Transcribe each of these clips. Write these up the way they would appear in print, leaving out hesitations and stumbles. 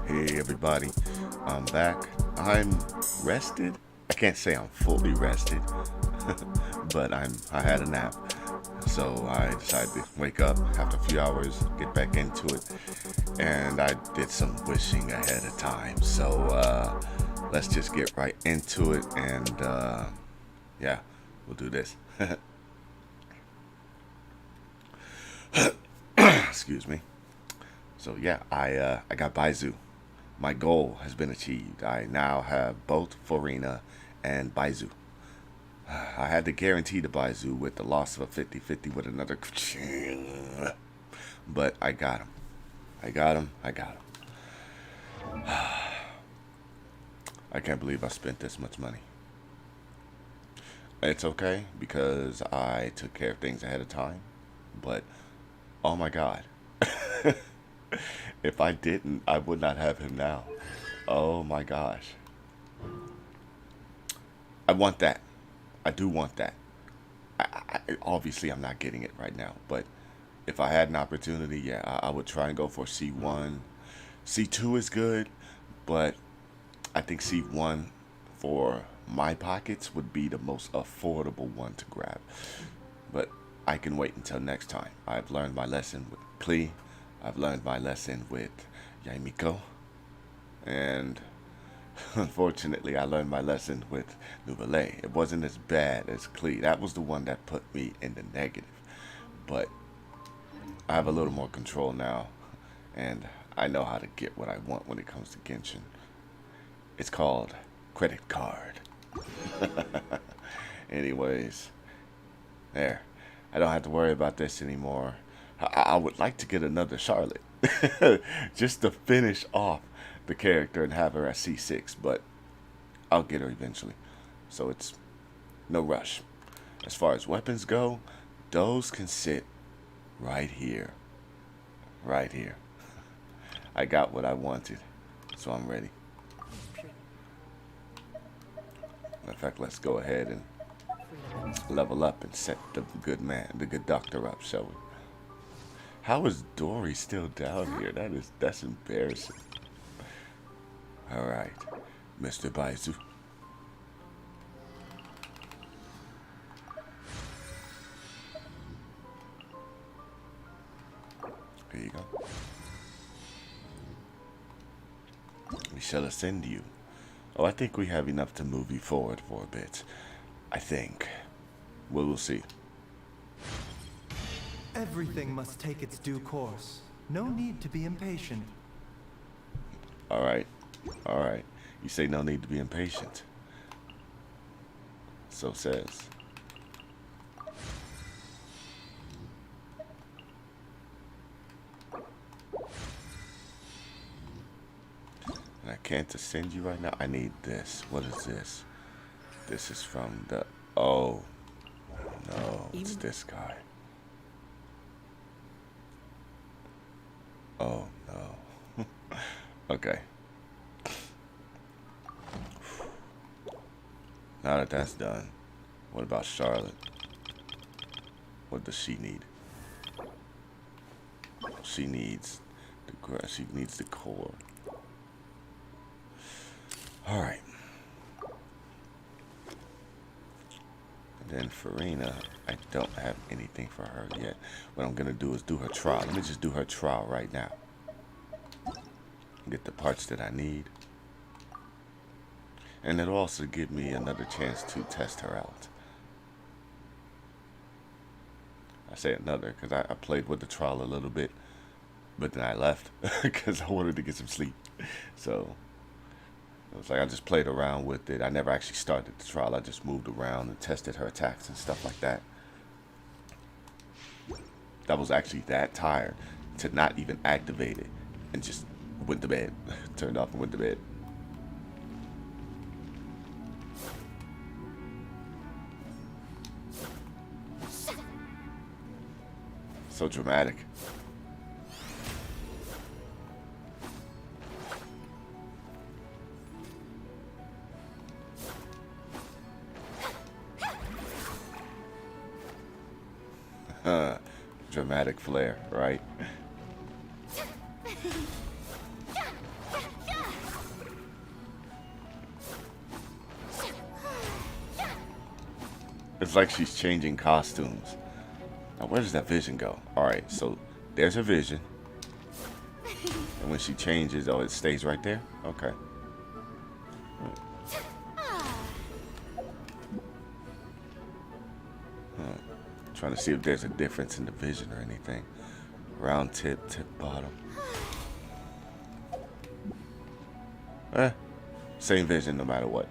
Hey everybody, I'm back. I'm rested. I can't say I'm fully rested, but I had a nap. So I decided to wake up after a few hours, get back into it, and I did some wishing ahead of time. So let's just get right into it, and yeah, we'll do this. Excuse me. So yeah, I got Baizhu. My goal has been achieved. I now have both Furina and Baizhu. I had to guarantee the Baizhu with the loss of a 50-50 with another, but I got him. I got him. I got him. I can't believe I spent this much money. It's okay because I took care of things ahead of time, but oh my God. If I didn't, I would not have him now. Oh my gosh. I want that. I do want that. Obviously, I'm not getting it right now, but if I had an opportunity, yeah, I would try and go for C1. C2 is good, but I think C1 for my pockets would be the most affordable one to grab. But I can wait until next time. I've learned my lesson with Klee. I've learned my lesson with Yaimiko. And unfortunately, I learned my lesson with Nouvelle. It wasn't as bad as Klee. That was the one that put me in the negative. But I have a little more control now. And I know how to get what I want when it comes to Genshin. It's called credit card. Anyways, there. I don't have to worry about this anymore. I would like to get another Charlotte. Just to finish off the character and have her at C6, but I'll get her eventually. So it's no rush. As far as weapons go, those can sit right here. Right here. I got what I wanted, so I'm ready. In fact, let's go ahead and level up and set the good doctor up, shall we? How is Dory still down here? That's embarrassing. All right, Mr. Baizhu. Here you go. We shall ascend you. Oh, I think we have enough to move you forward for a bit. I think. We'll see. Everything must take its due course. No need to be impatient. All right. All right. You say no need to be impatient. So says. And I can't ascend you right now. I need this. What is this? This is from the... Oh. No, it's this guy. Oh, no. Okay. Now that that's done, what about Charlotte? What does she need? She needs the core. All right. And then Furina, I don't have anything for her yet. What I'm gonna do is do her trial. Let me just do her trial right now. Get the parts that I need. And it'll also give me another chance to test her out. I say another because I played with the trial a little bit, but then I left because I wanted to get some sleep. So it was like I just played around with it. I never actually started the trial. I just moved around and tested her attacks and stuff like that. I was actually that tired to not even activate it and just went to bed. Turned off and went to bed. So dramatic. Dramatic flair, right? It's like she's changing costumes. Now, where does that vision go? Alright, so there's her vision. And when she changes, oh, it stays right there? Okay. Trying to see if there's a difference in the vision or anything. Round tip, tip bottom. Same vision no matter what.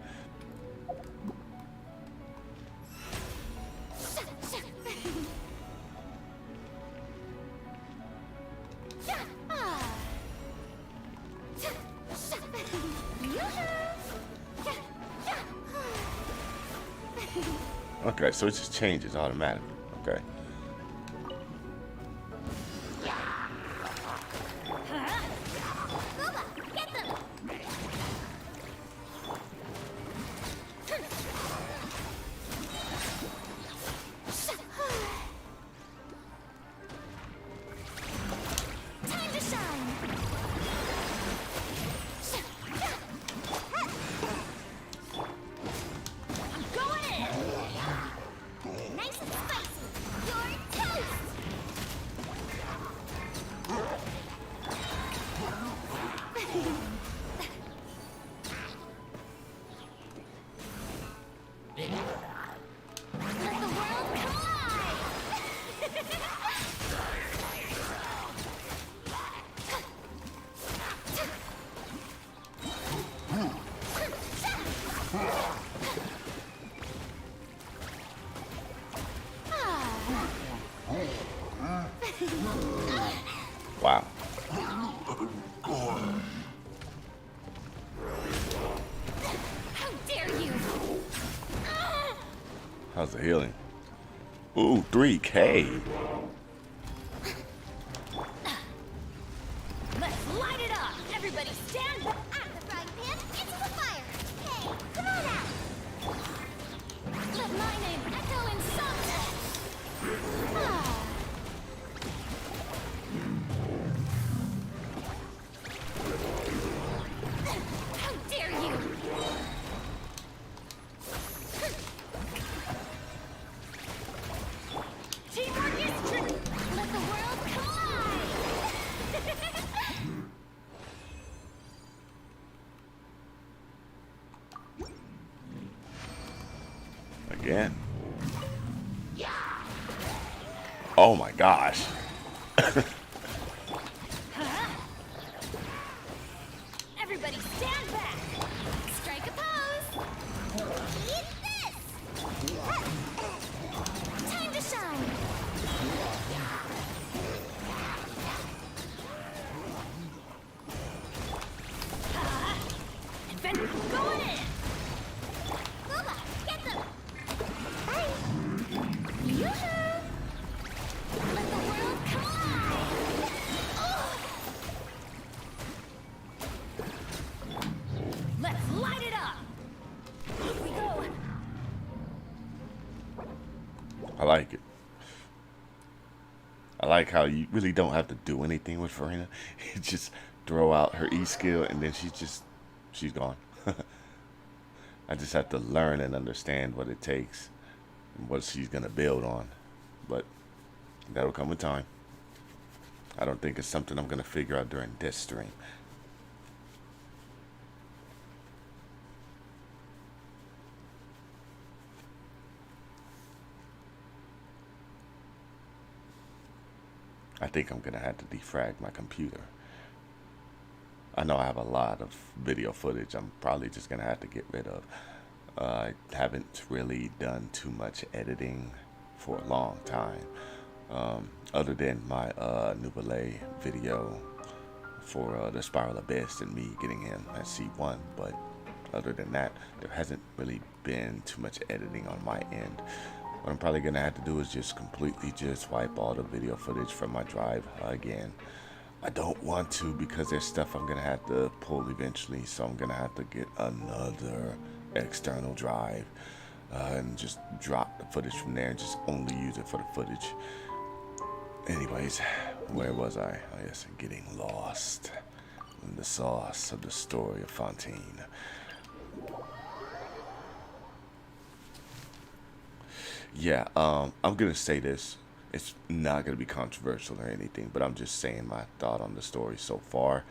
Okay, so it just changes automatically. Okay. Wow. How dare you! How's the healing? Ooh, 3K. Let's light it up! Everybody stand back! Out of the frying pan, into the fire! Hey, come on out! Let my name echo in sunset! Ah. How dare you! Teamwork is true! Let the world collide! Again. Oh my gosh. Everybody stand back! Strike a pose! Eat this! Time to shine! Adventure going in! Boba, get them! Hey! Yoo-hoo! Let the world collide! Let's light it up! Here we go! I like it. I like how you really don't have to do anything with Furina. You just throw out her E skill and then she's gone. I just have to learn and understand what it takes and what she's gonna build on. But that'll come with time. I don't think it's something I'm gonna figure out during this stream. I think I'm gonna have to defrag my computer. I know I have a lot of video footage I'm probably just gonna have to get rid of. I haven't really done too much editing for a long time. Other than my Nubile video for the Spiral Abyss and me getting him at C1, but other than that, there hasn't really been too much editing on my end. What I'm probably gonna have to do is just completely just wipe all the video footage from my drive again. I don't want to because there's stuff I'm gonna have to pull eventually, so I'm gonna have to get another external drive and just drop the footage from there and just only use it for the footage. Anyways, where was I? Oh yes, getting lost in the sauce of the story of Fontaine. Yeah, I'm gonna say this. It's not gonna be controversial or anything, but I'm just saying my thought on the story so far.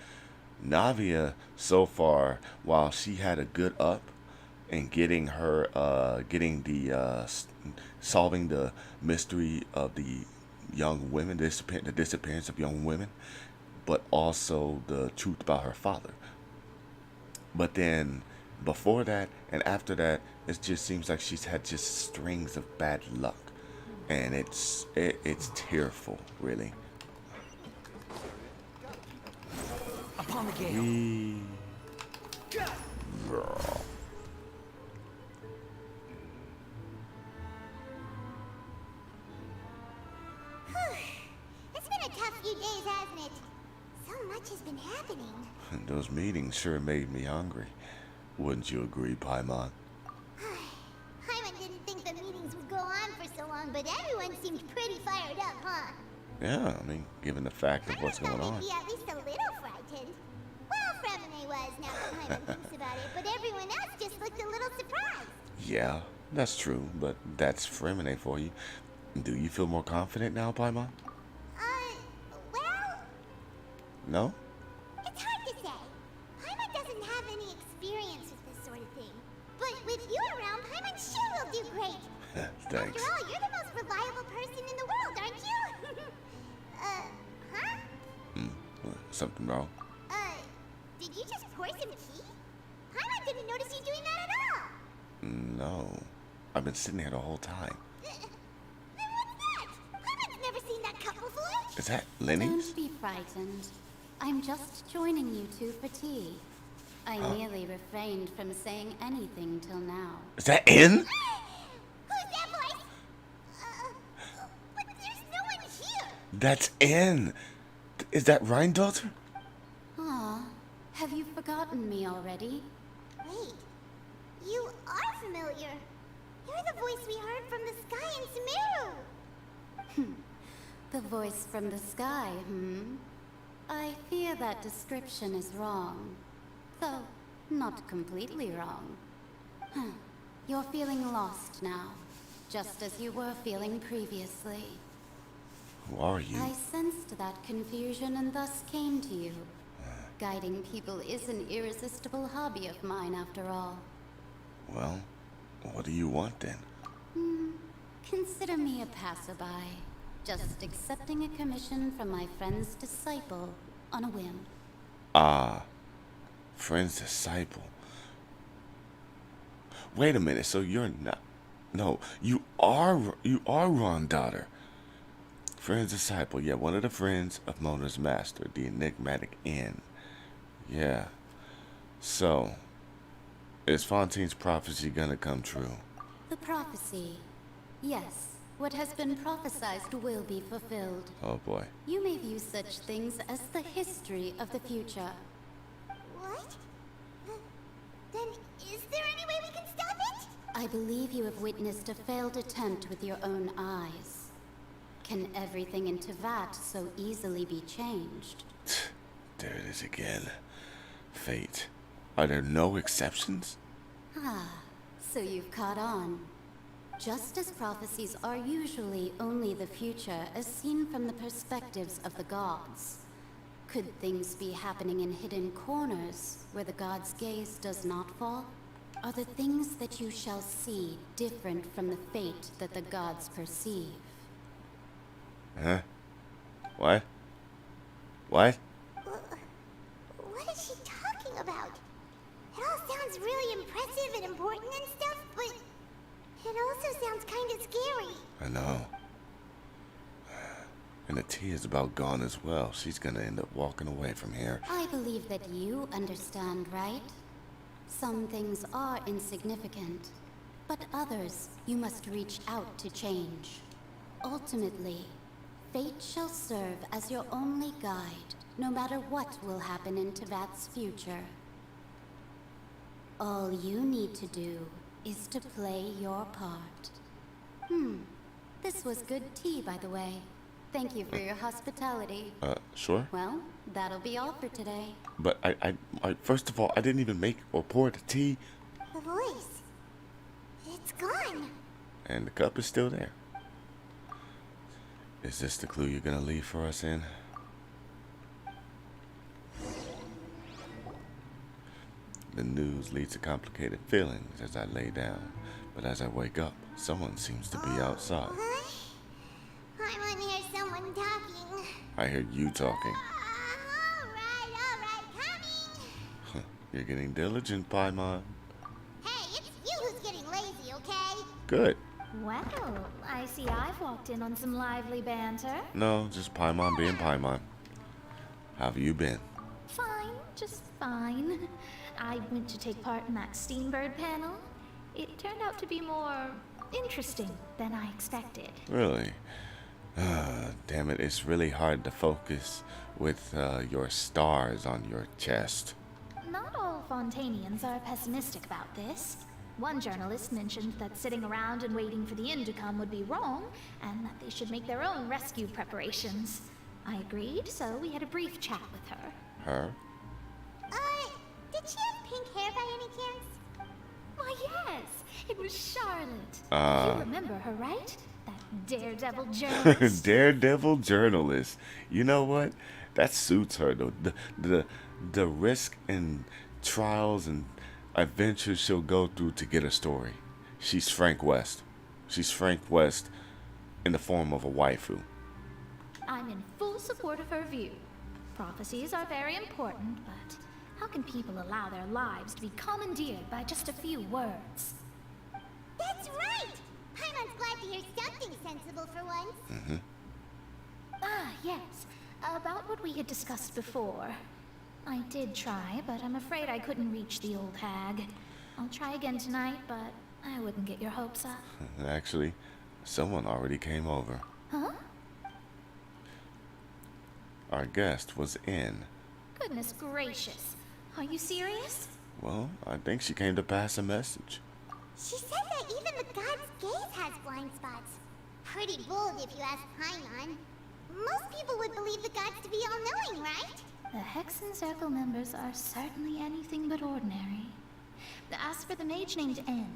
Navia, so far, while she had a good up in getting her, solving the mystery of the young women, the disappearance of young women, but also the truth about her father. But then before that and after that, it just seems like she's had just strings of bad luck, and it's tearful, really. Upon the gale. We... It's been a tough few days, hasn't it? So much has been happening. Those meetings sure made me hungry. Wouldn't you agree, Paimon? Hyman didn't think the meetings would go on for so long, but everyone seemed pretty fired up, huh? Yeah, I mean, given the fact of what's going on. Maybe at least a little frightened. Well, Fremine was, now that Hyman thinks about it, but everyone else just looked a little surprised. Yeah, that's true, but that's Fremine for you. Do you feel more confident now, Paimon? Well, No? it's hard to say. Hyman doesn't have any experience with this sort of thing. But with you around, Hyman sure will do great. Thanks. After all, you're the most reliable person in the world, aren't you? Huh? Something wrong? Did you just pour some tea? Hyman didn't notice you doing that at all. No. I've been sitting here the whole time. Then what's that? Hyman's never seen that cup before. Is that Lenny's? Don't be frightened. I'm just joining you two for tea. I merely refrained from saying anything till now. Is that in? Who's that voice? But there's no one here. That's in. Is that Rheindotter? Aw, have you forgotten me already? Wait, you are familiar. You're the voice we heard from the sky in Sumeru. The voice from the sky, I fear that description is wrong. Though, not completely wrong. You're feeling lost now, just as you were feeling previously. Who are you? I sensed that confusion and thus came to you. Guiding people is an irresistible hobby of mine, after all. Well, what do you want then? Consider me a passerby, just accepting a commission from my friend's disciple on a whim. Ah, friend's disciple. Wait a minute, so you're not... No, you are Rheindotter. Friend's disciple, yeah, one of the friends of Mona's master, the enigmatic N. Yeah. So, is Fontaine's prophecy gonna come true? The prophecy. Yes, what has been prophesized will be fulfilled. Oh boy. You may view such things as the history of the future. What? Then is there any way we can stop it? I believe you have witnessed a failed attempt with your own eyes. Can everything in Tevat so easily be changed? There it is again. Fate. Are there no exceptions? So you've caught on. Just as prophecies are usually only the future as seen from the perspectives of the gods, could things be happening in hidden corners where the gods' gaze does not fall? Are the things that you shall see different from the fate that the gods perceive? Huh? What? What? What is she talking about? It all sounds really impressive and important and stuff, but it also sounds kind of scary. I know. And the tea is about gone as well. She's gonna end up walking away from here. I believe that you understand, right? Some things are insignificant, but others you must reach out to change. Ultimately, fate shall serve as your only guide, no matter what will happen in Tevat's future. All you need to do is to play your part. This was good tea, by the way. Thank you for your hospitality. Sure? Well, that'll be all for today. But I first of all, I didn't even make or pour the tea, The voice. It's gone. and the cup is still there. Is this the clue you're gonna leave for us in? The news leads to complicated feelings as I lay down, but as I wake up, someone seems to be outside. Huh? I might hear someone talking. I hear you talking. All right, coming. You're getting diligent, Paimon. Hey, it's you who's getting lazy, okay? Good. Well, I see I've walked in on some lively banter. No, just Paimon being Paimon. How have you been? Fine, just fine. I went to take part in that Steambird panel. It turned out to be more interesting than I expected. Really? Damn it, it's really hard to focus with your stars on your chest. Not all Fontainians are pessimistic about this. One journalist mentioned that sitting around and waiting for the end to come would be wrong, and that they should make their own rescue preparations. I agreed, so we had a brief chat with her. Her? Did she have pink hair by any chance? Why, yes, it was Charlotte. You remember her, right? That daredevil journalist. Daredevil journalist. You know what? That suits her though. The risk and trials and adventures she'll go through to get a story. She's Frank West. She's Frank West in the form of a waifu. I'm in full support of her view. Prophecies are very important, but how can people allow their lives to be commandeered by just a few words? That's right! Paimon's glad to hear something sensible for once. Ah, yes. About what we had discussed before. I did try, but I'm afraid I couldn't reach the old hag. I'll try again tonight, but I wouldn't get your hopes up. Actually, someone already came over. Huh? Our guest was in. Goodness gracious. Are you serious? Well, I think she came to pass a message. She said that even the god's gaze has blind spots. Pretty bold if you ask Paimon. Most people would believe the gods to be all-knowing, right? The Hexen Circle members are certainly anything but ordinary. As for the mage named N,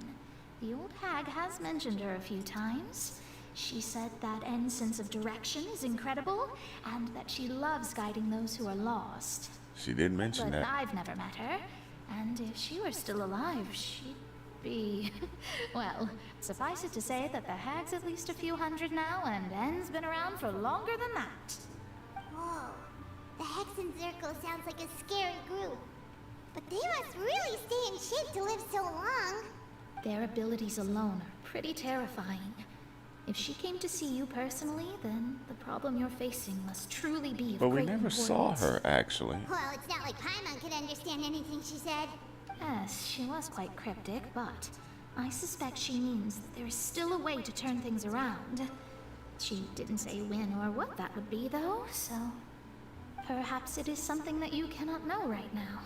the old hag has mentioned her a few times. She said that N's sense of direction is incredible, and that she loves guiding those who are lost. She did mention But that. I've never met her, and if she were still alive, she'd be... well, suffice it to say that the hag's at least a few hundred now, and N's been around for longer than that. Whoa. The Hexen Circle sounds like a scary group. But they must really stay in shape to live so long. Their abilities alone are pretty terrifying. If she came to see you personally, then the problem you're facing must truly be of But we great never saw importance. her, actually. Well, it's not like Paimon could understand anything she said. Yes, she was quite cryptic, but I suspect she means that there is still a way to turn things around. She didn't say when or what that would be, though, so perhaps it is something that you cannot know right now.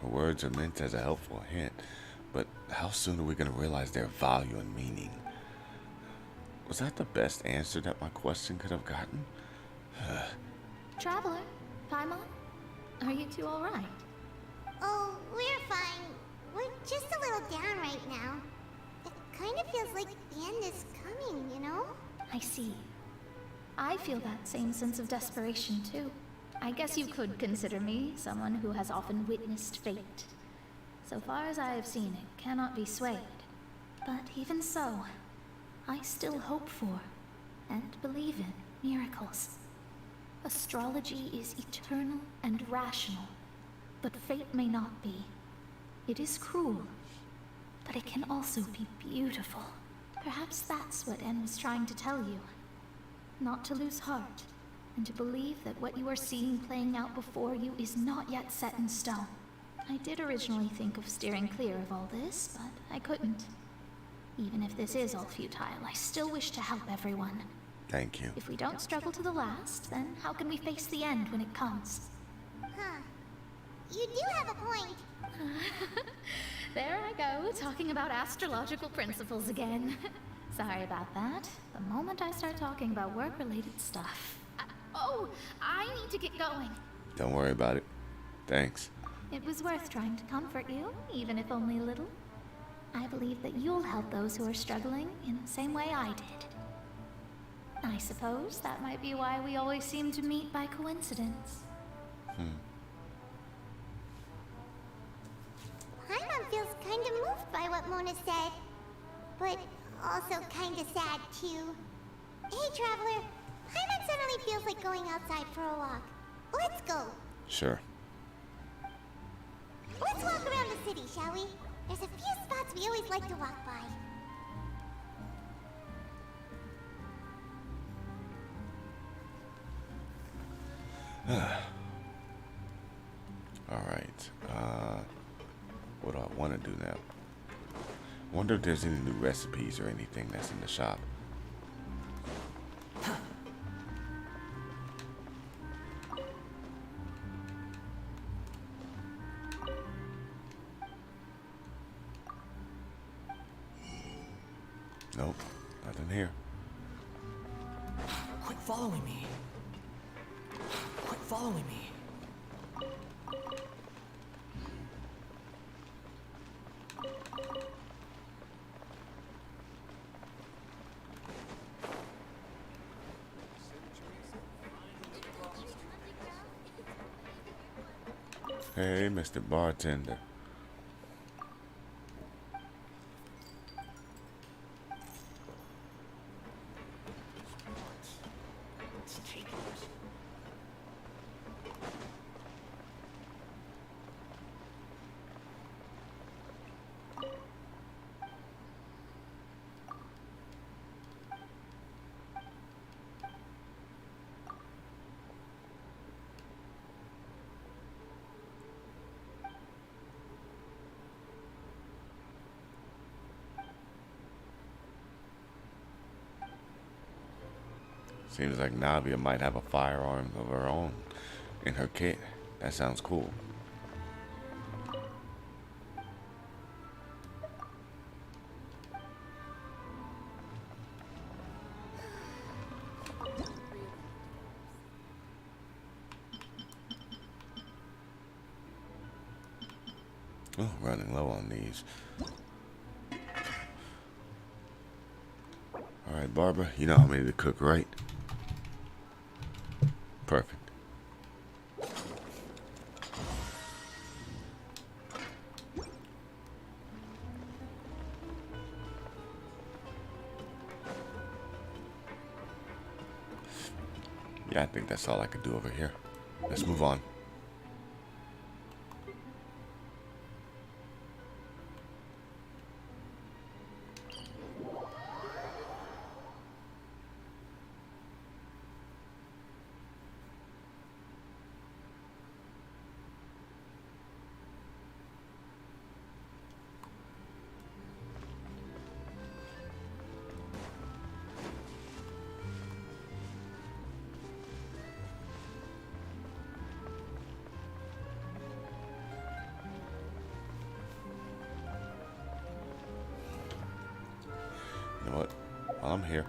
Her words are meant as a helpful hint, but how soon are we going to realize their value and meaning? Was that the best answer that my question could have gotten? Traveler, Paimon, are you two all right? Oh, we're fine. We're just a little down right now. It kind of feels like the end is coming, you know? I see. I feel that same sense of desperation, too. I guess you could consider me someone who has often witnessed fate. So far as I have seen, it cannot be swayed. But even so, I still hope for and believe in miracles. Astrology is eternal and rational, but fate may not be. It is cruel, but it can also be beautiful. Perhaps that's what N was trying to tell you. Not to lose heart, and to believe that what you are seeing playing out before you is not yet set in stone. I did originally think of steering clear of all this, but I couldn't. Even if this is all futile, I still wish to help everyone. Thank you. If we don't struggle to the last, then how can we face the end when it comes? Huh. You do have a point. There I go, talking about astrological principles again. Sorry about that. The moment I start talking about work-related stuff. Oh, I need to get going. Don't worry about it. Thanks. It was worth trying to comfort you, even if only a little. I believe that you'll help those who are struggling in the same way I did. I suppose that might be why we always seem to meet by coincidence. Paimon feels kind of moved by what Mona said. But also kind of sad, too. Hey, Traveler. Paimon suddenly feels like going outside for a walk. Let's go. Sure. Let's walk around the city, shall we? There's a few spots we always like to walk by. All right. What do I want to do now? Wonder if there's any new recipes or anything that's in the shop. Nope, nothing here. Quit following me. Quit following me. Hey, Mr. Bartender. Let's take it. Seems like Navia might have a firearm of her own in her kit. That sounds cool. Oh, running low on these. Alright, Barbara, you know how many to cook, right? Perfect. Yeah, I think that's all I could do over here. Let's move on. You know what? While I'm here,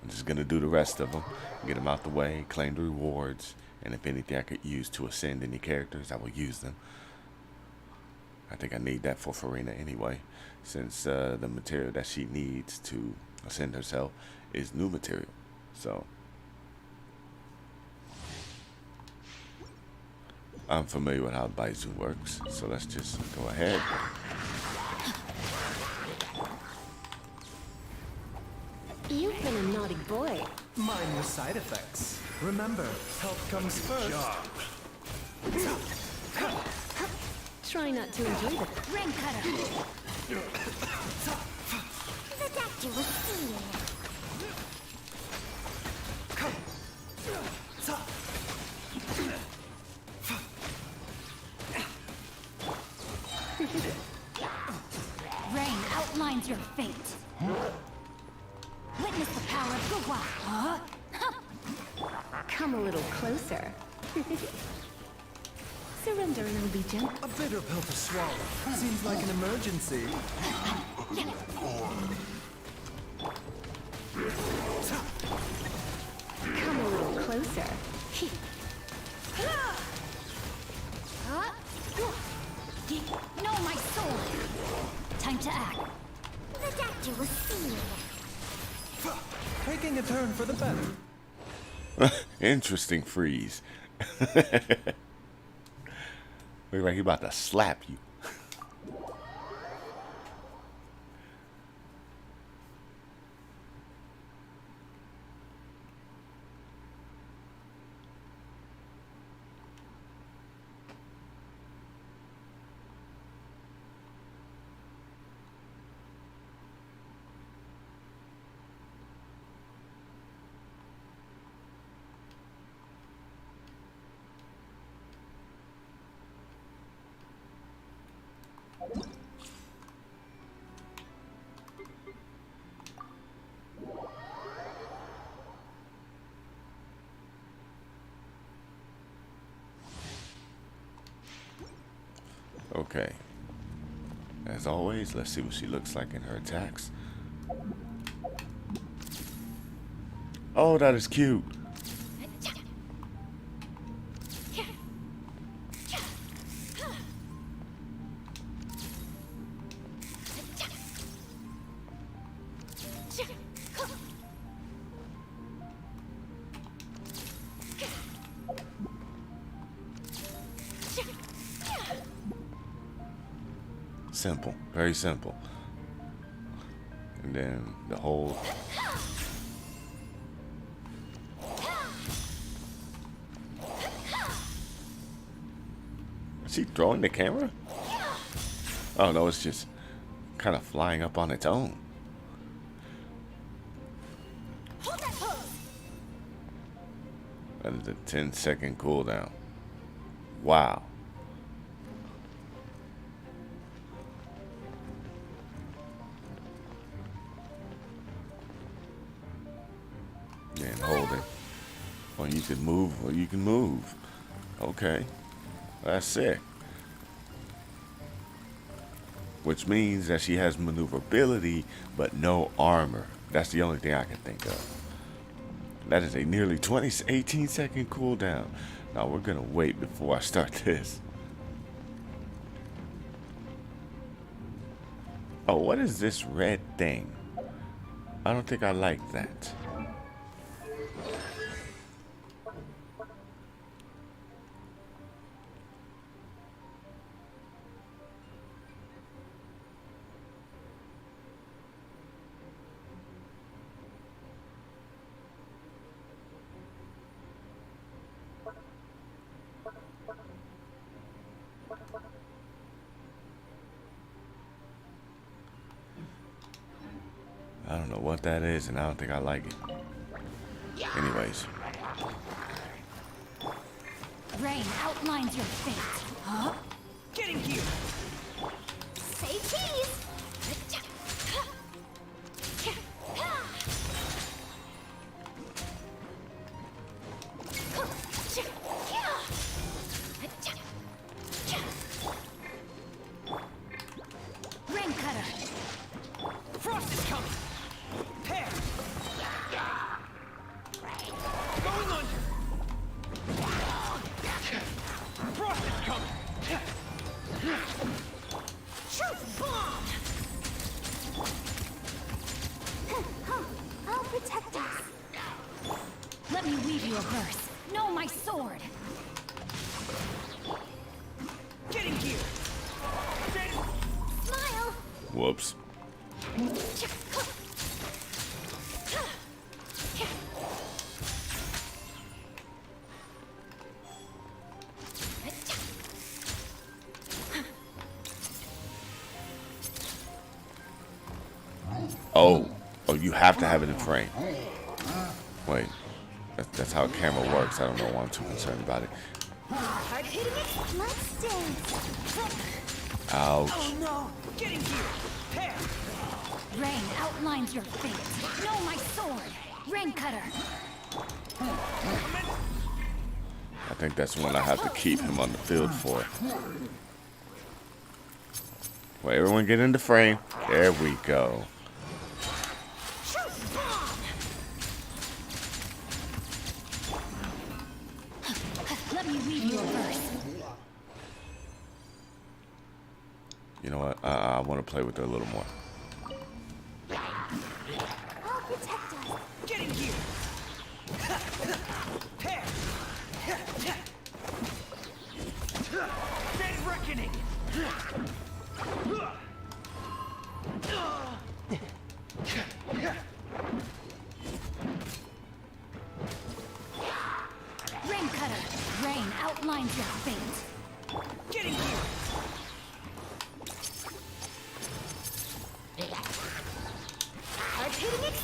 I'm just gonna do the rest of them, get them out the way, claim the rewards, and if anything I could use to ascend any characters, I will use them. I think I need that for Furina anyway, since the material that she needs to ascend herself is new material. So I'm familiar with how Baizhu works, so let's just go ahead. You've been a naughty boy. Mind your side effects. Remember, health comes first. Try not to enjoy the Rain cutter. The doctor will see you. Rain outlines your fate. Witness the power of the wild. come a little closer. Surrender and I'll be gentle. A bitter pill to swallow. Seems like an emergency. Come a little closer. Know my soul. Time to act. The doctor will see you. Taking a turn for the better. Interesting freeze. Look like he about to slap you. Okay. As always, let's see what she looks like in her attacks. Oh, that is cute. Simple, very simple. And then the whole... Is he throwing the camera? Oh no, it's just kind of flying up on its own. That is a 10-second cooldown. Wow. and holding. Or you can move, or you can move. Okay. That's sick. Which means that she has maneuverability, but no armor. That's the only thing I can think of. That is a nearly 18-second cooldown. Now we're gonna wait before I start this. Oh, what is this red thing? I don't think I like that. I don't know what that is, and I don't think I like it. Anyways. Rain outlines your fate. Huh? Getting here! Say cheese! Rain cutter! Frost is coming! Hair! Going under! Frost is coming! Shoot bomb! I'll protect us. Let me weave you a verse. Know my sword! Getting here! Smile! Whoops. Oh, you have to have it in frame. Wait, that's how camera works. I don't know why I'm too concerned about it. Let's dance. Ouch. Oh no! Getting here! Hair! Rain outlines your fate. Know my sword! Rain cutter! I think that's one I have to keep him on the field for. Well, everyone get into frame. There we go. Let me weave you a verse. You know what? I want to play with it a little more. I'll protect us. Getting here! Hair! Dead reckoning! Rain cutter! Rain outlines your fate. Getting here! Hard hitting it.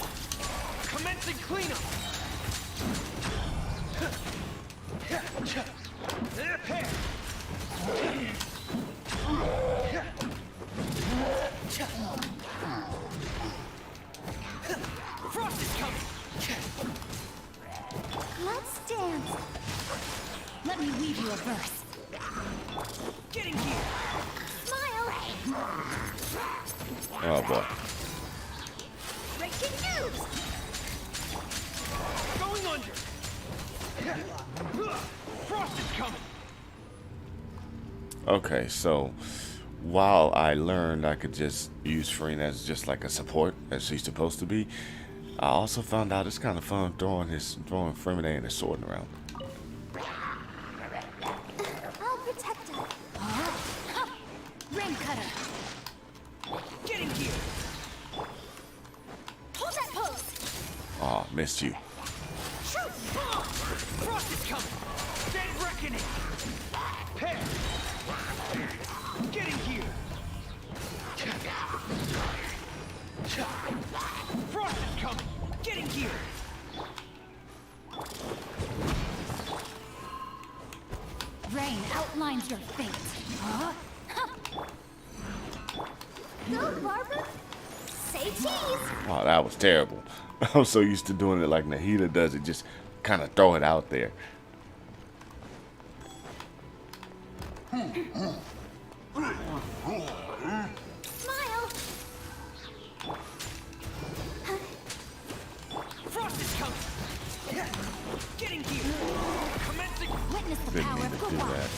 Commencing cleanup! Hair! Frost is coming! Let's dance. Let me weave you a verse. Getting here! Smile. Oh boy. Breaking news. Going under! Frost is coming! Okay, so while I learned I could just use Furina as just like a support, as she's supposed to be, I also found out it's kind of fun throwing Furina and his sword around. I'll protect us. Rain cutter! Getting here! Hold that pose! Aw, missed you. Shoot! Bomb! Frost is coming! Dead reckoning! Hair! Getting here! Frost is coming! Getting here! Rain outlines your fate. Huh? Go, Barber. Say cheese. Oh, that was terrible. I'm so used to doing it like Nahida does it, just kind of throw it out there. Smile. Frost is coming! Getting here! Commencing! Witness the Didn't power mean of to good do walk. that.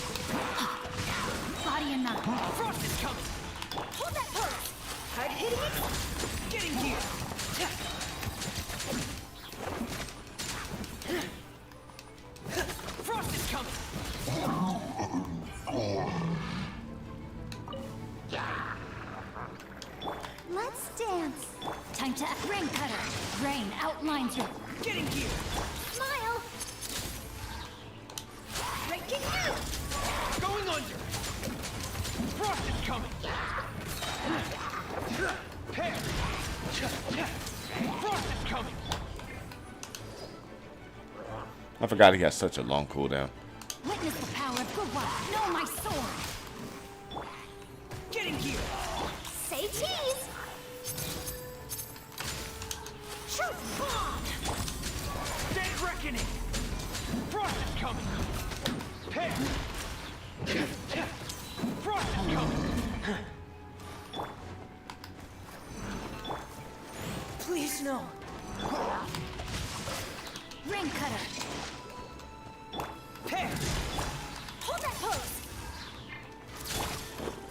Body and mind. Frost is coming! Hold that pose. Hard hitting it! Getting here! Frost is coming! Let's dance. Time to rain cutter. Rain outlines your Getting here! smile. Breaking out! Going under! Frost is coming! Pair! Frost is coming! I forgot he has such a long cooldown. Witness the power of good walk. Know my sword. Getting here! Say cheese. Truth bomb! Dead reckoning! Frost is coming! Pair! Frost is coming! Please no! Rain cutter. Pair! Hold that pose.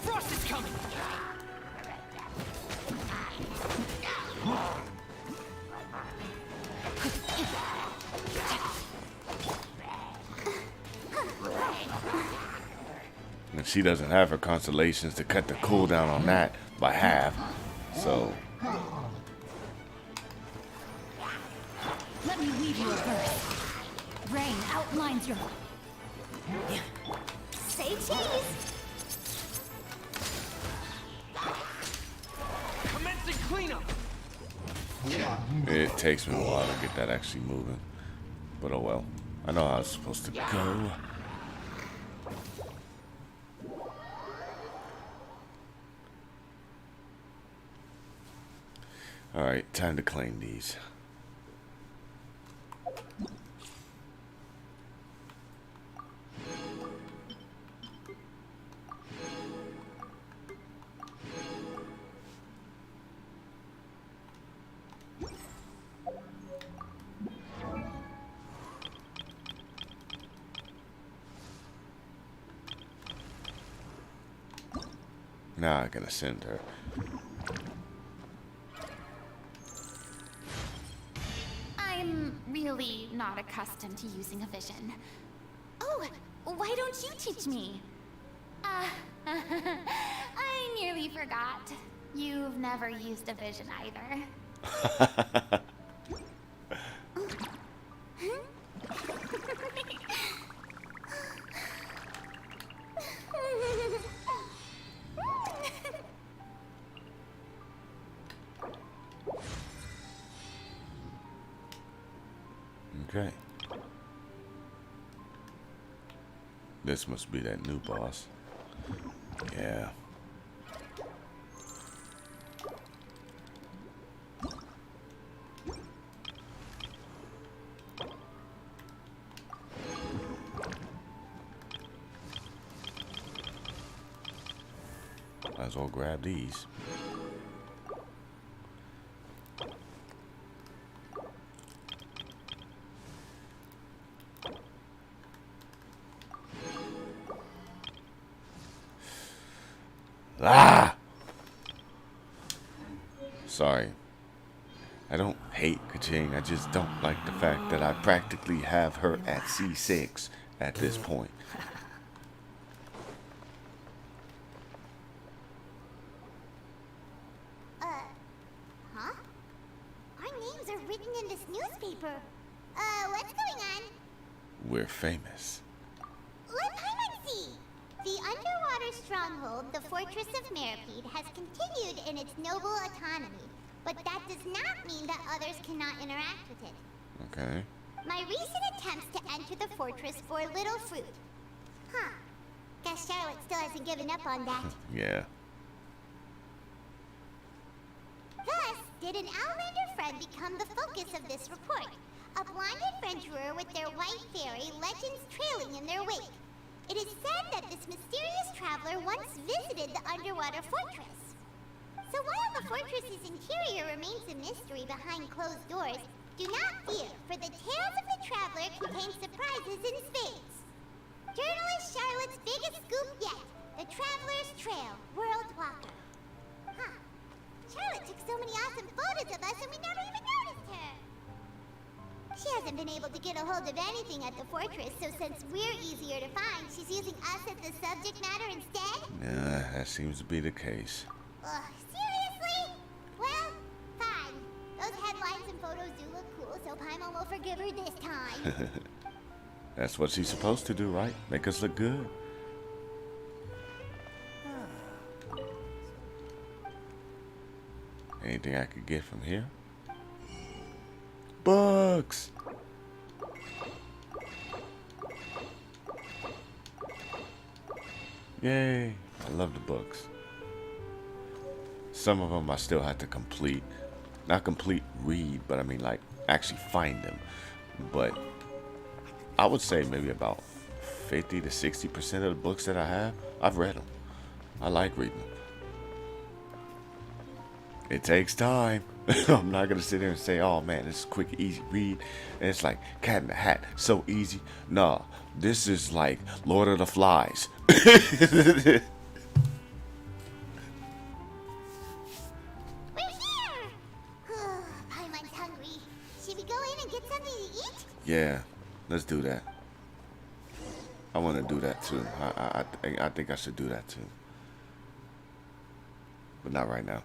Frost is coming! And she doesn't have her constellations to cut the cooldown on that by half. So, Let me weave you a verse. Rain outlines your say cheese. Commencing cleanup! it takes me a while to get that actually moving. But oh well. I know how it's supposed to go. Alright, time to claim these. Now I can ascend her. I'm really not accustomed to using a vision. Oh, why don't you teach me? I nearly forgot. You've never used a vision either. Okay. This must be that new boss. Yeah. Might as well grab these. Ah! Sorry. I don't hate Kaching. I just don't like the fact that I practically have her at C6 at this point. Huh? Our names are written in this newspaper. What's going on? We're famous. Let Paimon see. The underwater stronghold, the Fortress of Meripede, has continued in its noble autonomy, but that does not mean that others cannot interact with it. Okay. My recent attempts to enter the fortress bore little fruit. Huh. Guess Charlotte still hasn't given up on that. Yeah. Thus, did an Outlander friend become the focus of this report. A blind adventurer with their white fairy, legends trailing in their wake. It is said that this mysterious traveler once visited the underwater fortress. So while the fortress's interior remains a mystery behind closed doors, do not fear, for the tales of the traveler contain surprises in spades. Journalist Charlotte's biggest scoop yet, the Traveler's Trail, World Walker. Huh. Charlotte took so many awesome photos of us and we never even noticed her. She hasn't been able to get a hold of anything at the fortress, so since we're easier to find, she's using us as the subject matter instead? Yeah, that seems to be the case. Ugh, seriously? Well, fine. Those headlines and photos do look cool, so Paimon will forgive her this time. That's what she's supposed to do, right? Make us look good. Anything I could get from here? Books! Yay! I love the books. Some of them I still have to complete. Not complete read, but I mean like actually find them. But I would say maybe about 50 to 60% of the books that I have, I've read them. I like reading them. It takes time. I'm not going to sit here and say, oh man, this is quick, easy read. And it's like Cat in the Hat, so easy. Nah, this is like Lord of the Flies. We're here! Paimon's hungry. Should we go in and get something to eat? Yeah, let's do that. I want to do that too. I think I should do that too. But not right now.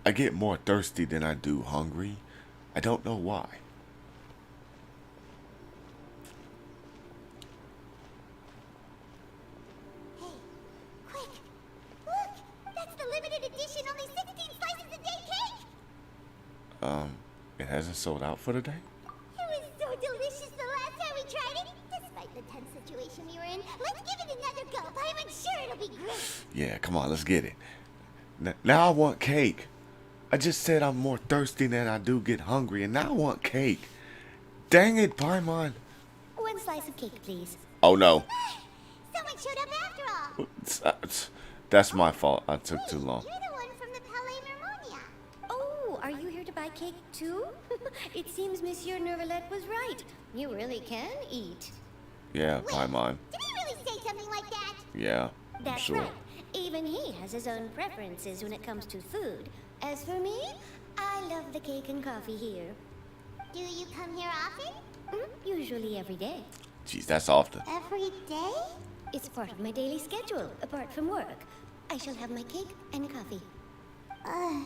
I get more thirsty than I do hungry. I don't know why. Hey, quick! Look! That's the limited edition, only 16 slices a day cake! It hasn't sold out for the day? It was so delicious the last time we tried it. Despite the tense situation we were in, let's give it another go. I'm sure it'll be great. Yeah, come on, let's get it. Now I want cake. I just said I'm more thirsty than I do get hungry, and now I want cake. Dang it, Paimon. One slice of cake, please. Oh no. Someone showed up after all. That's my fault. I took too long. You're the one from the Palais Mermonia. Oh, are you here to buy cake too? It seems Monsieur Nervalette was right. You really can eat. Yeah, Paimon. Did he really say something like that? Yeah, I'm That's sure. right. Even he has his own preferences when it comes to food. As for me, I love the cake and coffee here. Do you come here often? Usually every day. Jeez, that's often. Every day? It's part of my daily schedule, apart from work. I shall have my cake and coffee.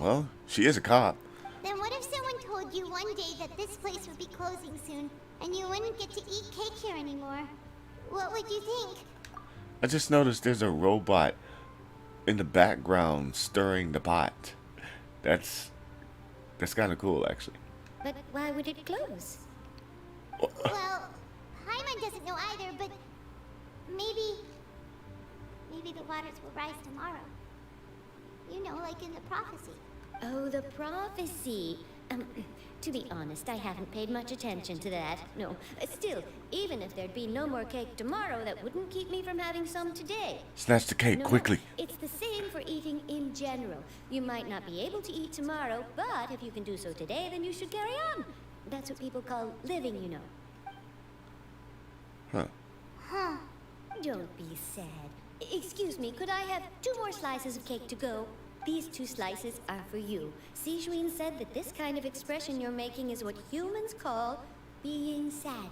Well, she is a cop. Then what if someone told you one day that this place would be closing soon, and you wouldn't get to eat cake here anymore? What would you think? I just noticed there's a robot in the background stirring the pot. That's kind of cool, actually. But why would it close? Well, Paimon doesn't know either, but maybe the waters will rise tomorrow. You know, like in the prophecy. Oh, the prophecy. To be honest, I haven't paid much attention to that. No, still, even if there'd be no more cake tomorrow, that wouldn't keep me from having some today. Snatch the cake, No, quickly. it's the same for eating in general. You might not be able to eat tomorrow, but if you can do so today, then you should carry on. That's what people call living, you know. Huh. Don't be sad. Excuse me, could I have 2 more slices of cake to go? These 2 slices are for you. Sijuin said that this kind of expression you're making is what humans call being sad.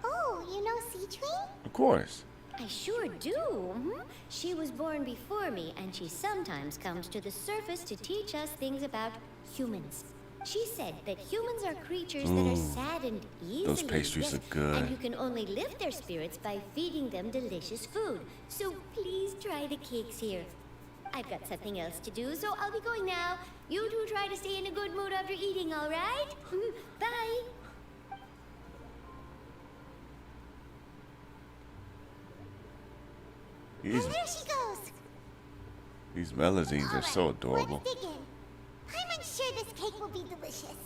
Oh, you know Sijuin? Of course. I sure do. She was born before me, and she sometimes comes to the surface to teach us things about humans. She said that humans are creatures that are saddened easily. Those pastries yes, look good. And you can only lift their spirits by feeding them delicious food. So please try the cakes here. I've got something else to do, so I'll be going now. You two try to stay in a good mood after eating, all right? Bye. He's And there she goes. These melazines are so adorable. Let's dig in. I'm unsure this cake will be delicious.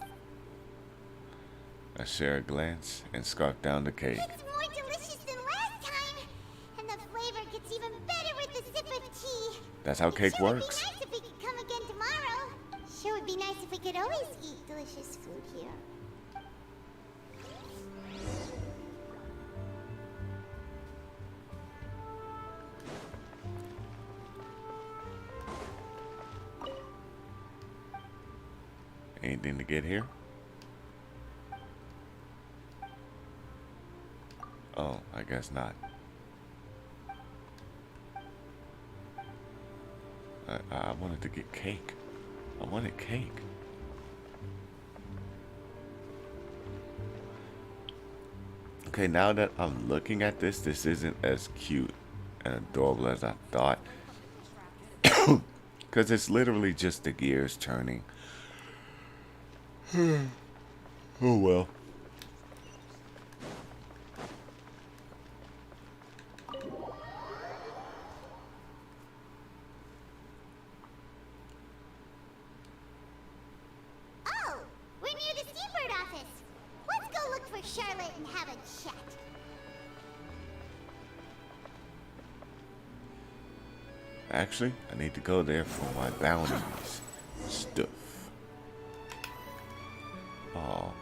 I share a glance and scarf down the cake. It's more delicious than last time, and the flavor gets even better with a sip of tea. That's how cake works. Sure would be nice if we could come again tomorrow. Sure would be nice if we could always eat delicious food here. Anything to get here? Oh, I guess not. I wanted to get cake. I wanted cake. Okay, now that I'm looking at this, this isn't as cute and adorable as I thought. Because it's literally just the gears turning. Oh well. Oh, we're near the Seabird office. Let's go look for Charlotte and have a chat. Actually, I need to go there for my bounties stuff. Oh,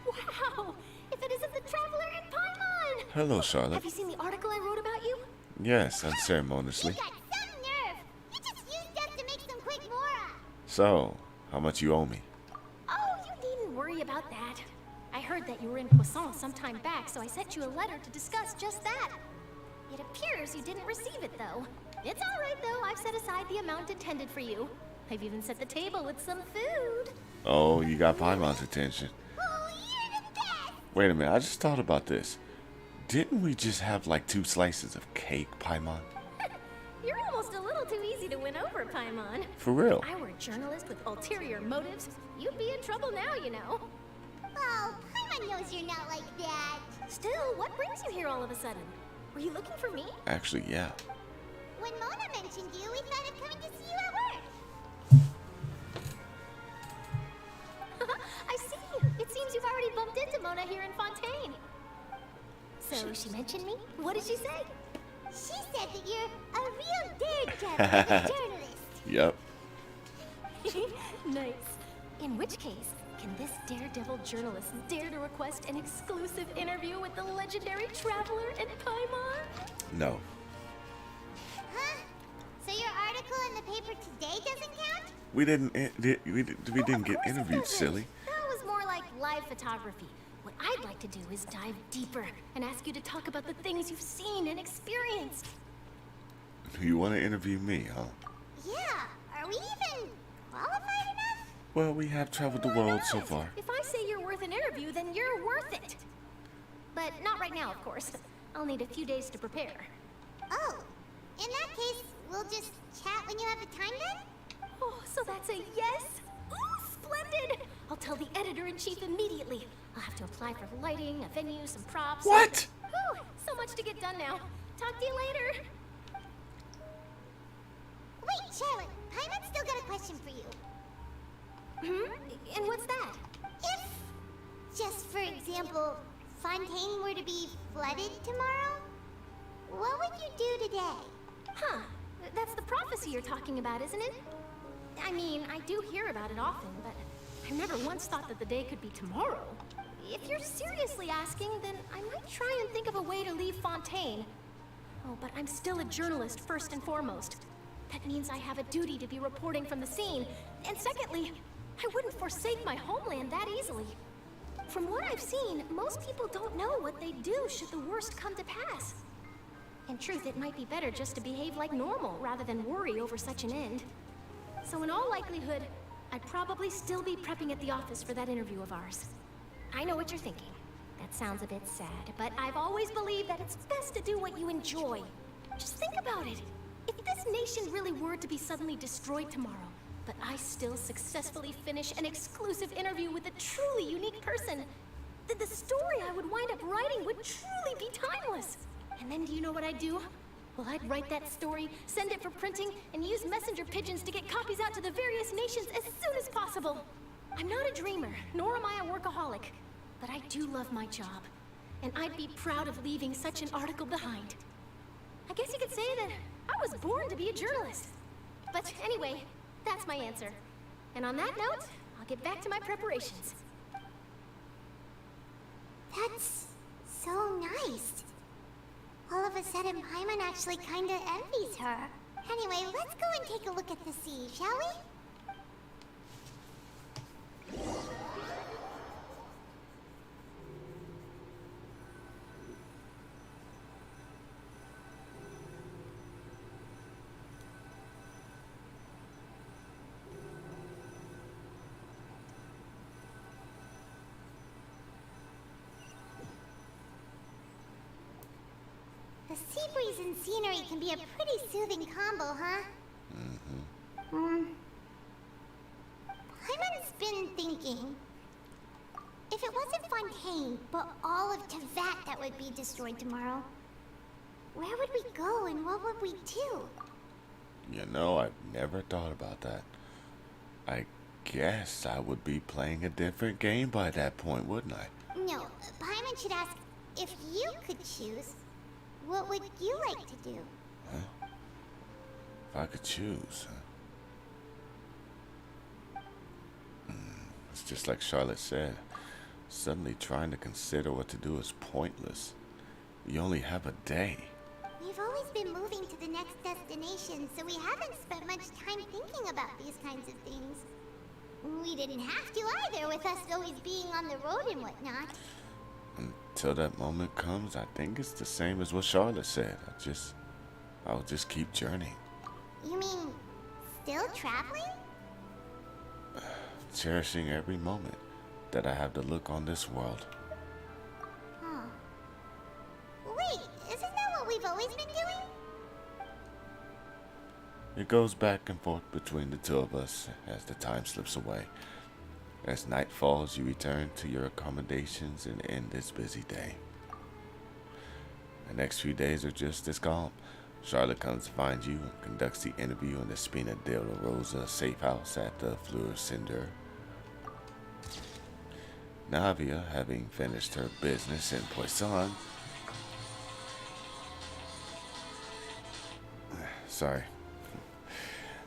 Wow! If it isn't the Traveler and Paimon! hello, Charlotte. Have you seen the article I wrote about you? Yes, You unceremoniously. got some nerve. You just used us to make some quick mora. So, how much you owe me? Oh, you needn't worry about that. I heard that you were in Poisson some time back, so I sent you a letter to discuss just that. It appears you didn't receive it, though. It's all right, though. I've set aside the amount intended for you. I've even set the table with some food. Oh, you got Paimon's attention. Oh, you're the best. Wait a minute, I just thought about this. Didn't we just have like 2 slices of cake, Paimon? You're almost a little too easy to win over, Paimon. For real? If I were a journalist with ulterior motives, you'd be in trouble now, you know. Oh, Paimon knows you're not like that. Still, what brings you here all of a sudden? Were you looking for me? Actually, yeah. When Mona mentioned you, we thought of coming to see you at work. I see. It seems you've already bumped into Mona here in Fontaine. So she mentioned me? What did she say? She said that you're a real daredevil journalist. Yep. Nice. In which case, can this daredevil journalist dare to request an exclusive interview with the legendary Traveler and Paimon? No. Huh? So your article in the paper today doesn't count? We didn't get Of course it interviewed, doesn't. silly. That was more like live photography. What I'd like to do is dive deeper and ask you to talk about the things you've seen and experienced. You want to interview me, huh? Yeah. Are we even qualified enough? Well, we have traveled the Why world so not? far. If I say you're worth an interview, then you're worth it. But not right now, of course. I'll need a few days to prepare. Oh, in that case, we'll just chat when you have the time then? Oh, so that's a yes? Ooh, splendid! I'll tell the editor-in-chief immediately. I'll have to apply for lighting, a venue, some props. What? Whew, so much to get done now. Talk to you later. Wait, Charlotte, Paimon's still got a question for you. And what's that? If, just for example, Fontaine were to be flooded tomorrow, what would you do today? Huh. That's the prophecy you're talking about, isn't it? I mean, I do hear about it often, but I never once thought that the day could be tomorrow. If you're seriously asking, then I might try and think of a way to leave Fontaine. Oh, but I'm still a journalist first and foremost. That means I have a duty to be reporting from the scene. And secondly, I wouldn't forsake my homeland that easily. From what I've seen, most people don't know what they'd do should the worst come to pass. In truth, it might be better just to behave like normal rather than worry over such an end. So in all likelihood, I'd probably still be prepping at the office for that interview of ours. I know what you're thinking. That sounds a bit sad, but I've always believed that it's best to do what you enjoy. Just think about it. If this nation really were to be suddenly destroyed tomorrow, but I still successfully finish an exclusive interview with a truly unique person, then the story I would wind up writing would truly be timeless. And then do you know what I'd do? Well, I'd write that story, send it for printing, and use messenger pigeons to get copies out to the various nations as soon as possible. I'm not a dreamer, nor am I a workaholic, but I do love my job, and I'd be proud of leaving such an article behind. I guess you could say that I was born to be a journalist. But anyway, that's my answer. And on that note, I'll get back to my preparations. That's so nice. All of a sudden, Paimon actually kinda envies her. Anyway, let's go and take a look at the sea, shall we? The sea breeze and scenery can be a pretty soothing combo, huh? Paimon's been thinking, if it wasn't Fontaine, but all of Tevat that would be destroyed tomorrow, where would we go and what would we do? You know, I've never thought about that. I guess I would be playing a different game by that point, wouldn't I? No, Paimon should ask, if you could choose, what would you like to do? Huh? If I could choose, huh? It's just like Charlotte said. Suddenly trying to consider what to do is pointless. You only have a day. We've always been moving to the next destination, so we haven't spent much time thinking about these kinds of things. We didn't have to either, with us always being on the road and whatnot. Until that moment comes, I think it's the same as what Charlotte said. I'll just keep journeying. You mean, still traveling? Cherishing every moment that I have to look on this world. Huh. Wait, isn't that what we've always been doing? It goes back and forth between the two of us as the time slips away. As night falls, you return to your accommodations and end this busy day. The next few days are just as calm. Charlotte comes to find you and conducts the interview in the Spina de la Rosa safe house at the Fleur Cinder. Navia, having finished her business in Poisson,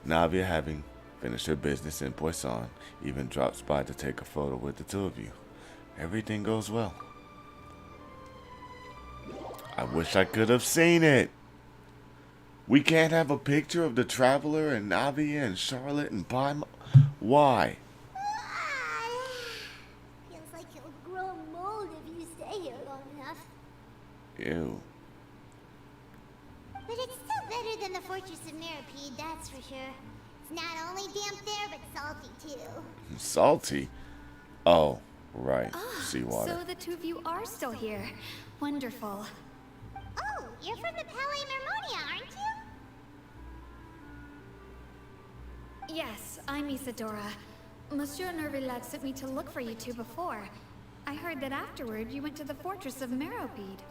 Navia, having finished her business in Poisson, even drops by to take a photo with the two of you. Everything goes well. I wish I could have seen it. We can't have a picture of the Traveler and Navia and Charlotte and Paimon. Why? Feels like you'll grow mold if you stay here long enough. Ew. But it's still better than the Fortress of Mirapede, that's for sure. It's not only damp there, but salty too. Salty? Oh, right. Seawater. So the two of you are still here. Wonderful. Oh, you're from the Palais Mermonia, aren't you? Yes, I'm Isadora. Monsieur Nervillat sent me to look for you two before. I heard that afterward you went to the Fortress of Meropide.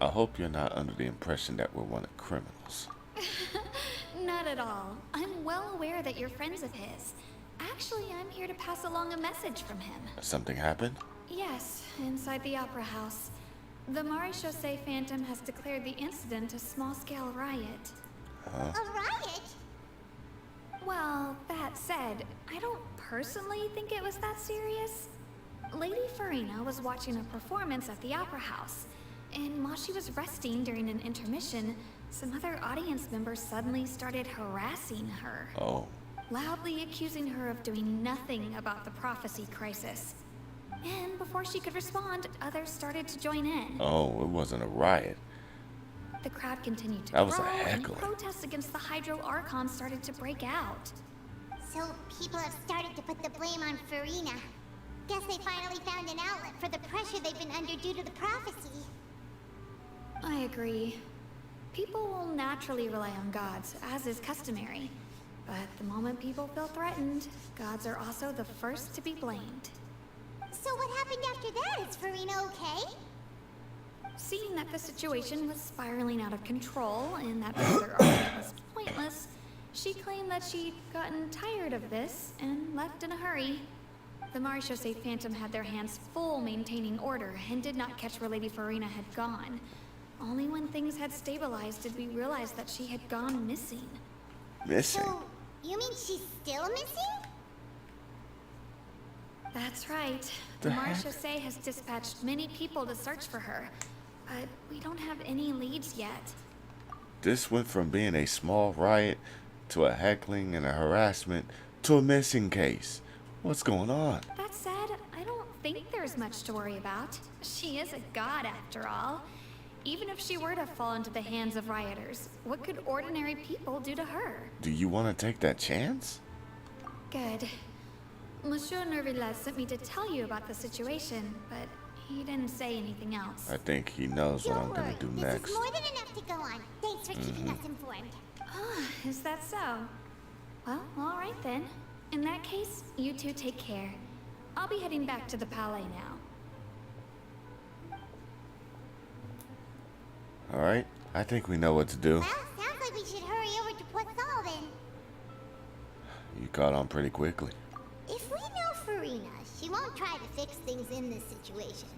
I hope you're not under the impression that we're one of criminals. Not at all. I'm well aware that you're friends of his. Actually, I'm here to pass along a message from him. Something happened? Yes, inside the Opera House. The Maréchaussée Phantom has declared the incident a small-scale riot. A riot? Well, that said, I don't personally think it was that serious. Lady Furina was watching a performance at the Opera House, and while she was resting during an intermission, some other audience members suddenly started harassing her. Oh. Loudly accusing her of doing nothing about the prophecy crisis. And before she could respond, others started to join in. Oh, it wasn't a riot. The crowd continued to That was a grow, and heckle. protests against the Hydro Archon started to break out. So people have started to put the blame on Furina. Guess they finally found an outlet for the pressure they've been under due to the prophecy. I agree. People will naturally rely on gods, as is customary. But the moment people feel threatened, gods are also the first to be blamed. So what happened after that? Is Furina okay? seeing that the situation was spiraling out of control and that further argument was pointless, she claimed that she'd gotten tired of this and left in a hurry. The Marechaussee Phantom had their hands full maintaining order and did not catch where Lady Furina had gone. Only when things had stabilized did we realize that she had gone missing. Missing? So, you mean she's still missing? That's right. The Marechaussee has dispatched many people to search for her, but we don't have any leads yet. This went from being a small riot to a heckling and a harassment to a missing case. What's going on? That said, I don't think there's much to worry about. She is a god after all. Even if she were to fall into the hands of rioters, what could ordinary people do to her? Do you want to take that chance? Good. Monsieur Nervillez sent me to tell you about the situation, but he didn't say anything else. I think he knows what I'm Don't gonna worry, do this next. is more than enough to go on. Thanks for keeping us informed. Ah, is that so? Well, all right then. In that case, you two take care. I'll be heading back to the palais now. Alright, I think we know what to do. Well, sounds like we should hurry over to Poisson then. You caught on pretty quickly. If we know Furina, she won't try to fix things in this situation.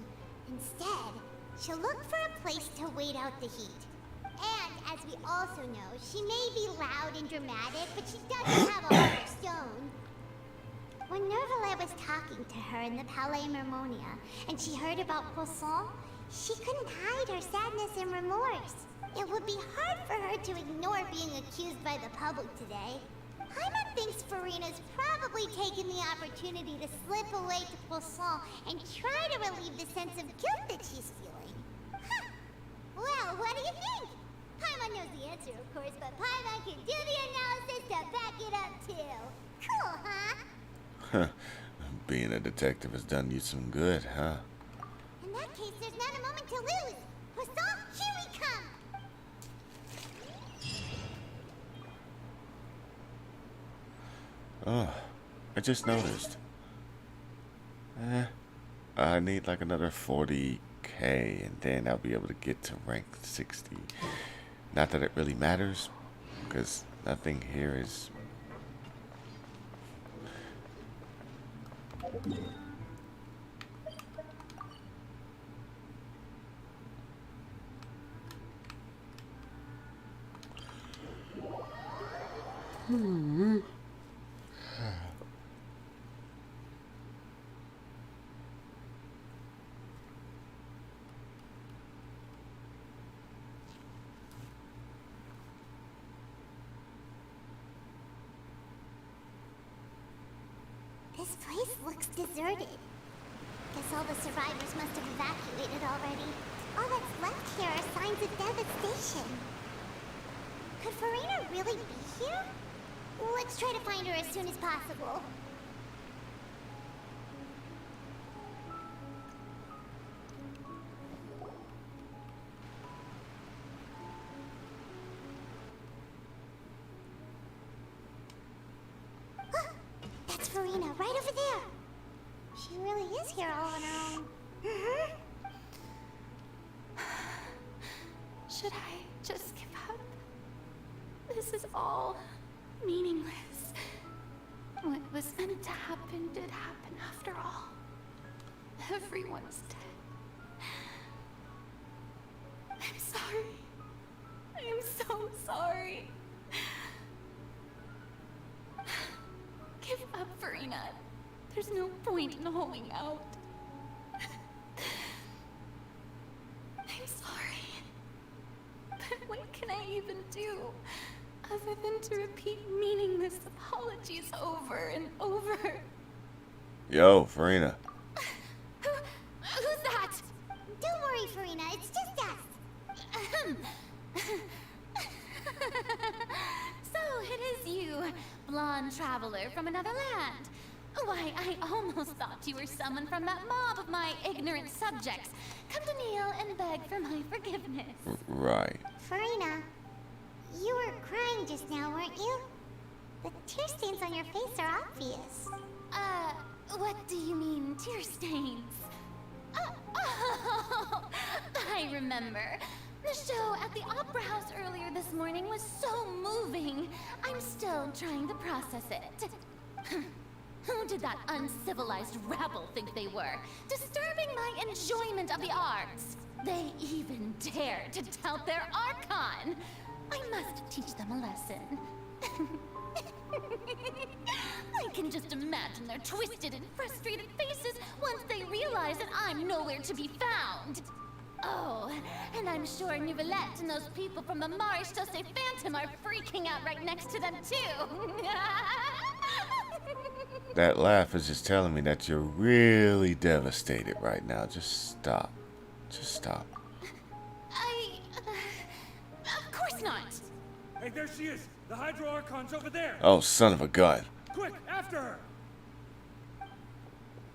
Instead, she'll look for a place to wait out the heat. And, as we also know, she may be loud and dramatic, but she doesn't have a heart of stone. When Nervalet was talking to her in the Palais Mermonia, and she heard about Poisson, she couldn't hide her sadness and remorse. It would be hard for her to ignore being accused by the public today. Paimon thinks Furina's probably taken the opportunity to slip away to Poisson and try to relieve the sense of guilt that she's feeling. Huh. Well, what do you think? Paimon knows the answer, of course, but Paimon can do the analysis to back it up, too. Cool, huh? Being a detective has done you some good, huh? In that case, there's not a moment to lose. Poisson, here we come! Oh, I just noticed. I need like another 40k and then I'll be able to get to rank 60. Not that it really matters, because nothing here is... This place looks deserted. Guess all the survivors must have evacuated already. All that's left here are signs of devastation. Could Furina really be here? Let's try to find her as soon as possible. That's Furina, right over there. She really is here all on her own. Should I just give up? This is all meaningless. What was meant to happen did happen after all. Everyone's dead. I'm sorry. I am so sorry. Give up, Furina. There's no point in holding out. I'm sorry. But what can I even do other than to repeat meaningless apologies over and over? Yo, Furina. Who's that? Don't worry, Furina. It's just us. So it is you, blonde traveler from another land. Why, I almost thought you were someone from that mob of my ignorant subjects. Come to kneel and beg for my forgiveness. Right. Furina, you were crying just now, weren't you? The tear stains on your face are obvious. What do you mean, tear stains? Oh, I remember. The show at the Opera House earlier this morning was so moving. I'm still trying to process it. Who did that uncivilized rabble think they were? Disturbing my enjoyment of the arts. They even dared to tout their Archon. I must teach them a lesson. I can just imagine their twisted and frustrated faces once they realize that I'm nowhere to be found. Oh, and I'm sure Nouvellette and those people from the Maréchaussée Phantom are freaking out right next to them too. That laugh is just telling me that you're really devastated right now. Just stop. Just stop. Of course not. Hey, there she is! The Hydro Archon's over there! Oh, son of a gun. Quick, after her!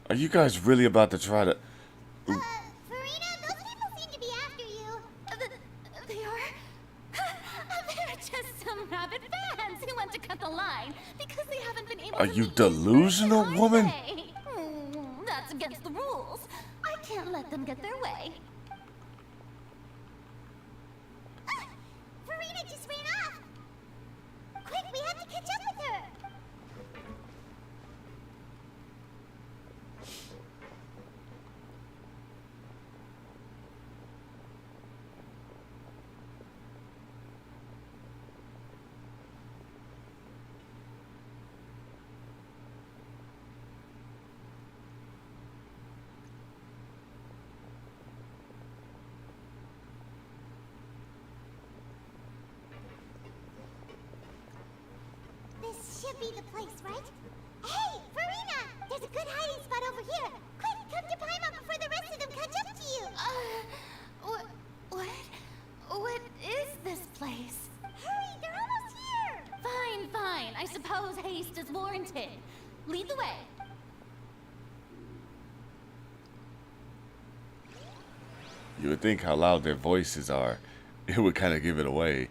Are you guys really about to try to... Furina, those people seem to be after you. They are? They're just some rabid fans who want to cut the line because they haven't been able Are to you meet delusional, in person, woman? are they? That's against the rules. I can't let them get their way. Furina just ran off. Quick, we have to catch up with her. This should be the place, right? Hey, Furina! There's a good hiding spot over here. Quick, come to Paimon before the rest of them catch up to you. What is this place? Hurry, they're almost here. Fine. I suppose haste is warranted. Lead the way. You would think how loud their voices are. It would kind of give it away.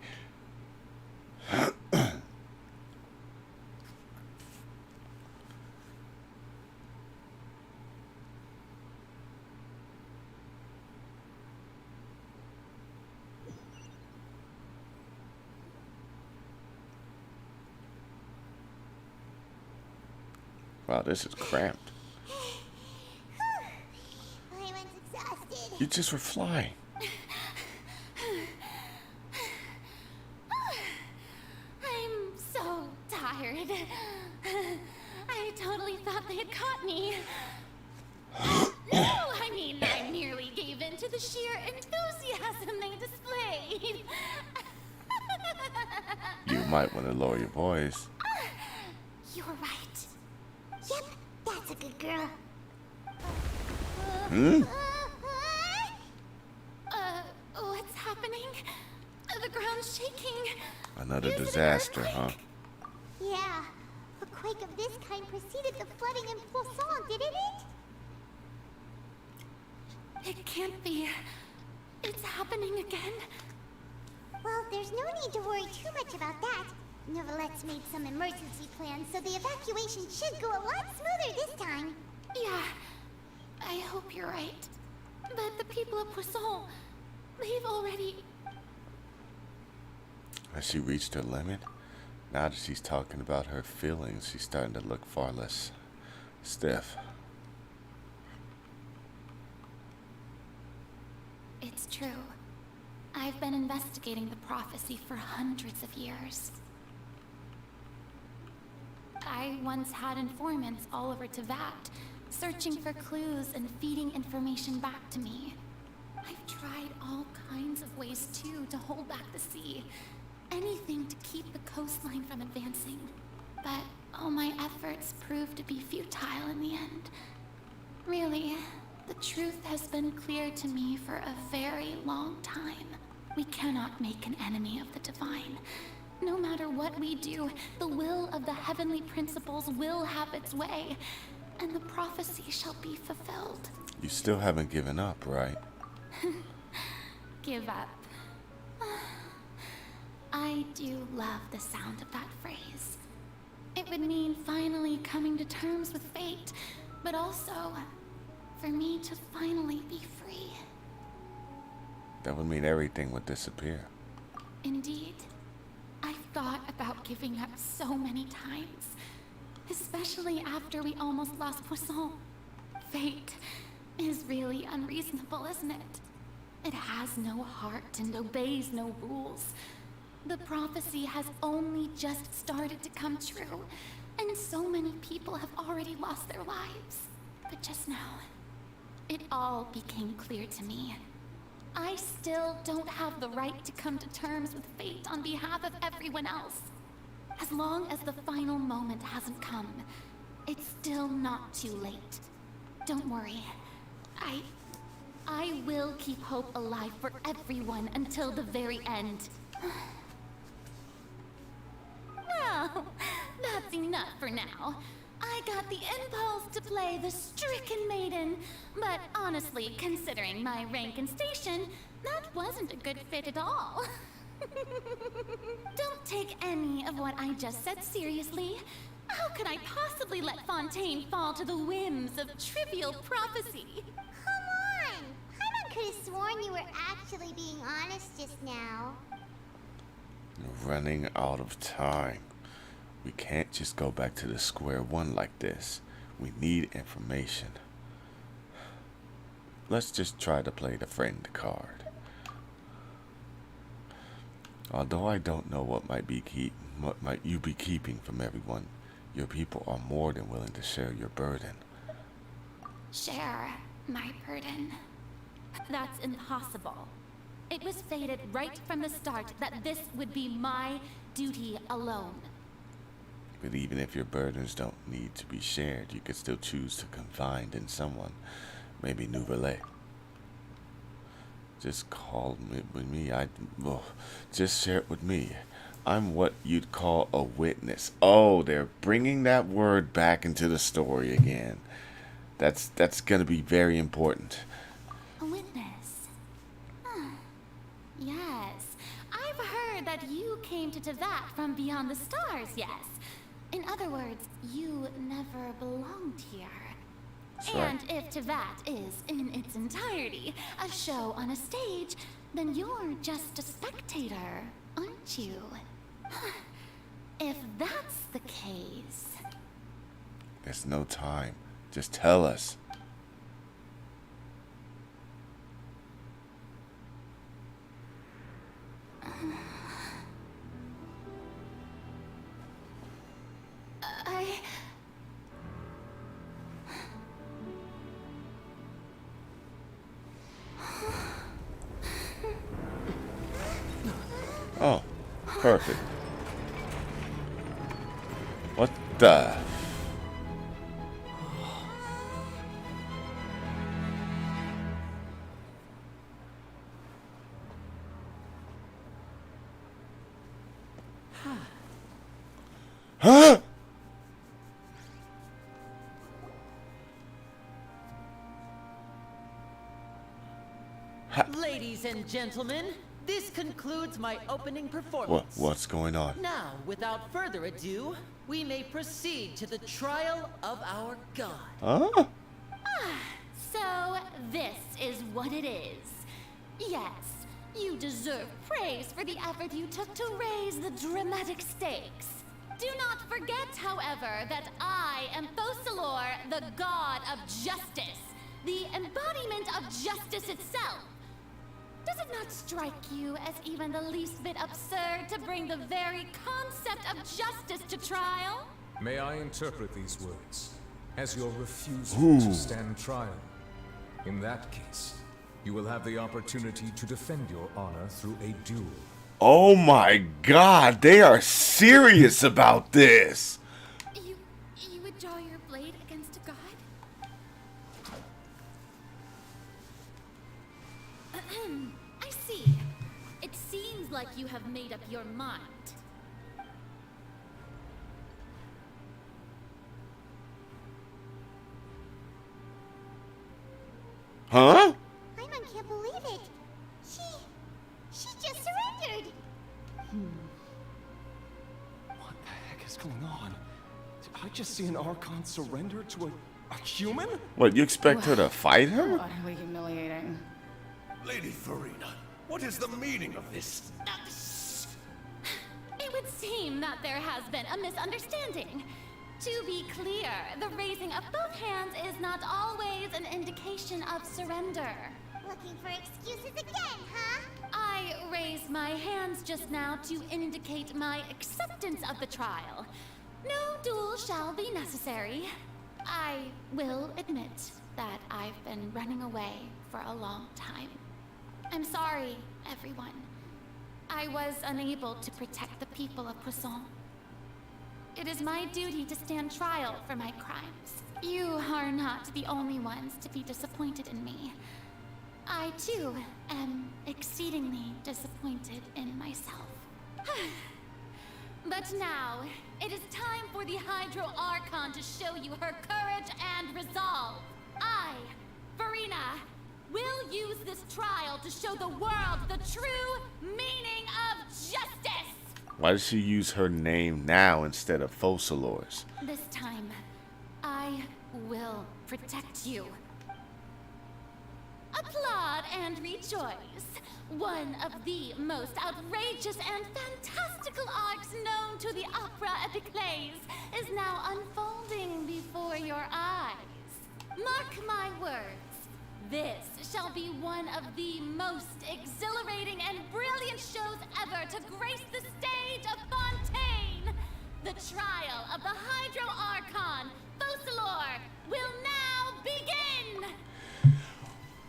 Wow, this is cramped. Paimon's exhausted. You just were flying. I'm so tired. I totally thought they had caught me. No, I mean, I merely gave in to the sheer enthusiasm they displayed. You might want to lower your voice. You're right. Yep, that's a good girl. Hmm? What's happening? The ground's shaking. Another Is it an disaster, huh? earthquake? Yeah, a quake of this kind preceded the flooding in Poisson, didn't it? It can't be. It's happening again. Well, there's no need to worry too much about that. Nouvellette's made some emergency plans, so the evacuation should go a lot smoother this time. Yeah, I hope you're right. But the people of Poisson, they've already... Has she reached her limit? Now that she's talking about her feelings, she's starting to look far less stiff. It's true. I've been investigating the prophecy for hundreds of years. I once had informants all over Tevat, searching for clues and feeding information back to me. I've tried all kinds of ways, too, to hold back the sea. Anything to keep the coastline from advancing. But all my efforts proved to be futile in the end. Really, the truth has been clear to me for a very long time. We cannot make an enemy of the divine. No matter what we do, the will of the heavenly principles will have its way, and the prophecy shall be fulfilled. You still haven't given up, right? Give up. I do love the sound of that phrase. It would mean finally coming to terms with fate, but also For me to finally be free. That would mean everything would disappear. Indeed. I've thought about giving up so many times. Especially after we almost lost Poisson. Fate is really unreasonable, isn't it? It has no heart and obeys no rules. The prophecy has only just started to come true, and so many people have already lost their lives. But just now, it all became clear to me. I still don't have the right to come to terms with fate on behalf of everyone else. As long as the final moment hasn't come, it's still not too late. Don't worry. I will keep hope alive for everyone until the very end. Well, that's enough for now. I got the impulse to play the stricken maiden, but honestly, considering my rank and station, that wasn't a good fit at all. Don't take any of what I just said seriously. How could I possibly let Fontaine fall to the whims of trivial prophecy? Come on! Paimon could have sworn you were actually being honest just now. We're running out of time. We can't just go back to the square one like this. We need information. Let's just try to play the friend card. Although I don't know what might you be keeping from everyone, your people are more than willing to share your burden. Share my burden. That's impossible. It was fated right from the start that this would be my duty alone. But even if your burdens don't need to be shared, you could still choose to confide in someone. Maybe Nouvelle. Just call it with me. Just share it with me. I'm what you'd call a witness. Oh, they're bringing that word back into the story again. That's going to be very important. A witness? Yes. I've heard that you came to Tevat from beyond the stars, yes. In other words, you never belonged here. That's And right. if Tevat is, in its entirety, a show on a stage, then you're just a spectator, aren't you? If that's the case... There's no time. Just tell us. Oh, perfect. What the? Huh? Ladies and gentlemen, this concludes my opening performance. What's going on? Now, without further ado, we may proceed to the trial of our god. Huh? So, this is what it is. Yes, you deserve praise for the effort you took to raise the dramatic stakes. Do not forget, however, that I am Focalor, the god of justice, the embodiment of justice itself. Does it not strike you as even the least bit absurd to bring the very concept of justice to trial? May I interpret these words as your refusal to stand trial? In that case, you will have the opportunity to defend your honor through a duel. Oh my god, they are serious about this. You would draw your blade against a god? I see. It seems like you have made up your mind. Huh? Paimon can't believe it. She just surrendered. What the heck is going on? Did I just see an Archon surrender to a A human? What, you expect her to fight her? Utterly humiliating. Lady Furina, what is the meaning of this? It would seem that there has been a misunderstanding. To be clear, the raising of both hands is not always an indication of surrender. Looking for excuses again, huh? I raised my hands just now to indicate my acceptance of the trial. No duel shall be necessary. I will admit that I've been running away for a long time. I'm sorry, everyone. I was unable to protect the people of Poisson. It is my duty to stand trial for my crimes. You are not the only ones to be disappointed in me. I, too, am exceedingly disappointed in myself. But now, it is time for the Hydro Archon to show you her courage and resolve. I, Furina, will use this trial to show the world the true meaning of justice! Why does she use her name now instead of Focalors? This time, I will protect you. Applaud and rejoice. One of the most outrageous and fantastical arcs known to the opera epiclese is now unfolding before your eyes. Mark my words, this shall be one of the most exhilarating and brilliant shows ever to grace the stage of Fontaine. The trial of the Hydro Archon, Focalor, will now begin!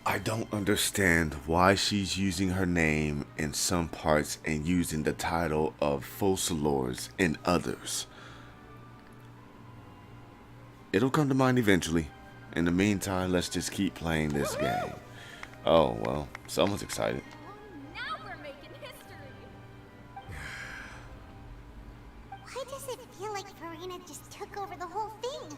I don't understand why she's using her name in some parts and using the title of Focalors in others. It'll come to mind eventually. In the meantime, let's just keep playing this game. Oh, well, someone's excited. Now we're making history. Why does it feel like Furina just took over the whole thing?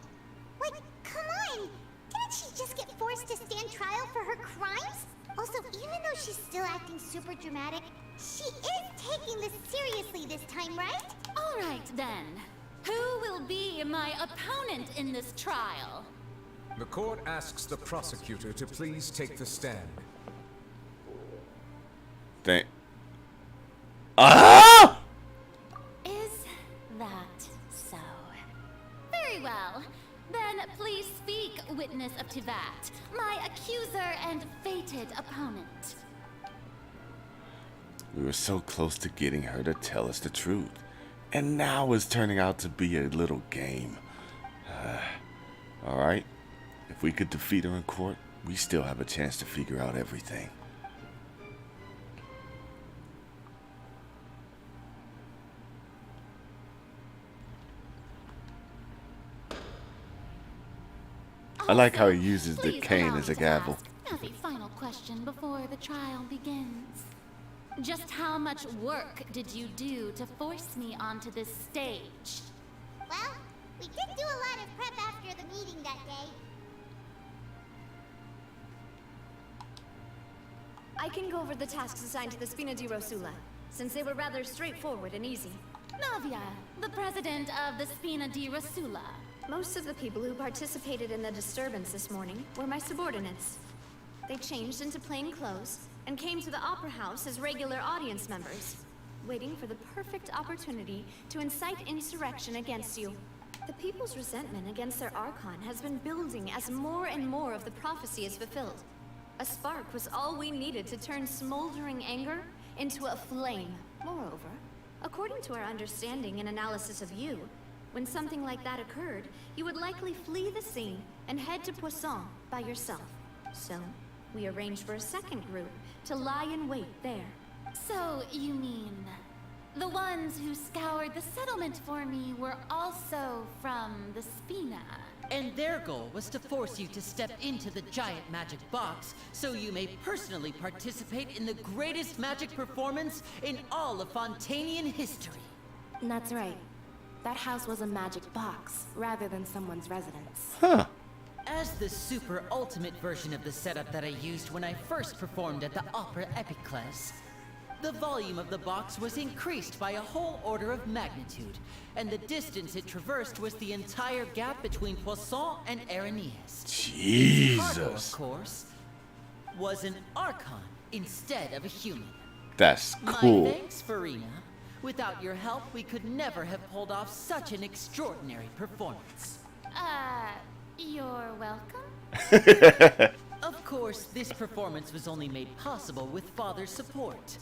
Like, come on! Didn't she just get forced to stand trial for her crimes? Also, even though she's still acting super dramatic, she is taking this seriously this time, right? All right, then. Who will be my opponent in this trial? The court asks the prosecutor to please take the stand. Ah! Is that so? Very well. Then please speak, witness of Tivat, my accuser and fated opponent. We were so close to getting her to tell us the truth. And now it's turning out to be a little game. Alright. If we could defeat her in court, we still have a chance to figure out everything. I like how he uses the cane as a gavel. As a final question before the trial begins. Just how much work did you do to force me onto this stage? Well, we did do a lot of prep after the meeting that day. I can go over the tasks assigned to the Spina di Rosula, since they were rather straightforward and easy. Navia, the president of the Spina di Rosula. Most of the people who participated in the disturbance this morning were my subordinates. They changed into plain clothes and came to the Opera House as regular audience members, waiting for the perfect opportunity to incite insurrection against you. The people's resentment against their Archon has been building as more and more of the prophecy is fulfilled. A spark was all we needed to turn smoldering anger into a flame. Moreover, according to our understanding and analysis of you, when something like that occurred, you would likely flee the scene and head to Poisson by yourself. So, we arranged for a second group to lie in wait there. So, you mean, the ones who scoured the settlement for me were also from the Spina? And their goal was to force you to step into the giant magic box so you may personally participate in the greatest magic performance in all of Fontainian history. That's right. That house was a magic box, rather than someone's residence. Huh. As the super ultimate version of the setup that I used when I first performed at the Opera Epiclese, The volume of the box was increased by a whole order of magnitude, and the distance it traversed was the entire gap between Poisson and Aranias. Its cargo, of course, was an Archon instead of a human. That's cool. My thanks, Furina. Without your help, we could never have pulled off such an extraordinary performance. You're welcome? Of course, this performance was only made possible with Father's support.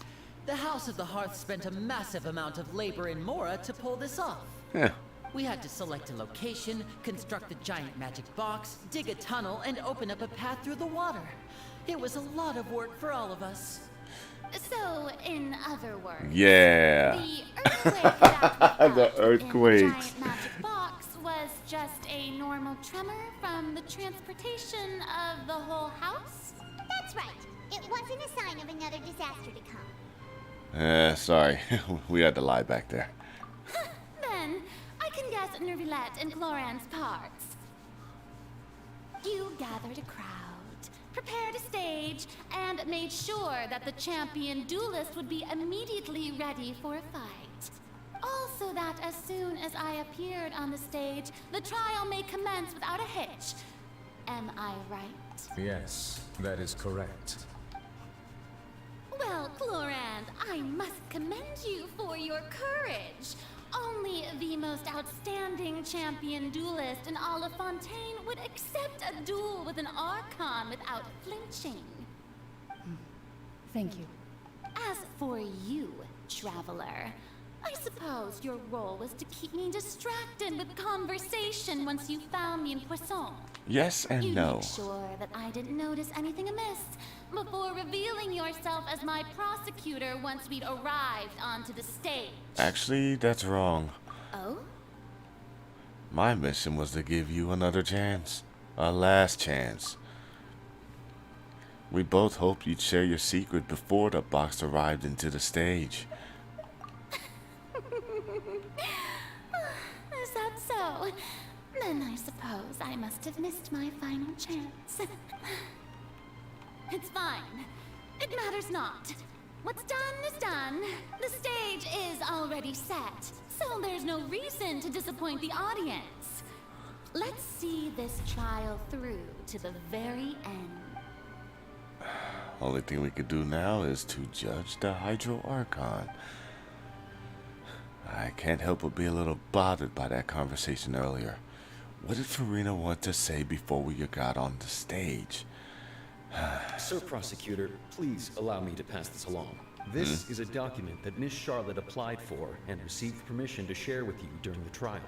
The House of the Hearth spent a massive amount of labor in Mora to pull this off. Yeah. We had to select a location, construct the giant magic box, dig a tunnel, and open up a path through the water. It was a lot of work for all of us. So, in other words, Yeah. the earthquake that we The felt earthquakes. in the giant magic box was just a normal tremor from the transportation of the whole house? That's right. It wasn't a sign of another disaster to come. Sorry. We had to lie back there. Then, I can guess Nervilette and Cloran's parts. You gathered a crowd, prepared a stage, and made sure that the champion duelist would be immediately ready for a fight. Also that as soon as I appeared on the stage, the trial may commence without a hitch. Am I right? Yes, that is correct. Well, Clorand, I must commend you for your courage. Only the most outstanding champion duelist in all of Fontaine would accept a duel with an Archon without flinching. Thank you. As for you, Traveler, I suppose your role was to keep me distracted with conversation once you found me in Poisson. Yes and You'd no. make sure that I didn't notice anything amiss before revealing yourself as my prosecutor once we'd arrived onto the stage. Actually, that's wrong. Oh? My mission was to give you another chance. A last chance. We both hoped you'd share your secret before the box arrived into the stage. Is that so? Then I suppose I must have missed my final chance. It's fine. It matters not. What's done is done. The stage is already set, so there's no reason to disappoint the audience. Let's see this trial through to the very end. Only thing we could do now is to judge the Hydro Archon. I can't help but be a little bothered by that conversation earlier. What did Furina want to say before we got on the stage? Sir Prosecutor, please allow me to pass this along. This is a document that Miss Charlotte applied for and received permission to share with you during the trial.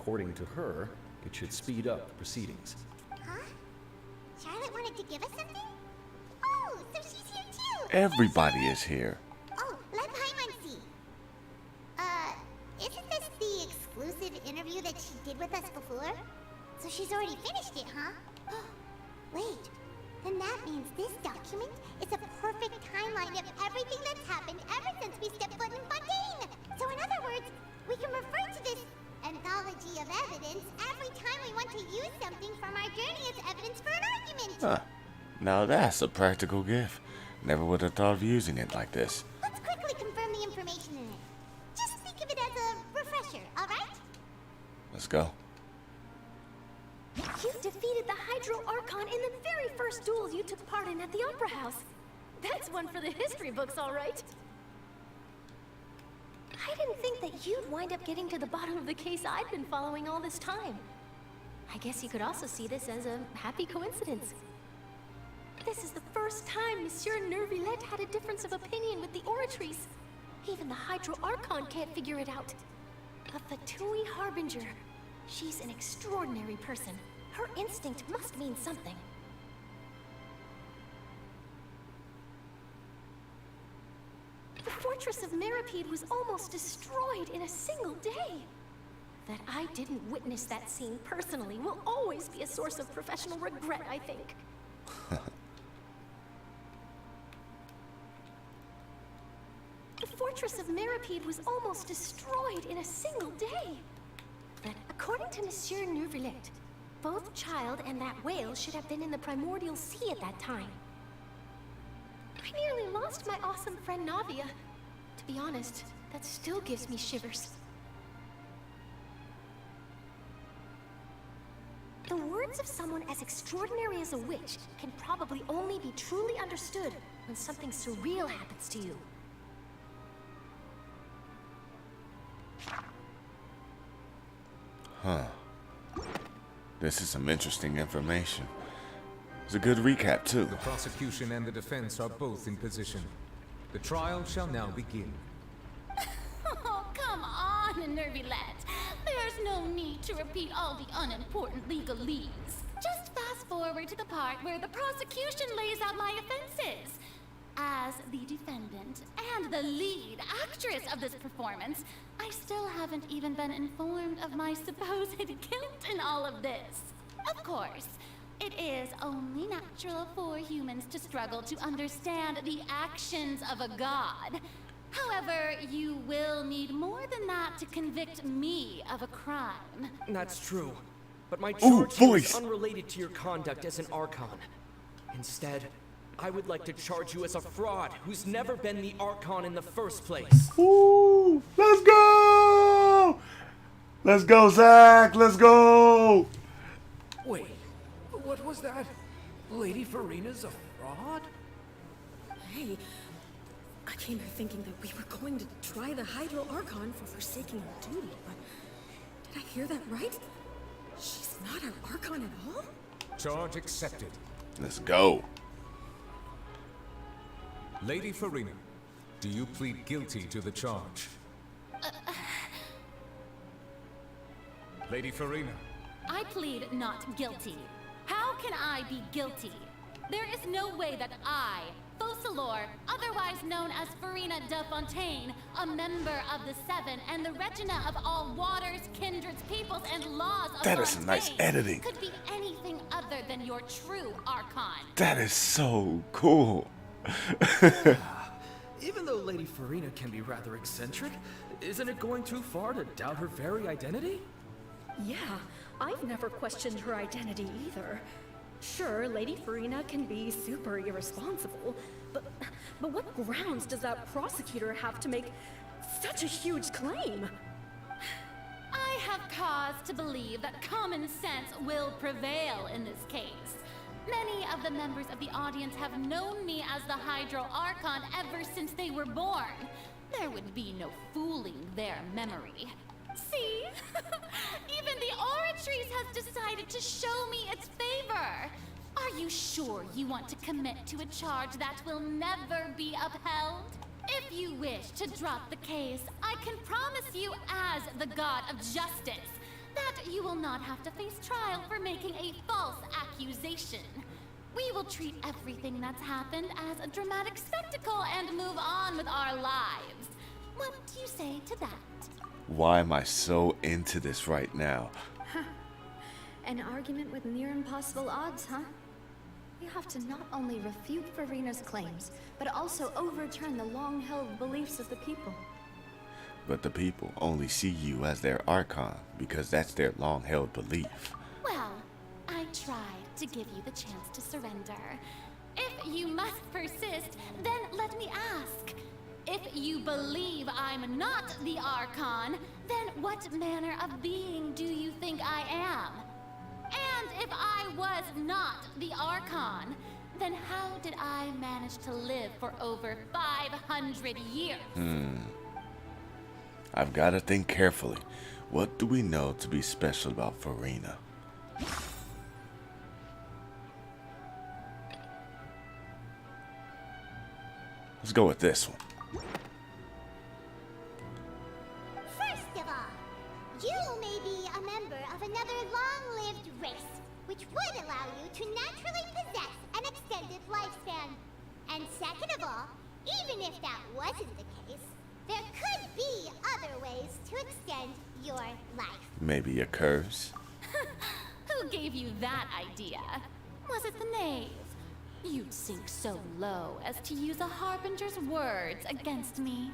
According to her, it should speed up the proceedings. Huh? Charlotte wanted to give us something? Oh, so she's here too! Everybody is here. Oh, let Paimon see. Isn't this the exclusive interview that she did with us before? So she's already finished it, huh? Wait, then that means this document is a perfect timeline of everything that's happened ever since we stepped foot in Fontaine! So in other words, we can refer to this anthology of evidence every time we want to use something from our journey as evidence for an argument! Huh. Now that's a practical gift. Never would have thought of using it like this. Let's quickly confirm the information in it. Just think of it as a refresher, alright? Let's go. You defeated the Hydro Archon in the very first duels you took part in at the Opera House. That's one for the history books, all right. I didn't think that you'd wind up getting to the bottom of the case I'd been following all this time. I guess you could also see this as a happy coincidence. This is the first time Monsieur Nervilette had a difference of opinion with the Oratrice. Even the Hydro Archon can't figure it out. A Fatui Harbinger. She's an extraordinary person. Her instinct must mean something. The fortress of Meripede was almost destroyed in a single day. That I didn't witness that scene personally will always be a source of professional regret, I think. The fortress of Meripede was almost destroyed in a single day. But according to Monsieur Nervilette, both Child and that whale should have been in the primordial sea at that time. I nearly lost my awesome friend Navia. To be honest, that still gives me shivers. The words of someone as extraordinary as a witch can probably only be truly understood when something surreal happens to you. Huh. This is some interesting information. It's a good recap, too. The prosecution and the defense are both in position. The trial shall now begin. Oh, come on, Nervylette. There's no need to repeat all the unimportant legalese. Just fast forward to the part where the prosecution lays out my offenses. As the defendant and the lead actress of this performance, I still haven't even been informed of my supposed guilt in all of this. Of course, it is only natural for humans to struggle to understand the actions of a god. However, you will need more than that to convict me of a crime. That's true. But my Ooh, charge here voice. is unrelated to your conduct as an Archon. Instead, I would like to charge you as a fraud who's never been the Archon in the first place. Ooh, let's go! Let's go, Zach! Let's go! Wait, what was that? Lady Furina's a fraud? Hey, I came here thinking that we were going to try the Hydro Archon for forsaking our duty, but did I hear that right? She's not our Archon at all? Charge accepted. Let's go. Lady Furina, do you plead guilty to the charge? Lady Furina. I plead not guilty. How can I be guilty? There is no way that I, Focalor, otherwise known as Furina de Fontaine, a member of the Seven and the Regina of all waters, kindreds, peoples, and laws of That is some nice Fontaine, editing. could be anything other than your true Archon. That is so cool. Even though Lady Furina can be rather eccentric, isn't it going too far to doubt her very identity? Yeah, I've never questioned her identity either. Sure, Lady Furina can be super irresponsible, but what grounds does that prosecutor have to make such a huge claim? I have cause to believe that common sense will prevail in this case. Many of the members of the audience have known me as the Hydro Archon ever since they were born. There would be no fooling their memory. See? Even the Oratrice has decided to show me its favor. Are you sure you want to commit to a charge that will never be upheld? If you wish to drop the case, I can promise you as the God of Justice that you will not have to face trial for making a false accusation. We will treat everything that's happened as a dramatic spectacle and move on with our lives. What do you say to that? Why am I so into this right now? An argument with near impossible odds, huh? You have to not only refute Furina's claims, but also overturn the long-held beliefs of the people. But the people only see you as their Archon because that's their long-held belief. Well, I tried to give you the chance to surrender. If you must persist, then let me ask. If you believe I'm not the Archon, then what manner of being do you think I am? And if I was not the Archon, then how did I manage to live for over 500 years? I've got to think carefully. What do we know to be special about Furina? Let's go with this one. First of all, you may be a member of another long-lived race, which would allow you to naturally possess an extended lifespan. And second of all, even if that wasn't the case, there could be other ways to extend your life. Maybe a curse? Who gave you that idea? Was it the knave? You'd sink so low as to use a harbinger's words against me.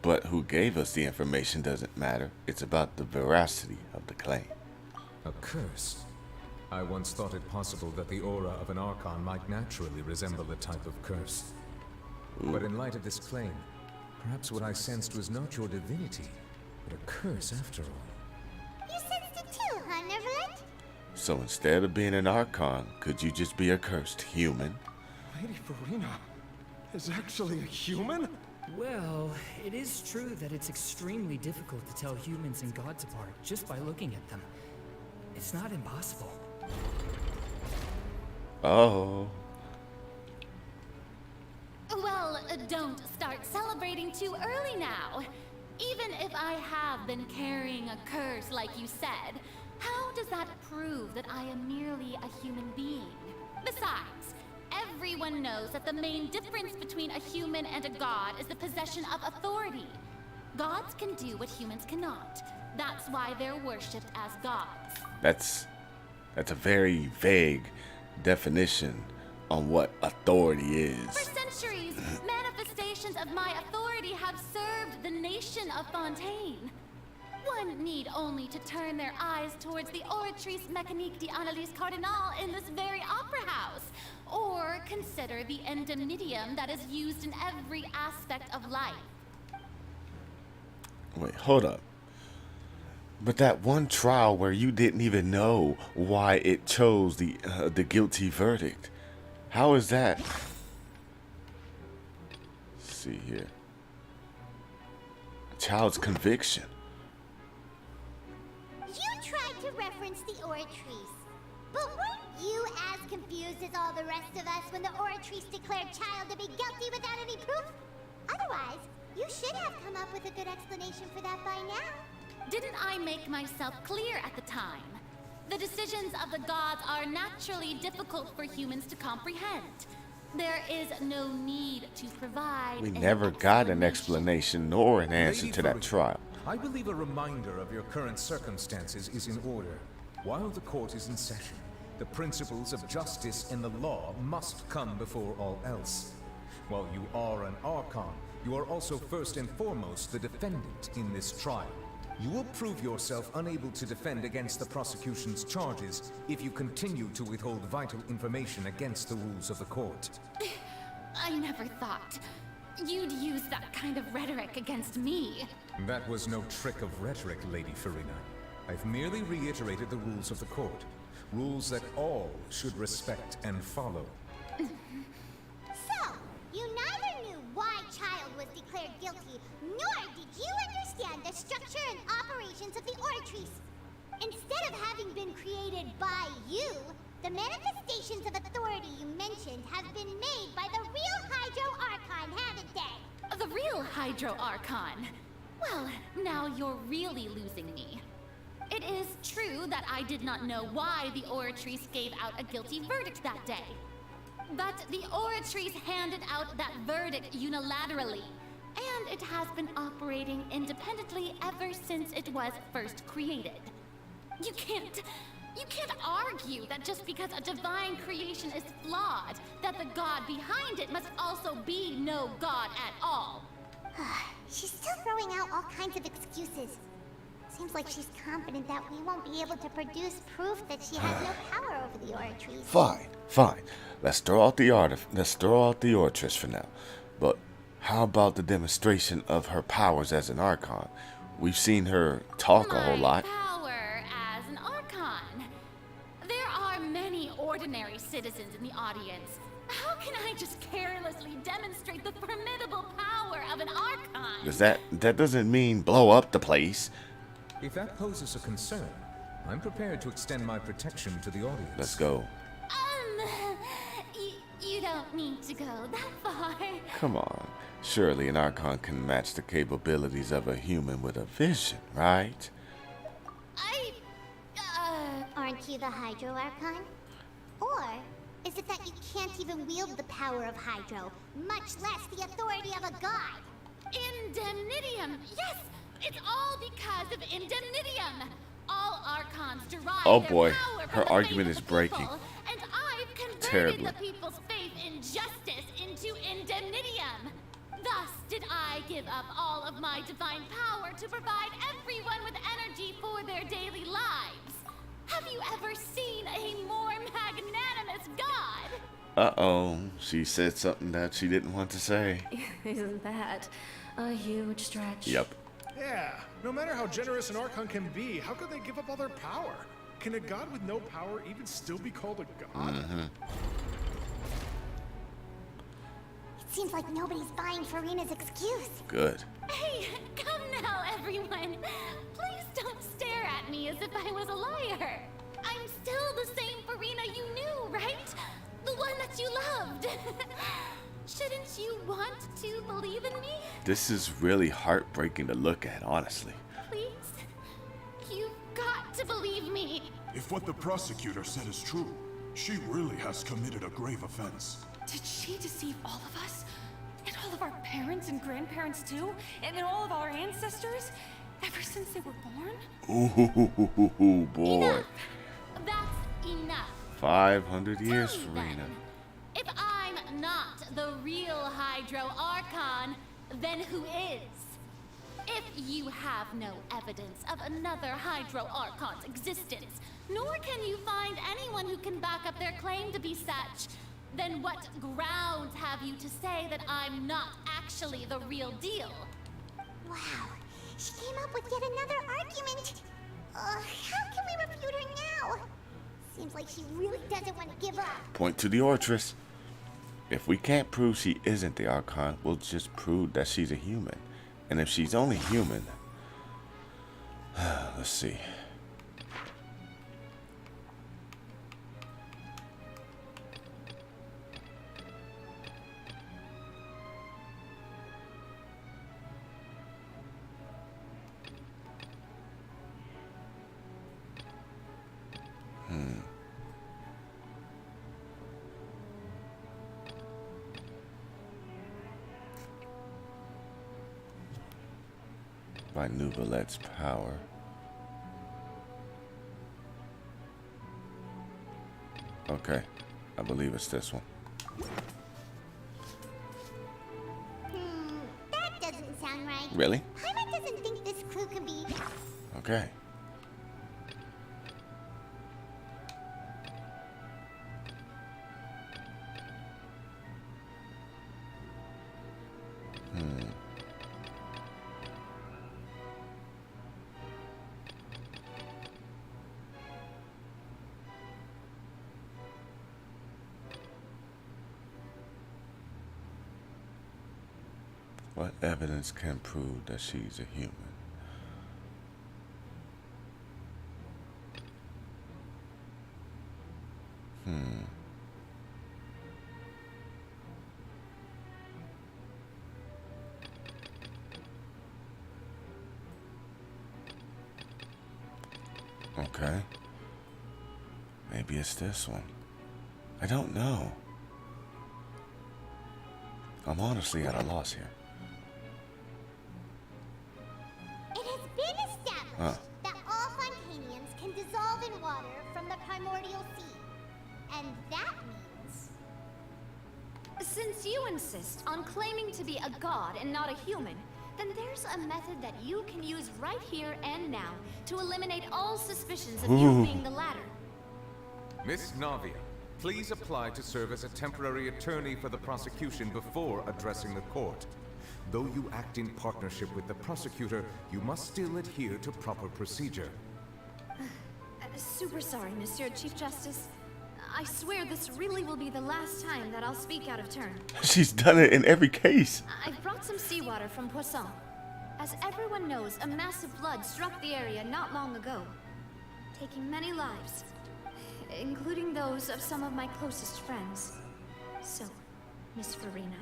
But who gave us the information doesn't matter. It's about the veracity of the claim. A curse? I once thought it possible that the aura of an Archon might naturally resemble a type of curse. But in light of this claim, perhaps what I sensed was not your divinity, but a curse after all. You sensed it too, huh, Neverland? So instead of being an Archon, could you just be a cursed human? Lady Furina is actually a human? Well, it is true that it's extremely difficult to tell humans and gods apart just by looking at them. It's not impossible. Oh. Well, don't start celebrating too early now. Even if I have been carrying a curse like you said, how does that prove that I am merely a human being? Besides, everyone knows that the main difference between a human and a god is the possession of authority. Gods can do what humans cannot. That's why they're worshipped as gods. That's a very vague definition on what authority is. For centuries, manifestations of my authority have served the nation of Fontaine. One need only to turn their eyes towards the Oratrice Mécanique d'Analyse Cardinal in this very opera house, or consider the indemnitium that is used in every aspect of life. Wait, hold up. But that one trial where you didn't even know why it chose the guilty verdict, how is that? Let's see here. Child's conviction. You tried to reference the Oratrice, but weren't you as confused as all the rest of us when the Oratrice declared Child to be guilty without any proof? Otherwise, you should have come up with a good explanation for that by now. Didn't I make myself clear at the time? The decisions of the gods are naturally difficult for humans to comprehend. There is no need to provide We never got an explanation nor an answer Lady to that Furina, trial. I believe a reminder of your current circumstances is in order. While the court is in session, the principles of justice and the law must come before all else. While you are an Archon, you are also first and foremost the defendant in this trial. You will prove yourself unable to defend against the prosecution's charges if you continue to withhold vital information against the rules of the court. I never thought you'd use that kind of rhetoric against me. That was no trick of rhetoric, Lady Furina. I've merely reiterated the rules of the court. Rules that all should respect and follow. So, you neither knew why Child was declared guilty, nor did you understand the structure and operations of the Oratrice. Instead of having been created by you, the manifestations of authority you mentioned have been made by the real Hydro Archon, haven't they? The real Hydro Archon? Well, now you're really losing me. It is true that I did not know why the Oratrice gave out a guilty verdict that day. But the Oratrice handed out that verdict unilaterally, and it has been operating independently ever since it was first created. You can't argue that just because a divine creation is flawed, that the god behind it must also be no god at all. She's still throwing out all kinds of excuses. Seems like she's confident that we won't be able to produce proof that she has no power over the Oratrice. Fine. Let's throw out the Oratrice for now. But how about the demonstration of her powers as an Archon? We've seen her talk a whole lot. Power as an Archon. There are many ordinary citizens in the audience. How can I just carelessly demonstrate the formidable power of an Archon? Does that doesn't mean blow up the place? If that poses a concern, I'm prepared to extend my protection to the audience. Let's go. You don't need to go that far. Come on. Surely an Archon can match the capabilities of a human with a vision, right? Aren't you the Hydro Archon? Or is it that you can't even wield the power of Hydro, much less the authority of a god? Indemnitium! Yes! It's all because of indemnitium! All Archons derive Oh their boy, power from her the argument faith is of the breaking. people, and I've converted Terribly. the people's faith in justice into indemnitium. Thus did I give up all of my divine power to provide everyone with energy for their daily lives. Have you ever seen a more magnanimous god? Uh-oh. She said something that she didn't want to say. Isn't that a huge stretch? Yep. Yeah, no matter how generous an Archon can be, how could they give up all their power? Can a god with no power even still be called a god? It seems like nobody's buying Furina's excuse. Good. Hey, come now, everyone. Please don't stare at me as if I was a liar. I'm still the same Furina you knew, right? The one that you loved. Shouldn't you want to believe in me? This is really heartbreaking to look at, honestly. Please? You've got to believe me. If what the prosecutor said is true, she really has committed a grave offense. Did she deceive all of us? And all of our parents and grandparents too? And all of our ancestors? Ever since they were born? Ooh, boy. Enough. That's enough. 500 years, Tell me Furina. then, if I'm not the real Hydro Archon, then who is? If you have no evidence of another Hydro Archon's existence, nor can you find anyone who can back up their claim to be such, then what grounds have you to say that I'm not actually the real deal? Wow, she came up with yet another argument. How can we refute her now? Seems like she really doesn't want to give up. Point to the Ortress. If we can't prove she isn't the Archon, we'll just prove that she's a human. And if she's only human... let's see. By Nouvelette's power. Okay, I believe it's this one. That doesn't sound right. Really? Paimon doesn't think this clue can be... Okay. What evidence can prove that she's a human? Okay. Maybe it's this one. I don't know. I'm honestly at a loss here. It has been established that all Fontanians can dissolve in water from the primordial sea. And that means... Since you insist on claiming to be a god and not a human, then there's a method that you can use right here and now to eliminate all suspicions of you being the latter. Miss Navia, please apply to serve as a temporary attorney for the prosecution before addressing the court. Though you act in partnership with the prosecutor, you must still adhere to proper procedure. Super sorry, Monsieur Chief Justice. I swear this really will be the last time that I'll speak out of turn. She's done it in every case. I've brought some seawater from Poisson. As everyone knows, a massive flood struck the area not long ago, taking many lives, including those of some of my closest friends. So, Miss Furina,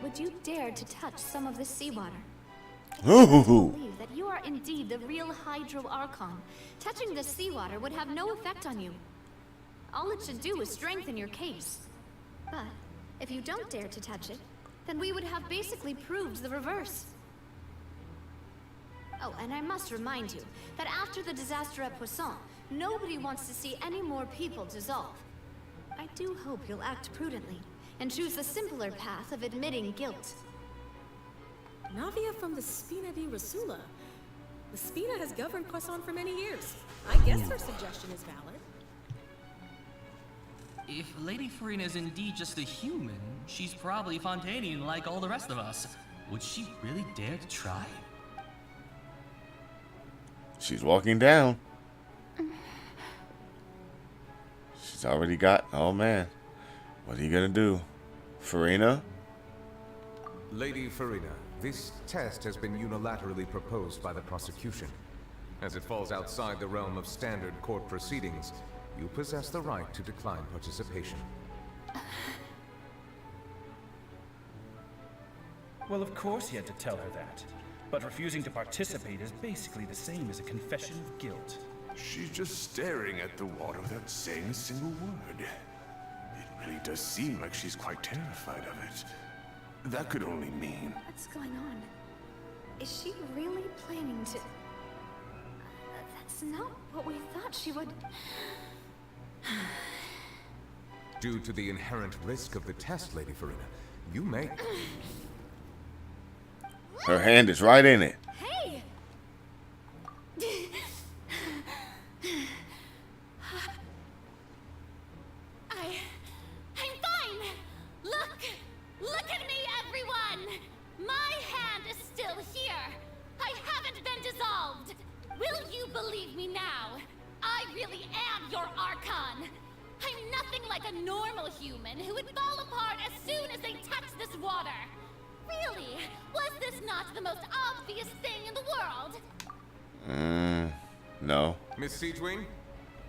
would you dare to touch some of this seawater? I believe that you are indeed the real Hydro Archon. Touching the seawater would have no effect on you. All it should do is strengthen your case. But if you don't dare to touch it, then we would have basically proved the reverse. Oh, and I must remind you that after the disaster at Poisson, nobody wants to see any more people dissolve. I do hope you'll act prudently and choose the simpler path of admitting guilt. Navia from the Spina di Rasula. The Spina has governed Poisson for many years. I guess her suggestion is valid. if Lady Furina is indeed just a human, she's probably Fontanian like all the rest of us. Would she really dare to try? She's walking down. She's already got... Oh, man. What are you going to do? Furina? Lady Furina, this test has been unilaterally proposed by the prosecution. As it falls outside the realm of standard court proceedings, you possess the right to decline participation. Well, of course he had to tell her that. But refusing to participate is basically the same as a confession of guilt. She's just staring at the water without saying a single word. It really does seem like she's quite terrified of it. That could only mean... What's going on? Is she really planning to... That's not what we thought she would... Due to the inherent risk of the test, Lady Furina, you may... Her hand is right in it. Hey! I'm fine! Look at me, everyone! My hand is still here! I haven't been dissolved! Will you believe me now? I really am your Archon! I'm nothing like a normal human who would fall apart as soon as they touch this water! Really? Was this not the most obvious thing in the world? No. Miss Siegewing?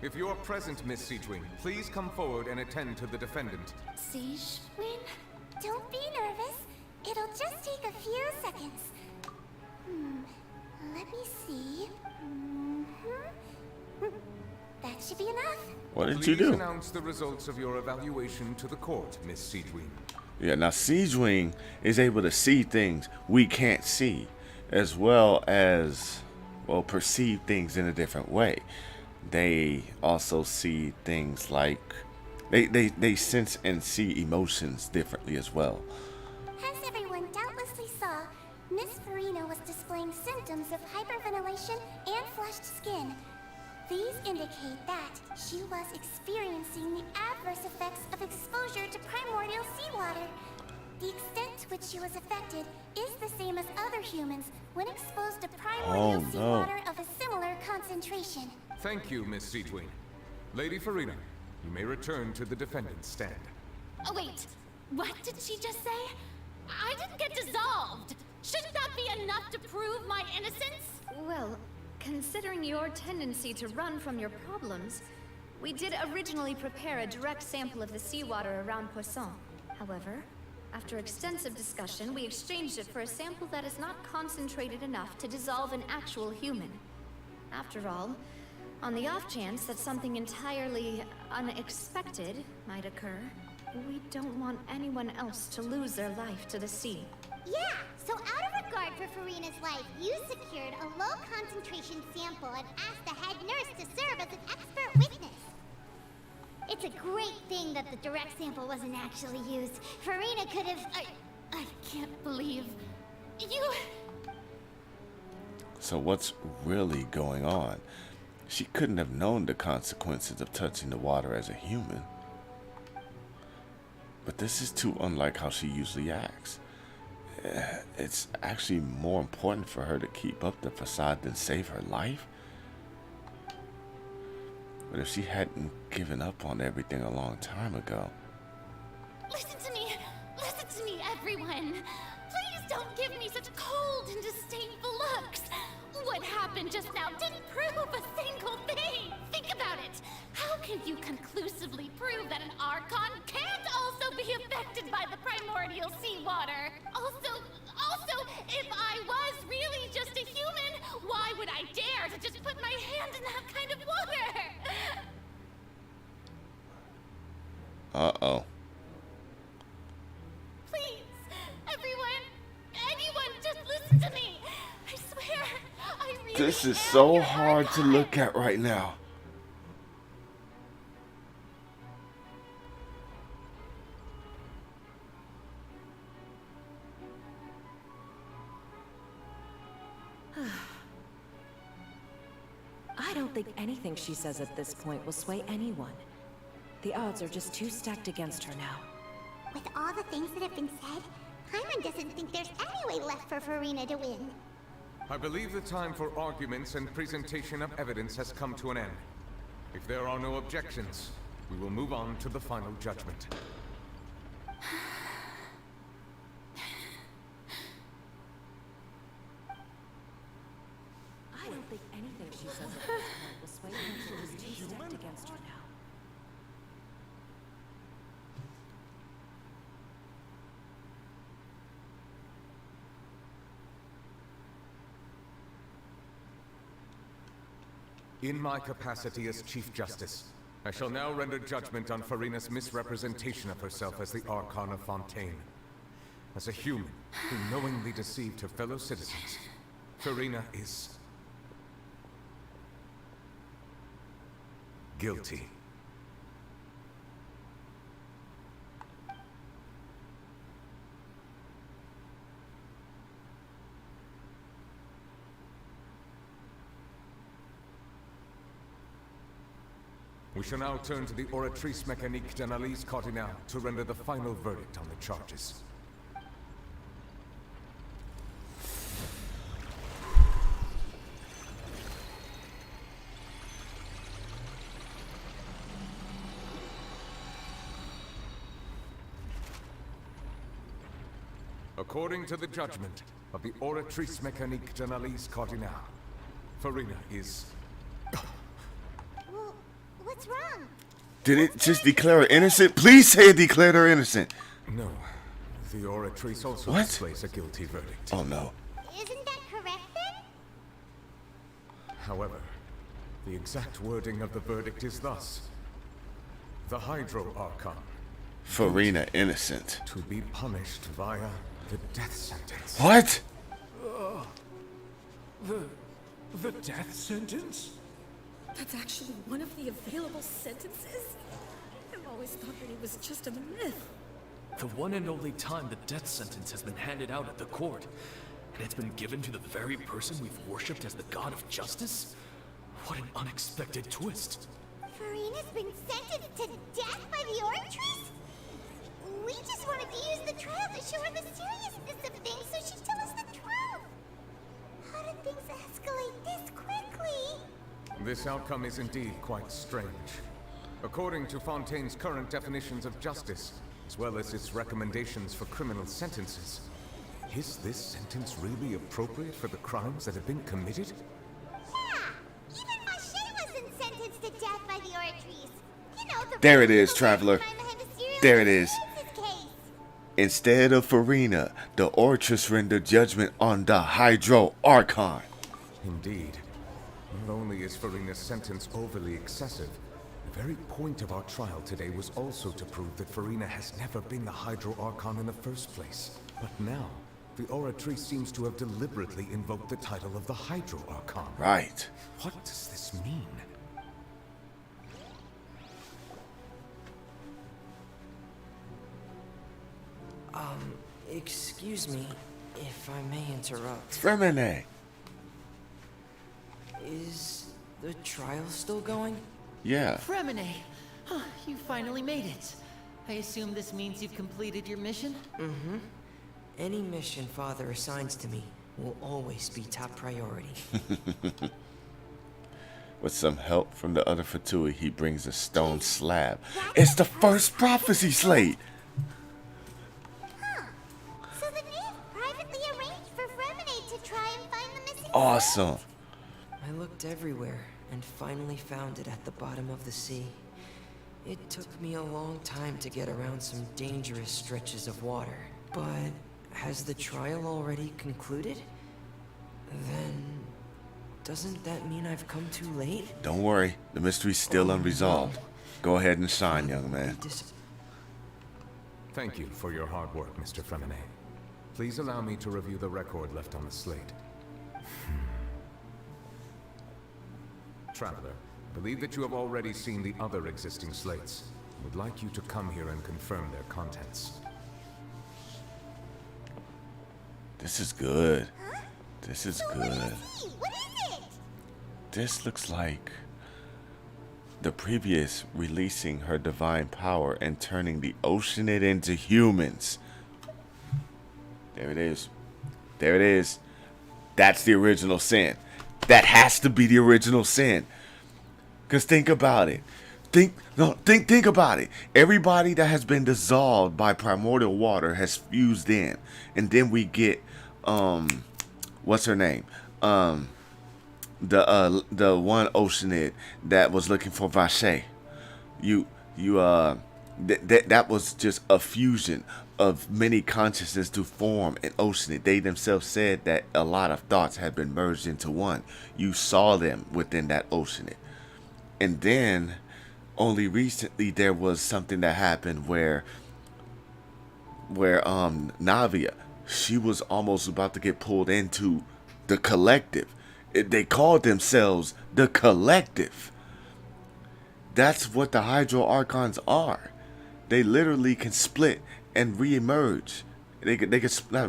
If you're present, Miss Siegewing, please come forward and attend to the defendant. Siegewing? Don't be nervous. It'll just take a few seconds. Let me see. That should be enough. What did you do? Please announce the results of your evaluation to the court, Miss Siegewing. Yeah, now Siegewing is able to see things we can't see, as well as, well, perceive things in a different way. They also see things like, they sense and see emotions differently as well. As everyone doubtlessly saw, Miss Furina was displaying symptoms of hyperventilation and flushed skin. These indicate that she was experiencing the adverse effects of exposure to primordial seawater. The extent to which she was affected is the same as other humans when exposed to primordial seawater of a similar concentration. Thank you, Miss Siegewing. Lady Furina, you may return to the defendant's stand. Oh, wait. What did she just say? I didn't get dissolved. Shouldn't that be enough to prove my innocence? Well, considering your tendency to run from your problems, we did originally prepare a direct sample of the seawater around Poisson. However, after extensive discussion, we exchanged it for a sample that is not concentrated enough to dissolve an actual human. After all, on the off chance that something entirely unexpected might occur, we don't want anyone else to lose their life to the sea. Yeah, so out of regard for Furina's life, you secured a low concentration sample and asked the head nurse to serve as an expert witness. It's a great thing that the direct sample wasn't actually used. Furina could have... I can't believe... You... So what's really going on? She couldn't have known the consequences of touching the water as a human. But this is too unlike how she usually acts. It's actually more important for her to keep up the facade than save her life. But if she hadn't given up on everything a long time ago... Listen to me, everyone. Please don't give me such cold and disdainful looks. What happened just now didn't prove a single thing. Think about it. How can you conclusively prove that an Archon can't also be affected by the primordial seawater? Also, if I was really just a human, why would I dare to just put my hand in that kind of water? Uh-oh. Please, anyone, just listen to me. I swear, I really This is so hard to look at right now. I don't think anything she says at this point will sway anyone. The odds are just too stacked against her now. With all the things that have been said, Paimon doesn't think there's any way left for Furina to win. I believe the time for arguments and presentation of evidence has come to an end. If there are no objections, we will move on to the final judgment. I don't think anything she says at this point will sway her until it's too stacked against her now. In my capacity as Chief Justice, I shall now render judgment on Furina's misrepresentation of herself as the Archon of Fontaine. As a human who knowingly deceived her fellow citizens, Furina is guilty. We shall now turn to the Oratrice Mécanique d'Analyse Cardinal to render the final verdict on the charges. According to the judgment of the Oratrice Mécanique d'Analyse Cardinal, Furina is... Well, what's wrong? Did it just declare her innocent? Please say it declared her innocent. No. The Oratrice also What? displays a guilty verdict. Oh no. Isn't that correct then? However, the exact wording of the verdict is thus. The Hydro Archon, Furina innocent. to be punished via the death sentence. What? The death sentence? That's actually one of the available sentences? I've always thought that it was just a myth. The one and only time the death sentence has been handed out at the court. And it's been given to the very person we've worshipped as the god of justice? What an unexpected twist. Furina's been sentenced to death by the Oratrice? We just wanted to use the trial to show her the seriousness of things so she'd tell us the truth. How did things escalate this quickly? This outcome is indeed quite strange. According to Fontaine's current definitions of justice, as well as its recommendations for criminal sentences, is this sentence really appropriate for the crimes that have been committed? Yeah, even Mache wasn't sentenced to death by the Oratrice. You know, the There it is, Traveler. There it is. Instead of Furina, the Oratrice rendered judgment on the Hydro Archon. Indeed. Not only is Furina's sentence overly excessive, the very point of our trial today was also to prove that Furina has never been the Hydro Archon in the first place. But now, the Oratrice seems to have deliberately invoked the title of the Hydro Archon. Right. What does this mean? Excuse me, if I may interrupt. Fremine. Is the trial still going? Yeah. Fremine, you finally made it. I assume this means you've completed your mission? Mm-hmm. Any mission Father assigns to me will always be top priority. With some help from the other Fatui, he brings a stone slab. It's the first prophecy slate. So the knave privately arranged for Fremine to try and find the missing Awesome. I looked everywhere and finally found it at the bottom of the sea. It took me a long time to get around some dangerous stretches of water. But has the trial already concluded? Then doesn't that mean I've come too late? Don't worry, the mystery's still unresolved. Go ahead and sign, young man. Thank you for your hard work, Mr. Fremine. Please allow me to review the record left on the slate. Traveler, I believe that you have already seen the other existing slates. I would like you to come here and confirm their contents. This is good. This is good. What is it? This looks like the previous releasing her divine power and turning the oceanid into humans. There it is. There it is. That's the original sin. That has to be the original sin. Cause think about it. Think about it. Everybody that has been dissolved by primordial water has fused in. And then we get what's her name? The one oceanid that was looking for Vache. That was just a fusion of many consciousness to form an oceanid. They themselves said that a lot of thoughts had been merged into one. You saw them within that oceanid. And then only recently there was something that happened where Navia, she was almost about to get pulled into the collective. They called themselves the collective. That's what the Hydro Archons are. They literally can split and reemerge. They could not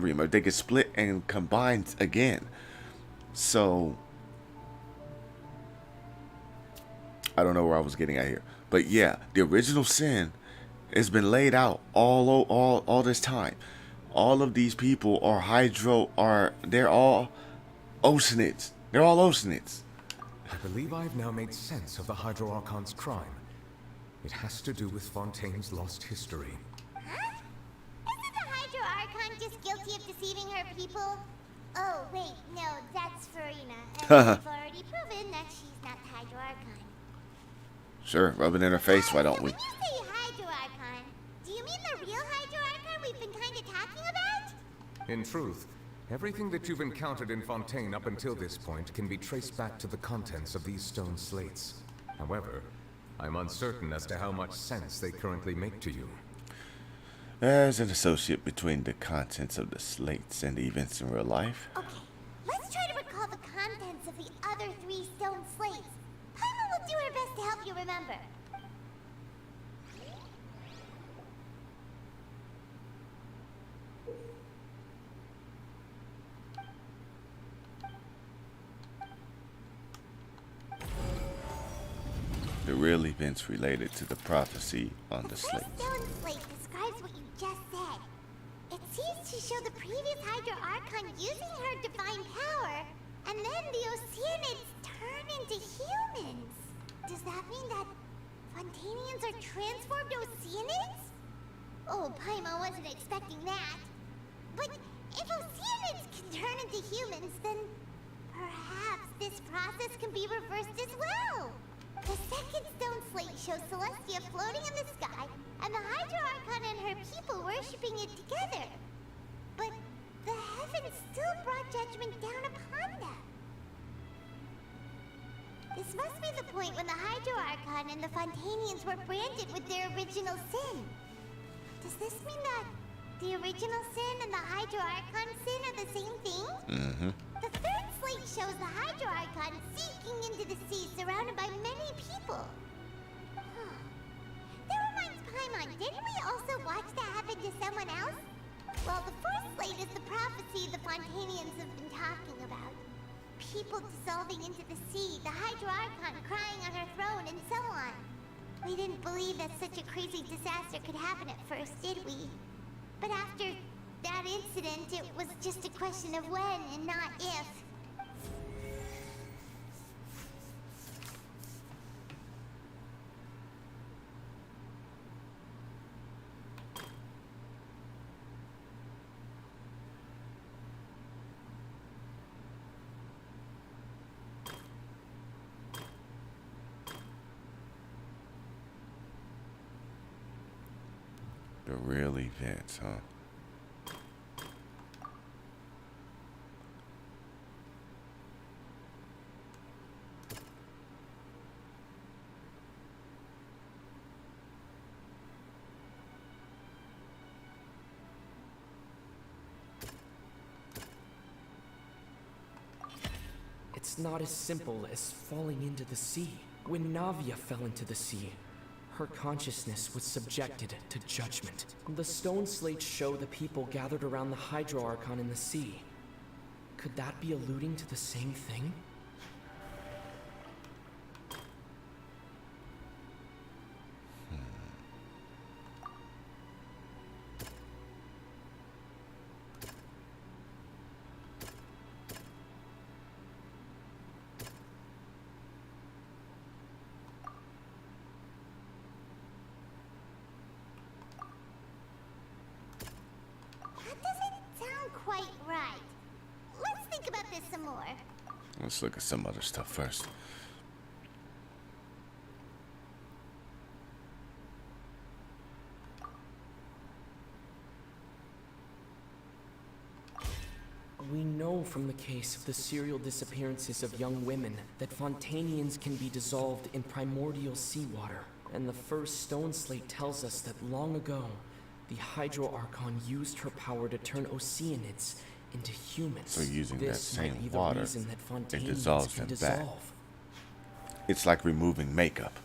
reemerge. They could split and combine again. So I don't know where I was getting at here, but yeah, the original sin has been laid out all this time. All of these people they're all oceanids. They're all oceanids. I believe I've now made sense of the Hydro Archon's crime. It has to do with Fontaine's lost history. Huh? Isn't the Hydro Archon just guilty of deceiving her people? Oh, wait, no, that's Furina. And we've already proven that she's not the Hydro Archon. Sure, rub it in her face, why don't we? When you say Hydro Archon, do you mean the real Hydro Archon we've been kind of talking about? In truth, everything that you've encountered in Fontaine up until this point can be traced back to the contents of these stone slates. However, I'm uncertain as to how much sense they currently make to you. There's an associate between the contents of the slates and the events in real life. Okay, let's try to recall the contents of the other 3 stone slates. Paimon will do her best to help you remember. The real events related to the prophecy on the slates. The stone slate describes what you just said. It seems to show the previous Hydro Archon using her divine power, and then the Oceanids turn into humans. Does that mean that Fontainians are transformed Oceanids? Oh, Paimon wasn't expecting that. But if Oceanids can turn into humans, then perhaps this process can be reversed as well. The second stone slate shows Celestia floating in the sky, and the Hydro Archon and her people worshipping it together. But the heavens still brought judgment down upon them. This must be the point when the Hydro Archon and the Fontainians were branded with their original sin. Does this mean that the original sin and the Hydro Archon sin are the same thing? Mm-hmm. The third slate shows the Hydro Archon sinking into the sea surrounded by many people. That reminds Paimon, didn't we also watch that happen to someone else? Well, the first slate is the prophecy the Fontainians have been talking about. People dissolving into the sea, the Hydro Archon crying on her throne, and so on. We didn't believe that such a crazy disaster could happen at first, did we? But after that incident, it was just a question of when and not if. The real events, huh? It's not as simple as falling into the sea. When Navia fell into the sea, her consciousness was subjected to judgment. The stone slates show the people gathered around the Hydro Archon in the sea. Could that be alluding to the same thing? some more. Let's look at some other stuff first. We know from the case of the serial disappearances of young women that Fontanians can be dissolved in primordial seawater. And the first stone slate tells us that long ago, the Hydro Archon used her power to turn Oceanids into humans. So using this that same might be the water, reason that it Fontanians dissolves can them back. dissolve. It's like removing makeup.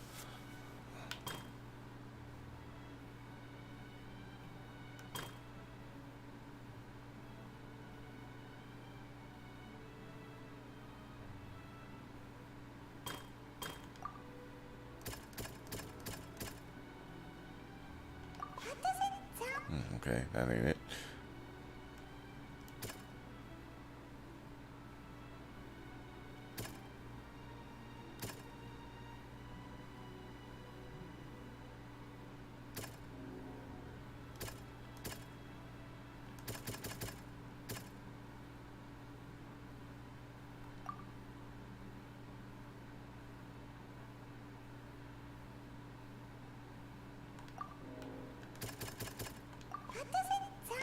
Okay, that ain't it.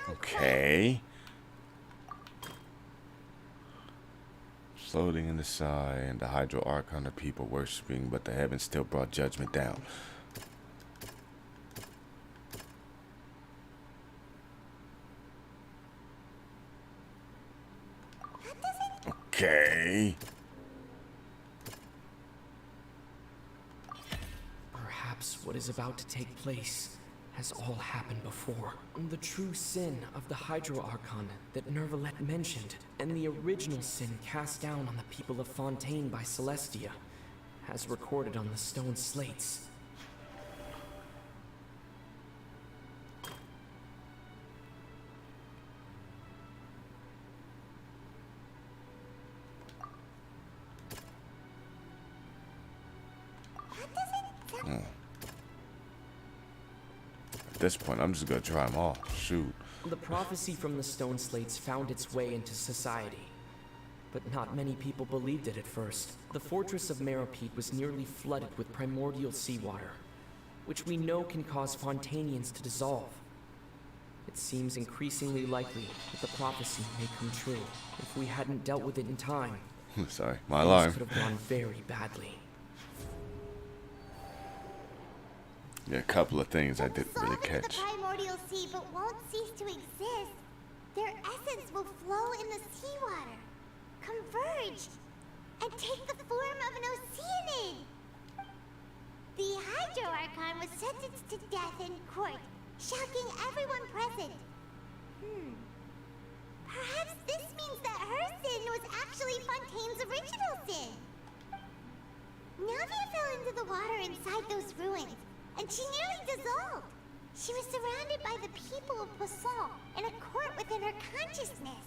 Okay. Floating in the sky, and the Hydro Archon the people worshipping, but the heavens still brought judgment down. Okay. Perhaps what is about to take place has all happened before. The true sin of the Hydro Archon that Nervalette mentioned, and the original sin cast down on the people of Fontaine by Celestia, as recorded on the stone slates. At this point, I'm just gonna try them all. Shoot. The prophecy from the stone slates found its way into society, but not many people believed it at first. The fortress of Meropide was nearly flooded with primordial seawater, which we know can cause Fontanians to dissolve. It seems increasingly likely that the prophecy may come true. If we hadn't dealt with it in time, sorry, my things alarm. could have gone very badly. Yeah, a couple of things I didn't really Dissolve into catch. the primordial sea but won't cease to exist. Their essence will flow in the seawater, converge, and take the form of an Oceanid. The Hydro Archon was sentenced to death in court, shocking everyone present. Perhaps this means that her sin was actually Fontaine's original sin. Navia fell into the water inside those ruins, and she nearly dissolved. She was surrounded by the people of Poisson in a court within her consciousness,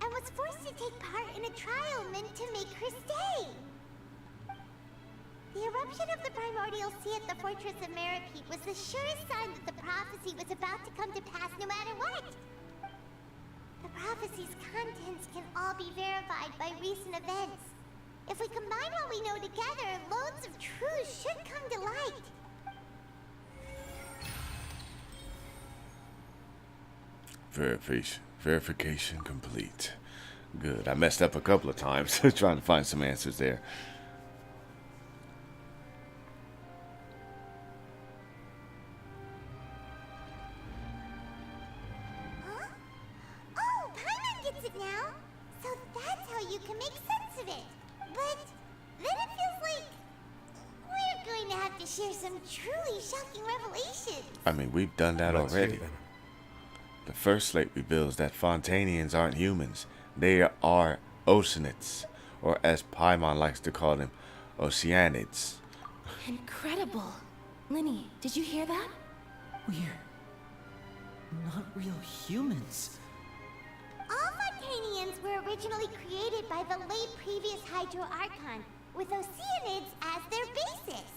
and was forced to take part in a trial meant to make her stay. The eruption of the primordial sea at the fortress of Meropide was the surest sign that the prophecy was about to come to pass no matter what. The prophecy's contents can all be verified by recent events. If we combine what we know together, loads of truths should come to light. Verification complete. Good. I messed up a couple of times trying to find some answers there. Huh? Oh, Paimon gets it now! So that's how you can make sense of it. But then it feels like we're going to have to share some truly shocking revelations. I mean, we've done that Let's already. hear them. The first slate reveals that Fontanians aren't humans. They are Oceanids, or as Paimon likes to call them, Oceanids. Incredible. Linny, did you hear that? We're not real humans. All Fontanians were originally created by the late previous Hydro Archon, with Oceanids as their basis.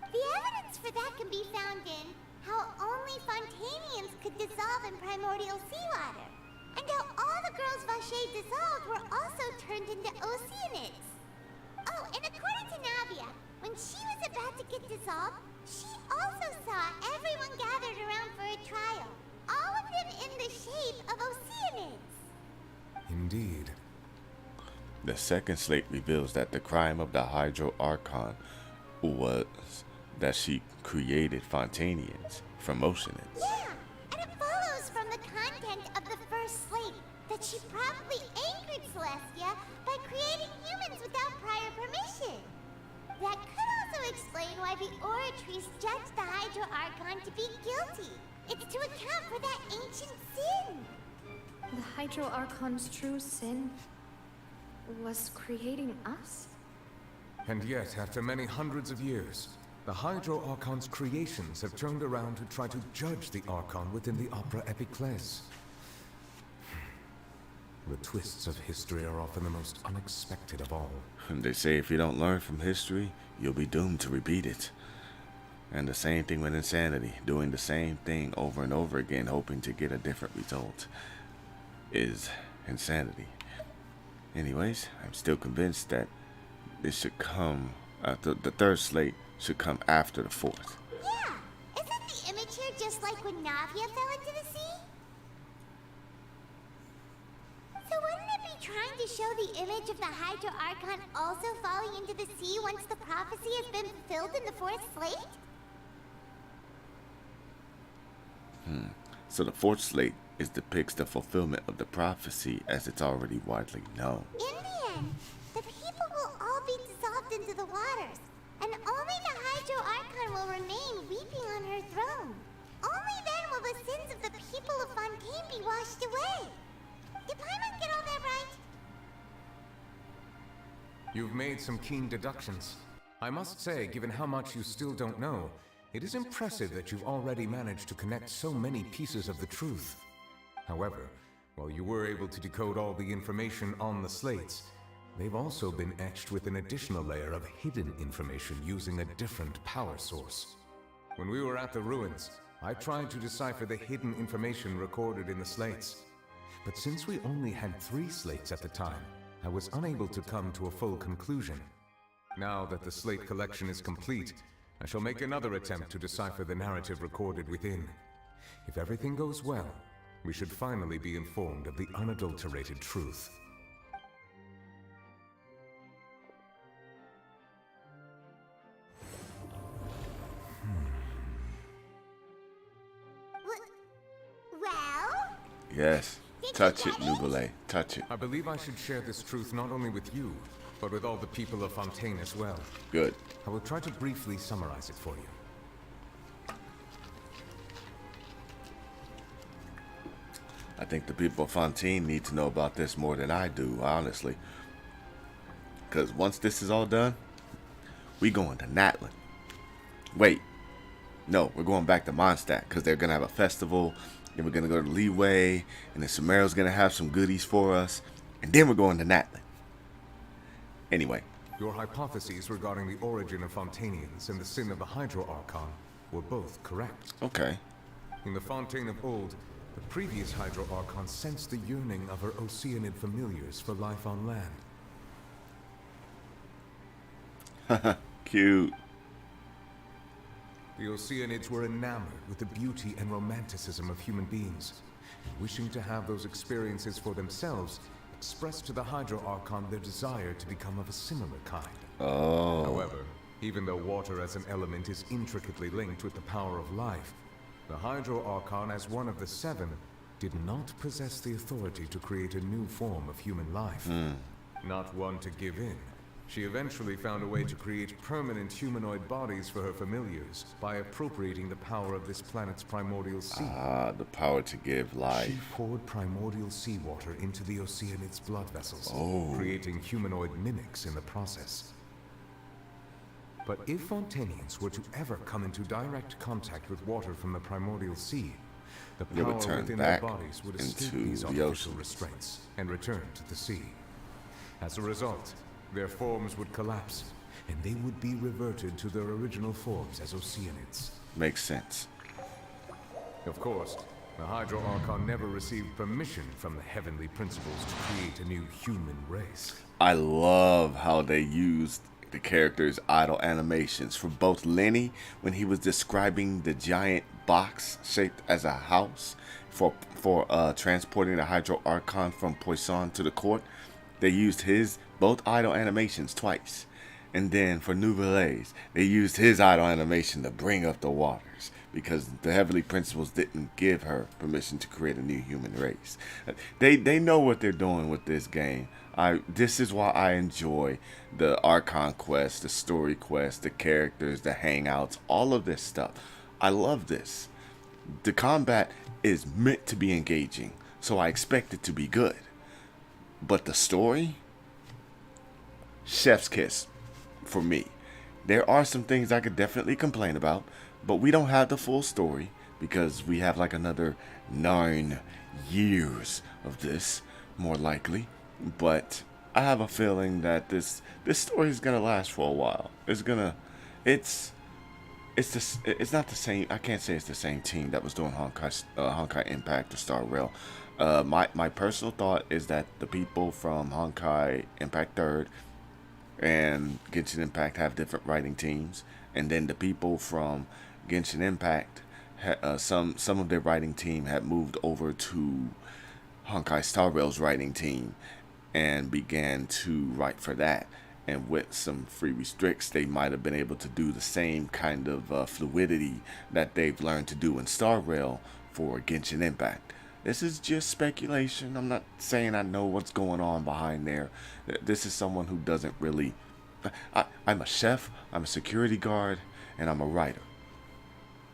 The evidence for that can be found in how only Fontanians could dissolve in primordial seawater. and how all the girls Vacher dissolved were also turned into Oceanids. Oh, and according to Navia, when she was about to get dissolved, she also saw everyone gathered around for a trial. All of them in the shape of Oceanids. Indeed. The second slate reveals that the crime of the Hydro Archon was that she created Fontanians from Oceanids. Yeah, and it follows from the content of the first slate that she probably angered Celestia by creating humans without prior permission. That could also explain why the Oratrice judged the Hydro Archon to be guilty. It's to account for that ancient sin. The Hydro Archon's true sin was creating us? And yet, after many hundreds of years, the Hydro Archon's creations have turned around to try to judge the Archon within the Opera Epiclese. The twists of history are often the most unexpected of all. They say if you don't learn from history, you'll be doomed to repeat it. And the same thing with insanity. Doing the same thing over and over again, hoping to get a different result, is insanity. Anyways, I'm still convinced that this should come, the third slate should come after the fourth. Yeah, isn't the image here just like when Navia fell into the sea? So wouldn't it be trying to show the image of the Hydro Archon also falling into the sea once the prophecy has been fulfilled in the fourth slate? So the fourth slate depicts the fulfillment of the prophecy as it's already widely known. In the end, the people will all be dissolved into the waters, and only the Hydro Archon will remain weeping on her throne. Only then will the sins of the people of Fontaine be washed away. Did Paimon get all that right? You've made some keen deductions. I must say, given how much you still don't know, it is impressive that you've already managed to connect so many pieces of the truth. However, while you were able to decode all the information on the slates, they've also been etched with an additional layer of hidden information using a different power source. When we were at the ruins, I tried to decipher the hidden information recorded in the slates. But since we only had 3 slates at the time, I was unable to come to a full conclusion. Now that the slate collection is complete, I shall make another attempt to decipher the narrative recorded within. If everything goes well, we should finally be informed of the unadulterated truth. Well? Yes. Touch it, Nubile. Touch it. I believe I should share this truth not only with you, but with all the people of Fontaine as well. Good. I will try to briefly summarize it for you. I think the people of Fontaine need to know about this more than I do, honestly. Because once this is all done, we going to Natlin. Wait. No, we're going back to Mondstadt because they're going to have a festival. Then we're going to go to Leeway. And then Sumero's going to have some goodies for us. And then we're going to Natlin. Anyway. Your hypotheses regarding the origin of Fontainians and the sin of the Hydro Archon were both correct. Okay. In the Fontaine of old, the previous Hydro Archon sensed the yearning of her Oceanid familiars for life on land. Haha, cute. The Oceanids were enamored with the beauty and romanticism of human beings, and wishing to have those experiences for themselves, expressed to the Hydro Archon their desire to become of a similar kind. Oh. However, even though water as an element is intricately linked with the power of life, the Hydro Archon, as one of the 7, did not possess the authority to create a new form of human life. Not one to give in, she eventually found a way to create permanent humanoid bodies for her familiars by appropriating the power of this planet's primordial sea. Ah, the power to give life. She poured primordial seawater into the Oceanid's blood vessels, creating humanoid mimics in the process. But if Fontainians were to ever come into direct contact with water from the primordial sea, the power within their bodies would escape these artificial restraints and return to the sea. As a result, their forms would collapse, and they would be reverted to their original forms as Oceanids. Makes sense. Of course, The Hydro Archon never received permission from the Heavenly Principles to create a new human race. I love how they used the character's idle animations for both Lenny when he was describing the giant box shaped as a house for transporting the Hydro Archon from Poisson to the court. They used his both idle animations twice. And then for Nouvelles, they used his idle animation to bring up the waters because the Heavenly Principles didn't give her permission to create a new human race. They know what they're doing with this game. This is why I enjoy the Archon quest, the story quest, the characters, the hangouts, all of this stuff. I love this. The combat is meant to be engaging, so I expect it to be good. But the story, chef's kiss for me. There are some things I could definitely complain about, but we don't have the full story because we have like another 9 years of this, more likely. But I have a feeling that this story is gonna last for a while. It's not the same. I can't say it's the same team that was doing Honkai Impact or Star Rail. My personal thought is that the people from Honkai Impact 3rd and Genshin Impact have different writing teams, and then the people from Genshin Impact, some of their writing team had moved over to Honkai Star Rail's writing team and began to write for that. And with some free restricts, they might have been able to do the same kind of fluidity that they've learned to do in Star Rail for Genshin Impact. This is just speculation. I'm not saying I know what's going on behind there. This is someone who doesn't really... I'm a chef, I'm a security guard, and I'm a writer.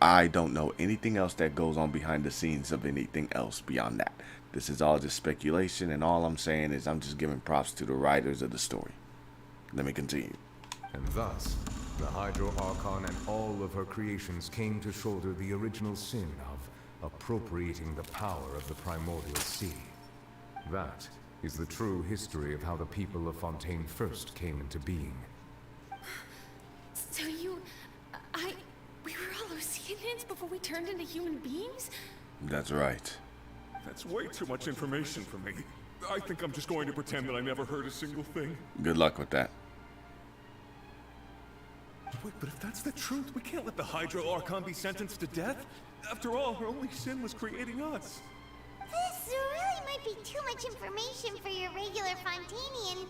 I don't know anything else that goes on behind the scenes of anything else beyond that. This is all just speculation, and all I'm saying is I'm just giving props to the writers of the story. Let me continue. And thus, the Hydro Archon and all of her creations came to shoulder the original sin of appropriating the power of the primordial sea. That is the true history of how the people of Fontaine first came into being. So we were all Oceanians before we turned into human beings? That's right. That's way too much information for me. I think I'm just going to pretend that I never heard a single thing. Good luck with that. Wait, but if that's the truth, we can't let the Hydro Archon be sentenced to death. After all, her only sin was creating us. This really might be too much information for your regular Fontainian,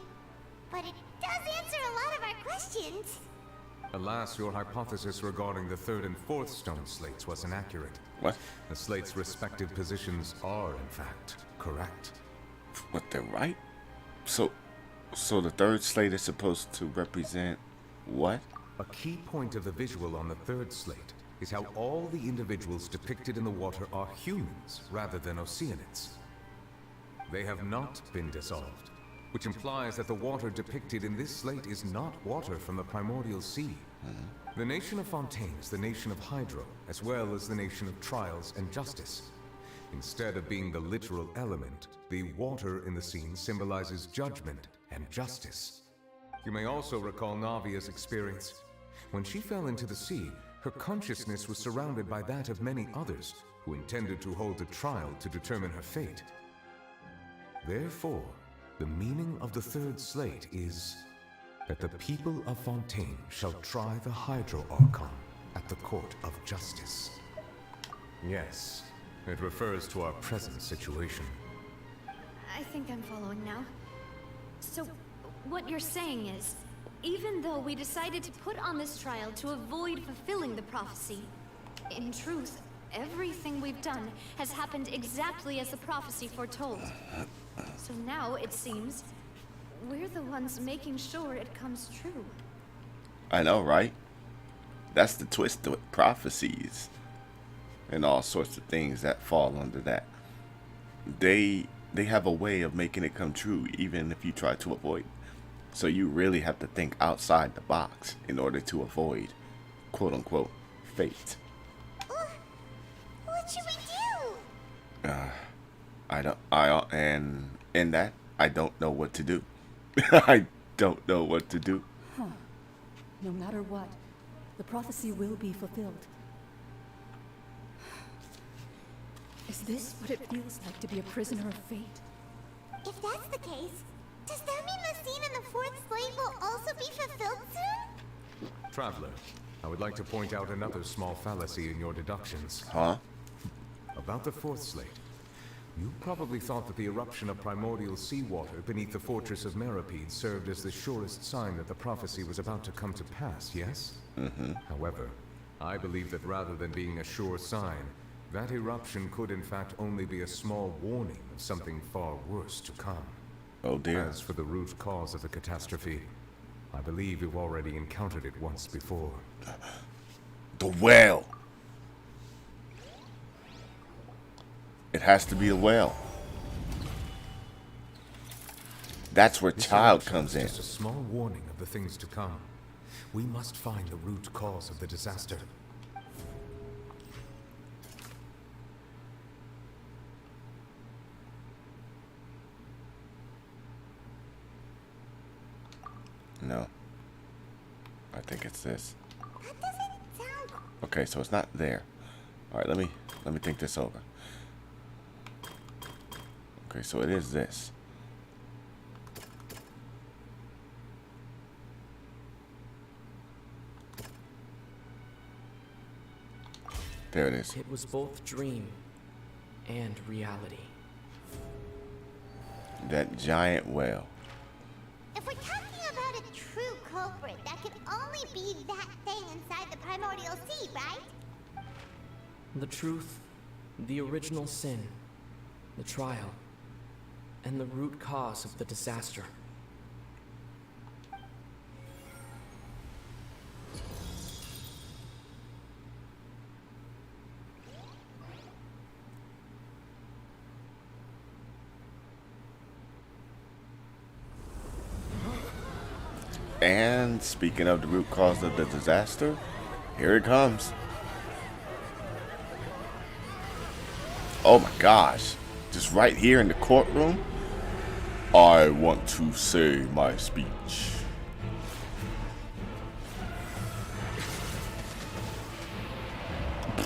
but it does answer a lot of our questions. Alas, your hypothesis regarding the 3rd and 4th stone slates was inaccurate. What? The slates' respective positions are, in fact, correct. What, they're right? So the 3rd slate is supposed to represent what? A key point of the visual on the 3rd slate is how all the individuals depicted in the water are humans rather than Oceanids. They have not been dissolved, which implies that the water depicted in this slate is not water from the primordial sea. The nation of Fontaine is the nation of Hydro, as well as the nation of Trials and Justice. Instead of being the literal element, the water in the scene symbolizes judgment and justice. You may also recall Navia's experience. When she fell into the sea, her consciousness was surrounded by that of many others who intended to hold a trial to determine her fate. Therefore, the meaning of the 3rd slate is that the people of Fontaine shall try the Hydro Archon at the Court of Justice. Yes, it refers to our present situation. I think I'm following now. So, what you're saying is, even though we decided to put on this trial to avoid fulfilling the prophecy, in truth, everything we've done has happened exactly as the prophecy foretold. So now, it seems, we're the ones making sure it comes true. I know, right? That's the twist with prophecies and all sorts of things that fall under that. They have a way of making it come true even if you try to avoid. So you really have to think outside the box in order to avoid, quote unquote, fate. What should we do? I don't know what to do. I don't know what to do. Huh. No matter what, the prophecy will be fulfilled. Is this what it feels like to be a prisoner of fate? If that's the case, does that mean the scene in the fourth slate will also be fulfilled soon? Traveler, I would like to point out another small fallacy in your deductions. Huh? About the fourth slate. You probably thought that the eruption of primordial seawater beneath the fortress of Meripede served as the surest sign that the prophecy was about to come to pass, yes? Mm-hmm. However, I believe that rather than being a sure sign, that eruption could in fact only be a small warning of something far worse to come. Oh dear. As for the root cause of the catastrophe, I believe you've already encountered it once before. The whale. It has to be the whale. That's where This Child eruption comes in. is just a small warning of the things to come. We must find the root cause of the disaster. No. I think it's this. That doesn't sound... Okay, so it's not there. All right, let me think this over. Okay, so it is this. There it is. It was both dream and reality. That giant whale. If we're talking about a true culprit, that could only be that thing inside the primordial sea, right? The truth, the original sin, the trial, and the root cause of the disaster. And speaking of the root cause of the disaster, here it comes. Oh my gosh. Just right here in the courtroom. I want to say my speech.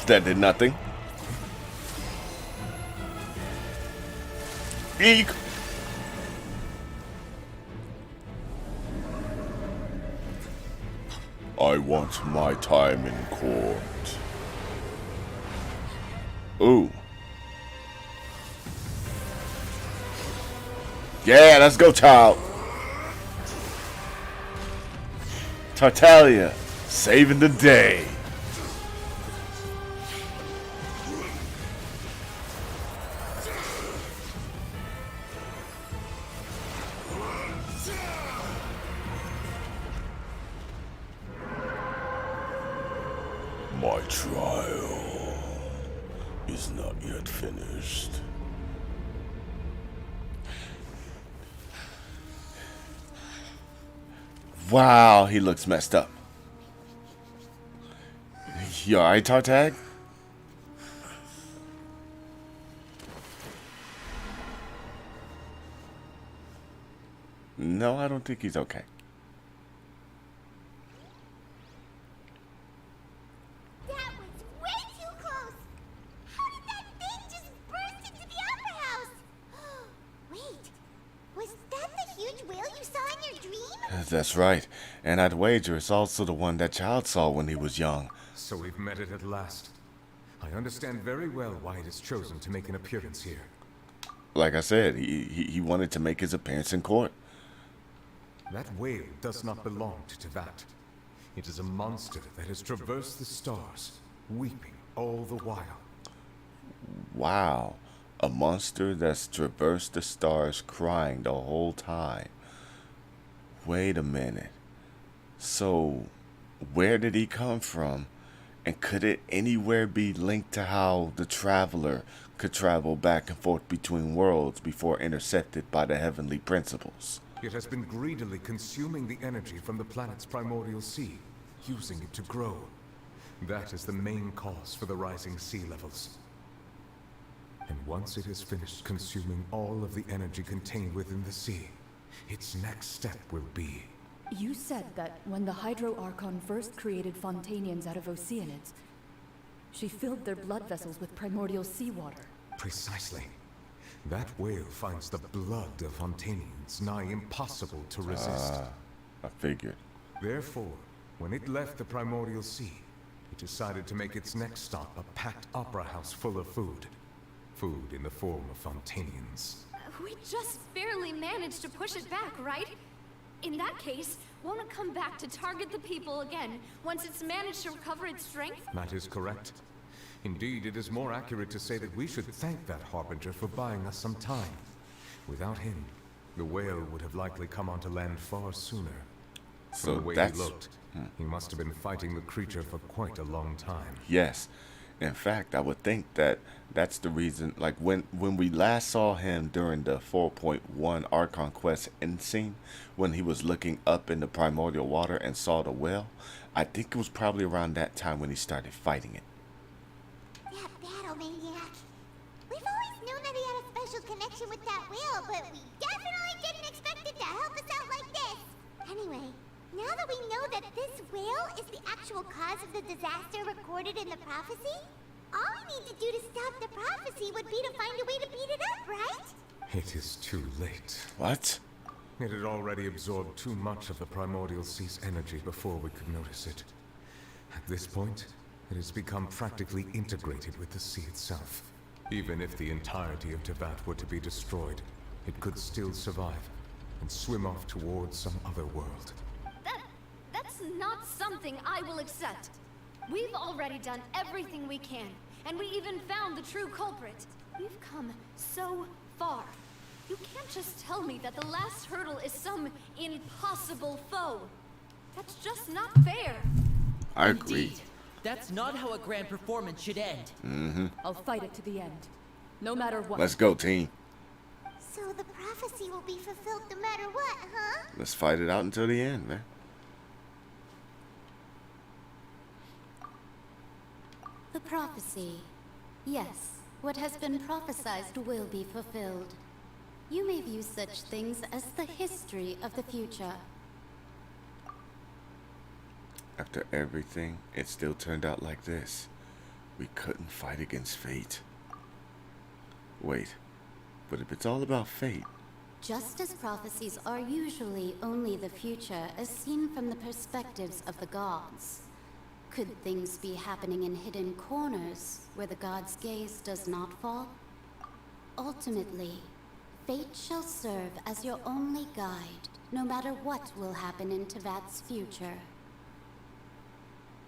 That did nothing. Eek. I want my time in court. Ooh. Yeah, let's go, child. Tartaglia, saving the day. My trial is not yet finished. Wow, he looks messed up. You alright, Tartag? No, I don't think he's okay. That was way too close! How did that thing just burst into the opera house? Wait, was that the huge whale you saw in your dream? That's right. And I'd wager it's also the one that Child saw when he was young. So we've met it at last. I understand very well why it has chosen to make an appearance here. Like I said, he wanted to make his appearance in court. That whale does not belong to Tevat. It is a monster that has traversed the stars, weeping all the while. Wow. A monster that's traversed the stars crying the whole time. Wait a minute. So, where did he come from? And could it anywhere be linked to how the Traveler could travel back and forth between worlds before intercepted by the heavenly principles? It has been greedily consuming the energy from the planet's primordial sea, using it to grow. That is the main cause for the rising sea levels. And once it has finished consuming all of the energy contained within the sea, its next step will be... You said that when the Hydro Archon first created Fontanians out of Oceanids, she filled their blood vessels with primordial seawater. Precisely. That whale finds the blood of Fontanians nigh impossible to resist. I figured. Therefore, when it left the Primordial Sea, it decided to make its next stop a packed opera house full of food. Food in the form of Fontanians. We just barely managed to push it back, right? In that case, won't it come back to target the people again once it's managed to recover its strength? That is correct. Indeed, it is more accurate to say that we should thank that Harbinger for buying us some time. Without him, the whale would have likely come onto land far sooner. So From the way that's... he looked, he must have been fighting the creature for quite a long time. Yes. In fact, I would think that that's the reason, like when we last saw him during the 4.1 Archon Quest end scene, when he was looking up in the primordial water and saw the whale, I think it was probably around that time when he started fighting it. That battle maniac. We've always known that he had a special connection with that whale, but we definitely didn't expect it to help us out like this. Anyway, now that we know that this whale is the actual cause of the disaster recorded in the prophecy, all we need to do to stop the prophecy would be to find a way to beat it up, right? It is too late. What? It had already absorbed too much of the Primordial Sea's energy before we could notice it. At this point, it has become practically integrated with the sea itself. Even if the entirety of Tevat were to be destroyed, it could still survive and swim off towards some other world. That's not something I will accept. We've already done everything we can, and we even found the true culprit. We've come so far. You can't just tell me that the last hurdle is some impossible foe. That's just not fair. I agree. Indeed. That's not how a grand performance should end. Mm-hmm. I'll fight it to the end. No matter what. Let's go, team. So the prophecy will be fulfilled no matter what, huh? Let's fight it out until the end, man. The prophecy. Yes, what has been prophesied will be fulfilled. You may view such things as the history of the future. After everything, it still turned out like this. We couldn't fight against fate. Wait, but if it's all about fate... Just as prophecies are usually only the future as seen from the perspectives of the gods, could things be happening in hidden corners where the gods' gaze does not fall? Ultimately, fate shall serve as your only guide, no matter what will happen in Tevat's future.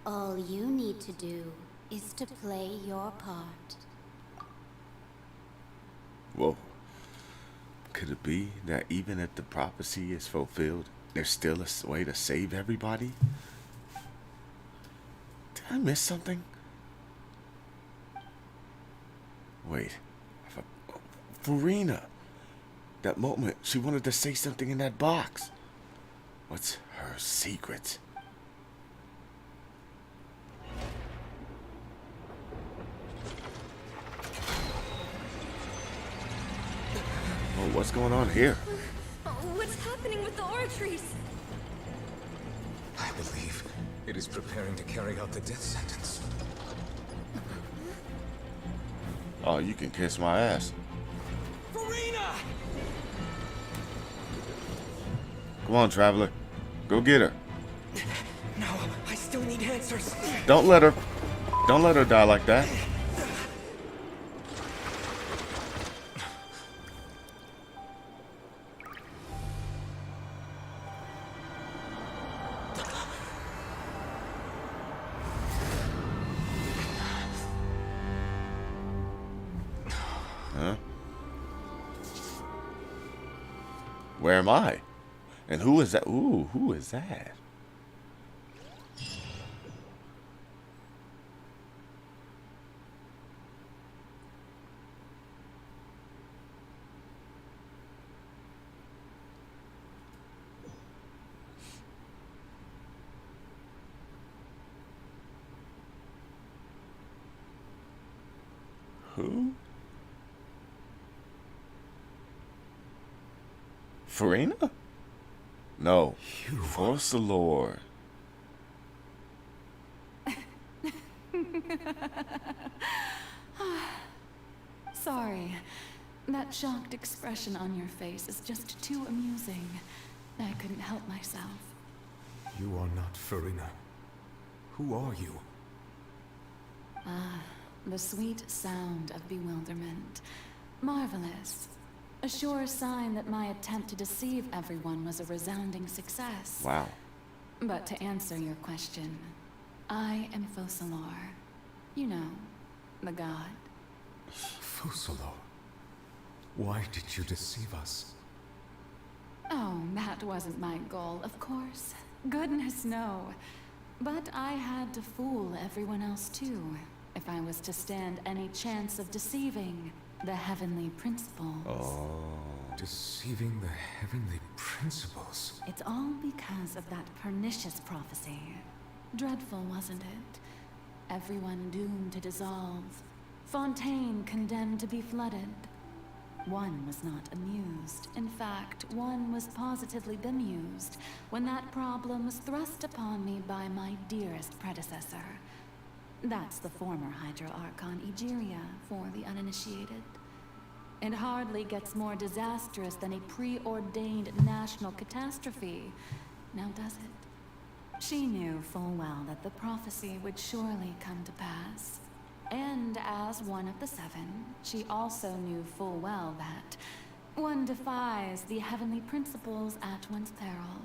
All you need to do is to play your part. Whoa. Could it be that even if the prophecy is fulfilled, there's still a way to save everybody? Did I miss something? Wait. Furina. That moment, she wanted to say something in that box. What's her secret? Oh, what's going on here? What's happening with the oratories? I believe it is preparing to carry out the death sentence. Oh, you can kiss my ass. Furina! Come on, traveler. Go get her. No, I still need answers. Don't let her die like that. Huh? Where am I? And who is that? Ooh, who is that? Who? Furina? No. Force the Lord. Sorry. That shocked expression on your face is just too amusing. I couldn't help myself. You are not Furina. Who are you? Ah, the sweet sound of bewilderment. Marvelous. A sure sign that my attempt to deceive everyone was a resounding success. Wow. But to answer your question, I am Focalor. You know, the god. Focalor? Why did you deceive us? Oh, that wasn't my goal, of course. Goodness, no. But I had to fool everyone else too, if I was to stand any chance of deceiving the heavenly principles. Oh. Deceiving the heavenly principles? It's all because of that pernicious prophecy. Dreadful, wasn't it? Everyone doomed to dissolve. Fontaine condemned to be flooded. One was not amused. In fact, one was positively bemused when that problem was thrust upon me by my dearest predecessor. That's the former Hydro Archon Egeria for the uninitiated. It hardly gets more disastrous than a preordained national catastrophe, now does it? She knew full well that the prophecy would surely come to pass. And as one of the seven, she also knew full well that one defies the heavenly principles at one's peril.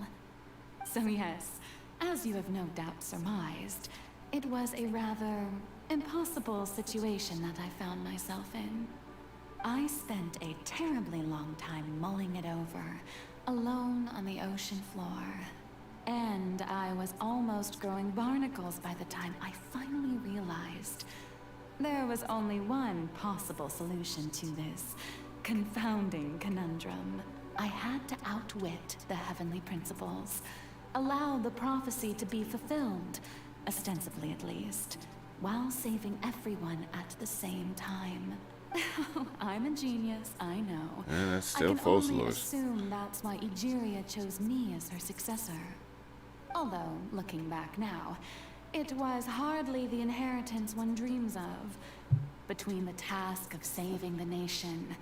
So yes, as you have no doubt surmised, it was a rather impossible situation that I found myself in. I spent a terribly long time mulling it over, alone on the ocean floor. And I was almost growing barnacles by the time I finally realized there was only one possible solution to this confounding conundrum. I had to outwit the heavenly principles, allow the prophecy to be fulfilled, ostensibly at least, while saving everyone at the same time. I'm a genius, I know. Yeah, that's still I can only Focalor's. assume that's why Egeria chose me as her successor. Although, looking back now, it was hardly the inheritance one dreams of. Between the task of saving the nation,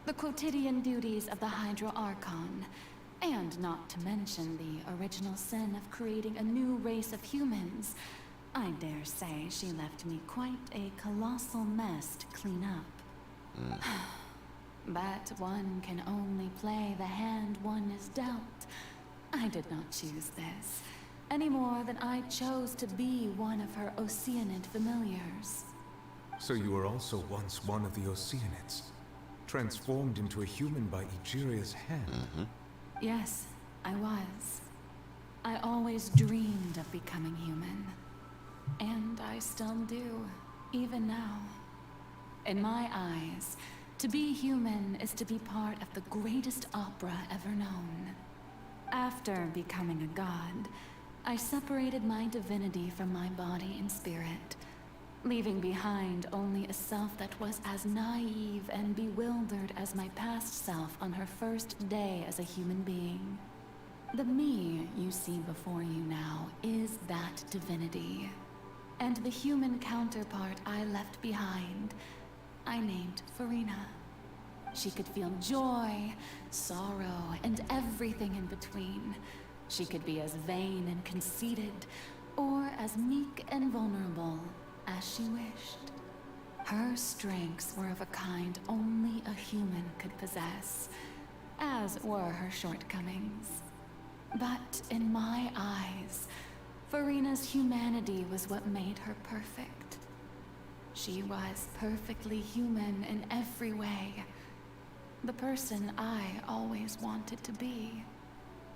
the quotidian duties of the Hydro Archon, and not to mention the original sin of creating a new race of humans, I dare say she left me quite a colossal mess to clean up. But one can only play the hand one is dealt. I did not choose this, any more than I chose to be one of her Oceanid familiars. So you were also once one of the Oceanids, transformed into a human by Egeria's hand. Yes, I was. I always dreamed of becoming human. And I still do, even now. In my eyes, to be human is to be part of the greatest opera ever known. After becoming a god, I separated my divinity from my body and spirit, leaving behind only a self that was as naive and bewildered as my past self on her first day as a human being. The me you see before you now is that divinity. And the human counterpart I left behind, I named Furina. She could feel joy, sorrow, and everything in between. She could be as vain and conceited, or as meek and vulnerable as she wished. Her strengths were of a kind only a human could possess, as were her shortcomings. But in my eyes, Furina's humanity was what made her perfect. She was perfectly human in every way. The person I always wanted to be.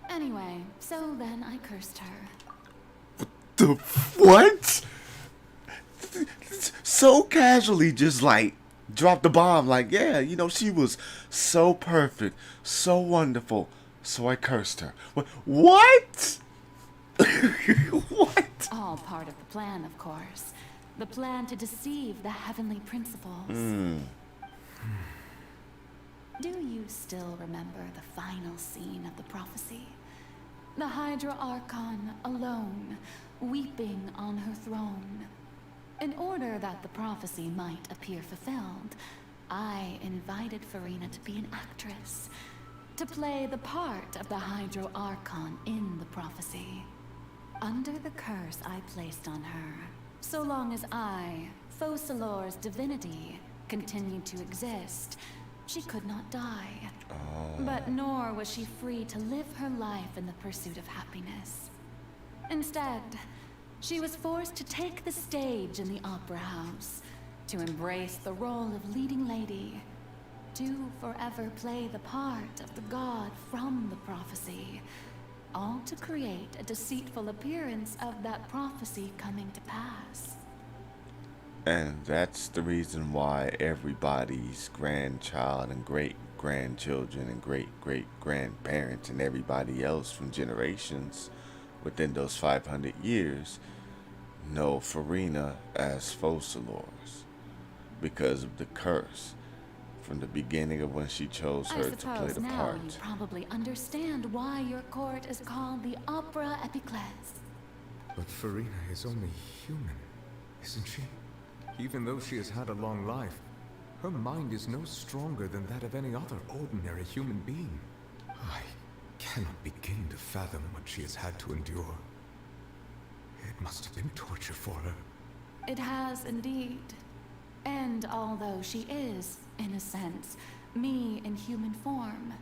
Anyway, so then I cursed her. The what? So casually, just like dropped the bomb. Like, yeah, you know, she was so perfect, so wonderful. So I cursed her. What? What? All part of the plan, of course. The plan to deceive the heavenly principles. Do you still remember the final scene of the prophecy? The Hydra Archon alone, weeping on her throne. In order that the prophecy might appear fulfilled, I invited Furina to be an actress, to play the part of the Hydro Archon in the prophecy. Under the curse I placed on her, so long as I, Focalor's divinity, continued to exist, she could not die. But nor was she free to live her life in the pursuit of happiness. Instead, she was forced to take the stage in the opera house, to embrace the role of leading lady, to forever play the part of the god from the prophecy, all to create a deceitful appearance of that prophecy coming to pass. And that's the reason why everybody's grandchild and great-grandchildren and great-great-grandparents and everybody else from generations within those 500 years know Furina as Focalors because of the curse from the beginning of when she chose her to play the now part. You probably understand why your court is called the Opera Epiclese. But Furina is only human, isn't she? Even though she has had a long life, her mind is no stronger than that of any other ordinary human being. I cannot begin to fathom what she has had to endure. It must have been torture for her. It has indeed. And although she is, in a sense, me in human form,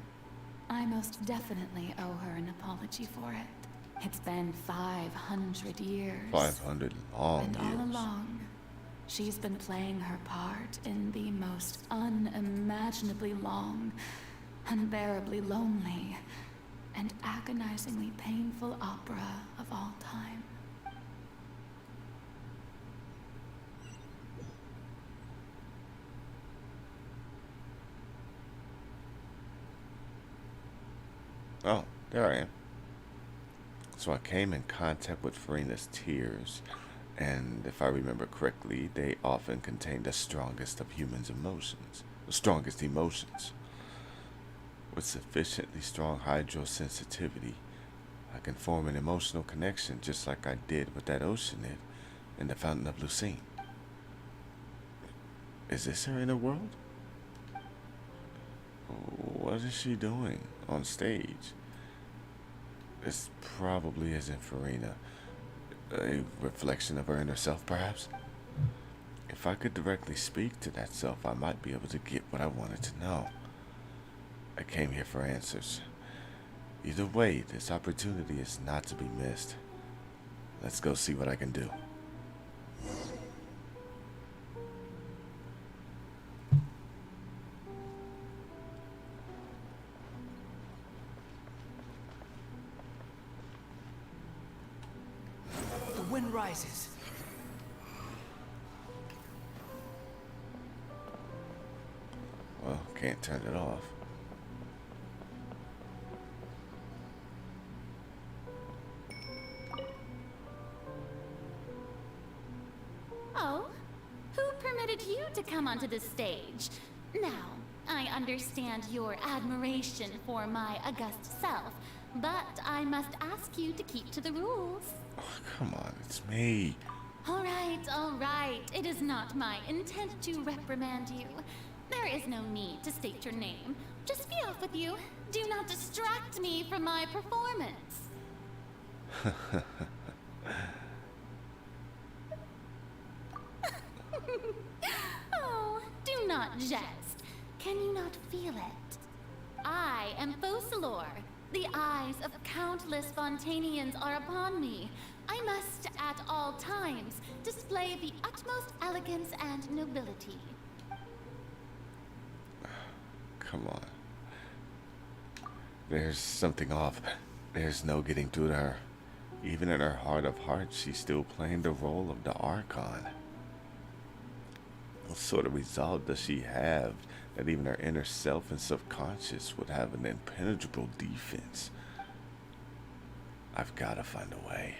I most definitely owe her an apology for it. It's been 500 years. 500 long and years. all along, she's been playing her part in the most unimaginably long, unbearably lonely, and agonizingly painful opera of all time. Oh, there I am. So I came in contact with Furina's tears, and if I remember correctly, they often contain the strongest of humans' emotions. The strongest emotions. With sufficiently strong hydrosensitivity, I can form an emotional connection just like I did with that ocean nymph in the Fountain of Lucine. Is this her inner world? What is she doing on stage? This probably isn't Furina. A reflection of her inner self, perhaps? If I could directly speak to that self, I might be able to get what I wanted to know. I came here for answers. Either way, this opportunity is not to be missed. Let's go see what I can do. The wind rises. Well, can't turn it off. Oh? Who permitted you to come onto the stage? Now, I understand your admiration for my august self, but I must ask you to keep to the rules. Oh, come on, it's me. All right. It is not my intent to reprimand you. There is no need to state your name. Just be off with you. Do not distract me from my performance. Oh, do not jest. Can you not feel it? I am Focalor. The eyes of countless Fontanians are upon me. I must, at all times, display the utmost elegance and nobility. Come on. There's something off. There's no getting through to her. Even in her heart of hearts, she's still playing the role of the Archon. What sort of resolve does she have that even her inner self and subconscious would have an impenetrable defense? I've got to find a way.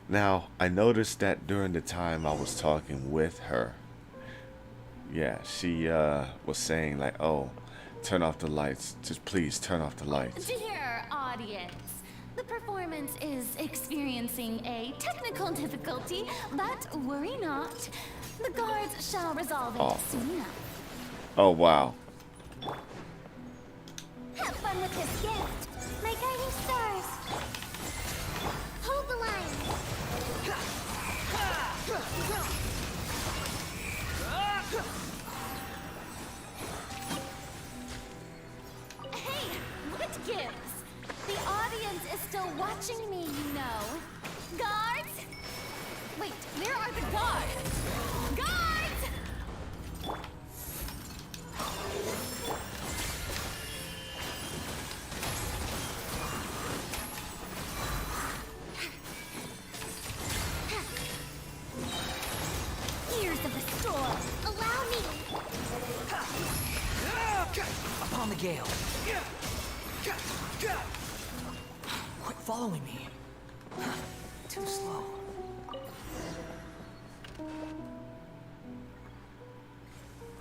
Now, I noticed that during the time I was talking with her, yeah, she was saying like, oh, turn off the lights. Just please turn off the lights. Dear audience, the performance is experiencing a technical difficulty, but worry not. The guards shall resolve it soon enough. Oh, wow. Have fun with this gift. My guiding stars. Hold the line. Hey, what gives? The audience is still watching me, you know. Guards? Wait, where are the guards? Guards! Ears of the storm. Allow me. Upon the gale. Quit following me. Too slow.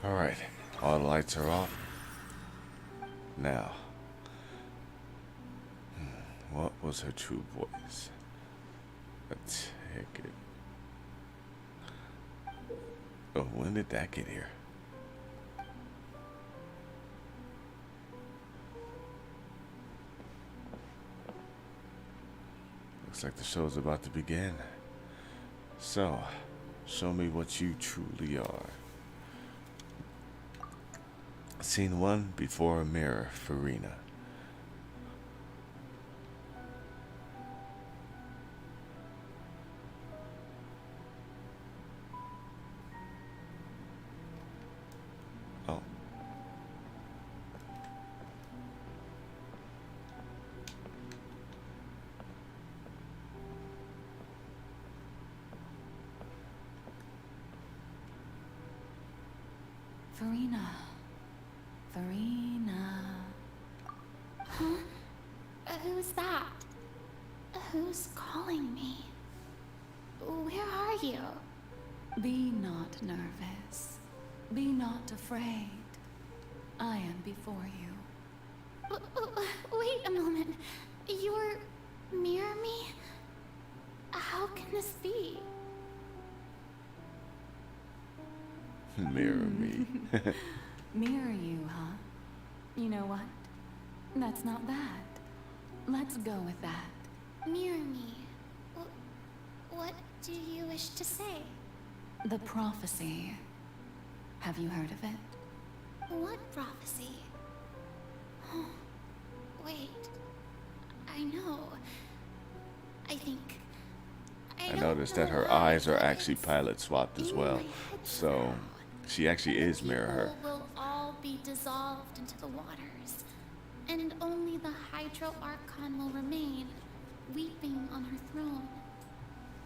Alright, all the lights are off. Now, what was her true voice? A ticket. Oh, when did that get here? Looks like the show's about to begin. So, show me what you truly are. Scene 1, before a mirror, Furina. Oh. Furina. Furina. Huh? Who's that? Who's calling me? Where are you? Be not nervous. Be not afraid. I am before you. Wait a moment. You're mirror me? How can this be? Mirror me. Mirror you, huh? You know what? That's not bad. Let's go with that. Mirror me. What do you wish to say? The prophecy. Have you heard of it? What prophecy? Oh, wait. I know. I think... I noticed that her eyes are actually pilot swapped as well. So, she actually is Mirror her. People will all be dissolved into the waters, and only the Hydro Archon will remain, weeping on her throne.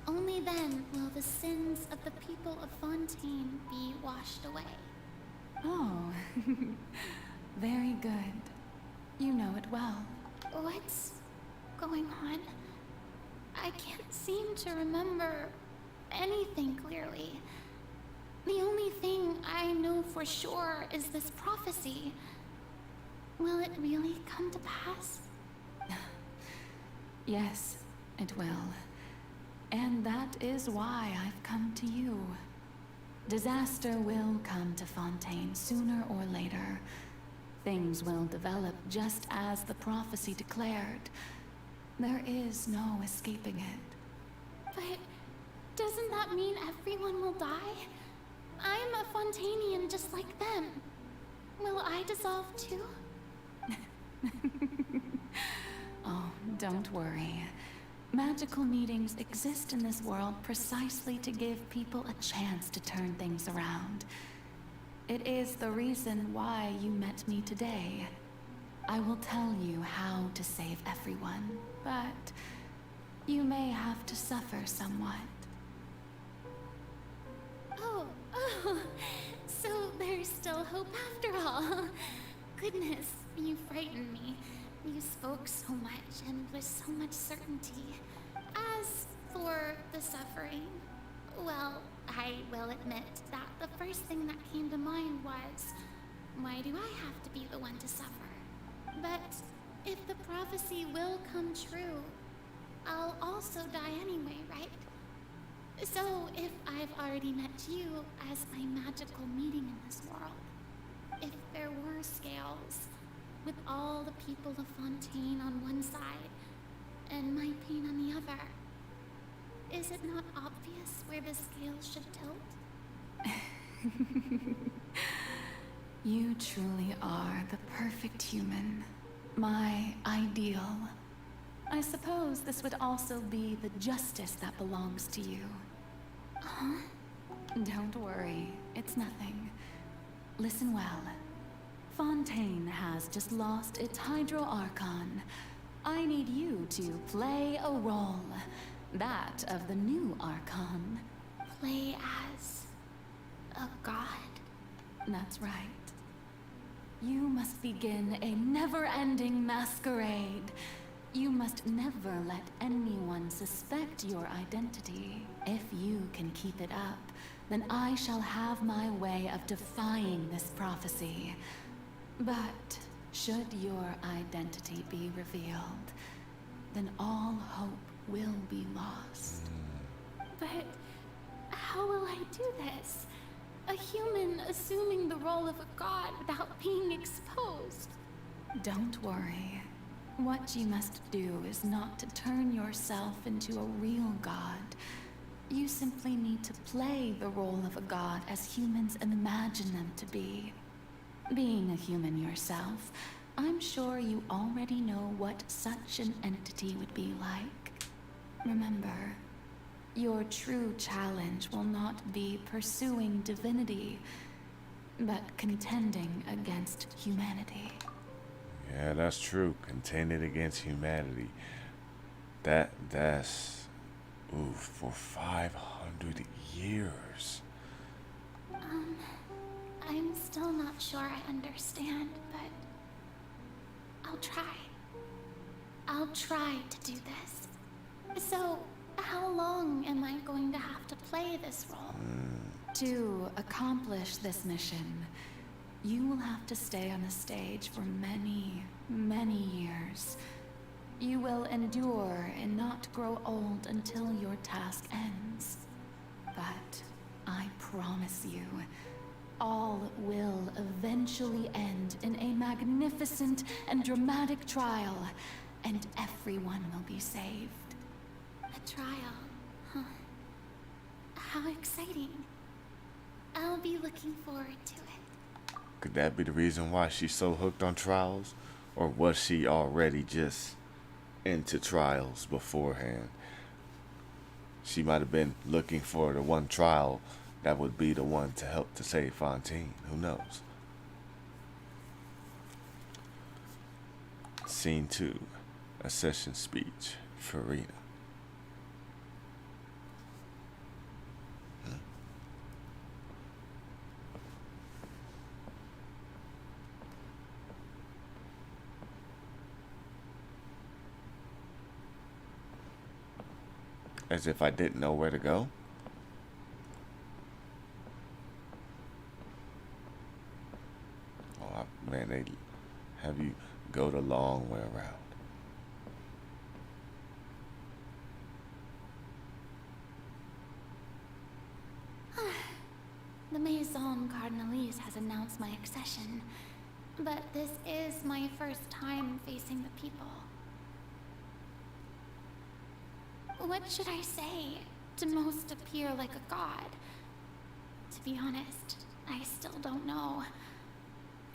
Only then will the sins of the people of Fontaine be washed away. Oh, very good. You know it well. What's going on? I can't seem to remember anything clearly. The only thing I know for sure is this prophecy. Will it really come to pass? Yes, it will. And that is why I've come to you. Disaster will come to Fontaine sooner or later. Things will develop just as the prophecy declared. There is no escaping it. But doesn't that mean everyone will die? I'm a Fontainian just like them. Will I dissolve too? Oh, don't worry. Magical meetings exist in this world precisely to give people a chance to turn things around. It is the reason why you met me today. I will tell you how to save everyone, but you may have to suffer somewhat. Oh, so there's still hope after all. Goodness, you frightened me. You spoke so much and with so much certainty. As for the suffering, well, I will admit that the first thing that came to mind was, why do I have to be the one to suffer? But if the prophecy will come true, I'll also die anyway, right? So if I've already met you as my magical meeting in this world, if there were scales, with all the people of Fontaine on one side and my pain on the other, is it not obvious where the scales should tilt? You truly are the perfect human. My ideal. I suppose this would also be the justice that belongs to you. Huh? Don't worry, it's nothing. Listen well. Fontaine has just lost its Hydro Archon. I need you to play a role. That of the new Archon. Play as a god? That's right. You must begin a never-ending masquerade. You must never let anyone suspect your identity. If you can keep it up, then I shall have my way of defying this prophecy. But should your identity be revealed, then all hope will be lost. But how will I do this? A human assuming the role of a god without being exposed. Don't worry. What you must do is not to turn yourself into a real god. You simply need to play the role of a god as humans imagine them to be. Being a human yourself, I'm sure you already know what such an entity would be like. Remember, your true challenge will not be pursuing divinity, but contending against humanity. Yeah, that's true. Contended against humanity. That's for 500 years. I'm still not sure I understand, but I'll try. I'll try to do this. So, how long am I going to have to play this role? To accomplish this mission, you will have to stay on the stage for many, many years. You will endure and not grow old until your task ends. But I promise you, all will eventually end in a magnificent and dramatic trial, and everyone will be saved. A trial, huh? How exciting. I'll be looking forward to it. Could that be the reason why she's so hooked on trials? Or was she already just into trials beforehand? She might have been looking for the one trial that would be the one to help to save Fontaine. Who knows? Scene 2. A session speech. Furina. As if I didn't know where to go. Oh, man, they have you go the long way around. The Maison Cardinalise has announced my accession, but this is my first time facing the people. What should I say to most appear like a god? To be honest, I still don't know.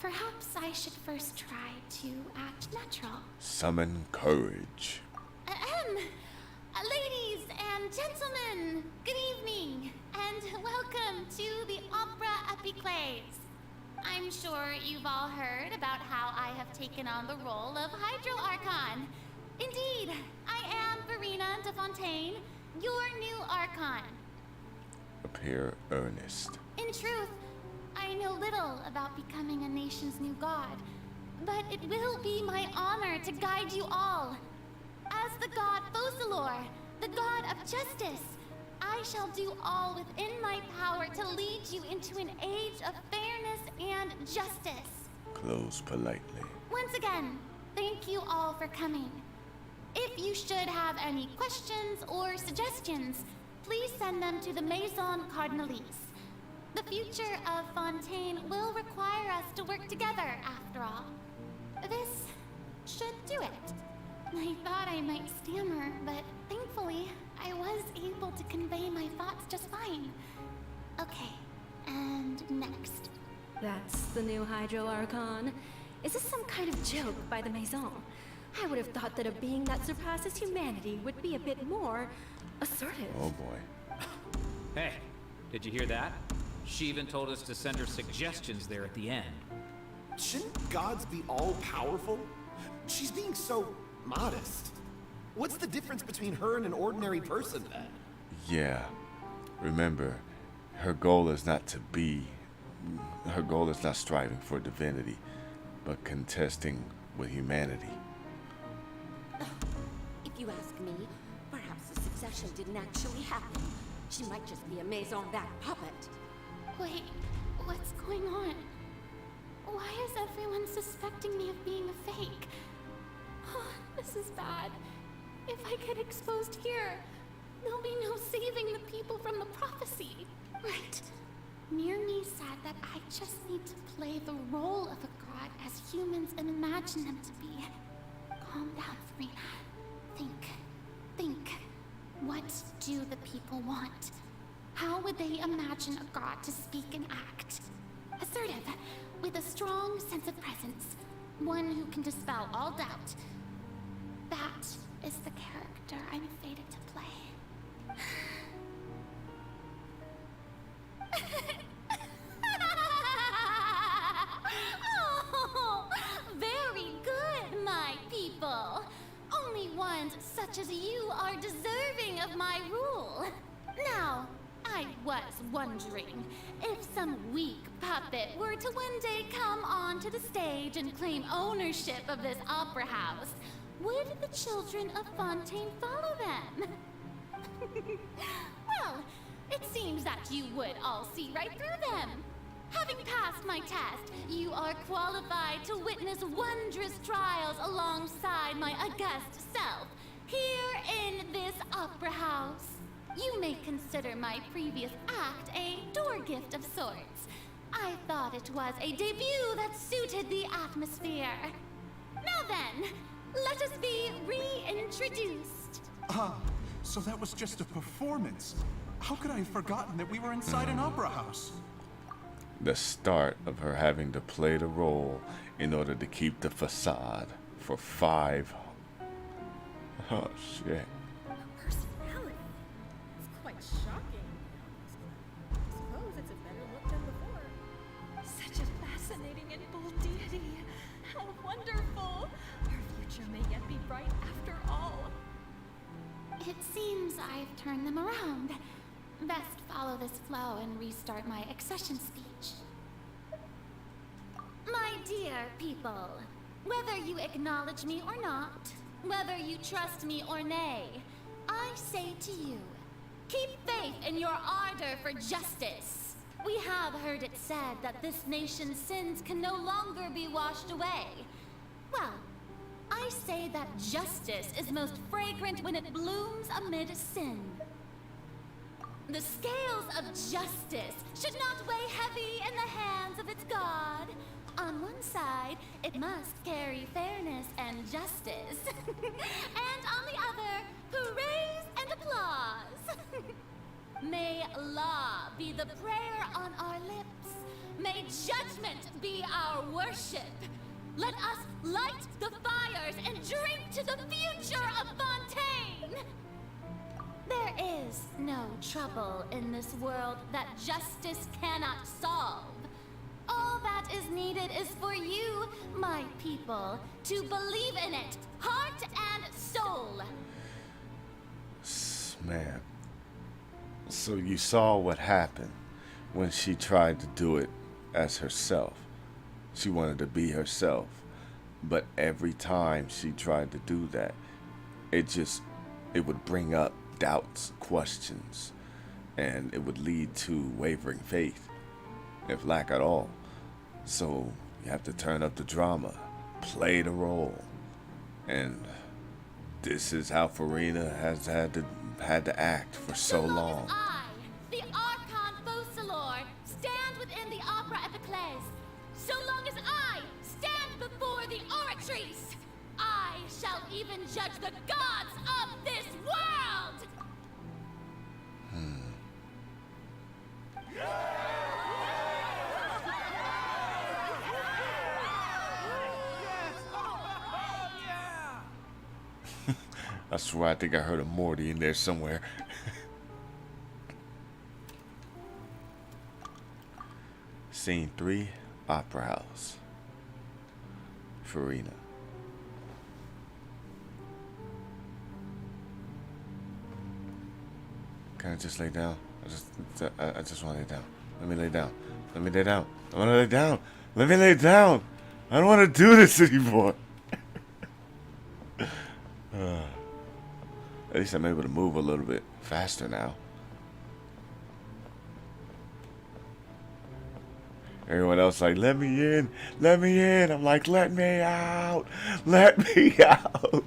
Perhaps I should first try to act natural. Summon courage. Ladies and gentlemen, good evening, and welcome to the Opera Epiclese. I'm sure you've all heard about how I have taken on the role of Hydro Archon. Indeed, I am Furina de Fontaine, your new Archon. Appear earnest. In truth, I know little about becoming a nation's new god, but it will be my honor to guide you all. As the god Focalor, the god of justice, I shall do all within my power to lead you into an age of fairness and justice. Close politely. Once again, thank you all for coming. If you should have any questions or suggestions, please send them to the Maison Cardinalise. The future of Fontaine will require us to work together, after all. This should do it. I thought I might stammer, but thankfully, I was able to convey my thoughts just fine. Okay, and next. That's the new Hydro Archon. Is this some kind of joke by the Maison? I would have thought that a being that surpasses humanity would be a bit more assertive. Oh boy. Hey, did you hear that? She even told us to send her suggestions there at the end. Shouldn't gods be all-powerful? She's being so modest. What's the difference between her and an ordinary person, then? Yeah. Remember, her goal is not striving for divinity, but contesting with humanity. If you ask me, perhaps the succession didn't actually happen. She might just be a Maison-back puppet. Wait, what's going on? Why is everyone suspecting me of being a fake? Oh, this is bad. If I get exposed here, there'll be no saving the people from the prophecy. Right. Mirni said that I just need to play the role of a god as humans imagine them to be. Calm down, Furina. Think. What do the people want? How would they imagine a god to speak and act? Assertive, with a strong sense of presence. One who can dispel all doubt. That is the character I'm fated to play. Oh, very good, my people. Only ones such as you are deserving of my rule. Now, I was wondering if some weak puppet were to one day come onto the stage and claim ownership of this opera house, would the children of Fontaine follow them? Well, it seems that you would all see right through them. Having passed my test, you are qualified to witness wondrous trials alongside my august self, here in this opera house. You may consider my previous act a door gift of sorts. I thought it was a debut that suited the atmosphere. Now then, let us be reintroduced. Ah, so that was just a performance. How could I have forgotten that we were inside an opera house? The start of her having to play the role in order to keep the facade for 5. Oh shit. Personality. It's quite shocking. I suppose it's a better look than before. Such a fascinating and bold deity. How wonderful. Our future may yet be bright after all. It seems I've turned them around. Best follow this flow and restart my accession speech. My dear people, whether you acknowledge me or not, whether you trust me or nay, I say to you, keep faith in your ardor for justice. We have heard it said that this nation's sins can no longer be washed away. Well, I say that justice is most fragrant when it blooms amid sin. The scales of justice should not weigh heavy in the hands of its God. On one side, it must carry fairness and justice. And on the other, hoorays and applause. May law be the prayer on our lips. May judgment be our worship. Let us light the fires and drink to the future of Fontaine. There is no trouble in this world that justice cannot solve. All that is needed is for you, my people, to believe in it, heart and soul. Man. So you saw what happened when she tried to do it as herself. She wanted to be herself. But every time she tried to do that, it would bring up doubts, questions, and it would lead to wavering faith, if lack at all. So you have to turn up the drama, play the role, and This is how Furina has had to act for so long. I, the Archon Focalor, stand within the opera epiclese. So long as I stand before the oratrice, I shall even judge the gods of this world! I swear I think I heard a Morty in there somewhere. Scene 3, Opera House. Furina. Can I just lay down? I just want to lay down. Let me lay down. Let me lay down. I want to lay down. Let me lay down. I don't want to do this anymore. At least I'm able to move a little bit faster now. Everyone else like, let me in, let me in. I'm like, let me out, let me out.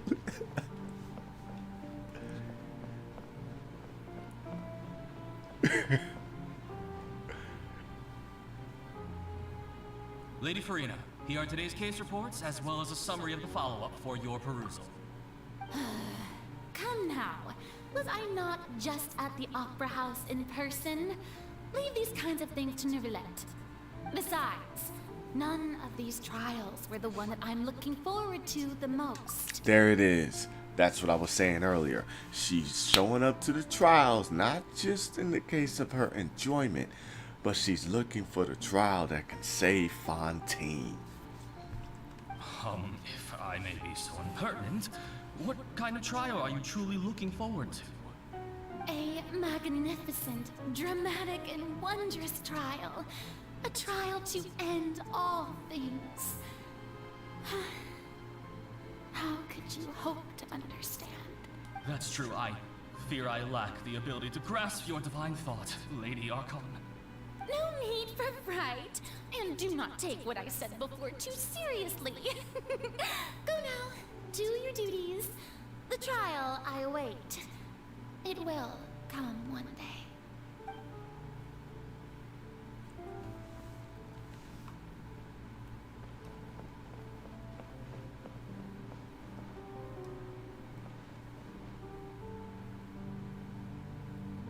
Lady Furina, here are today's case reports, as well as a summary of the follow-up for your perusal. Come now. Was I not just at the Opera House in person? Leave these kinds of things to Neuvillette. Besides, none of these trials were the one that I'm looking forward to the most. There it is. That's what I was saying earlier. She's showing up to the trials, not just in the case of her enjoyment, but she's looking for the trial that can save Fontaine. If I may be so impertinent, what kind of trial are you truly looking forward to? A magnificent, dramatic, and wondrous trial. A trial to end all things. How could you hope to understand? That's true. I fear I lack the ability to grasp your divine thought, Lady Archon. No need for fright. And do not take what I said before too seriously. Go now. Do your duties. The trial I await. It will come one day.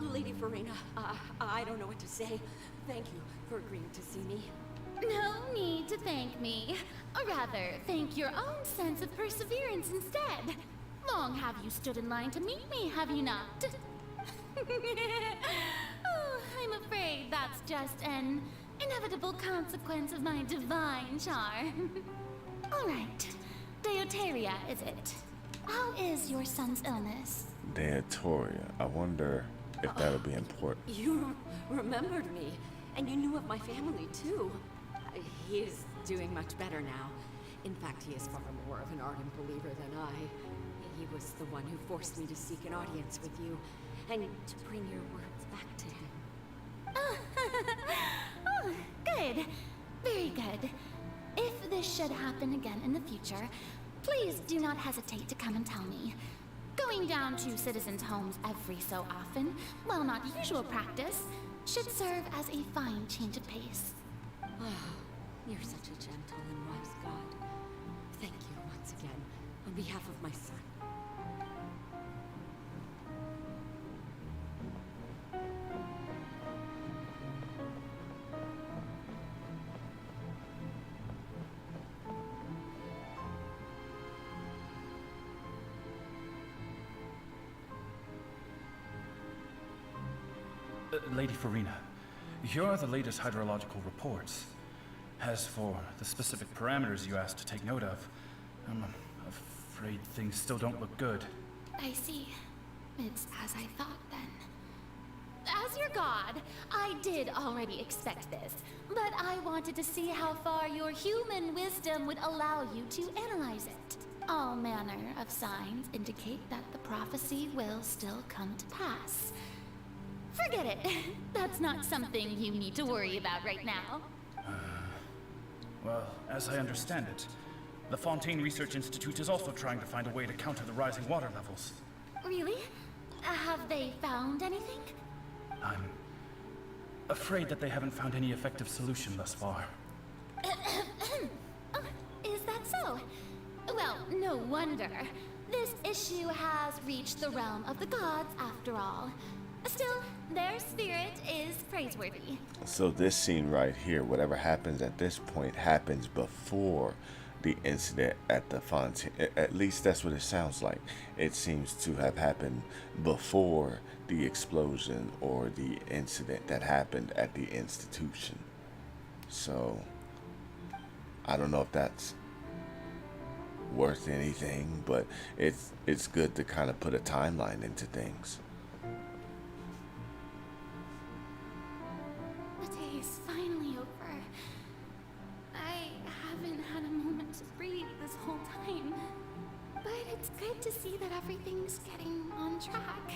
Lady Furina, I don't know what to say. Thank you for agreeing to see me. No need to thank me. Or rather, thank your own sense of perseverance instead. Long have you stood in line to meet me, have you not? Oh, I'm afraid that's just an inevitable consequence of my divine charm. All right. Deoteria, is it? How is your son's illness? Deoteria. I wonder if that'll be important. You remembered me, and you knew of my family too. He is doing much better now. In fact, he is far more of an ardent believer than I. He was the one who forced me to seek an audience with you, and to bring your words back to him. Oh, good. Very good. If this should happen again in the future, please do not hesitate to come and tell me. Going down to citizens' homes every so often, while not usual practice, should serve as a fine change of pace. You're such a gentle and wise god. Thank you once again, on behalf of my son. Lady Furina, here are the latest hydrological reports. As for the specific parameters you asked to take note of, I'm afraid things still don't look good. I see. It's as I thought then. As your god, I did already expect this, but I wanted to see how far your human wisdom would allow you to analyze it. All manner of signs indicate that the prophecy will still come to pass. Forget it. That's not something you need to worry about right now. Well, as I understand it, The Fontaine Research Institute is also trying to find a way to counter the rising water levels. Really? Have they found anything? I'm afraid that they haven't found any effective solution thus far. Oh, is that so? Well, no wonder. This issue has reached the realm of the gods, after all. Still, their spirit is praiseworthy. So this scene right here, whatever happens at this point, happens before the incident at the Fontaine. At least that's what it sounds like. It seems to have happened before the explosion or the incident that happened at the institution. So I don't know if that's worth anything, but it's good to kind of put a timeline into things. The day is finally over. I haven't had a moment to breathe this whole time. But it's good to see that everything's getting on track.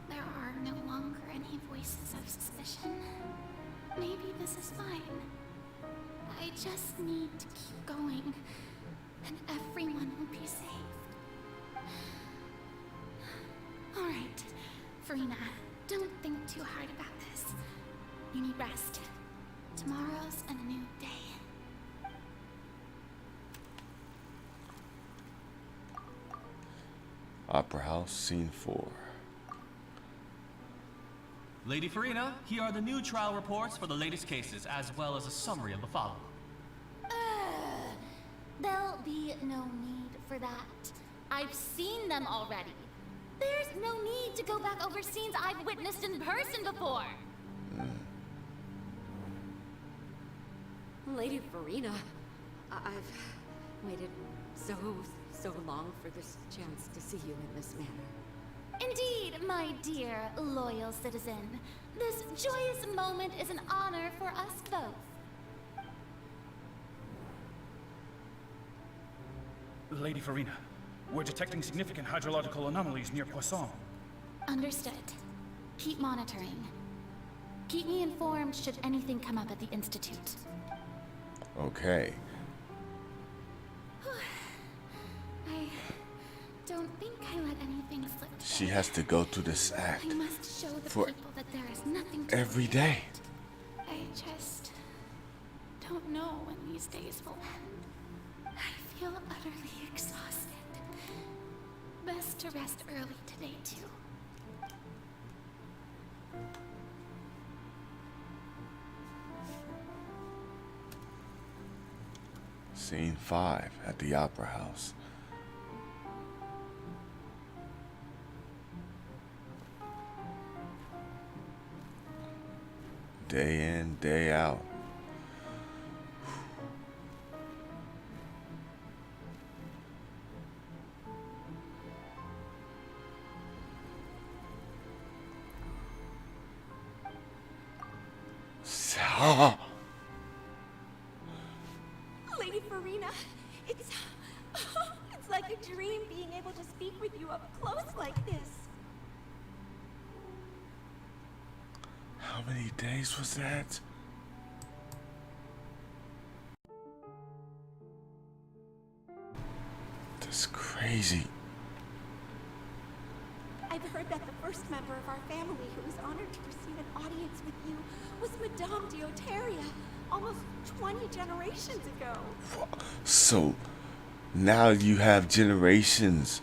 There are no longer any voices of suspicion. Maybe this is fine. I just need to keep going, and everyone will be saved. Alright, Furina, don't think too hard about this. You need rest. Tomorrow's a new day. Opera House, Scene 4. Lady Furina, here are the new trial reports for the latest cases, as well as a summary of the follow-up. There'll be no need for that. I've seen them already. There's no need to go back over scenes I've witnessed in person before. Lady Furina, I've waited so long for this chance to see you in this manner. Indeed, my dear, loyal citizen. This joyous moment is an honor for us both. Lady Furina, we're detecting significant hydrological anomalies near Poisson. Understood. Keep monitoring. Keep me informed should anything come up at the Institute. Okay. I don't think I let anything slip today. She has to go through this act I must show the for people that there is nothing to every day. I just don't know when these days will end. I feel utterly exhausted. Best to rest early today, too. Scene 5 at the Opera House. Day in, day out. Lady Furina, it's like a dream being able to speak with you up close like this. How many days was that? That's crazy. I've heard that the first member of our family who was honored to receive an audience with you was Madame Deoteria, almost 20 generations ago. So now you have generations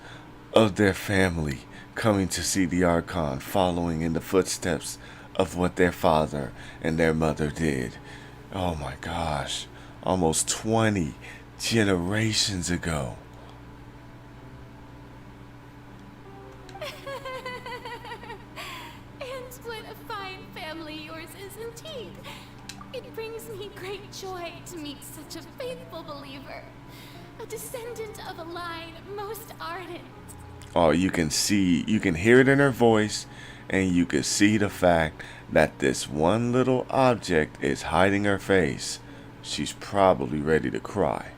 of their family coming to see the Archon, following in the footsteps of what their father and their mother did. Oh my gosh, almost 20 generations ago. And what a fine family yours is indeed. It brings me great joy to meet such a faithful believer, a descendant of a line most ardent. Oh, you can hear it in her voice, and you can see the fact that this one little object is hiding her face. She's probably ready to cry.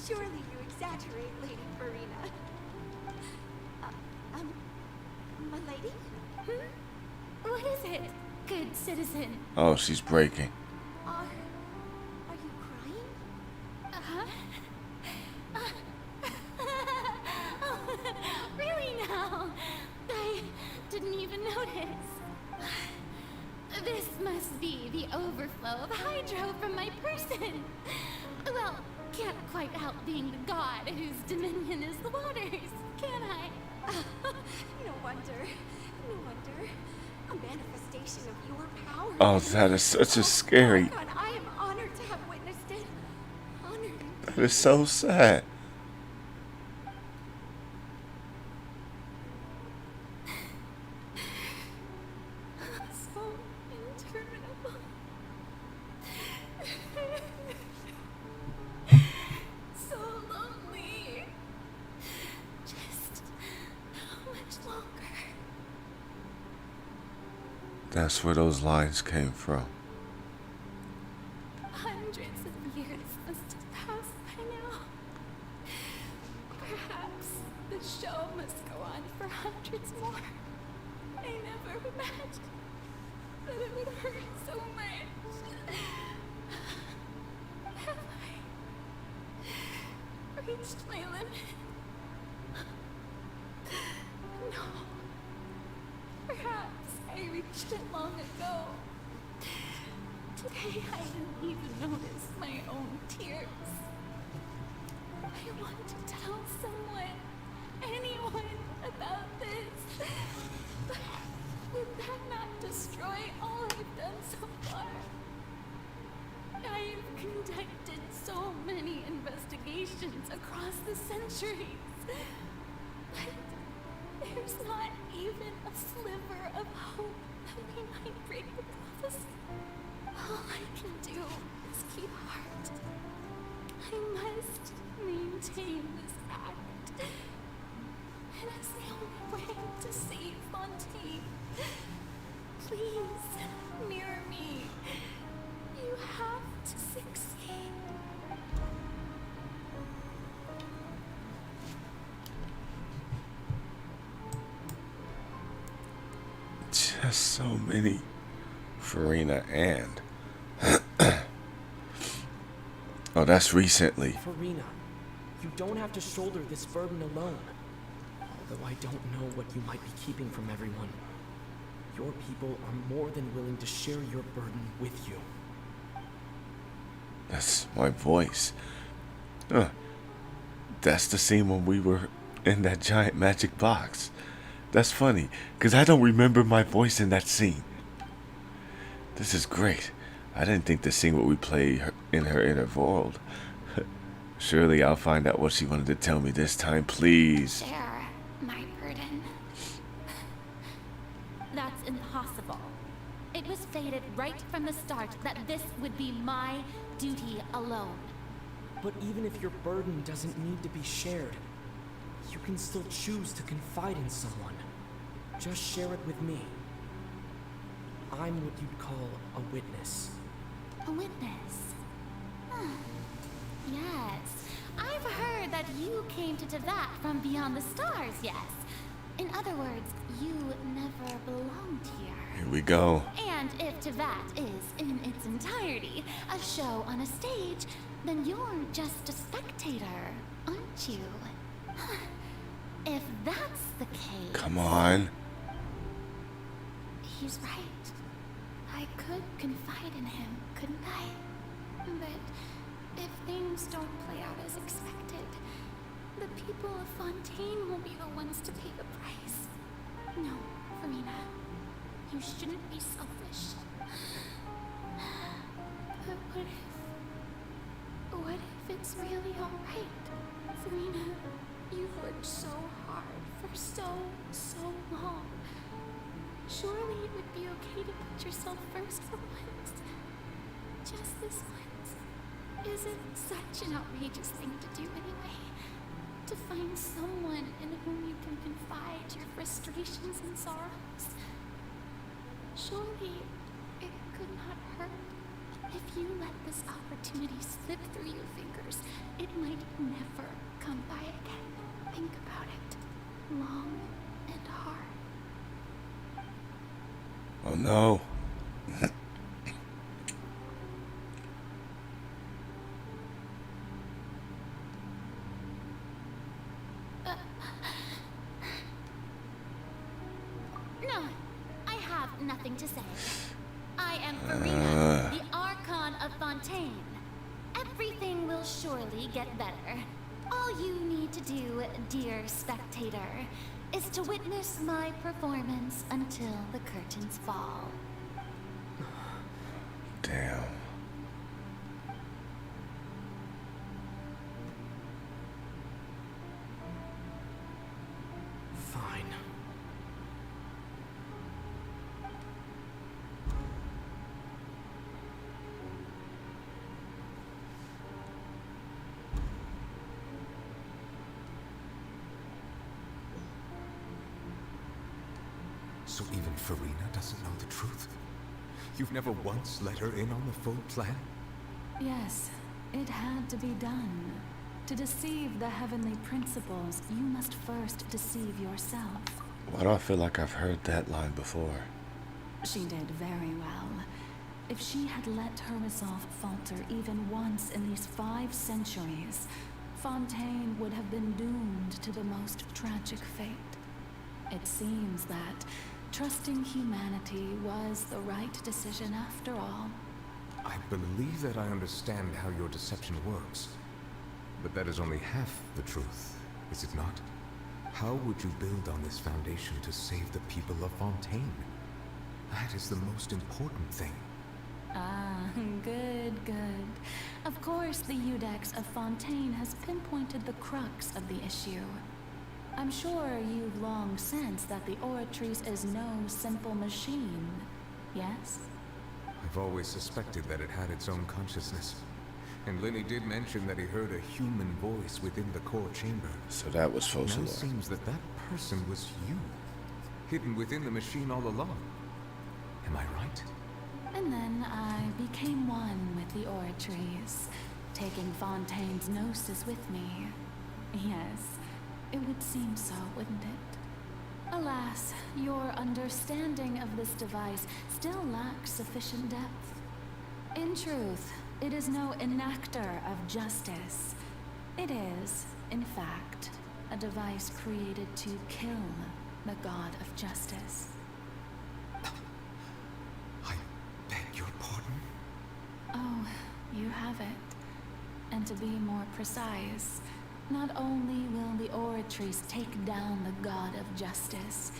Surely you exaggerate, Lady Furina. My lady? What is it, good citizen? Oh, she's breaking. Are you crying? This must be the overflow of hydro from my person. Well, can't quite help being the god whose dominion is the waters, can I? No wonder. No wonder. A manifestation of your power. Oh, that is such a scary. God, I am honored to have witnessed it. Honored. That is so sad. So interminable. So lonely. Just how much longer? That's where those lines came from. Hundreds of years must have passed by now. Perhaps the show must go on for hundreds more. I never imagined that it would hurt so much. Have I reached my limit? No. Perhaps I reached it long ago. Today I didn't even notice my own tears. I want to tell someone, anyone, about this. But would that not destroy all I've done so far? I've conducted so many investigations across the centuries. But there's not even a sliver of hope that we might break the prophecy. All I can do is keep heart. I must maintain this act. It is the only way to save Fontaine. Please, mirror me. You have to succeed. Just so many. Furina and. Oh, that's recently. Furina, you don't have to shoulder this burden alone. Although I don't know what you might be keeping from everyone. Your people are more than willing to share your burden with you. That's my voice. That's the scene when we were in that giant magic box. That's funny, because I don't remember my voice in that scene. This is great. I didn't think the scene would we play in her inner world. Surely I'll find out what she wanted to tell me this time, please. Share my burden. That's impossible. It was fated right from the start that this would be my duty alone. But even if your burden doesn't need to be shared, you can still choose to confide in someone. Just share it with me. I'm what you'd call a witness. A witness? Yes. I've heard that you came to Tevat from beyond the stars, yes. In other words, you never belonged here. Here we go. And if Tevat is, in its entirety, a show on a stage, then you're just a spectator, aren't you? If that's the case... Come on. He's right. I could confide in him, couldn't I? But if things don't play out as expected, the people of Fontaine will be the ones to pay the price. No, Furina. You shouldn't be selfish. But what if it's really alright? Furina, you've worked so hard for so long. Surely it would be okay to put yourself first for once. Just this once. Is it such an outrageous thing to do anyway? To find someone in whom you can confide your frustrations and sorrows? Surely it could not hurt. If you let this opportunity slip through your fingers, it might never come by again. Think about it. Long and hard. Oh no. No, I have nothing to say. I Furina, the Archon of Fontaine. Everything will surely get better. All you need to do, dear spectator, is to witness my performance until the curtains fall. Damn. Fine. So even Furina doesn't know the truth? You've never once let her in on the full plan? Yes, it had to be done. To deceive the heavenly principles, you must first deceive yourself. Why do I feel like I've heard that line before? She did very well. If she had let her resolve falter even once in these 5 centuries, Fontaine would have been doomed to the most tragic fate. It seems that trusting humanity was the right decision after all. I believe that I understand how your deception works. But that is only half the truth, is it not? How would you build on this foundation to save the people of Fontaine? That is the most important thing. Ah, good. Of course, the Iudex of Fontaine has pinpointed the crux of the issue. I'm sure you've long sensed that the Oratrice is no simple machine, yes? I've always suspected that it had its own consciousness. And Lenny did mention that he heard a human voice within the core chamber. So that was Focalor. Now it seems that that person was you, hidden within the machine all along. Am I right? And then I became one with the Oratrice, taking Fontaine's gnosis with me. Yes, it would seem so, wouldn't it? Alas, your understanding of this device still lacks sufficient depth. In truth, it is no enactor of justice. It is, in fact, a device created to kill the god of justice. I beg your pardon? Oh, you have it. And to be more precise, not only will the Oratrice take down the god of justice,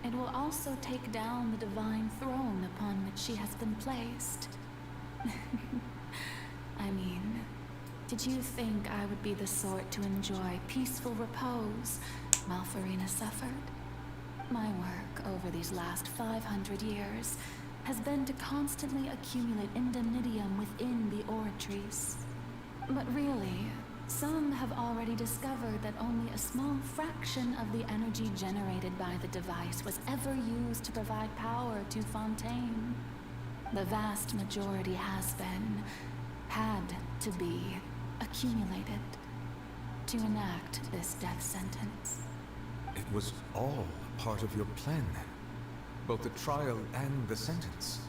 it will also take down the divine throne upon which she has been placed. I mean, did you think I would be the sort to enjoy peaceful repose while Furina suffered? My work over these last 500 years has been to constantly accumulate indemnitium within the Oratrice. But really, some have already discovered that only a small fraction of the energy generated by the device was ever used to provide power to Fontaine. The vast majority had to be, accumulated to enact this death sentence. It was all part of your plan then? Both the trial and the sentence?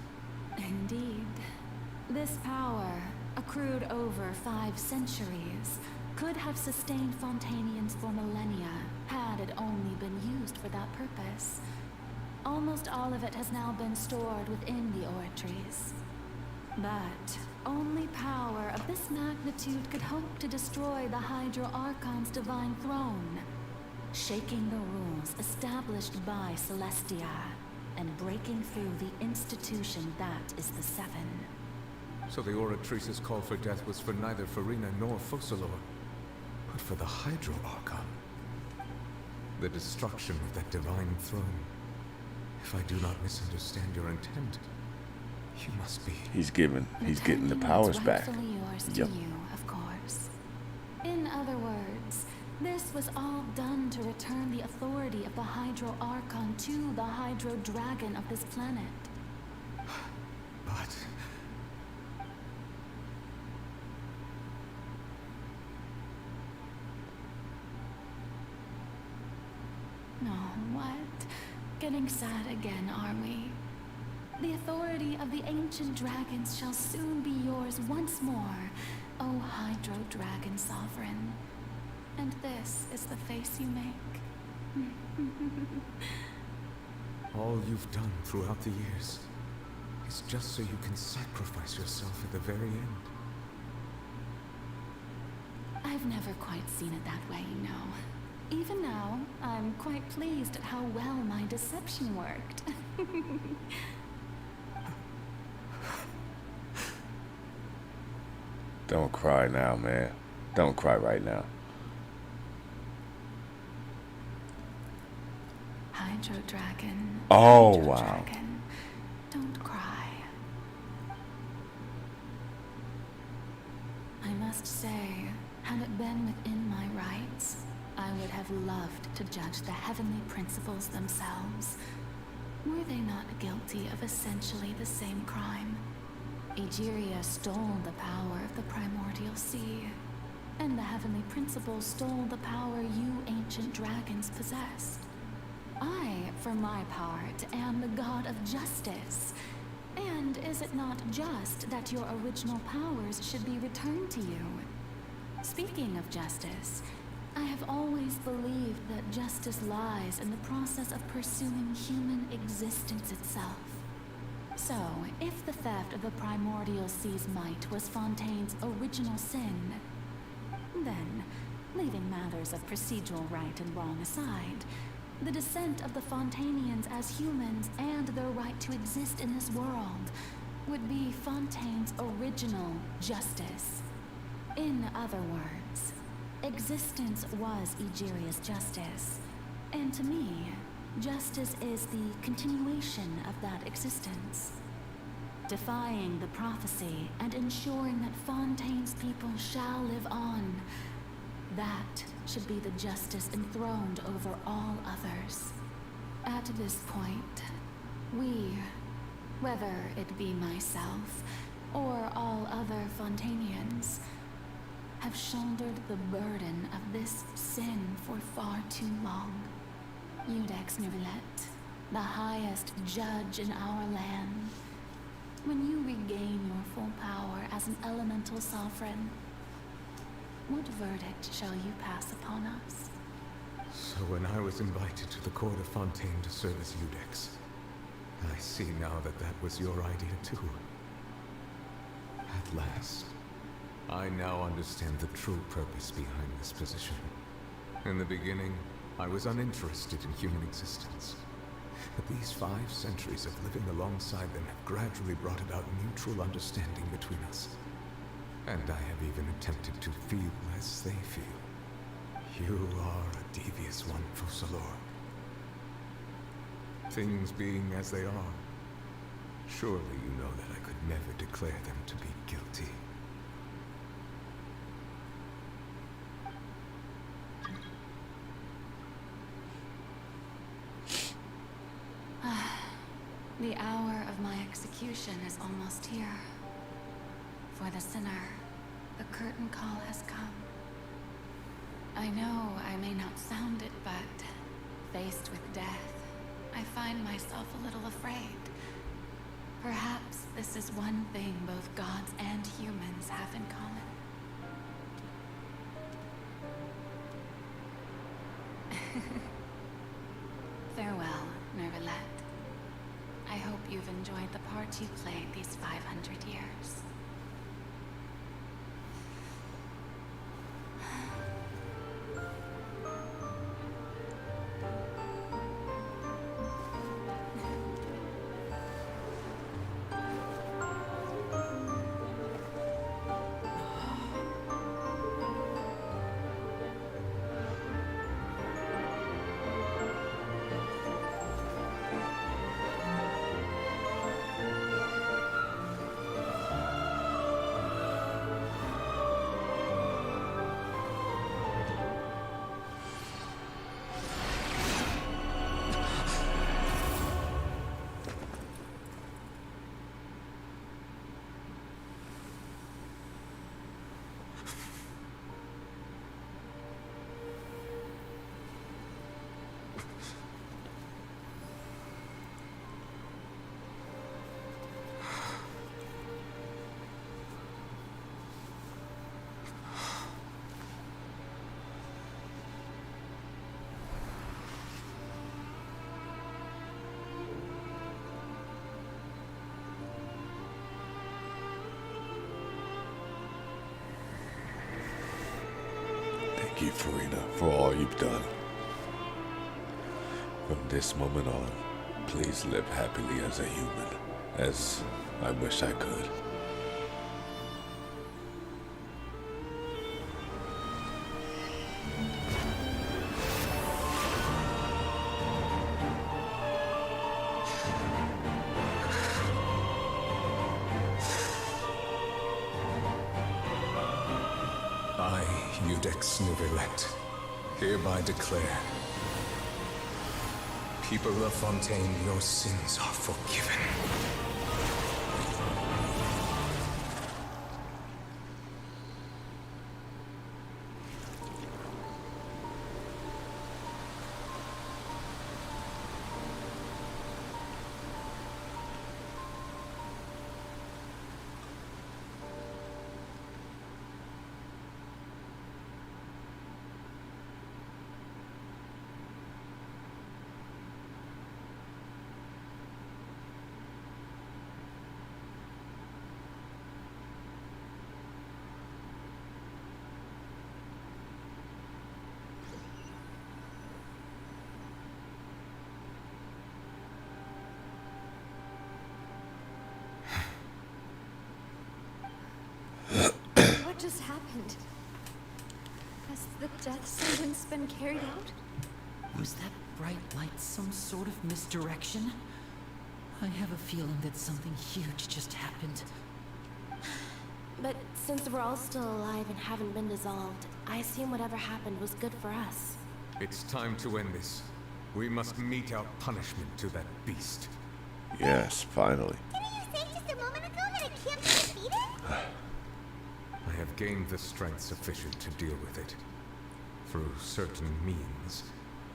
Indeed. This power, accrued over 5 centuries, could have sustained Fontainians for millennia had it only been used for that purpose. Almost all of it has now been stored within the Oratrice. But only power of this magnitude could hope to destroy the Hydro Archon's divine throne, shaking the rules established by Celestia, and breaking through the institution that is the Seven. So the Oratrice's call for death was for neither Furina nor Focalor, but for the Hydro Archon. The destruction of that divine throne. If I do not misunderstand your intent, you must be... He's getting the powers back. Rightfully yours to you, of course. In other words, this was all done to return the authority of the Hydro Archon to the Hydro Dragon of this planet. But... No, what? Getting sad again, are we? The authority of the ancient dragons shall soon be yours once more, O Hydro Dragon Sovereign. And this is the face you make. all you've done throughout the years. is just so you can sacrifice yourself at the very end. I've never quite seen it that way, you know. Even now, I'm quite pleased at how well my deception worked. Don't cry now, man. Don't cry right now. Hydro Dragon. Oh, Hydro wow. Dragon, don't cry. I must say, had it been within my rights, I would have loved to judge the heavenly principles themselves. Were they not guilty of essentially the same crime? Egeria stole the power of the primordial sea, and the heavenly principles stole the power you ancient dragons possessed. I, for my part, am the god of justice. And is it not just that your original powers should be returned to you? Speaking of justice, I have always believed that justice lies in the process of pursuing human existence itself. So, if the theft of the primordial sea's might was Fontaine's original sin, then, leaving matters of procedural right and wrong aside, the descent of the Fontanians as humans and their right to exist in this world would be Fontaine's original justice. In other words, existence was Egeria's justice, and to me, justice is the continuation of that existence. Defying the prophecy and ensuring that Fontaine's people shall live on, that should be the justice enthroned over all others. At this point, we, whether it be myself or all other Fontanians, have shouldered the burden of this sin for far too long. Iudex Neuvillette, the highest judge in our land, when you regain your full power as an elemental sovereign, what verdict shall you pass upon us? So when I was invited to the court of Fontaine to serve as Iudex, I see now that that was your idea too. At last, I now understand the true purpose behind this position. In the beginning, I was uninterested in human existence. But these 5 centuries of living alongside them have gradually brought about mutual understanding between us. And I have even attempted to feel as they feel. You are a devious one, Fussalor. Things being as they are, surely you know that I could never declare them to be guilty. The hour of my execution is almost here. For the sinner, the curtain call has come. I know I may not sound it, but faced with death, I find myself a little afraid. Perhaps this is one thing both gods and humans have in common. Farewell, Neuvillette. I hope you've enjoyed the part you played these 500 years. you, Furina, for all you've done. From this moment on, please live happily as a human, as I wish I could. I, Eudex Nuvilect, hereby declare, people of Fontaine, your sins are forgiven. What just happened? Has the death sentence been carried out? Was that bright light some sort of misdirection? I have a feeling that something huge just happened. But since we're all still alive and haven't been dissolved, I assume whatever happened was good for us. It's time to end this. We must mete out punishment to that beast. Yes, finally. Didn't you say just a moment ago that it can't be defeated? I have gained the strength sufficient to deal with it. Through certain means,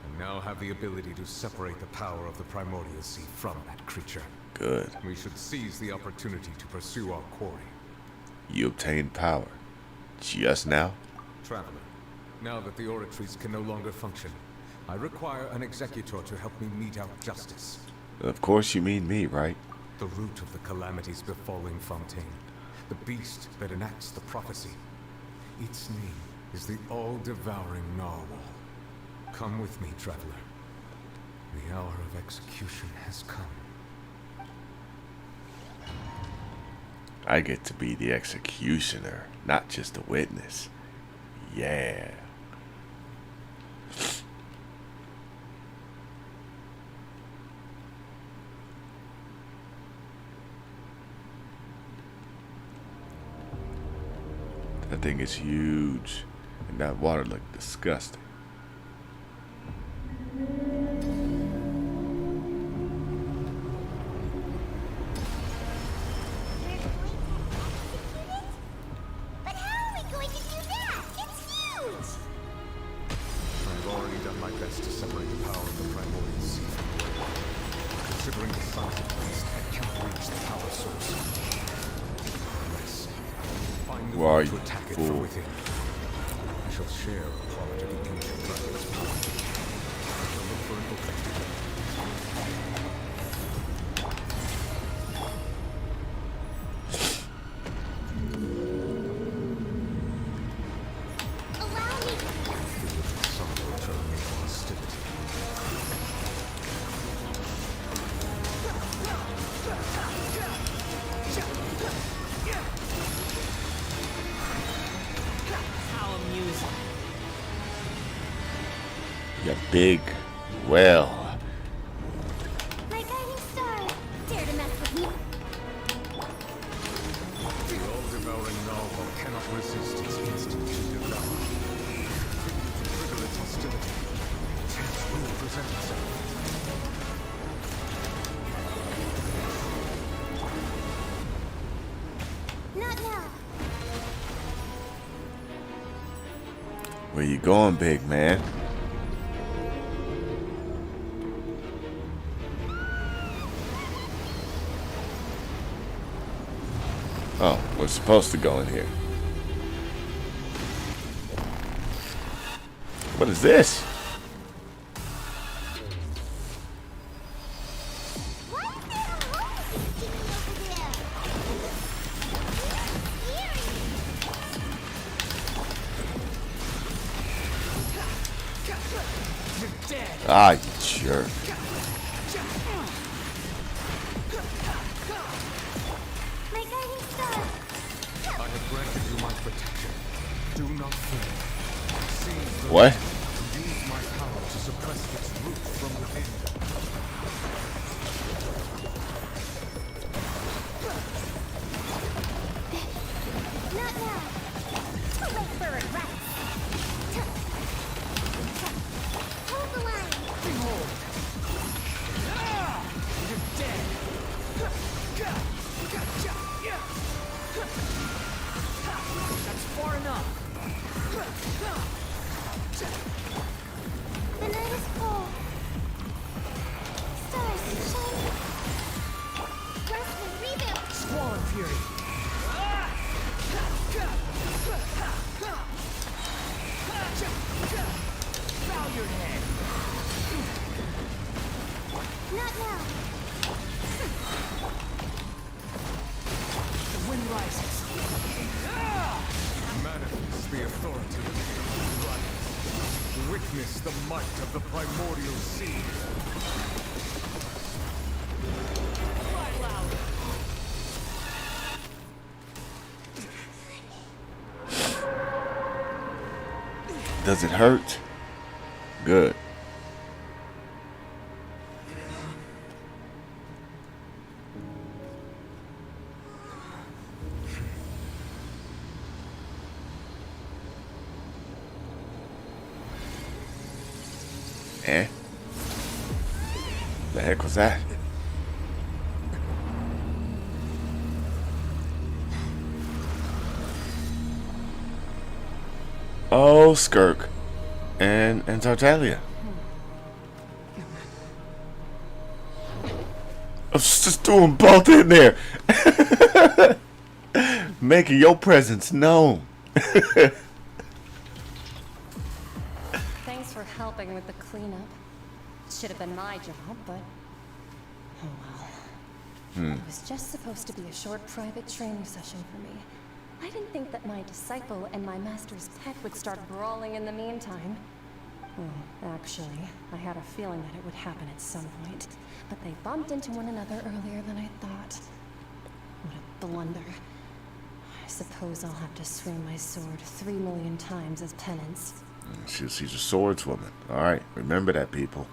and now have the ability to separate the power of the Primordial Sea from that creature. Good. We should seize the opportunity to pursue our quarry. You obtained power. Just now? Traveler, now that the oratories can no longer function, I require an executor to help me mete out justice. Of course you mean me, right? The root of the calamities befalling Fontaine. The beast that enacts the prophecy. Its name is the all-devouring Narwhal. Come with me, traveler. The hour of execution has come. I get to be the executioner, not just a witness. Yeah. That thing is huge, and that water looked disgusting. But how are we going to do that? It's huge! I've already done my best to separate the power of the Primordial Sea from the Earth. Considering the size of the beast, I cannot reach the power source. Unless I find the way to attack it from within. I shall share a part of the ancient dragon's power. I shall look for an opening. You big well. My guiding star, dare to mess with me? The all-devouring Narwhal cannot resist its instinct to devour. To trigger its hostility, chance will present itself. Not now. Where you going, big man? Oh, we're supposed to go in here. What is this? Ah, you jerk. My guiding star. I have granted you my protection. Do not fear. Seize the What? and use my power to suppress its roots from within. Not now. Too late for regrets. Hold the line. Behold! You're dead! That's far enough! The night is full. Stars shining. Grasping rebuild. Squall Fury! Bow your head! Not now. The wind rises. Manifest the authority of the right. Witness the might of the primordial sea. Cry loud! Does it hurt? Good. Eh? The heck was that? Oh, Skirk and Tartaglia. I was just doing both in there. Making your presence known. Thanks for helping with the cleanup. Should have been my job, but oh well. It was just supposed to be a short private training session for me. I didn't think that my disciple and my master's pet would start brawling in the meantime. Well, actually, I had a feeling that it would happen at some point, but they bumped into one another earlier than I thought. What a blunder. I suppose I'll have to swing my sword 3 million times as penance. She's a swordswoman. Alright, remember that, people.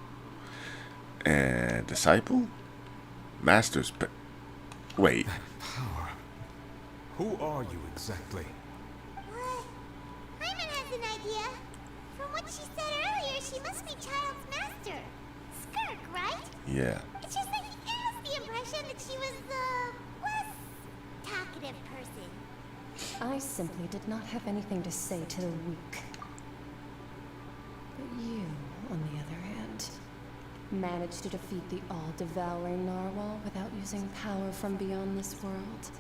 And disciple? Master's pet. Wait. Power. Who are you exactly? Hyman has an idea. From what she said earlier, she must be Child's master. Skirk, right? Yeah. It's just that he gave us the impression that she was the less talkative person. I simply did not have anything to say to the weak. But you, on the other hand, managed to defeat the all-devouring narwhal without using power from beyond this world.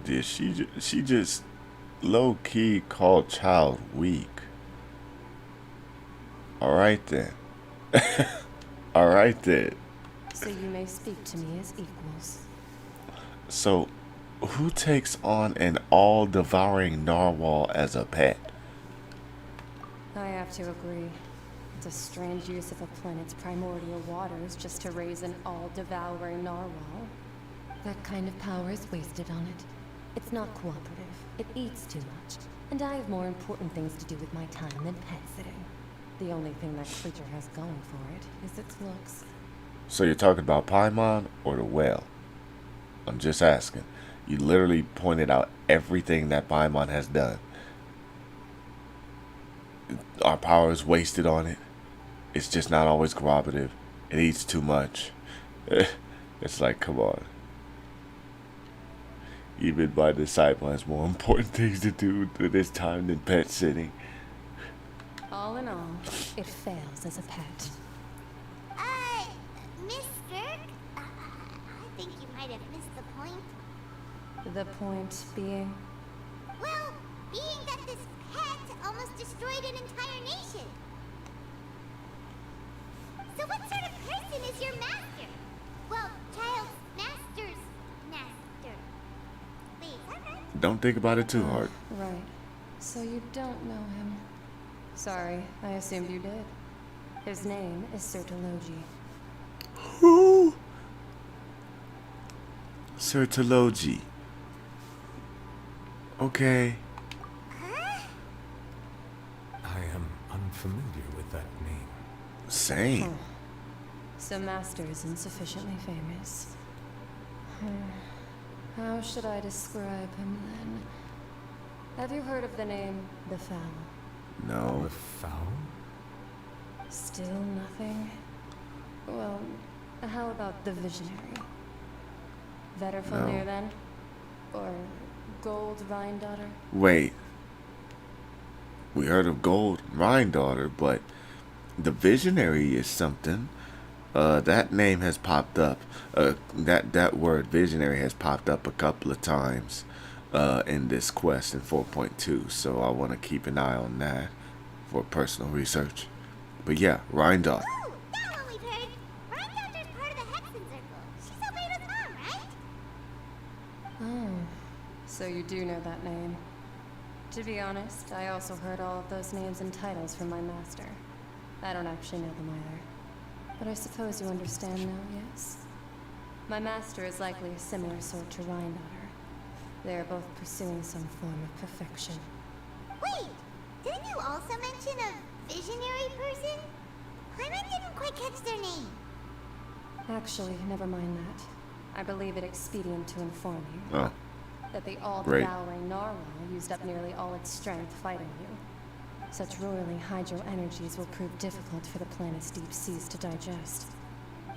Did she just low-key called Child weak? Alright then. Alright then. So you may speak to me as equals. So, who takes on an all-devouring narwhal as a pet? I have to agree. It's a strange use of a planet's primordial waters just to raise an all-devouring narwhal. That kind of power is wasted on it. It's not cooperative. It eats too much. And I have more important things to do with my time than pet sitting. The only thing that creature has going for it is its looks. So you're talking about Paimon or the whale? I'm just asking. You literally pointed out everything that Paimon has done. Our power is wasted on it. It's just not always cooperative. It eats too much. It's like, come on. Even my disciple has more important things to do with his time than pet sitting. All in all, it fails as a pet. Miss Skirk? I think you might have missed the point. The point being? Well, being that this pet almost destroyed an entire nation. So what sort of person is your master? Well, Child's master's master. Wait, is that right? Don't think about it too hard. Right. So you don't know him. Sorry, I assumed you did. His name is Sertologi. Who? Sertologi. Okay. I am unfamiliar with that name. Same. Huh. So Master isn't sufficiently famous. How should I describe him then? Have you heard of the name the Foul? No. The Foul? Still nothing? Well, how about the Visionary? Better familiar then? Or Gold Rhine-Daughter? Wait. We heard of Gold Rhine-Daughter, but the Visionary is something. That name has popped up. That word Visionary has popped up a couple of times in this quest in 4.2. So I want to keep an eye on that for personal research. But yeah, Rhine-Daughter. Ooh, that one we've heard. Rhine-Daughter's part of the Hexen Circle. She's Albedo's mom, right? Oh, so you do know that name. To be honest, I also heard all of those names and titles from my master. I don't actually know them either. But I suppose you understand now, yes? My master is likely a similar sort to Rhine-Daughter. They are both pursuing some form of perfection. Wait, didn't you also mention a visionary person? Paimon didn't quite catch their name. Actually, never mind that. I believe it expedient to inform you that the all-devouring narwhal used up nearly all its strength fighting you. Such roiling hydro energies will prove difficult for the planet's deep seas to digest.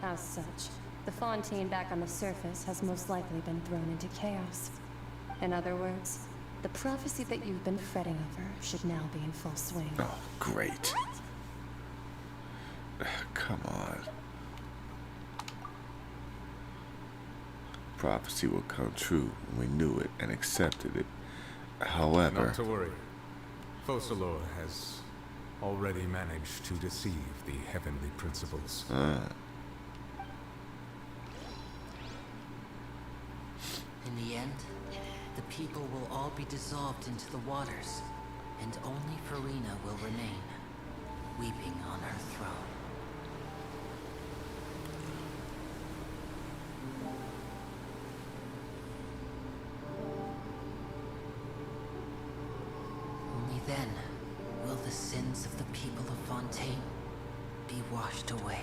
As such, the Fontaine back on the surface has most likely been thrown into chaos. In other words, the prophecy that you've been fretting over should now be in full swing. Oh, great. Come on. Prophecy will come true. We knew it and accepted it. However... Not to worry. Focalor has already managed to deceive the heavenly principles. In the end, the people will all be dissolved into the waters, and only Furina will remain, weeping on her throne. Only then will the sins of the people of Fontaine be washed away.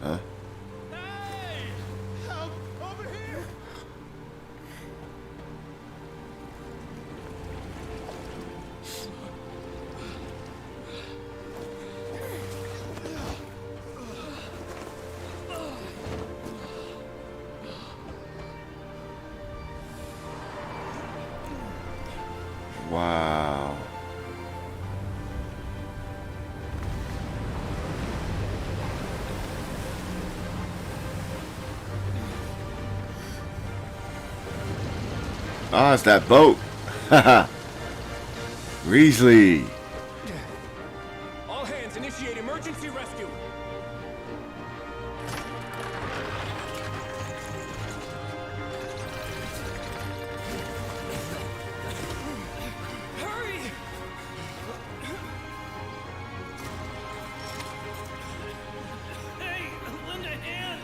Huh? Hey! Help! Over here! Wow. Ah, it's that boat. Haha. Riesly. All hands, initiate emergency rescue. Hurry! Hey, lend a hand!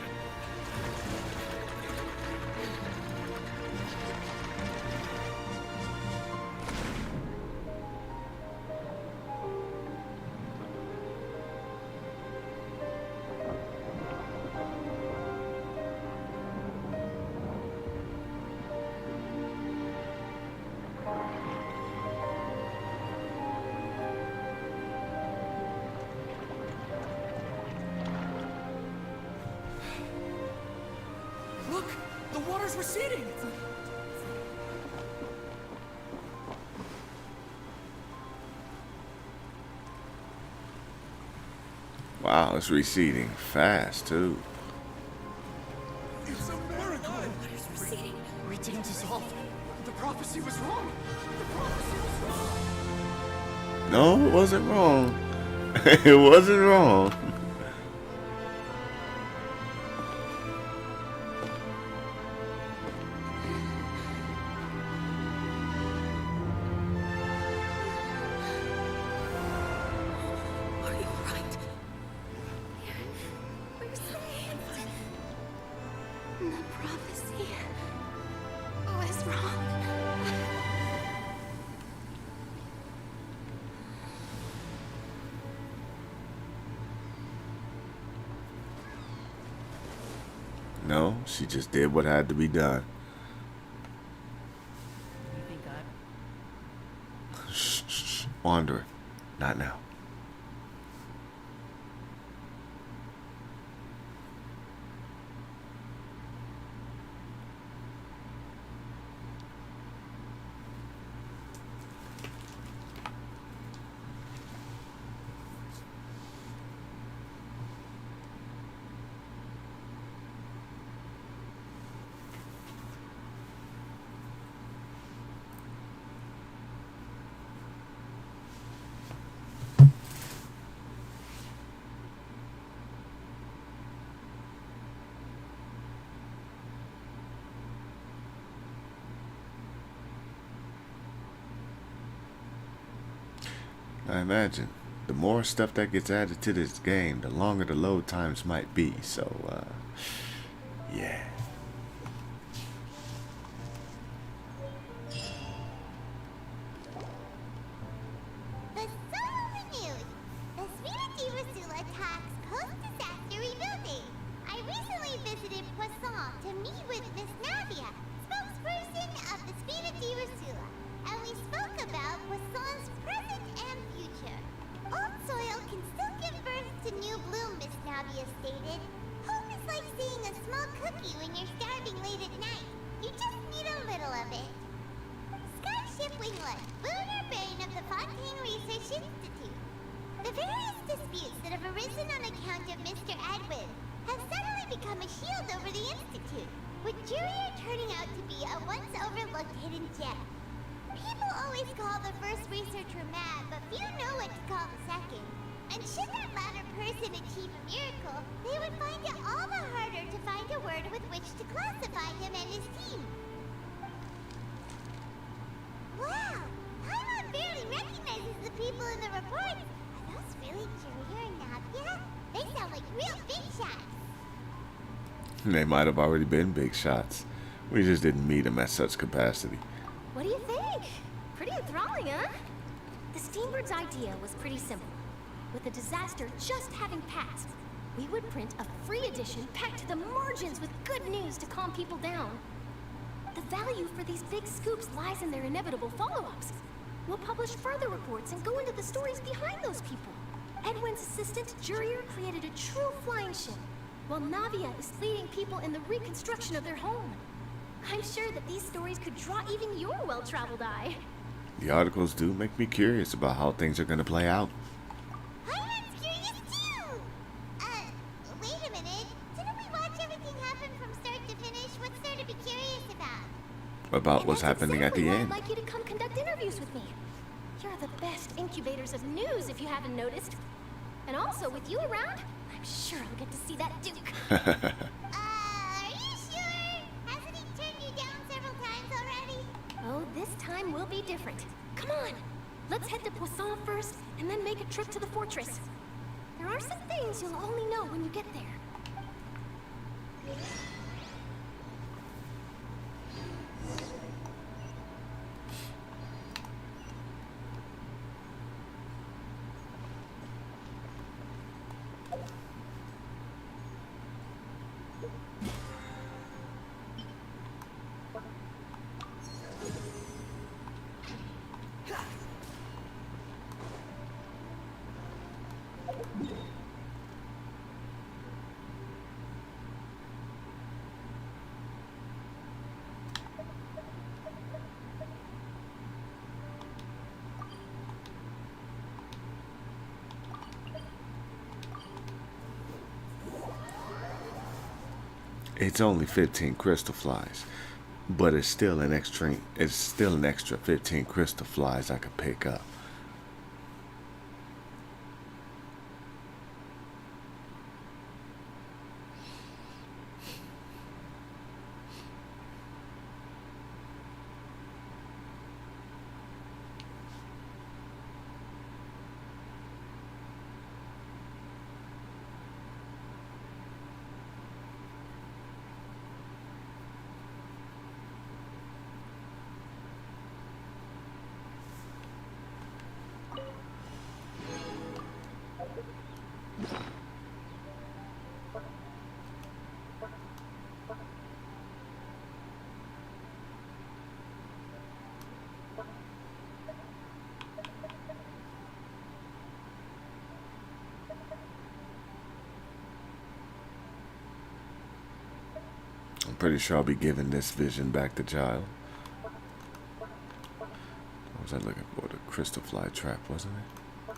Look! The water's receding! Wow, it's receding fast too. It's a miracle! We didn't dissolve. The prophecy No, it wasn't wrong. It wasn't wrong. Are you right? We're saved. The prophecy was wrong. No, she just did what had to be done. You think I... Shh, shh, shh. Wanderer. Not now. I imagine the more stuff that gets added to this game, the longer the load times might be. So, yeah. The solo renewed. The Furina talks post-disaster rebuilding. I recently visited Poisson to meet with Miss Navia, spokesperson of the Furina, and we spoke about Poisson's present and future. Old soil can still give birth to new bloom, Miss Navia stated. Hope is like seeing a small cookie when you're starving late at night. You just need a little of it. Skyship Winglet, lunar brain of the Fontaine Research Institute. The various disputes that have arisen on account of Mr. Edwin have suddenly become a shield over the Institute, with Jurier turning out to be a once overlooked hidden gem. People always call the first researcher mad, but few know what to call the second. And should that latter person achieve a miracle, they would find it all the harder to find a word with which to classify him and his team. Wow! Paimon barely recognizes the people in the reports. Are those really Jurier and Navia? They sound like real big shots. They might have already been big shots. We just didn't meet them at such capacity. What do you think? Pretty enthralling, huh? The Steambird's idea was pretty simple. With the disaster just having passed, we would print a free edition packed to the margins with good news to calm people down. The value for these big scoops lies in their inevitable follow-ups. We'll publish further reports and go into the stories behind those people. Edwin's assistant, Jurier, created a true flying ship, while Navia is leading people in the reconstruction of their home. I'm sure that these stories could draw even your well-traveled eye. The articles do make me curious about how things are going to play out. I'm curious too! Wait a minute. Didn't we watch everything happen from start to finish? What's there to be curious about? About what's happening at the Exactly why end. I'd like you to come conduct interviews with me. You're the best incubators of news, if you haven't noticed. And also, with you around, I'm sure I'll get to see that Duke. Are you sure? Hasn't he turned you down several times already? Oh, this time will be different. Come on, let's head to Poisson first, and then make a trip to the fortress. There are some things you'll only know when you get there. It's only 15 crystal flies, but it's still an extra 15 crystal flies I could pick up. pretty sure I'll be giving this vision back to Child. What was I looking for? The crystal fly trap, wasn't it?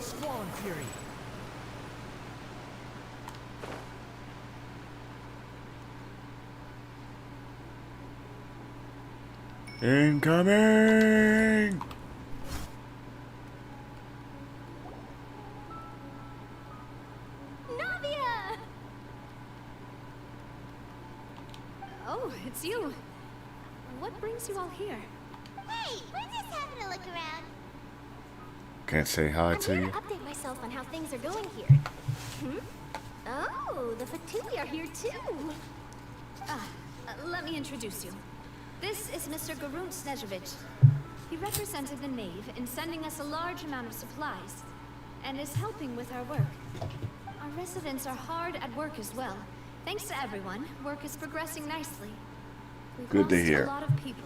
Swan Fury. Incoming! Navia! Oh, it's you. What brings you all here? Hey, we're just having a look around. Can't say hi I'm to here you? to update myself on how things are going here. Oh, the Fatui are here too. Let me introduce you. This is Mr. Garun Snezhevich. He represented the Knave in sending us a large amount of supplies, and is helping with our work. Our residents are hard at work as well. Thanks to everyone, work is progressing nicely. We've Good to lost hear. a lot of people,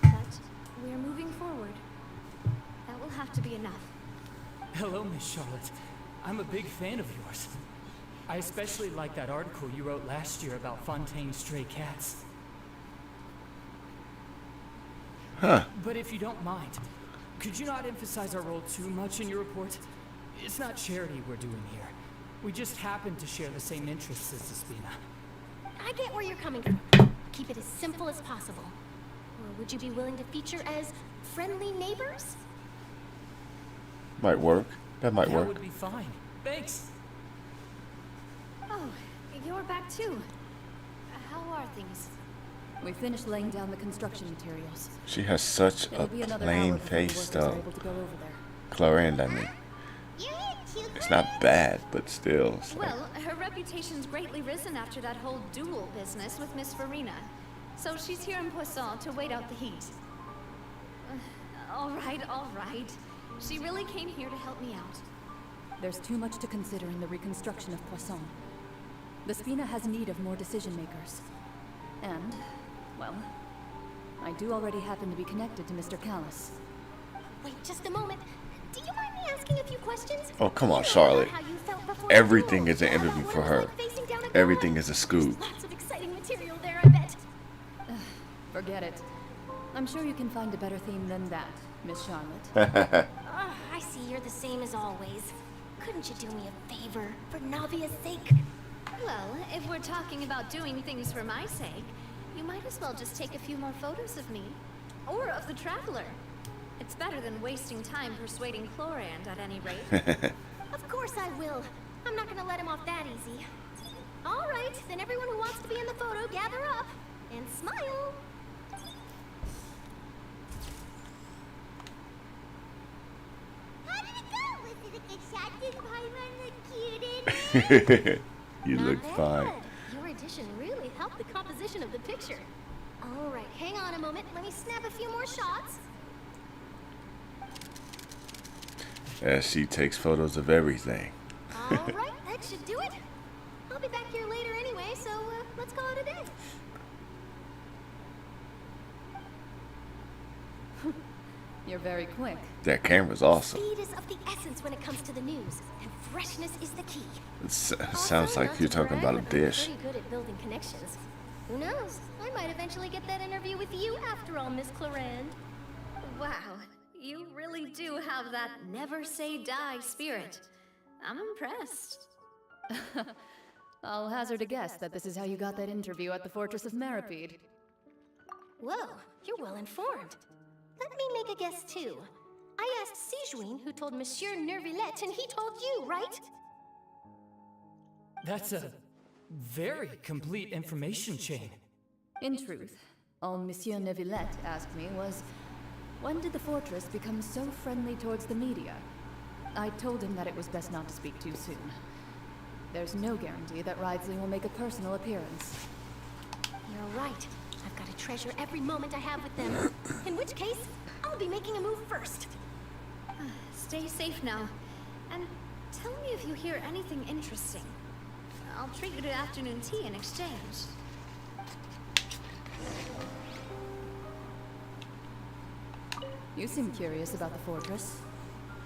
but we're moving forward. That will have to be enough. Hello, Miss Charlotte. I'm a big fan of yours. I especially like that article you wrote last year about Fontaine's stray cats. Huh. But if you don't mind, could you not emphasize our role too much in your report? It's not charity we're doing here. We just happen to share the same interests as Despina. I get where you're coming from. Keep it as simple as possible. Or would you be willing to feature as friendly neighbors? Might work. That might That work. would be fine. Thanks. Oh, you're back too. How are things? We finished laying down the construction materials. She has such a It'll be another plain hour before the face, workers are though. able to go over there. Clorinde, I mean. It's not bad, but still. It's like, Well, her reputation's greatly risen after that whole duel business with Miss Furina. So she's here in Poisson to wait out the heat. All right. She really came here to help me out. There's too much to consider in the reconstruction of Poisson. The Spina has need of more decision makers. And, well, I do already happen to be connected to Mr. Callis. Wait just a moment. Do you mind me asking a few questions? oh, come on, You know Charlotte. about how you felt before the Everything duel. is an How about interview what for it was her. like facing down a god? Everything is a scoop. Lots of exciting material there, I bet. Forget it. I'm sure you can find a better theme than that, Miss Charlotte. I see you're the same as always. Couldn't you do me a favor, for Navia's sake? Well, if we're talking about doing things for my sake, you might as well just take a few more photos of me. Or of the Traveler. It's better than wasting time persuading Chlorand at any rate. Of course I will. I'm not gonna let him off that easy. All right, then everyone who wants to be in the photo, gather up. And smile. You look fine. Your addition really helped the composition of the picture. All right, hang on a moment. Let me snap a few more shots. As she takes photos of everything. All right, that should do it. I'll be back here later anyway, so let's call it a day. You're very quick. That camera's awesome. Speed is of the essence when it comes to the news, and freshness is the key. It sounds like you're talking about a dish. I'm pretty good at building connections. Who knows? I might eventually get that interview with you after all, Miss Clarend. Wow, you really do have that never say die spirit. I'm impressed. I'll hazard a guess that this is how you got that interview at the Fortress of Meripede. Whoa, you're well informed. Let me make a guess too. I asked Sijuin who told Monsieur Nervillette, and he told you, right? That's a very complete information chain. In truth, all Monsieur Neuvillette asked me was, when did the Fortress become so friendly towards the media? I told him that it was best not to speak too soon. There's no guarantee that Ridsley will make a personal appearance. You're right. I've got to treasure every moment I have with them. In which case, I'll be making a move first. Stay safe now. And tell me if you hear anything interesting. I'll treat you to afternoon tea in exchange. You seem curious about the Fortress.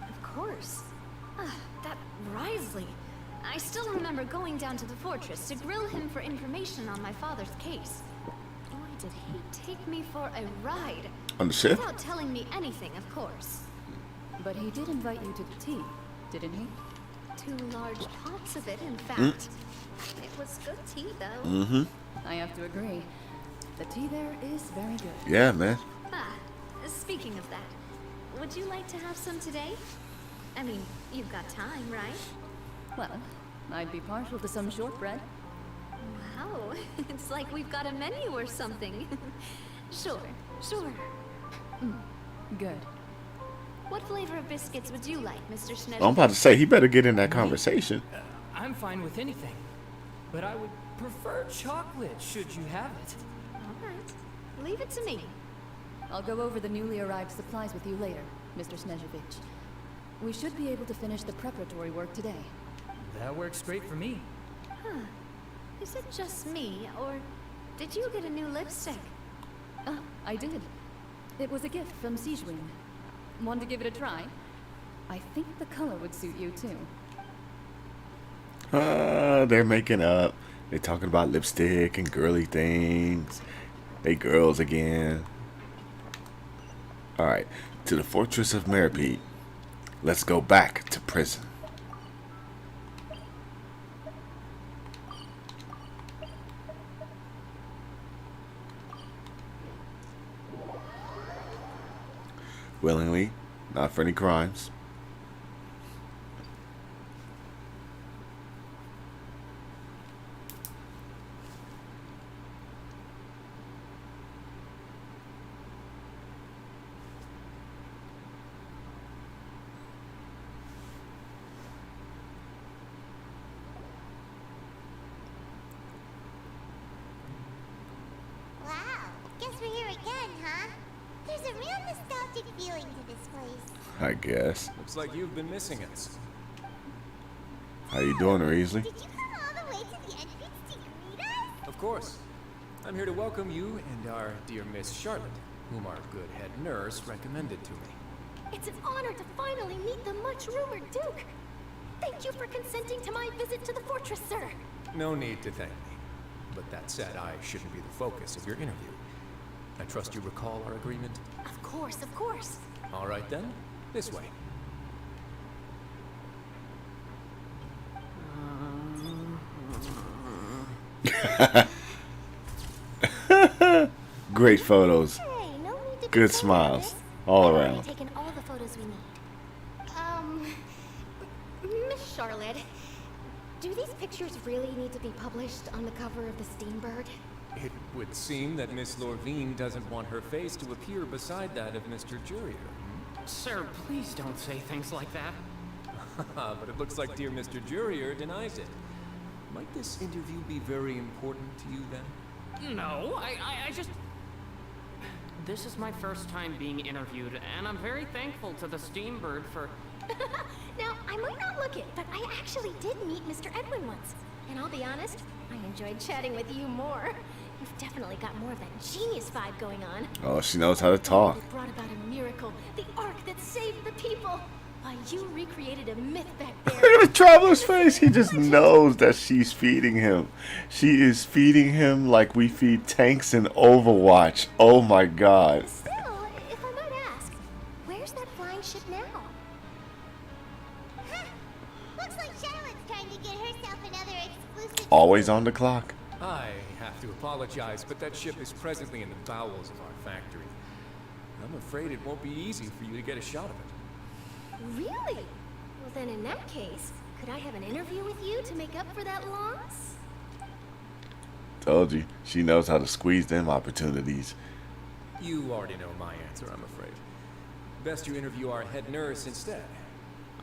Of course. That Risley. I still remember going down to the fortress to grill him for information on my father's case. Boy, did he take me for a ride. On the ship? Without telling me anything, of course. But he did invite you to the tea, didn't he? 2 large pots of it, in fact. It was good tea, though. Mm-hmm. I have to agree. The tea there is very good. Yeah, man. Speaking of that, would you like to have some today? I mean, you've got time, right? Well, I'd be partial to some shortbread. Wow, it's like we've got a menu or something. Sure. Good. What flavor of biscuits would you like, Mr. Schneider? I'm about to say, he better get in that conversation. I'm fine with anything, but I would prefer chocolate should you have it. All right, leave it to me. I'll go over the newly arrived supplies with you later, Mr. Snezhevich. We should be able to finish the preparatory work today. That works great for me. Huh. Is it just me, or did you get a new lipstick? I did. It was a gift from Sijuin. Want to give it a try? I think the color would suit you too. They're making up. They're talking about lipstick and girly things. They girls again. Alright, to the Fortress of Meripede. Let's go back to prison. Willingly, not for any crimes. Wow, guess we're here again, huh? There's a real nostalgic feeling to this place. I guess. Looks like you've been missing us. How you doing, Risley? Did you come all the way to the entrance to greet us? Of course. I'm here to welcome you and our dear Miss Charlotte, whom our good head nurse recommended to me. It's an honor to finally meet the much-rumored Duke. Thank you for consenting to my visit to the fortress, sir. No need to thank me. But that said, I shouldn't be the focus of your interview. I trust you recall our agreement? Of course, of course. All right then, this way. Great photos. Hey, no need to Good be smiles all I've already around. taken all the photos we need. Miss Charlotte, do these pictures really need to be published on the cover of the Steambird? It would seem that Miss Lorvine doesn't want her face to appear beside that of Mr. Jurier. Sir, please don't say things like that. But it looks like dear Mr. Jurier denies it. Might this interview be very important to you then? No, I just... This is my first time being interviewed, and I'm very thankful to the Steambird for... Now, I might not look it, but I actually did meet Mr. Edwin once. And I'll be honest, I enjoyed chatting with you more. You've definitely got more of that genius vibe going on. Oh, she knows how to talk. It brought about a miracle, the ark that saved the people. Why, you recreated a myth back there. Look at the traveler's face. He just knows that she's feeding him. She is feeding him like we feed tanks in Overwatch. Oh my god. Still, if I might ask, where's that flying ship now? Huh. Looks like Charlotte's trying to get herself another exclusive... Always on the clock. I have to apologize, but that ship is presently in the bowels of our factory. I'm afraid it won't be easy for you to get a shot of it. Really? Well then in that case, could I have an interview with you to make up for that loss? Told you. She knows how to squeeze them opportunities. You already know my answer, I'm afraid. Best you interview our head nurse instead.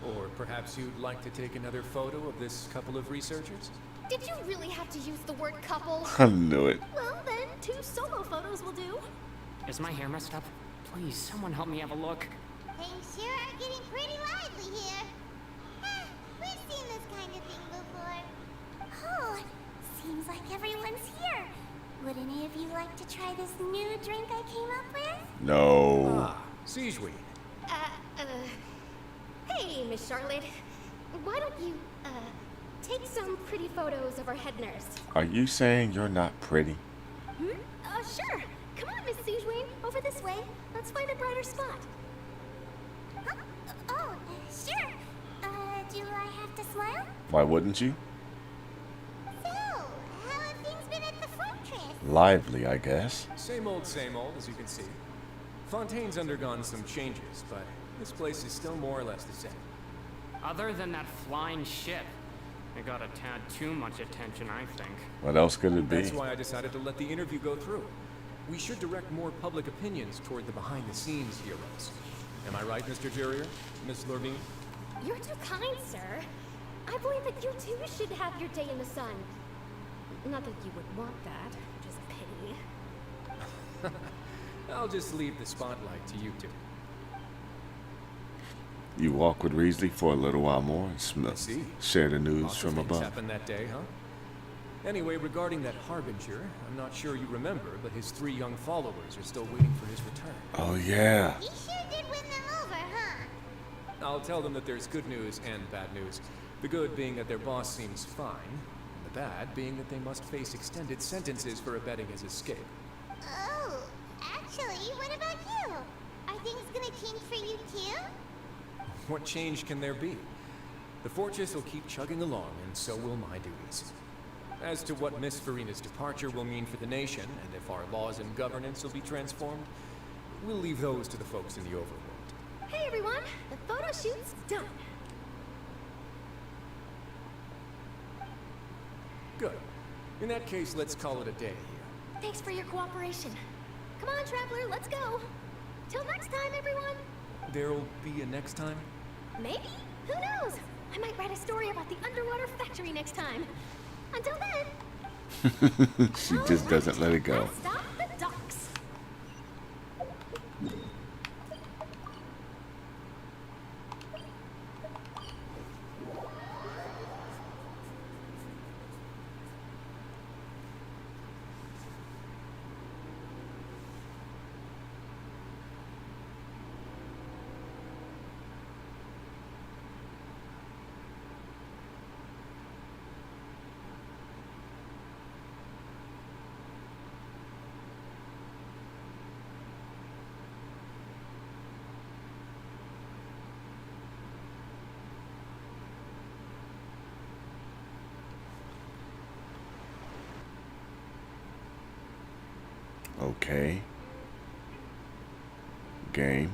Or perhaps you'd like to take another photo of this couple of researchers? Did you really have to use the word couple? I knew it. Well then, 2 solo photos will do. Is my hair messed up? Please, someone help me have a look. Things sure are getting pretty lively here. We've seen this kind of thing before. Oh, seems like everyone's here. Would any of you like to try this new drink I came up with? No. Ah, Siegeween. Hey, Miss Charlotte. Why don't you, take some pretty photos of our head nurse? Are you saying you're not pretty? Sure. Come on, Miss Siegeween. Over this way. Let's find a brighter spot. Huh? Oh, sure. Do I have to smile? Why wouldn't you? So, how have things been at the fortress? Lively, I guess. Same old, as you can see. Fontaine's undergone some changes, but this place is still more or less the same. Other than that flying ship, it got a tad too much attention, I think. What else could it be? That's why I decided to let the interview go through. We should direct more public opinions toward the behind-the-scenes heroes. Am I right, Mr. Jurier? Miss Lurvine? You're too kind, sir. I believe that you too should have your day in the sun. Not that you would want that, which is a pity. I'll just leave the spotlight to you two. You walk with Risley for a little while more and share the news Lots from of things above. happened that day, huh? Anyway, regarding that Harbinger, I'm not sure you remember, but his 3 young followers are still waiting for his return. Oh, yeah. You sure did win them over, huh? I'll tell them that there's good news and bad news. The good being that their boss seems fine, and the bad being that they must face extended sentences for abetting his escape. Oh, actually, what about you? Are things gonna change for you too? What change can there be? The fortress will keep chugging along, and so will my duties. As to what Miss Furina's departure will mean for the nation, and if our laws and governance will be transformed, we'll leave those to the folks in the overworld. Hey everyone, the photo shoot's done. Good. In that case, let's call it a day here. Thanks for your cooperation. Come on, Traveler, let's go. Till next time, everyone. There'll be a next time? Maybe. Who knows? I might write a story about the underwater factory next time. Until then. She just doesn't let it go. Stop the docks. Okay. Game.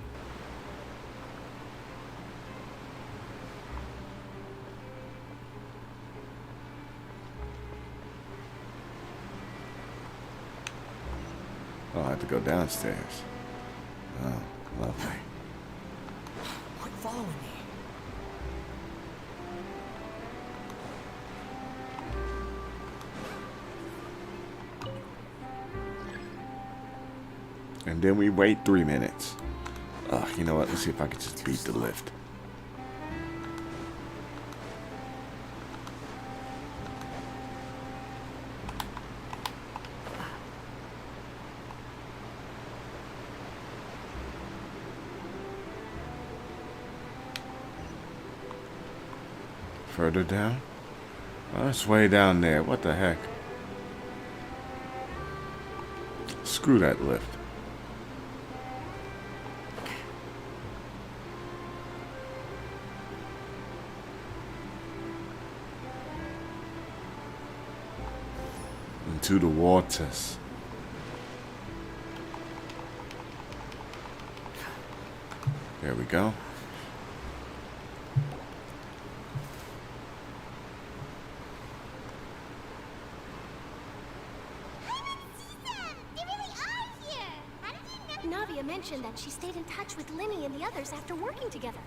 Oh, I have to go downstairs. Oh, lovely. Quit following me. And then we wait 3 minutes. You know what? Let's see if I can just beat the lift. Further down? Oh, it's way down there. What the heck? Screw that lift. Into the waters. There we go. Navia mentioned that she stayed in touch with Linny and the others after working together.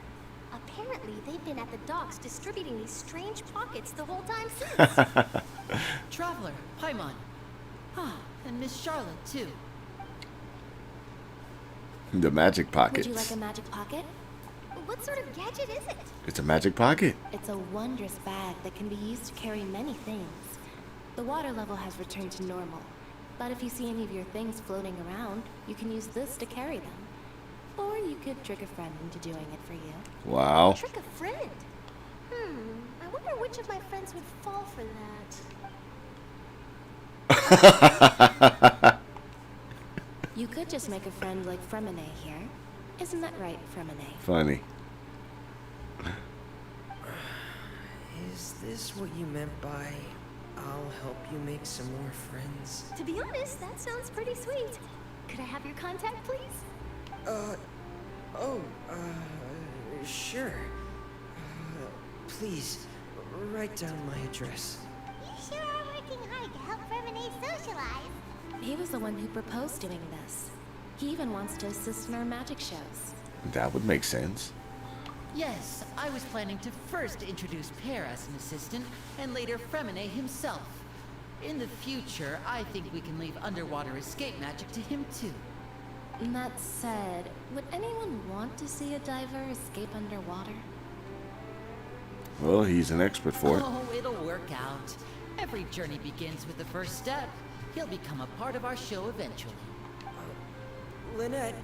Apparently, they've been at the docks distributing these strange pockets the whole time since. Traveler, Paimon. Ah, and Miss Charlotte, too. The magic pockets. Would you like a magic pocket? What sort of gadget is it? It's a magic pocket. It's a wondrous bag that can be used to carry many things. The water level has returned to normal, but if you see any of your things floating around, you can use this to carry them. Or you could trick a friend into doing it for you. Wow. Trick a friend? I wonder which of my friends would fall for that. You could just make a friend like Fremine here. Isn't that right, Fremine? Funny. Is this what you meant by I'll help you make some more friends? To be honest, that sounds pretty sweet. Could I have your contact, please? Sure. Please, write down my address. You sure are working hard to help Furina socialize. He was the one who proposed doing this. He even wants to assist in our magic shows. That would make sense. Yes, I was planning to first introduce Pear as an assistant, and later Fremine himself. In the future, I think we can leave underwater escape magic to him too. That said, would anyone want to see a diver escape underwater? Well, he's an expert for it. Oh, it'll work out. Every journey begins with the first step. He'll become a part of our show eventually. Lynette,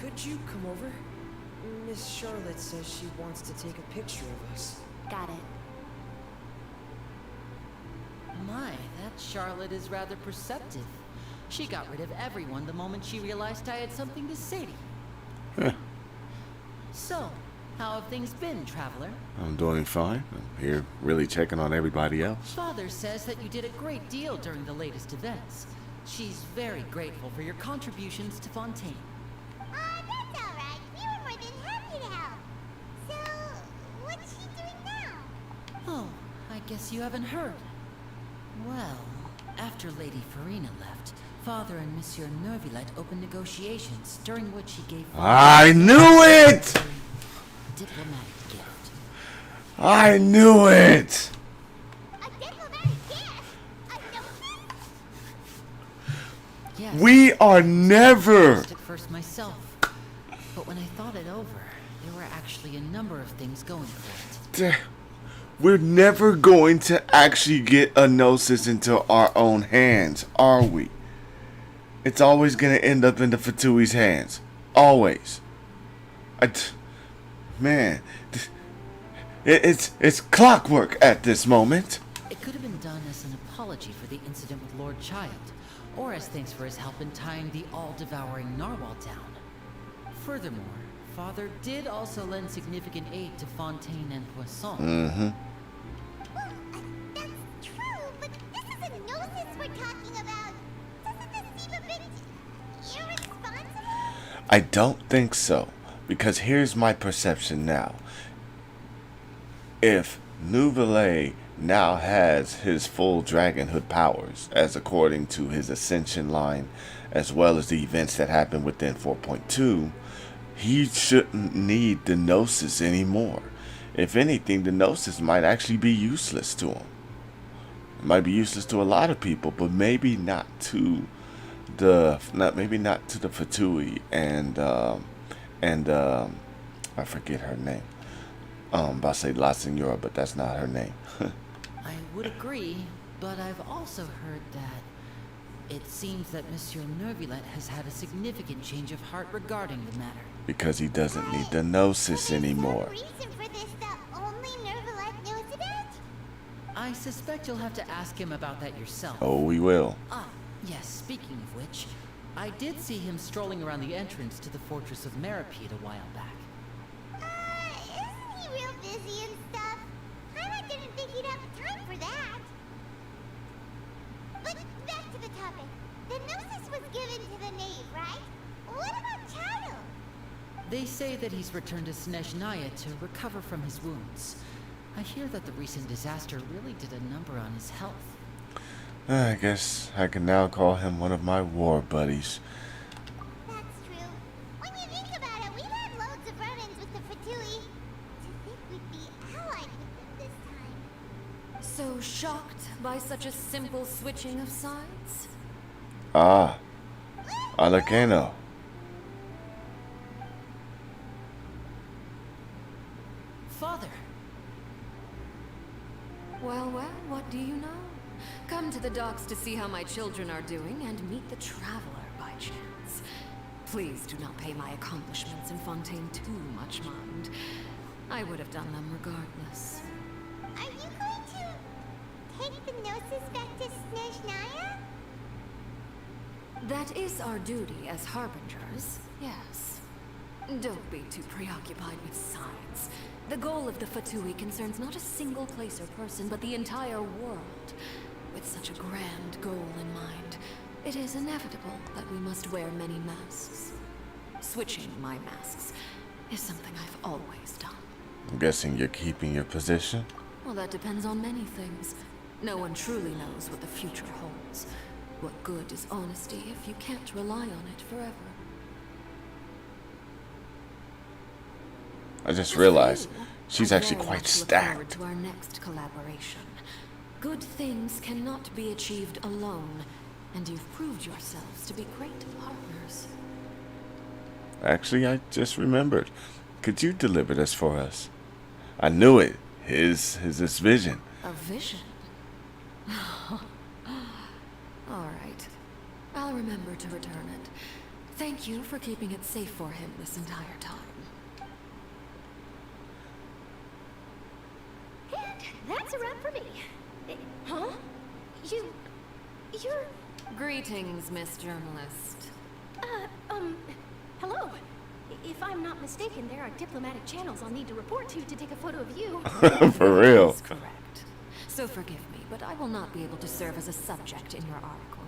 could you come over? Miss Charlotte says she wants to take a picture of us. Got it. My, that Charlotte is rather perceptive. She got rid of everyone the moment she realized I had something to say to you. So, how have things been, Traveler? I'm doing fine. I'm here really checking on everybody else. Father says that you did a great deal during the latest events. She's very grateful for your contributions to Fontaine. That's alright. We were more than happy to help. So, what's she doing now? Oh, I guess you haven't heard. Well, after Lady Furina left, Father and Monsieur Neuvillette opened negotiations, during which he gave I knew it! A diplomatic gift. I knew it! A diplomatic gift? Yes, We are never... I at first myself, but when I thought it over, there were actually a number of things going for it. We're never going to actually get a Gnosis into our own hands, are we? It's always going to end up in the Fatui's hands. Always. Man, it's clockwork at this moment. It could have been done as an apology for the incident with Lord Child, or as thanks for his help in tying the all-devouring narwhal down. Furthermore, Father did also lend significant aid to Fontaine and Poisson. Mm-hmm. Well, that's true, but this is a Gnosis we're talking about. Doesn't this seem a bit irresponsible? I don't think so, because here's my perception now. If Neuvillette now has his full dragonhood powers, as according to his ascension line, as well as the events that happened within 4.2, he shouldn't need the Gnosis anymore. If anything, the Gnosis might actually be useless to him. It might be useless to a lot of people, but maybe not to maybe not to the Fatui and I forget her name. About to say La Senora, but that's not her name. I would agree, but I've also heard that it seems that Monsieur Nervulet has had a significant change of heart regarding the matter. Because he doesn't need the Gnosis anymore. Reason for this that only Nervalet knows about? I suspect you'll have to ask him about that yourself. Oh, we will. Ah, yes, speaking of which, I did see him strolling around the entrance to the Fortress of Meripede a while back. Isn't he real busy and stuff? Paimon didn't think he'd have time for that. But back to the topic. The Gnosis was given to the knave, right? What about Chado? They say that he's returned to Snezhnaya to recover from his wounds. I hear that the recent disaster really did a number on his health. I guess I can now call him one of my war buddies. That's true. When you think about it, we've had loads of run-ins with the Fatui. To think we'd be allied with them this time. So shocked by such a simple switching of sides? Ah, Alakano. Father. Well, what do you know? Come to the docks to see how my children are doing and meet the traveler by chance. Please do not pay my accomplishments in Fontaine too much mind. I would have done them regardless. Are you going to take the Gnosis back to Snezhnaya? That is our duty as harbingers, yes. Don't be too preoccupied with science. The goal of the Fatui concerns not a single place or person, but the entire world. With such a grand goal in mind, it is inevitable that we must wear many masks. Switching my masks is something I've always done. I'm guessing you're keeping your position? Well, that depends on many things. No one truly knows what the future holds. What good is honesty if you can't rely on it forever? I just realized she's I actually very quite much look forward stacked. to our next collaboration. Good things cannot be achieved alone, and you've proved yourselves to be great partners. Actually, I just remembered. Could you deliver this for us? I knew it. His vision. A vision? All right. I'll remember to return it. Thank you for keeping it safe for him this entire time. And that's a wrap for me. Huh? You're... Greetings, Miss Journalist. Hello. If I'm not mistaken, there are diplomatic channels I'll need to report to take a photo of you. For real. That's correct. So forgive me, but I will not be able to serve as a subject in your article.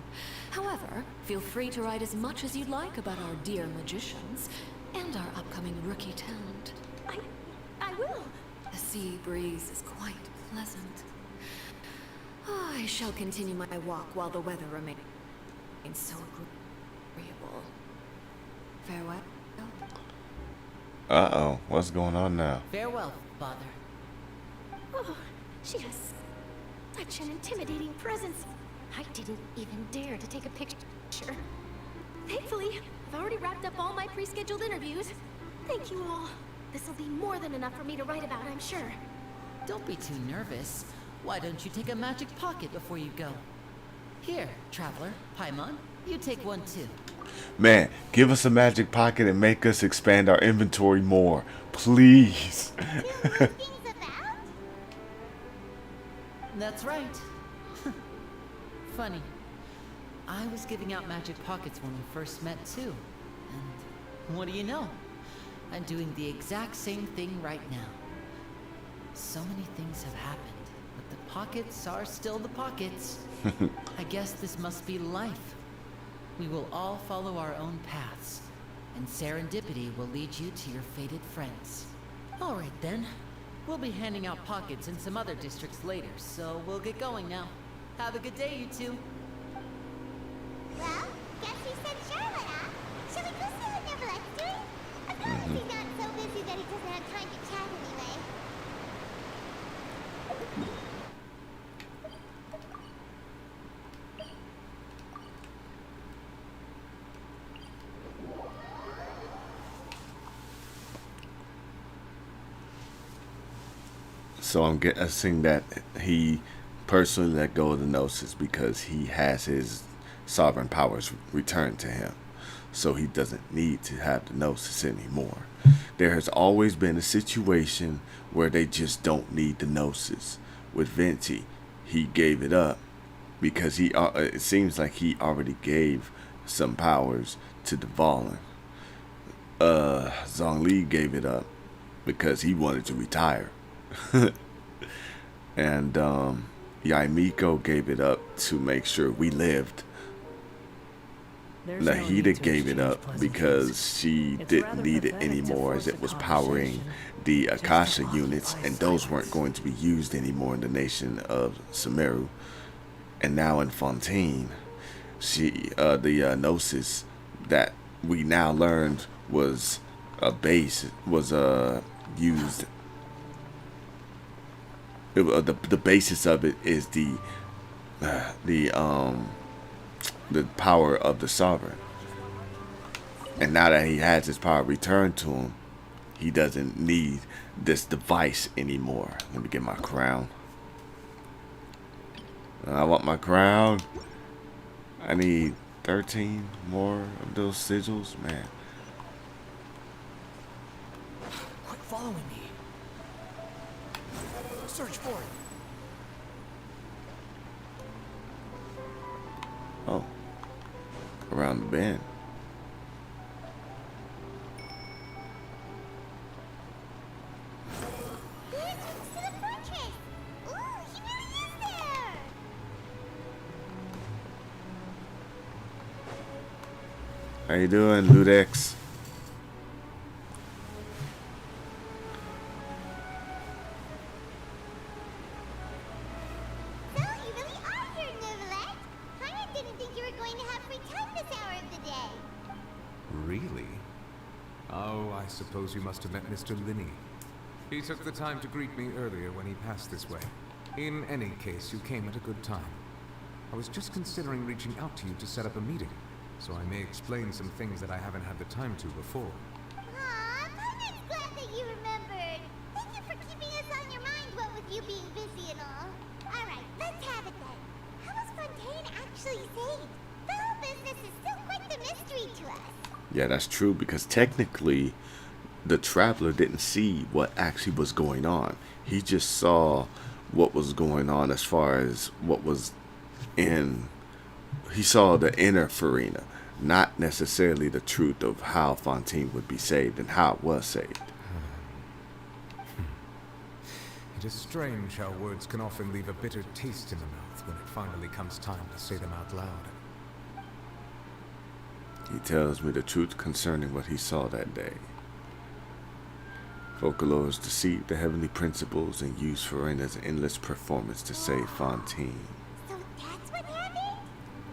However, feel free to write as much as you'd like about our dear magicians and our upcoming rookie talent. I will. The sea breeze is quite pleasant. I shall continue my walk while the weather remains so agreeable. Farewell. Uh-oh. What's going on now? Farewell, Father. Oh, she has such an intimidating presence. I didn't even dare to take a picture. Thankfully, I've already wrapped up all my pre-scheduled interviews. Thank you all. This'll be more than enough for me to write about, I'm sure. Don't be too nervous. Why don't you take a magic pocket before you go? Here, traveler, Paimon, you take one too. Man, give us a magic pocket and make us expand our inventory more. Please. That's right. Funny. I was giving out magic pockets when we first met too. And what do you know? I'm doing the exact same thing right now. So many things have happened, but the pockets are still the pockets. I guess this must be life. We will all follow our own paths, and serendipity will lead you to your fated friends. All right then. We'll be handing out pockets in some other districts later, so we'll get going now. Have a good day, you two. Well, guess we sent Charlotte off. Shall we go see what Neverlet's doing? As long as he's not so busy that he doesn't have time to chat anyway. So I'm guessing that he personally let go of the Gnosis because he has his sovereign powers returned to him. So he doesn't need to have the Gnosis anymore. There has always been a situation where they just don't need the Gnosis. With Venti, he gave it up because it seems like he already gave some powers to Dvalin. Zhongli gave it up because he wanted to retire. And Yaimiko gave it up to make sure we lived. Nahida gave it up because she didn't need it anymore, as it was powering the Akasha units, and those weren't going to be used anymore in the nation of Sumeru. And now in Fontaine, the Gnosis that we now learned was used. The basis of it is the power of the sovereign. And now that he has his power returned to him, he doesn't need this device anymore. Let me get my crown. I want my crown. I need 13 more of those sigils, man. Quit following me. Search for it. Oh. Around the bend. How you doing, Ludex? So, you really are here, Novelette. I didn't think you were going to have free time this hour of the day. Really? Oh, I suppose you must have met Mr. Linney. He took the time to greet me earlier when he passed this way. In any case, you came at a good time. I was just considering reaching out to you to set up a meeting, so I may explain some things that I haven't had the time to before. Aw, I'm glad that you remembered. Thank you for keeping us on your mind, what with you being busy and all. Alright, let's have it then. How was Fontaine actually saved? The whole business is still quite the mystery to us. Yeah, that's true, because technically the traveler didn't see what actually was going on. He just saw what was going on as far as what was in. He saw the inner Furina, not necessarily the truth of how Fontaine would be saved and how it was saved. It is strange how words can often leave a bitter taste in the mouth when it finally comes time to say them out loud. He tells me the truth concerning what he saw that day. Folklores deceived the heavenly principles and used Furina's endless performance to save Fontaine. So that's what happened?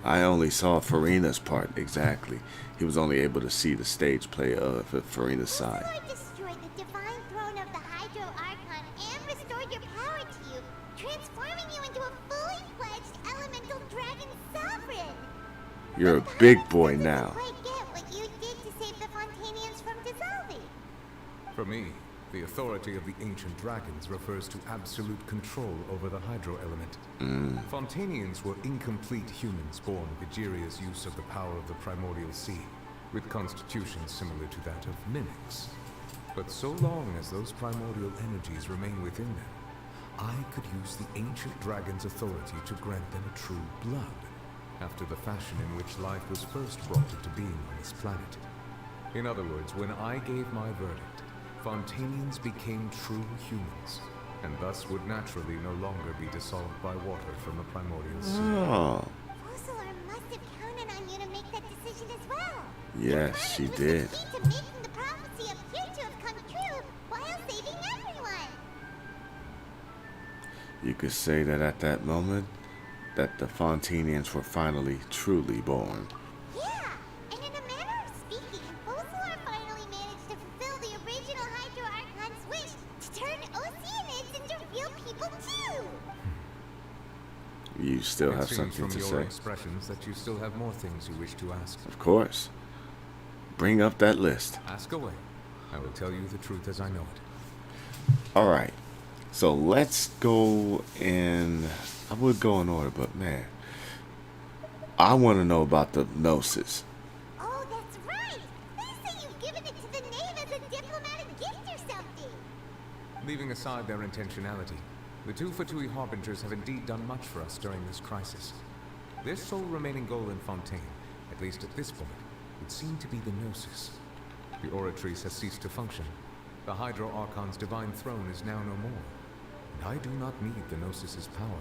I only saw Furina's part, exactly. He was only able to see the stage play of Furina's side. Lord destroyed the divine throne of the Hydro Archon and restored your power to you, transforming you into a fully fledged elemental dragon sovereign. You're a big boy now. Quite get what you did to save the Fontainians from dissolving. For me, the authority of the ancient dragons refers to absolute control over the hydro element. Fontainians were incomplete humans born of Egeria's use of the power of the primordial sea, with constitutions similar to that of mimics. But so long as those primordial energies remain within them, I could use the ancient dragon's authority to grant them a true blood, after the fashion in which life was first brought into being on this planet. In other words, when I gave my verdict, Fontainians became true humans, and thus would naturally no longer be dissolved by water from the primordial sea. Oh. Fussalar must have counted on you to make that decision as well. Yes, she did. The key to making the prophecy appear to have come true while saving everyone. You could say that at that moment, that the Fontainians were finally truly born. Yeah, and in a manner of speaking, Fussalar finally managed to fulfill the original Hydro Archon's wish to turn Oceanids into real people too. You still have It seems something to from your say? expressions that you still have more things you wish to ask. Of course. Bring up that list. Ask away. I will tell you the truth as I know it. Alright. So let's go in. I would go in order, but man, I want to know about the Gnosis. Oh, that's right! They say you've given it to the knave as a diplomatic gift or something! Leaving aside their intentionality, the two Fatui Harbingers have indeed done much for us during this crisis. Their sole remaining goal in Fontaine, at least at this point, would seem to be the Gnosis. The Oratrice has ceased to function. The Hydro Archon's divine throne is now no more. And I do not need the Gnosis's power.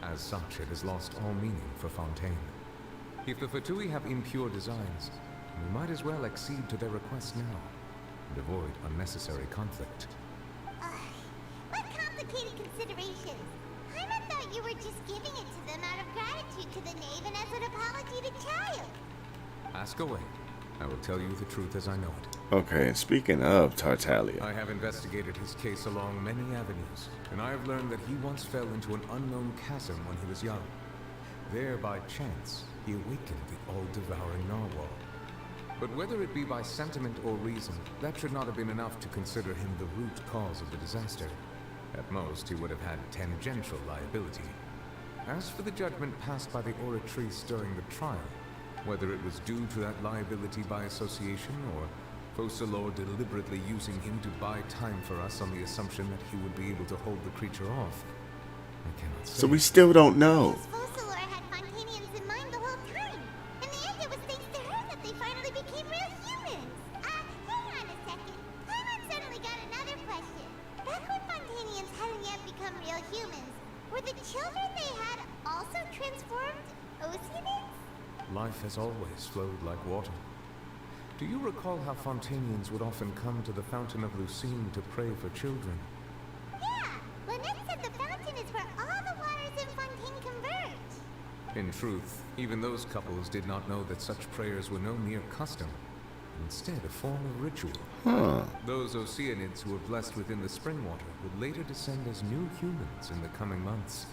As such, it has lost all meaning for Fontaine. If the Fatui have impure designs, we might as well accede to their request now, and avoid unnecessary conflict. What complicated considerations? Paimon thought you were just giving it to them out of gratitude to the knave and as an apology to Child. Ask away. I will tell you the truth as I know it. Okay, and speaking of Tartaglia, I have investigated his case along many avenues, and I have learned that he once fell into an unknown chasm when he was young. There, by chance, he awakened the all-devouring narwhal. But whether it be by sentiment or reason, that should not have been enough to consider him the root cause of the disaster. At most, he would have had tangential liability. As for the judgment passed by the Oratrice during the trial, whether it was due to that liability by association, or Focalors deliberately using him to buy time for us on the assumption that he would be able to hold the creature off, I cannot say. so we still don't know. Focalors had Fontanians in mind the whole time. In the end, it was thanks to her that they finally became real humans. Hang on a second. Paimon suddenly got another question. Back when Fontanians hadn't yet become real humans, were the children they had also transformed Oceanids? Life has always flowed like water. Do you recall how Fontanians would often come to the Fountain of Lucine to pray for children? Yeah, Lynette said the fountain is where all the waters in Fontaine converge. In truth, even those couples did not know that such prayers were no mere custom, instead a form of ritual. Those Oceanids who were blessed within the spring water would later descend as new humans in the coming months.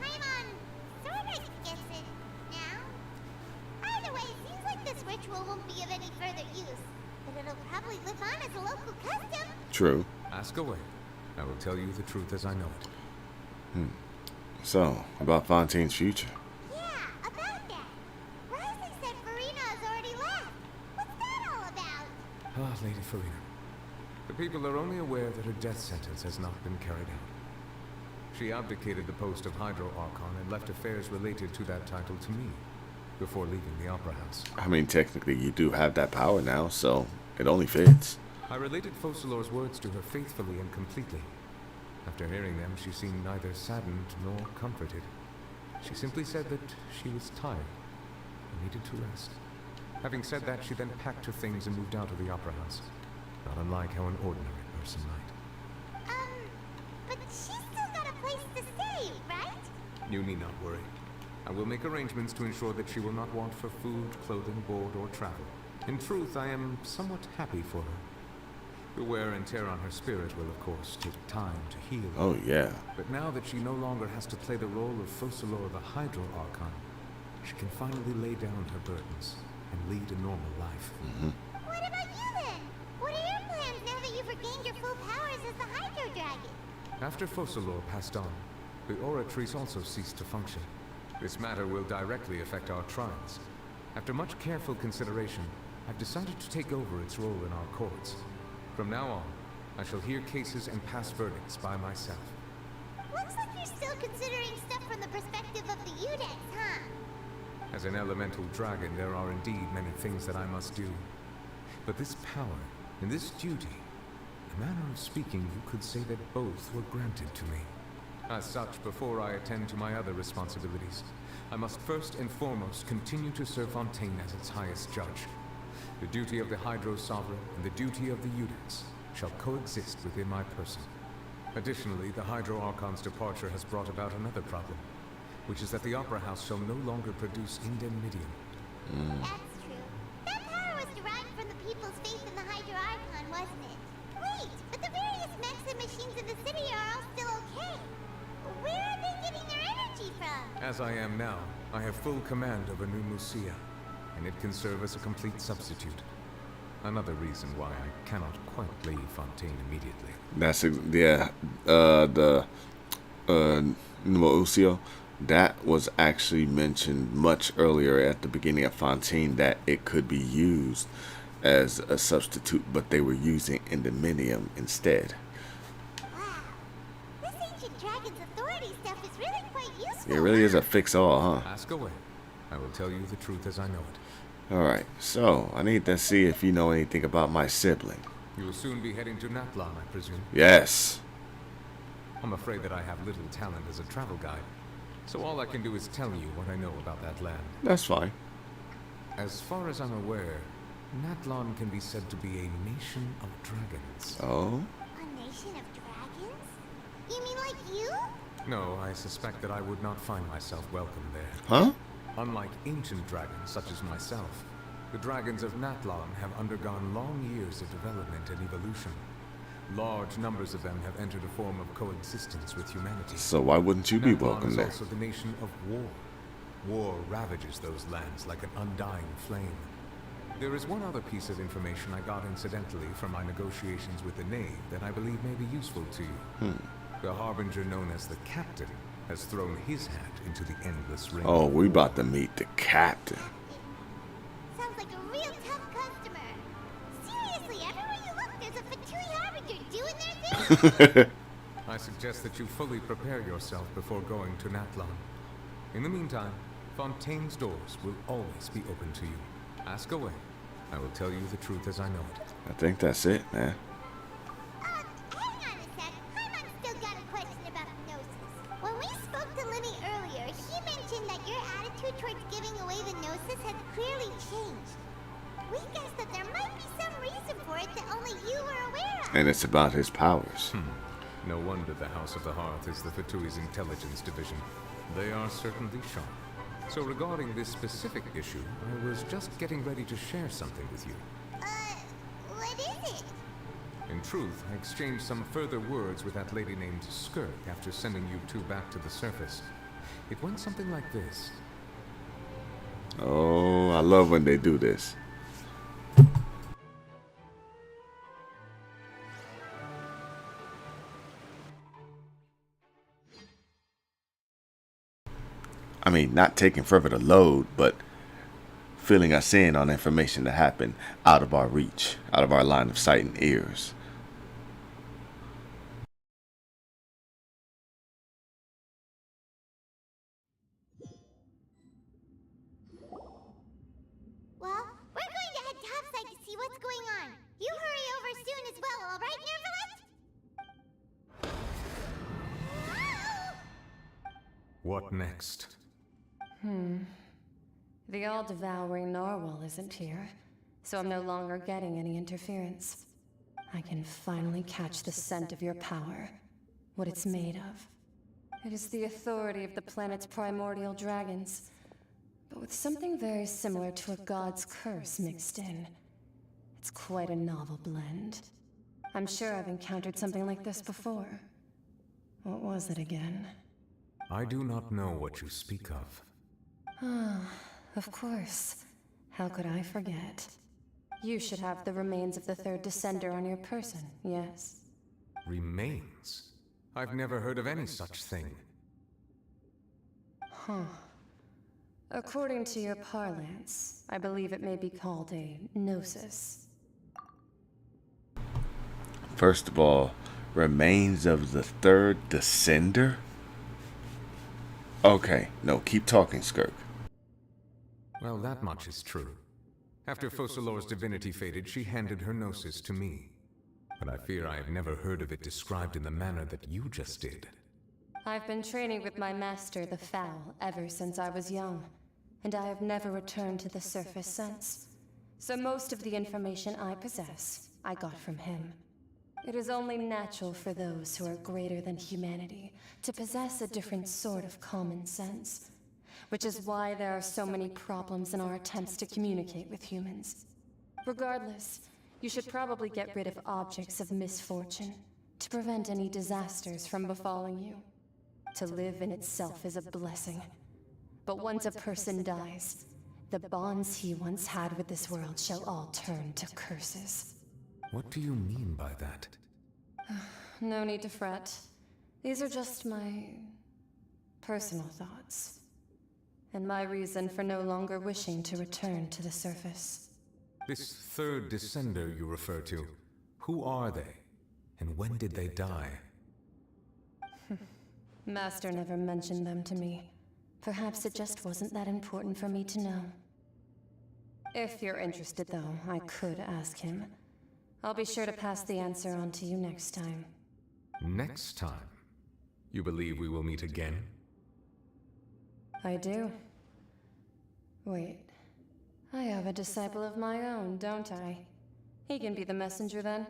Paimon sorta gets it now. Either way, it seems like this ritual won't be of any further use, but it'll probably live on as a local custom. True. Ask away. I will tell you the truth as I know it. So, about Fontaine's future. Yeah, about that. Rising said Furina has already left. What's that all about? Ah, Lady Furina. The people are only aware that her death sentence has not been carried out. She abdicated the post of Hydro Archon and left affairs related to that title to me, before leaving the Opera House. I mean, technically, you do have that power now, so it only fits. I related Focalors' words to her faithfully and completely. After hearing them, she seemed neither saddened nor comforted. She simply said that she was tired and needed to rest. Having said that, she then packed her things and moved out of the Opera House, not unlike how an ordinary person might. But she's still got a place to stay, right? You need not worry. I will make arrangements to ensure that she will not want for food, clothing, board, or travel. In truth, I am somewhat happy for her. The wear and tear on her spirit will, of course, take time to heal. Oh, yeah. But now that she no longer has to play the role of Focalors the Hydro Archon, she can finally lay down her burdens and lead a normal life. What about you then? What are your plans now that you've regained your full powers as the Hydro Dragon? After Focalors passed on, the Oratrice also ceased to function. This matter will directly affect our trials. After much careful consideration, I've decided to take over its role in our courts. From now on, I shall hear cases and pass verdicts by myself. Looks like you're still considering stuff from the perspective of the Udex, huh? As an elemental dragon, there are indeed many things that I must do. But this power and this duty, in a manner of speaking, you could say that both were granted to me. As such, before I attend to my other responsibilities, I must first and foremost continue to serve Fontaine as its highest judge. The duty of the Hydro Sovereign and the duty of the Udex shall coexist within my person. Additionally, the Hydro Archon's departure has brought about another problem, which is that the Opera House shall no longer produce indemnitium. That's true. That power was derived from the people's faith in the Hydro Archon, wasn't it? Wait, but the various mechs and machines in the city are all still okay. Where are they getting their energy from? As I am now, I have full command of a new Musia, and it can serve as a complete substitute. Another reason why I cannot quite leave Fontaine immediately. That's the Nuevo Ucio. That was actually mentioned much earlier at the beginning of Fontaine that it could be used as a substitute, but they were using Endominium instead. Wow. This ancient dragon's authority stuff is really quite useful. It really is a fix-all, huh? Ask away. I will tell you the truth as I know it. Alright, so I need to see if you know anything about my sibling. You will soon be heading to Natlan, I presume? Yes. I'm afraid that I have little talent as a travel guide, so all I can do is tell you what I know about that land. That's fine. As far as I'm aware, Natlan can be said to be a nation of dragons. Oh? A nation of dragons? You mean like you? No, I suspect that I would not find myself welcome there. Huh? Unlike ancient dragons such as myself, the dragons of Natlan have undergone long years of development and evolution. Large numbers of them have entered a form of coexistence with humanity. So why wouldn't you be welcome Natlan there? is also the nation of war. War ravages those lands like an undying flame. There is one other piece of information I got incidentally from my negotiations with the Knave that I believe may be useful to you. The Harbinger known as the Captain has thrown his hat into the endless ring. Oh, we about to meet the captain. Sounds like a real tough customer. Seriously, everywhere you look, there's a Fatui Harbinger doing their thing. I suggest that you fully prepare yourself before going to Natlan. In the meantime, Fontaine's doors will always be open to you. Ask away. I will tell you the truth as I know it. I think that's it, man. Hang on a sec. Paimon's still got a question about Gnosis. When we spoke to Linny earlier, he mentioned that your attitude towards giving away the Gnosis had clearly changed. We guessed that there might be some reason for it that only you were aware of. And it's about his powers. No wonder the House of the Hearth is the Fatui's intelligence division. They are certainly sharp. So regarding this specific issue, I was just getting ready to share something with you. What is it? In truth, I exchanged some further words with that lady named Skirk after sending you two back to the surface. It went something like this. Oh, I love when they do this. I mean, not taking forever to load, but filling us in on information that happened out of our reach, out of our line of sight and ears. Well, we're going to head topside to see what's going on. You hurry over soon as well, all right, Nervalet? What next? The all-devouring narwhal isn't here, so I'm no longer getting any interference. I can finally catch the scent of your power, what it's made of. It is the authority of the planet's primordial dragons, but with something very similar to a god's curse mixed in. It's quite a novel blend. I'm sure I've encountered something like this before. What was it again? I do not know what you speak of. Of course. How could I forget? You should have the remains of the third descender on your person, yes? Remains? I've never heard of any such thing. According to your parlance, I believe it may be called a gnosis. First of all, remains of the third descender? Okay, no, keep talking, Skirk. Well, that much is true. After Focalor's divinity faded, she handed her gnosis to me. But I fear I have never heard of it described in the manner that you just did. I've been training with my master, the Foul, ever since I was young, and I have never returned to the surface since. So most of the information I possess, I got from him. It is only natural for those who are greater than humanity to possess a different sort of common sense, which is why there are so many problems in our attempts to communicate with humans. Regardless, you should probably get rid of objects of misfortune to prevent any disasters from befalling you. To live in itself is a blessing. But once a person dies, The bonds he once had with this world shall all turn to curses. What do you mean by that? No need to fret. These are just my personal thoughts. And my reason for no longer wishing to return to the surface. This third descender you refer to, who are they? And when did they die? Master never mentioned them to me. Perhaps it just wasn't that important for me to know. If you're interested, though, I could ask him. I'll be sure to pass the answer on to you next time. Next time? You believe we will meet again? I do. Wait. I have a disciple of my own, don't I? He can be the messenger then.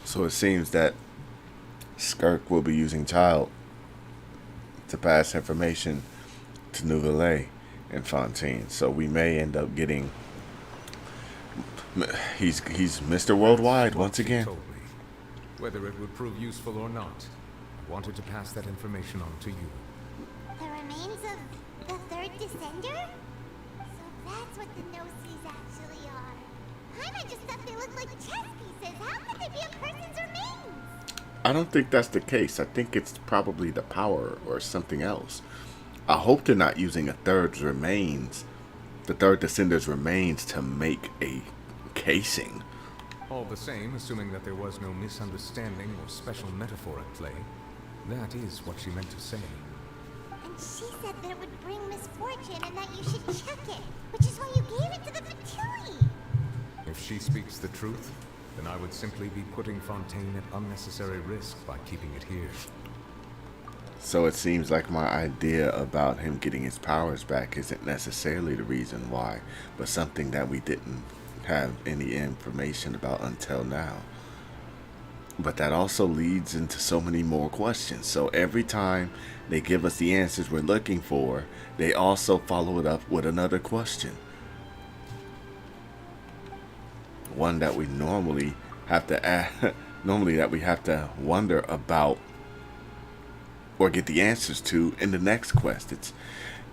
So it seems that Skirk will be using Child to pass information to Nouvelle and Fontaine. So we may end up getting... He's Mr. Worldwide once again. Told me. Whether it would prove useful or not, I wanted to pass that information on to you. The remains of the third descender? So that's what the no-seas actually are. Paimon just thought they looked like chess pieces. How could they be a person's remains? I don't think that's the case. I think it's probably the power or something else. I hope they're not using the third descender's remains to make a casing. All the same, assuming that there was no misunderstanding or special metaphor at play, that is what she meant to say. And she said that it would bring misfortune and that you should check it, which is why you gave it to the Fatui. If she speaks the truth, then I would simply be putting Fontaine at unnecessary risk by keeping it here. So it seems like my idea about him getting his powers back isn't necessarily the reason why, but something that we didn't have any information about until now. But that also leads into so many more questions. So every time they give us the answers we're looking for, they also follow it up with another question. One that we normally have to wonder about or get the answers to in the next quest.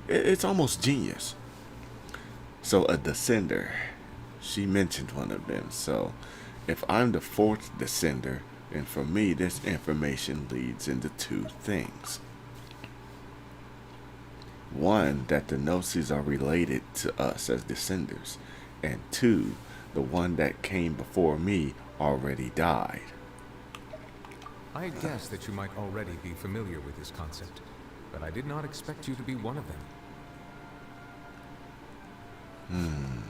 It's almost genius. So a descender, she mentioned one of them. So if I'm the fourth descender, then for me this information leads into two things. One, that the Gnosis are related to us as descenders, and two, the one that came before me already died. I guessed that you might already be familiar with this concept, but I did not expect you to be one of them.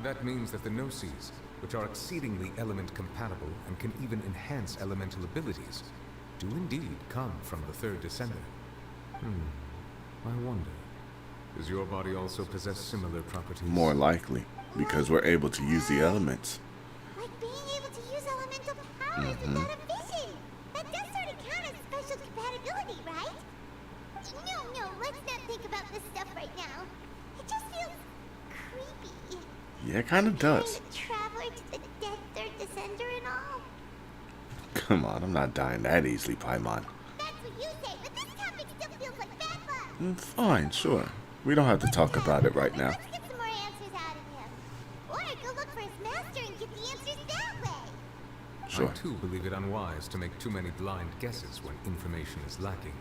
That means that the Gnosis, which are exceedingly element compatible and can even enhance elemental abilities, do indeed come from the third descender. I wonder, does your body also possess similar properties? More likely, because we're able to use the elements. Like being able to use elemental powers without a vision. That does sort of count as special compatibility, right? No, let's not think about this stuff right now. It just feels creepy. Yeah, it kind of does. The traveler to the dead third descender and all. Come on, I'm not dying that easily, Paimon. That's what you say, but this topic still feels like bad luck. Fine, sure. We don't have to talk about it right now. Let's get some more answers out of him. Or go look for his master and get the answers that way. Sure. I too believe it unwise to make too many blind guesses when information is lacking.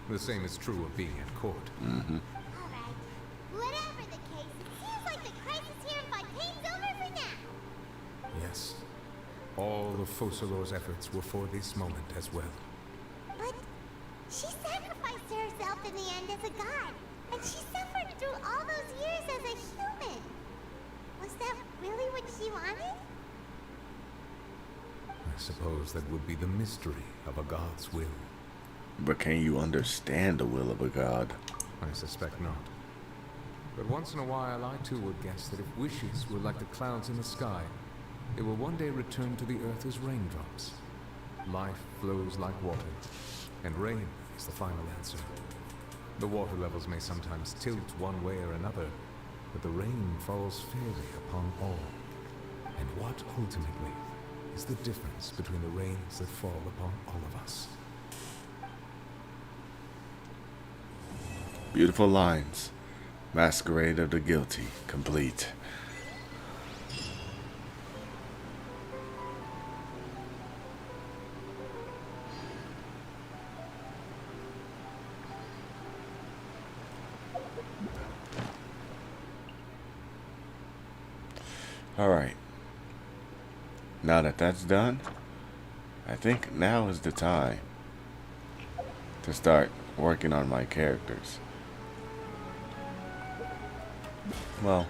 The same is true of being at court. Alright. Whatever the case, it seems like the crisis here in Fontaine's over for now. Yes. All of Focalor's efforts were for this moment as well. But she sacrificed herself in the end as a god. And she suffered through all those years as a human. Was that really what she wanted? I suppose that would be the mystery of a god's will. But can you understand the will of a god? I suspect not. But once in a while, I too would guess that if wishes were like the clouds in the sky, they will one day return to the earth as raindrops. Life flows like water, and rain is the final answer. The water levels may sometimes tilt one way or another, but the rain falls fairly upon all. And what ultimately is the difference between the rains that fall upon all of us? Beautiful lines. Masquerade of the Guilty, complete. Alright. Now that that's done, I think now is the time to start working on my characters. Well,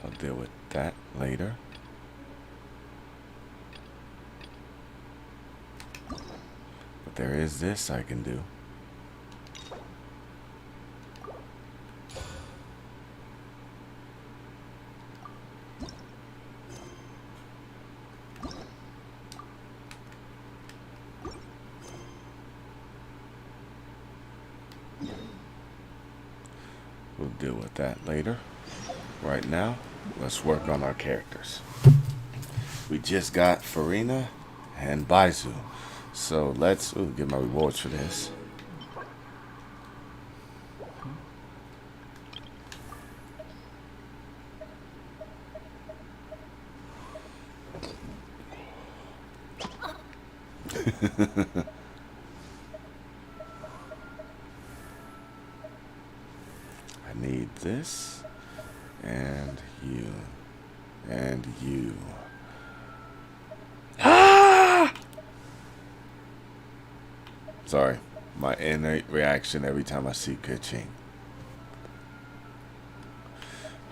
I'll deal with that later. But there is this I can do. We'll deal with that later. Right now, let's work on our characters. We just got Furina and Baizhu. So let's get my rewards for this. I need this, and you, and you. Ah! Sorry, my innate reaction every time I see pitching.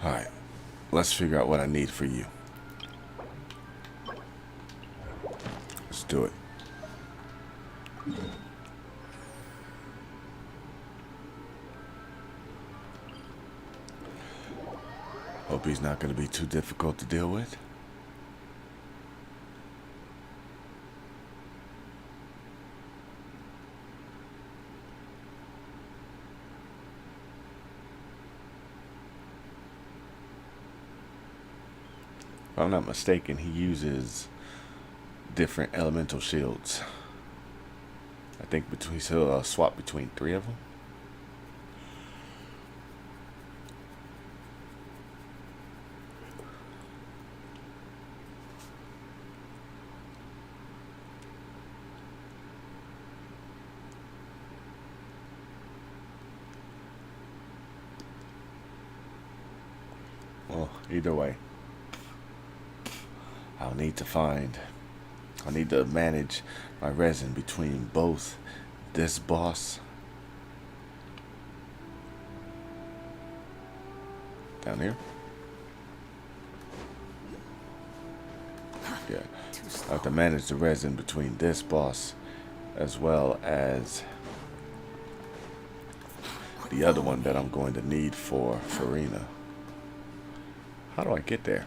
Alright, let's figure out what I need for you. Let's do it. Hope he's not going to be too difficult to deal with. If I'm not mistaken, he uses different elemental shields. I think he'll swap between 3 of them. Well, either way, I'll need to manage my resin between both this boss down here. Yeah, I have to manage the resin between this boss as well as the other one that I'm going to need for Furina. How do I get there?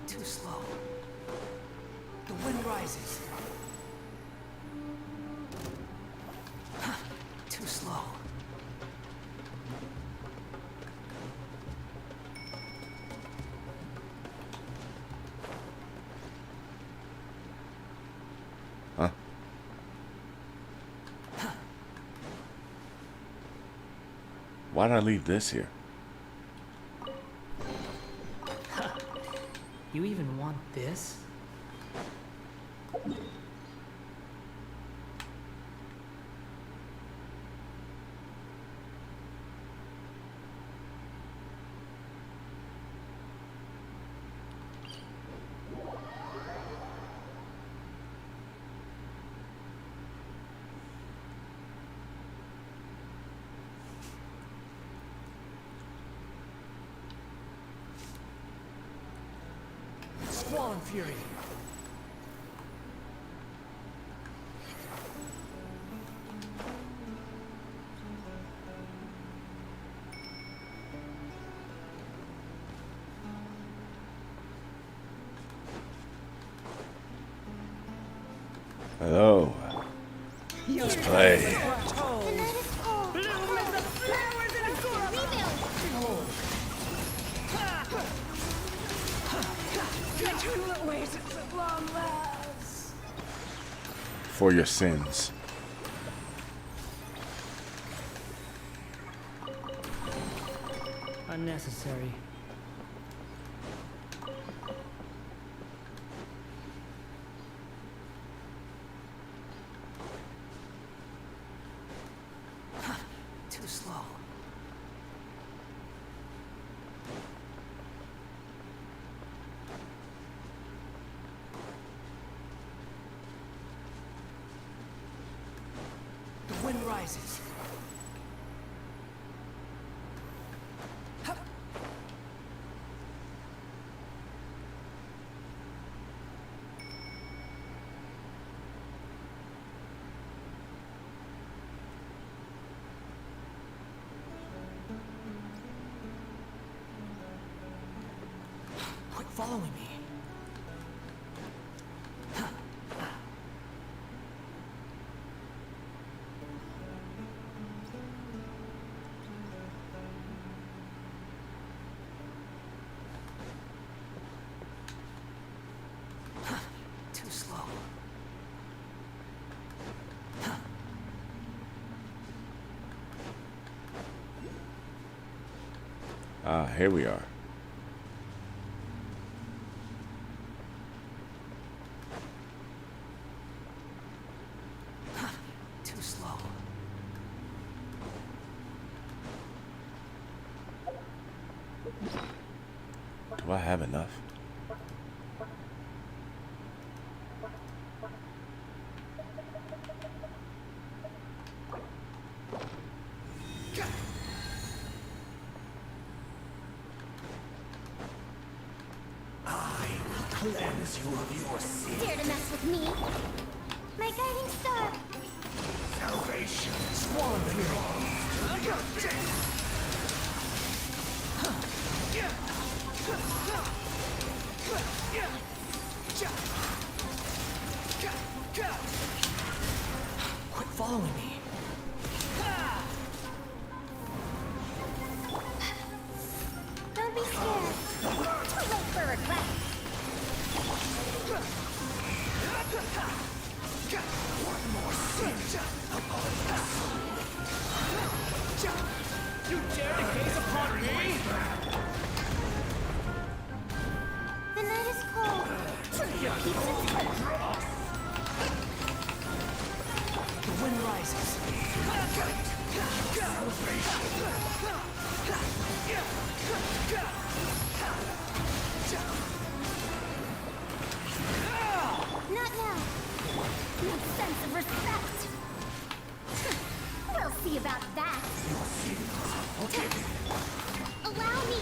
Too slow. The wind rises. Too slow. Huh? Why did I leave this here? You even want this? Squall and Fury. Hello. Let's play. For your sins. Unnecessary. Too slow. The wind rises. Quit following me. Too slow. Ah, here we are. Too slow. Do I have enough? Cleanse you of your sin. Dare to mess with me? My guiding star. Salvation is Quit following me. Don't be scared. Too late for regret. one more sin upon us. You dare to gaze upon me? The night is cold. Truth keeps its touch. The wind rises. Not now. No sense of respect. We'll see about that. Allow me.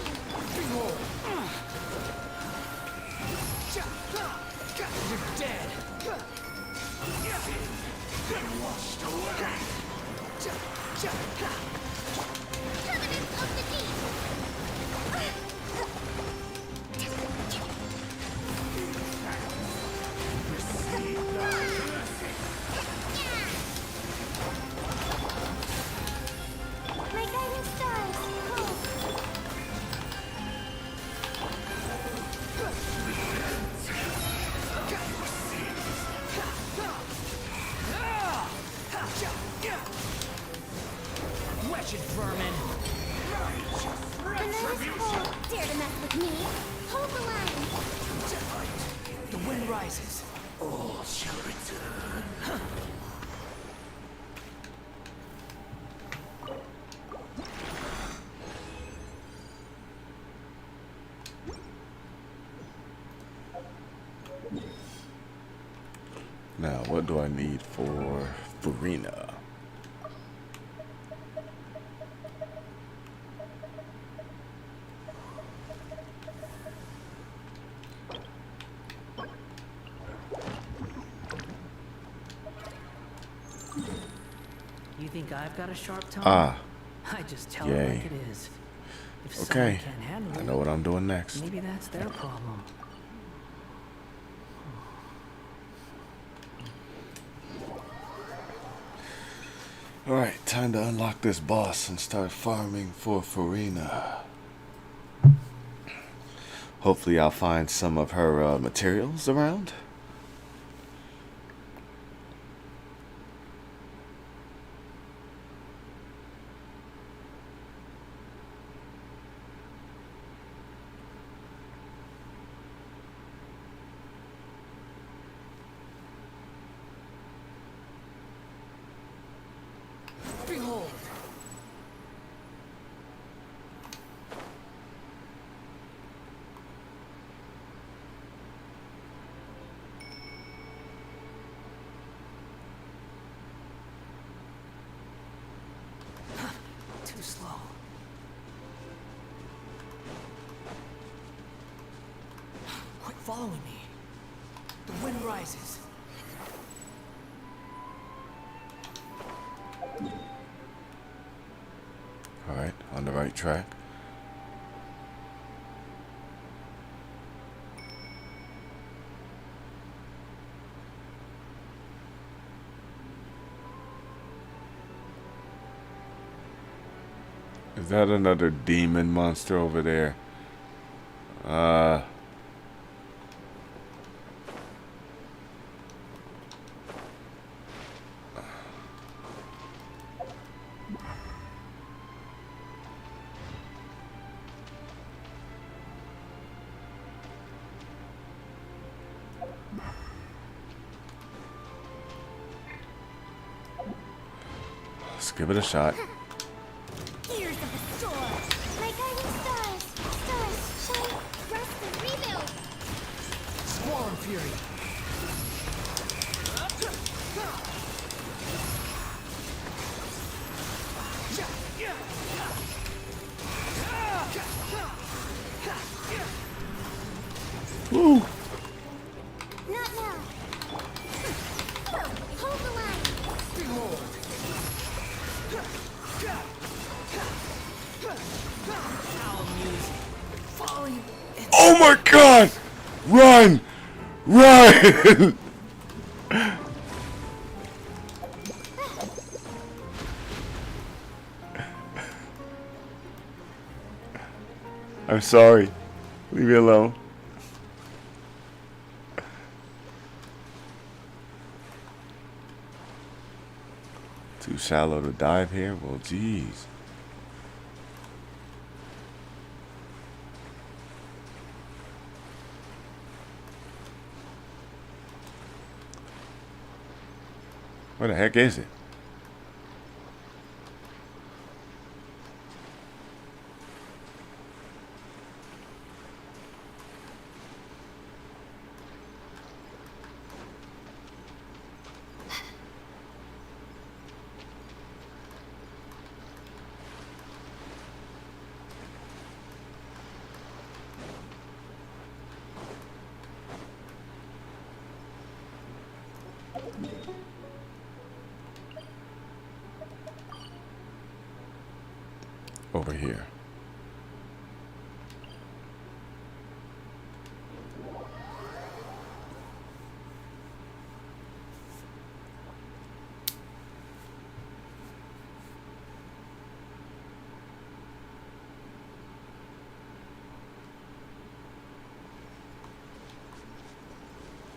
You're dead. Been washed away. Covenants of the deep. My guiding star is cold. Wretched vermin. The night is cold. Dare to mess with me? Hold the line. The wind rises. All shall return. Now, what do I need for Furina? You think I've got a sharp tongue? Ah. I just tell it Yay. like it is. If someone Okay. can't handle I it, know what I'm doing next. maybe that's their problem. Alright, time to unlock this boss and start farming for Furina. Hopefully I'll find some of her materials around. Behold! Too slow. Quit following me. The wind rises. Alright, on the right track. Is that another demon monster over there? Let's give it a shot. Gears of the storm. My guiding stars. Stars, shine, rest, and rebuild. Squall Fury. Woo! Not now. Hold the line. Behold! Falling. Oh my god! Run! Run! I'm sorry. Leave me alone. Too shallow to dive here? Well, geez. Where the heck is it? Over here.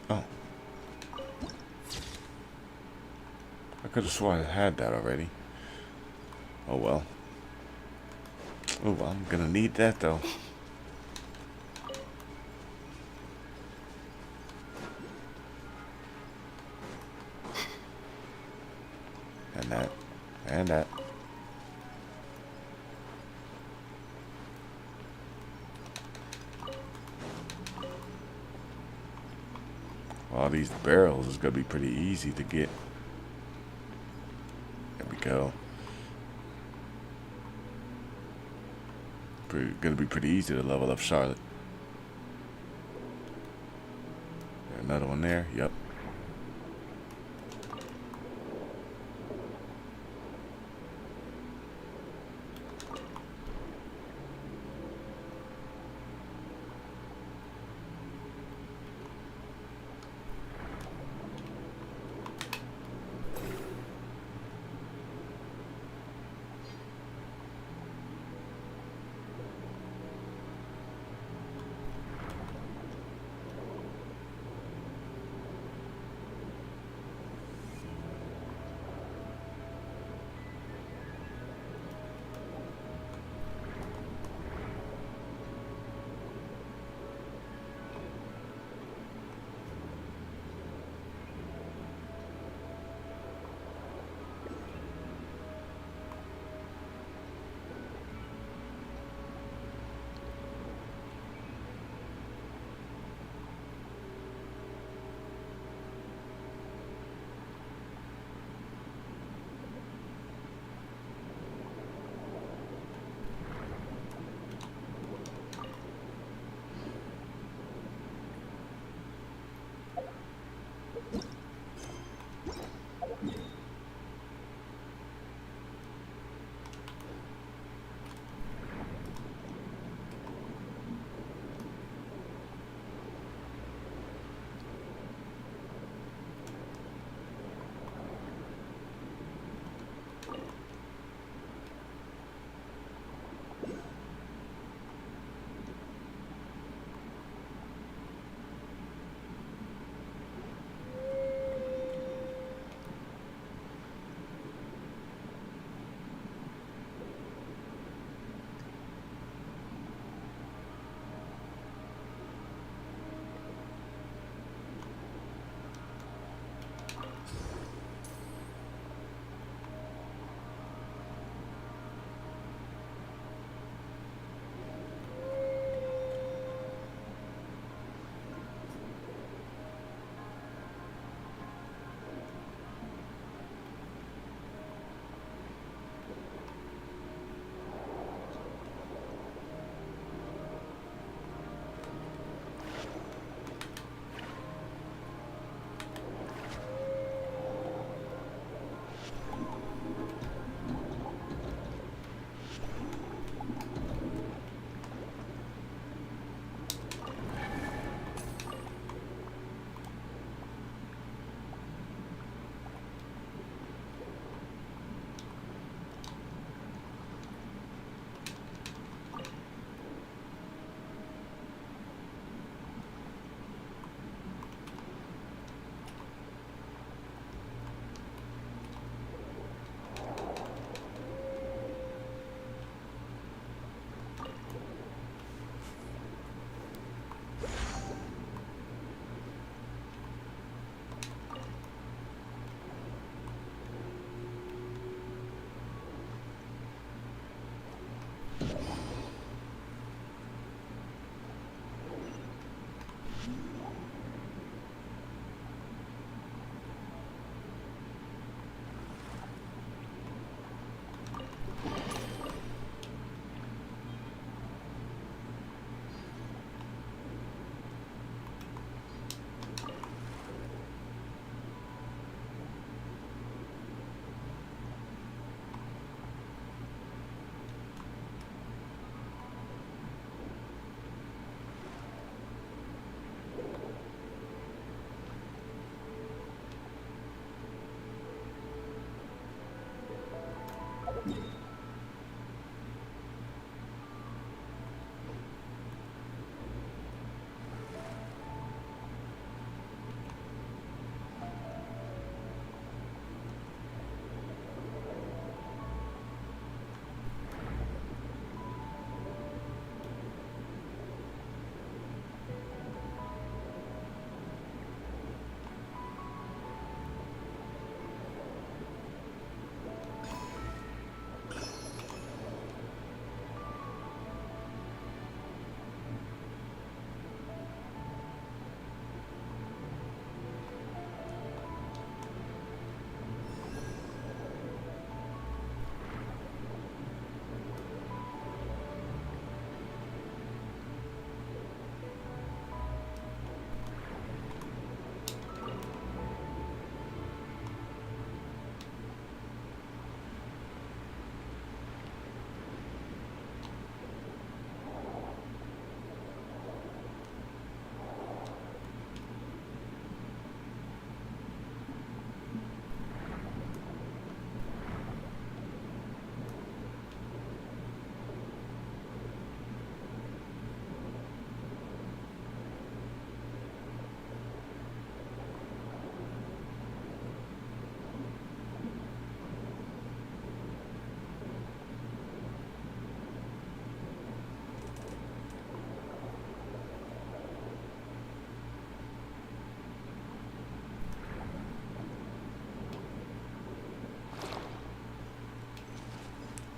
Oh. I could have sworn I had that already. Oh well. Oh, well, I'm gonna need that though. And that. And that. All these barrels is gonna be pretty easy to get. There we go. Gonna be pretty easy to level up Charlotte. Another one there. Yep.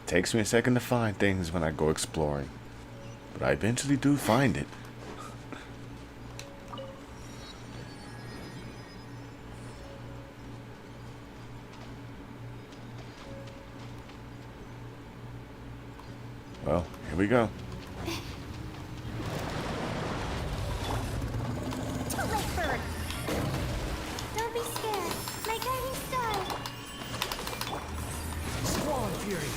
Takes me a second to find things when I go exploring, but I eventually do find it. Well, here we go. Too late, Bird. Don't be scared. My guiding star. Squall Fury.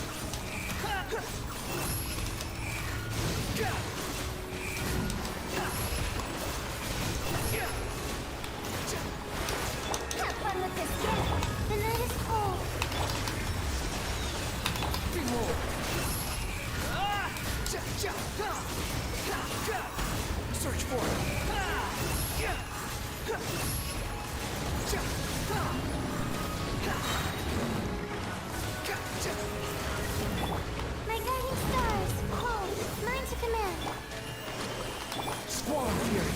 Have fun with this, kid. The night is cold. Search for it. My guiding stars. Home. Mine to command. Squall Fury.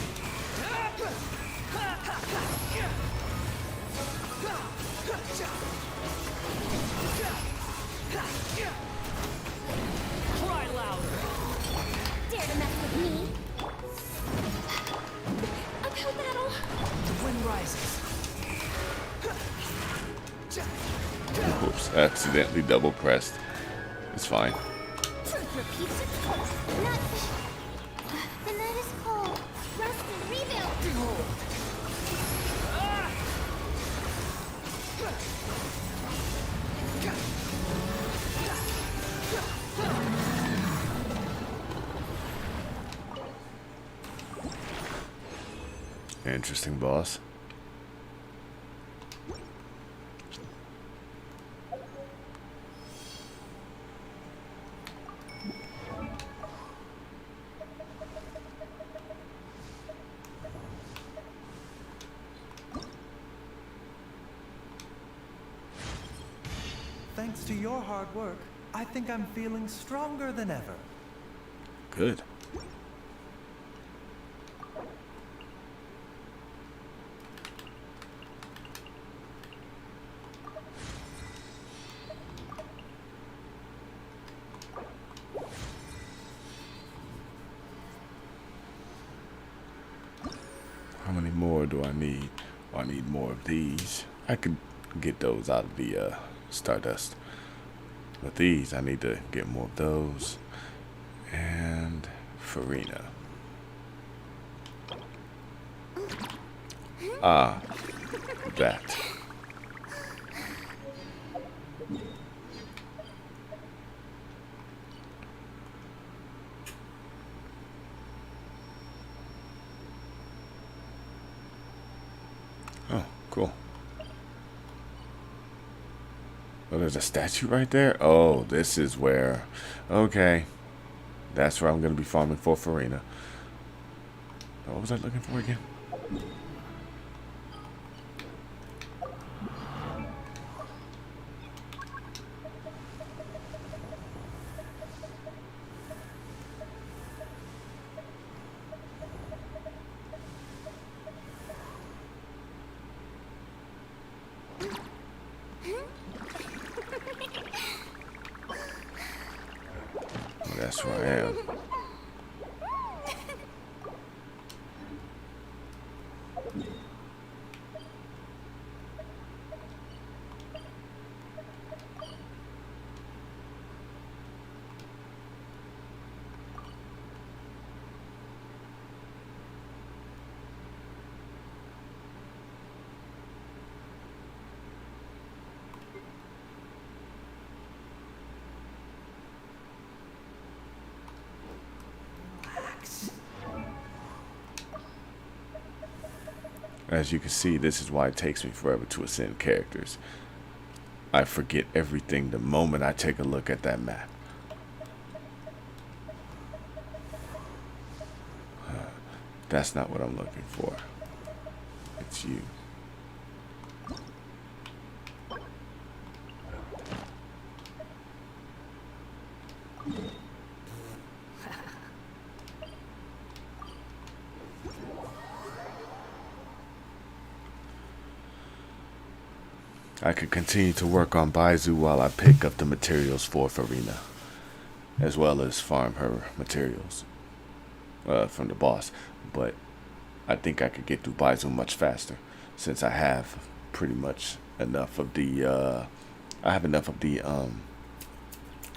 Cry louder. Dare to mess with me? Uphill battle. The wind rises. Oops, accidentally double pressed. It's fine. Truth repeats itself. Not. The night is cold. Rest and rebuild. Interesting, boss. Thanks to your hard work, I think I'm feeling stronger than ever. Good. How many more do I need? Oh, I need more of these. I could get those out of the Stardust. With these, I need to get more of those. And Furina. Ah, that. Oh, cool. Oh, there's a statue right there? Oh, this is where... Okay. That's where I'm going to be farming for Furina. What was I looking for again? That's where I am. As you can see, this is why it takes me forever to ascend characters. I forget everything the moment I take a look at that map. That's not what I'm looking for. It's you. I could continue to work on Baizhu while I pick up the materials for Furina. as well as farm her materials from the boss. But I think I could get through Baizhu much faster since I have pretty much enough of the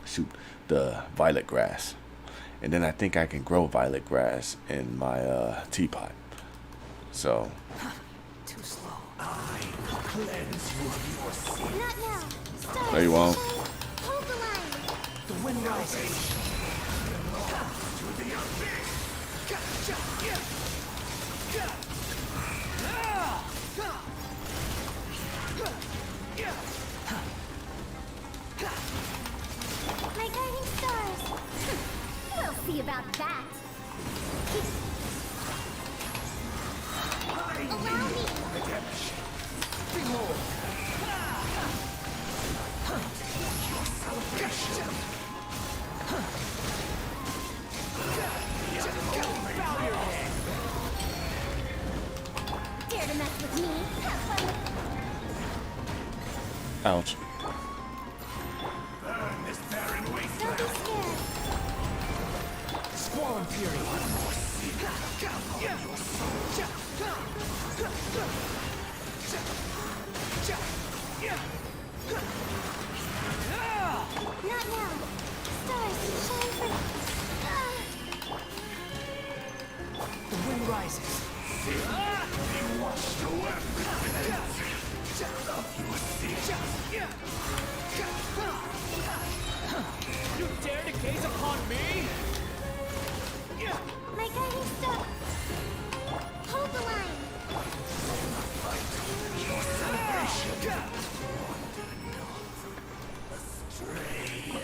shoot, the violet grass. And then I think I can grow violet grass in my teapot. So Too slow. I will cleanse you of your sin. Not now. Stars, no, you won't. hold the line. The wind rises. To the abyss. My guiding stars. We'll see about that. Allow me. Redemption. Behold. Your salvation. Bow your head. Dare to mess with me? Have fun with Ouch. Burn this barren Don't wasteland. be scared. Squall and fury. One more secret of your soul. Not now. Stars, shine for... The wind rises. Be washed away of your sin. You dare to gaze upon me? My guiding star. Hold the line. Your salvation. Astray.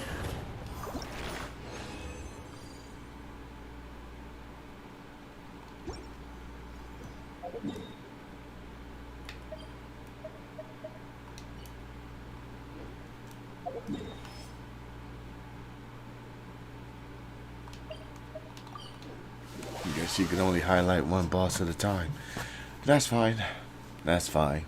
I guess you can only highlight one boss at a time. That's fine. That's fine.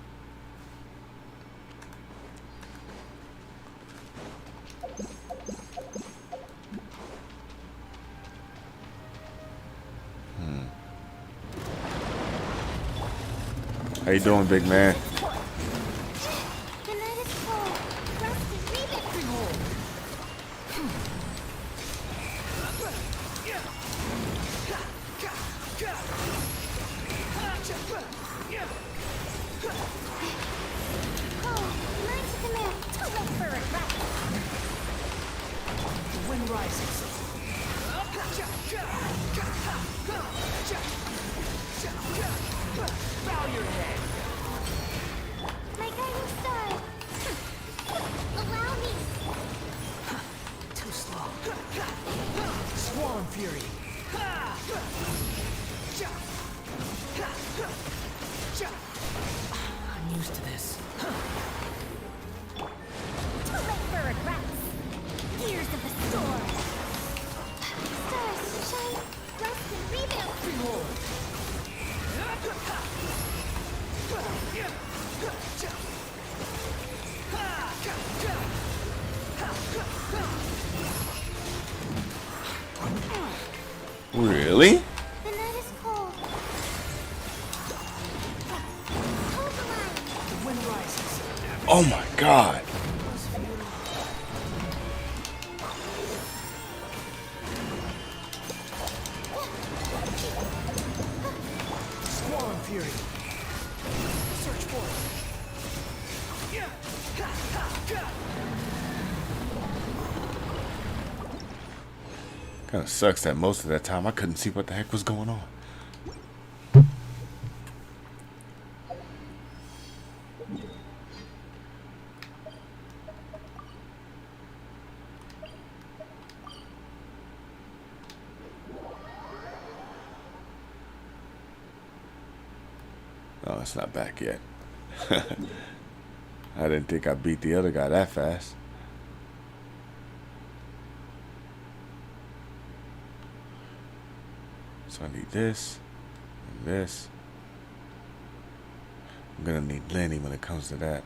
How you doing, big man? The night is cold. Rusty, read it. Oh, line to command. Too late for it, right? The wind rises. Bow your head. My guiding star. Allow me. Too slow. Squall and fury. I'm used to this. Too late for regrets. Gears of the storm. Stars, shine, rust, and rebuild. Behold. Really? The night is cold. Hold the line. The wind rises. Oh my god. Squall and fury. Search for it. Kind of sucks that most of that time I couldn't see what the heck was going on. Oh, it's not back yet. I didn't think I beat the other guy that fast. So I need this and this. I'm gonna need Lenny when it comes to that.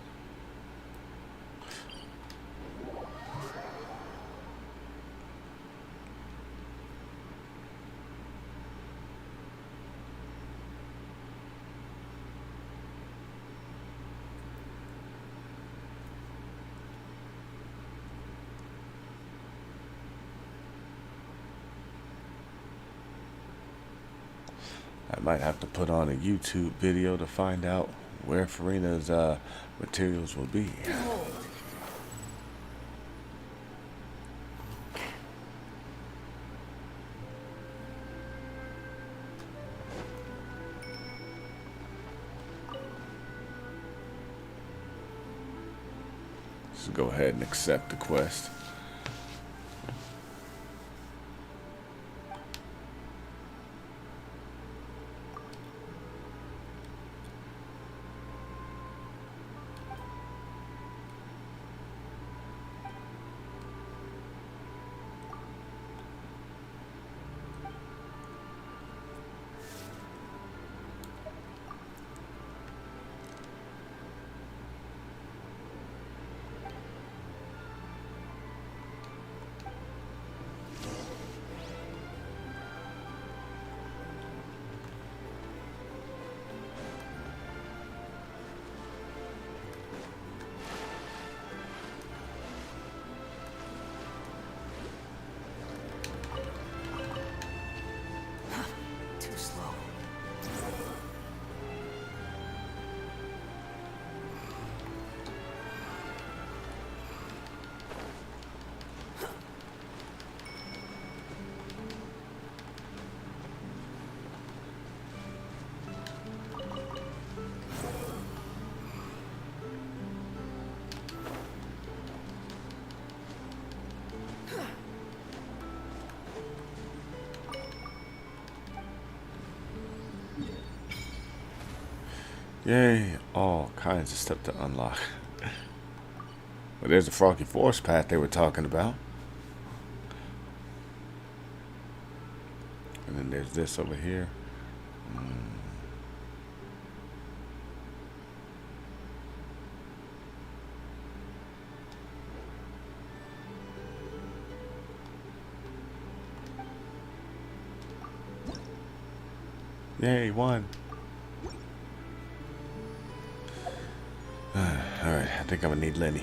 I might have to put on a YouTube video to find out where Furina's materials will be. Let's go ahead and accept the quest. Too slow. Yay, all kinds of stuff to unlock. Well, there's the Froggy Forest path they were talking about. And then there's this over here. Yay, one. Alright, I think I'm gonna need Lenny.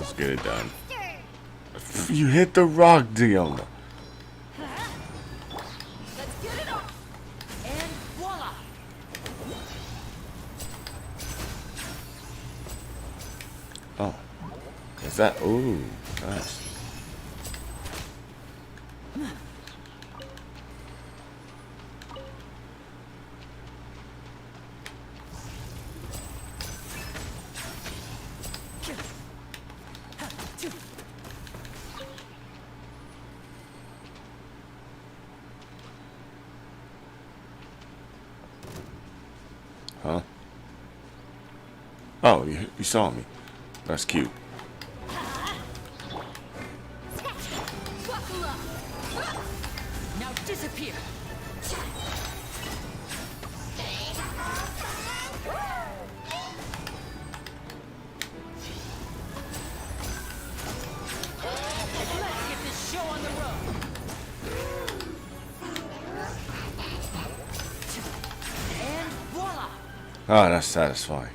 Let's get it done. You hit the rock, Diona. Let's get it off. And voila. Oh, is that? Ooh, nice. Huh? Oh, you saw me. That's cute. Now disappear. Let's get this show on the road. And voila. Oh, that's satisfying.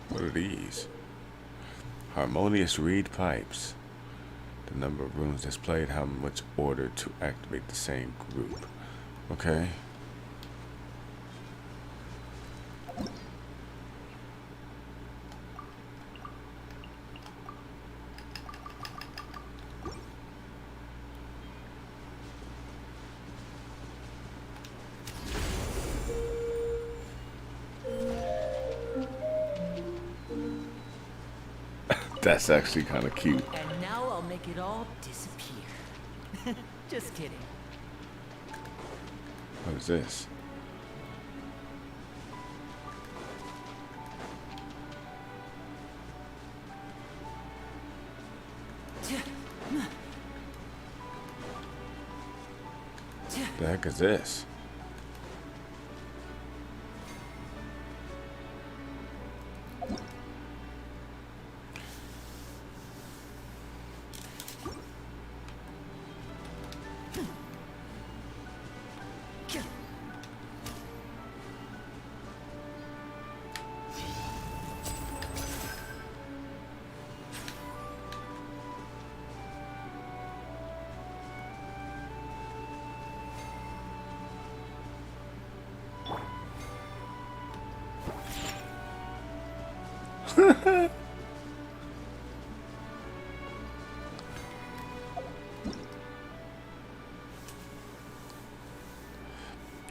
What are these? Harmonious reed pipes. The number of runes displayed, how much order to activate the same group. Okay. That's actually kind of cute. And now I'll make it all disappear. Just kidding. What is this? The heck is this?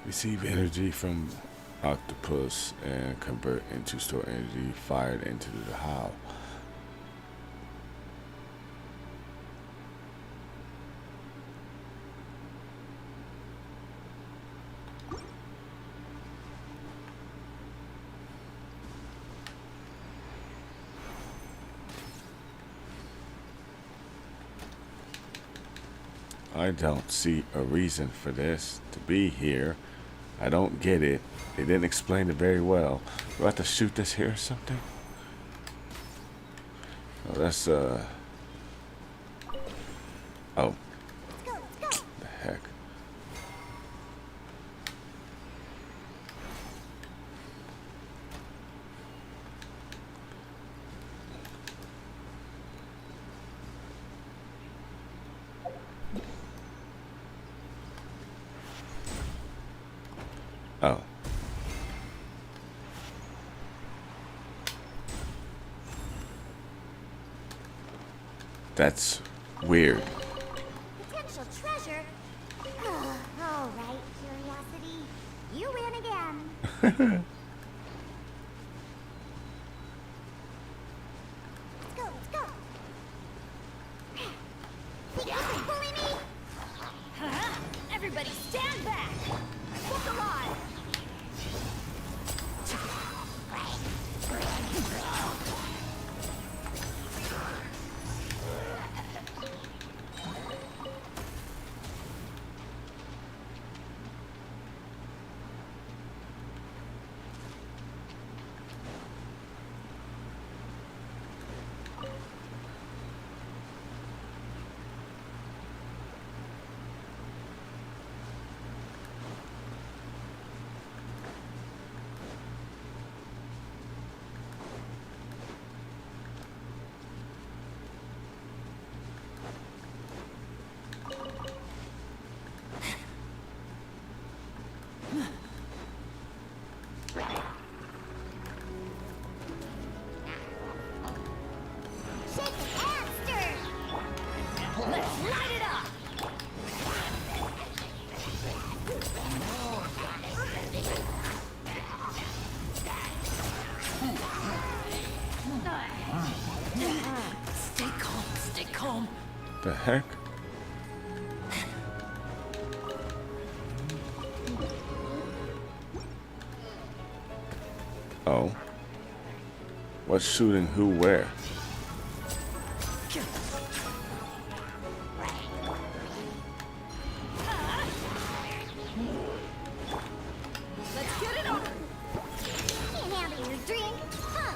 Receive energy from octopus and convert into store energy fired into the how. I don't see a reason for this to be here. I don't get it. They didn't explain it very well. Do I have to shoot this here or something? Oh, that's oh. The heck. Oh. That's weird. Potential treasure? All right, curiosity. You win again. Let's go, let's go. Think you can bully me? Everybody stand back! Look alive! Let's light it up! Stay calm, stay calm. The heck? Oh. What's shooting who where? Let's get it on. Can't handle your drink, huh?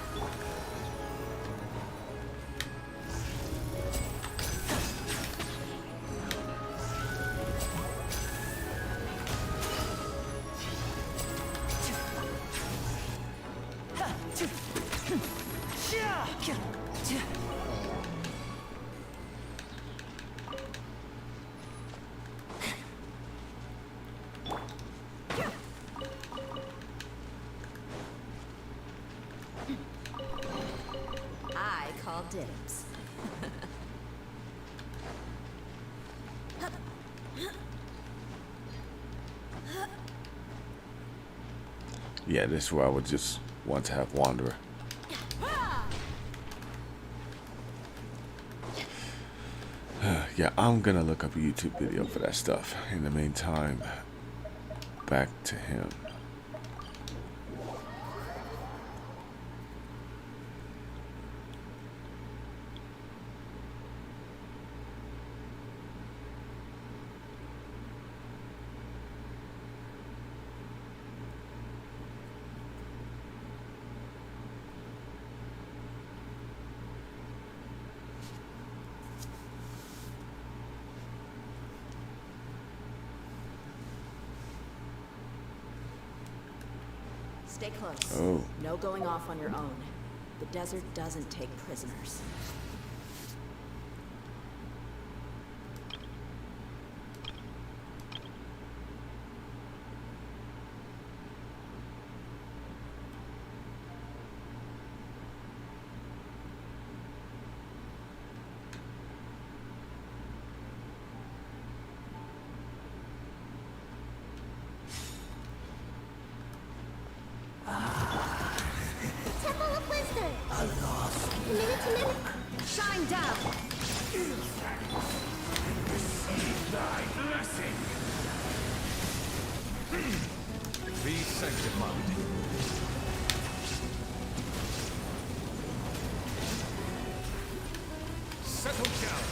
I call dibs. Yeah, this is where I would just want to have Wanderer. Yeah, I'm gonna look up a YouTube video for that stuff. In the meantime, back to him. Stay close. Oh. No going off on your own. The desert doesn't take prisoners. Temple of Wisdom. Minute to minute. Shine down. Receive thy blessing. Be sanctified. Settle down.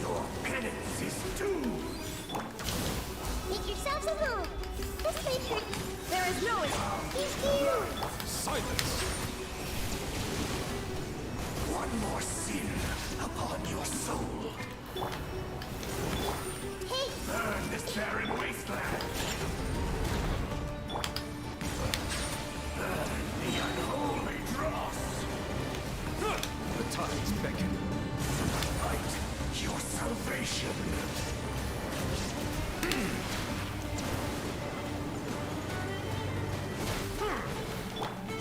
Your penance is due. Make yourselves at home. This patron. There is no escape. He's here. Silence. One more sin upon your soul. Hey. Burn this barren wasteland. Burn the unholy dross. The tides beckon. Fight your salvation.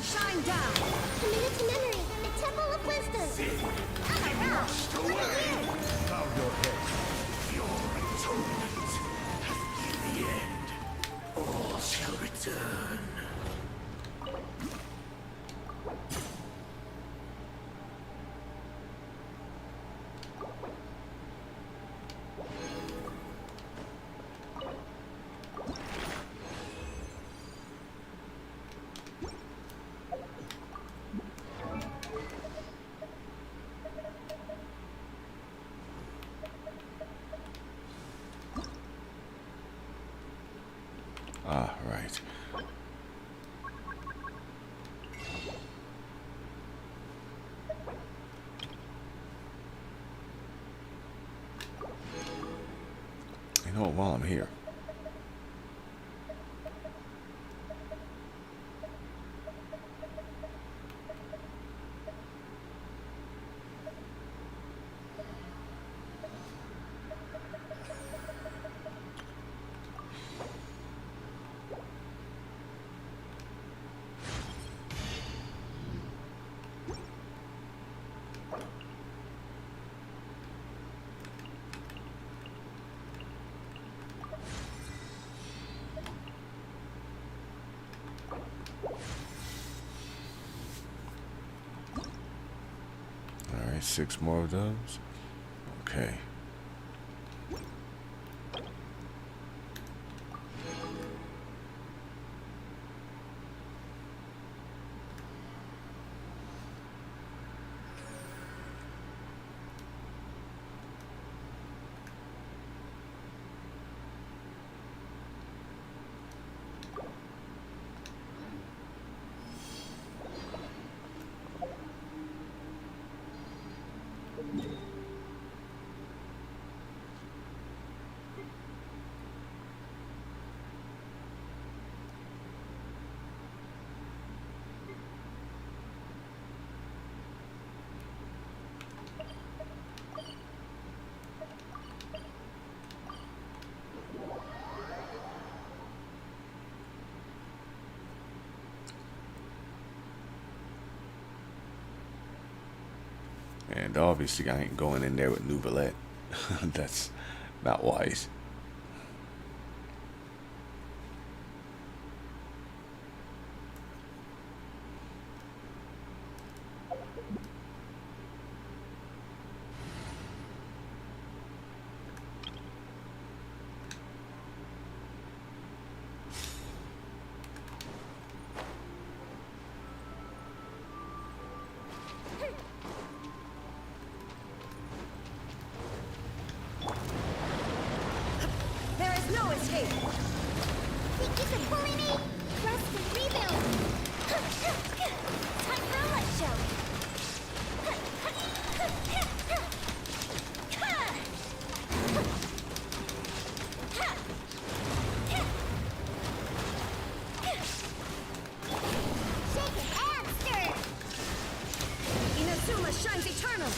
Shine down. Minute to memory. The Temple of Wisdom. Sin I'm around. washed away. Bow your head. Your atonement has been the end. All shall return. Ah, right. You know what, while I'm here, all right, 6 more of those. Okay. And obviously I ain't going in there with Nouvellette. That's not wise. keeping pulling me? Rest and rebuild. Time for a light show. Shake it and stir. Inazuma shines eternal.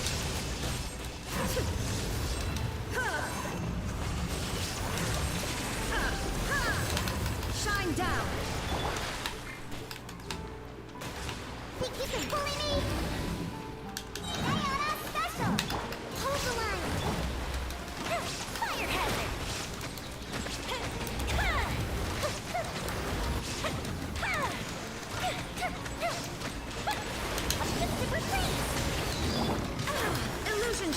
Shine down. Think you can bully me? Diana special. Hold the line. Fire hazard. Objective retreat. Illusion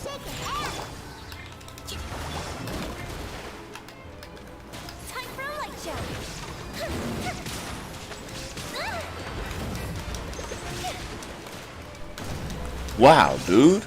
Shake it and. Time for a light show. Wow, dude.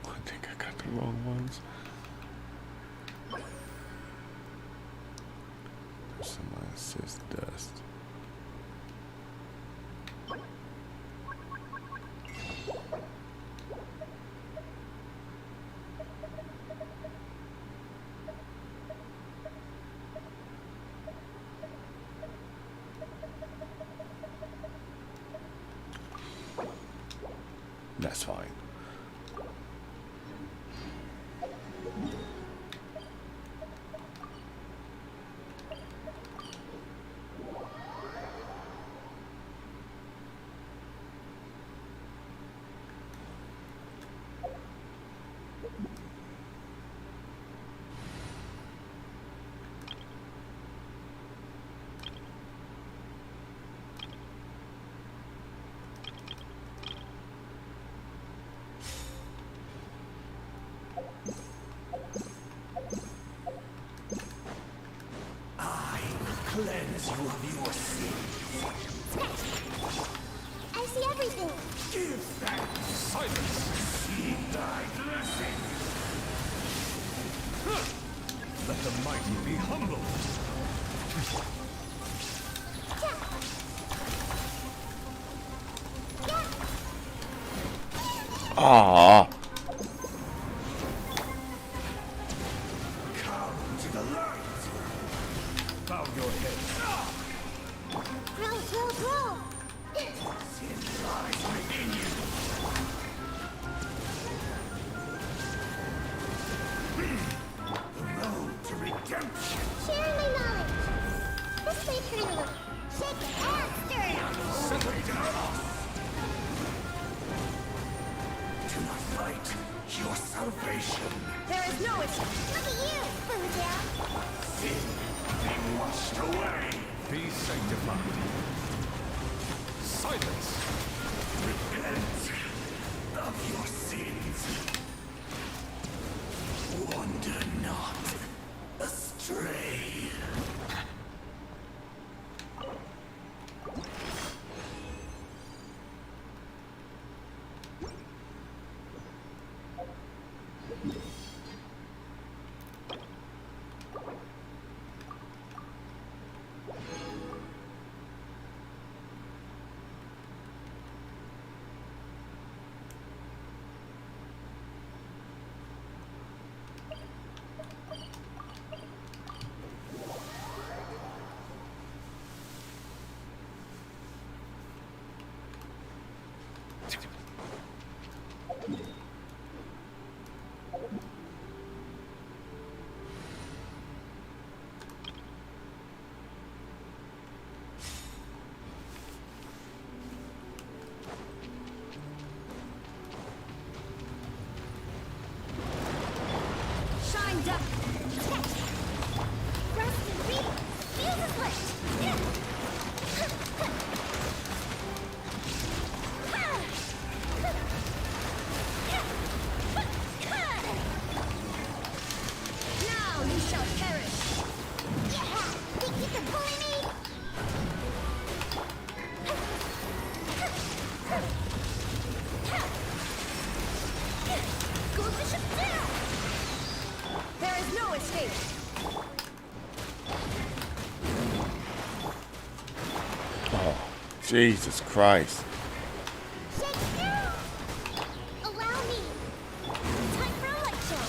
I think I got the wrong ones. Somebody says dust. That's fine. Cleanse you of your sins. I see everything. Give thanks. Silence. See thy blessing. Let the mighty be humbled. Aww. Come to the light. Bow your head. Grow. Sin lies within you. The road to redemption. Sharing my knowledge. This way, Furina. Shake it and stir it. Settle down. to fight your salvation. There is no escape. Look at you, Booja. Sin be washed away. Be sanctified. Silence! Repent of your sins. Wander not astray. Shine down. Rest and read. Feel the lift. Now you shall perish. Yeah, think you can bully me? Go to ship down. There is no escape. Oh, Jesus Christ. Shakespeare! Allow me. Time for a light show.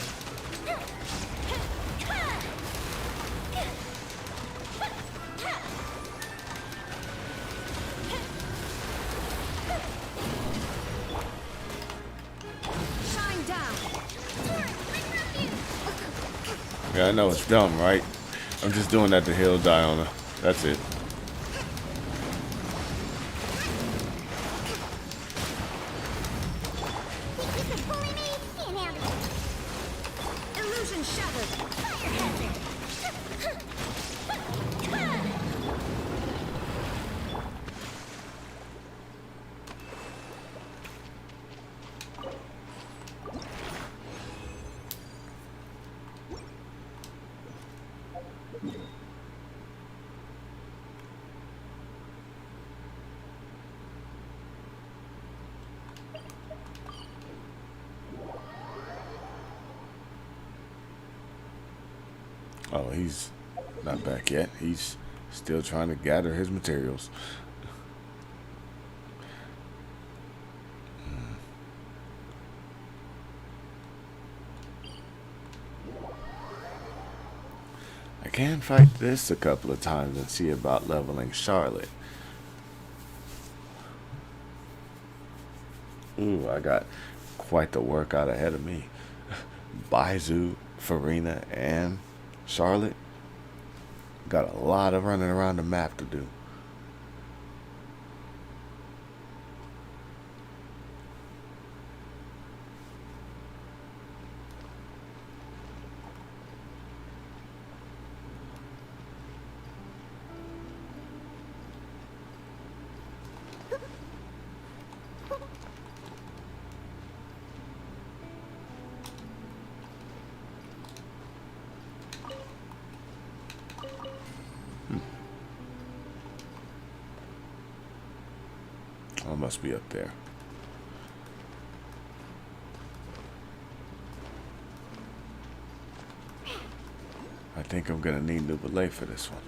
Shine down. Yeah, I know it's dumb, right? I'm just doing that to heal Diona. That's it. Think you can bully me? Can't handle it. Illusion shattered. Fire hazard. Oh, he's not back yet. He's still trying to gather his materials. I can fight this a couple of times and see about leveling Charlotte. Ooh, I got quite the workout ahead of me. Baizhu, Furina, and Charlotte. Got a lot of running around the map to do. I must be up there. I think I'm gonna need new belay for this one.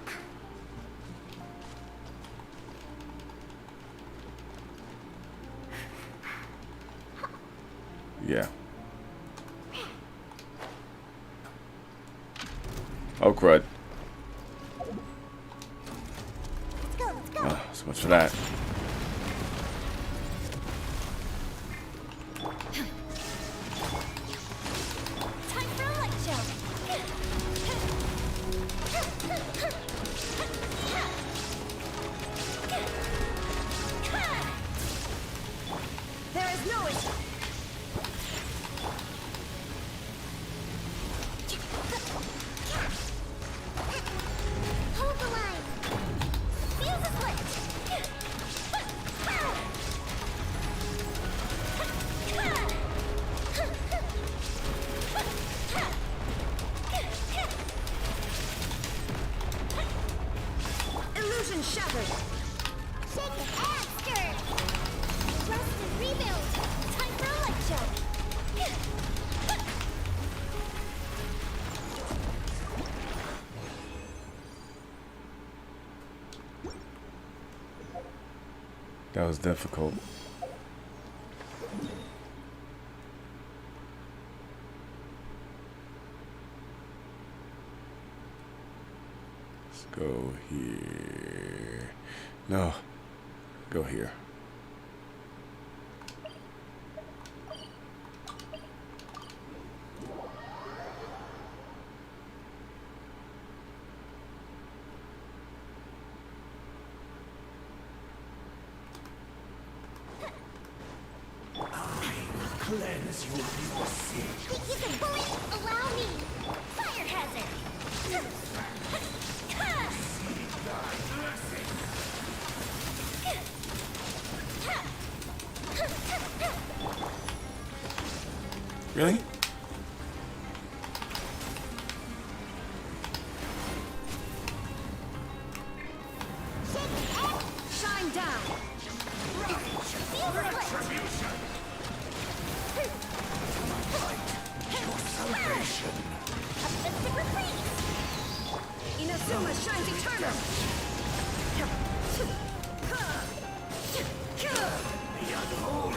Yeah. Oh crud. So much for that. That was difficult. Let's go here. No, go here. Cleanse you of your sin. You can bully! Allow me! Fire hazard! Seek thy blessing. Really? Shine down! Retribution. Your salvation. Inazuma shines eternal! The unholy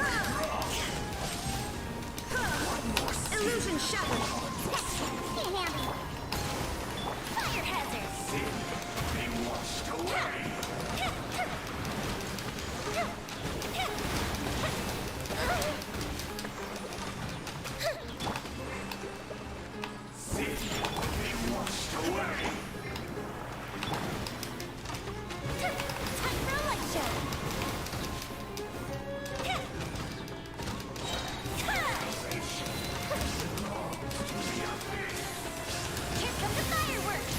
Illusion shattered! Can't handle it! Fire hazard! sin be washed away. Sin be washed away. Time for a light show! Here come the fireworks!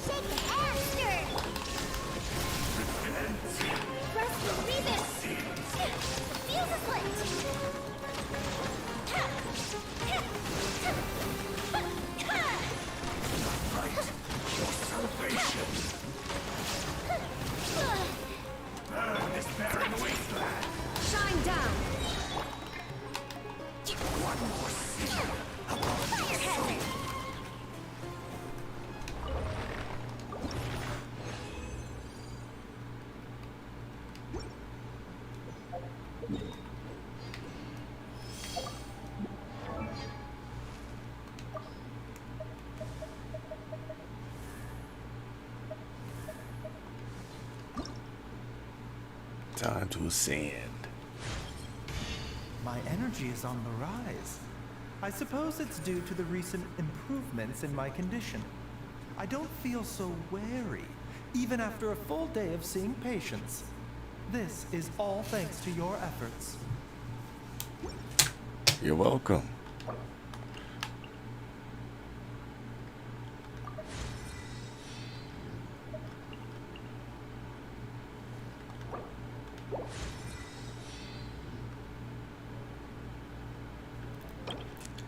Shake the air, stir! Rest will leave it! The fuse is lit! Your salvation. Burn this barren wasteland. Shine down! One more sin above Fire hazard! Time to ascend. My energy is on the rise. I suppose it's due to the recent improvements in my condition. I don't feel so wary, even after a full day of seeing patients. This is all thanks to your efforts. You're welcome.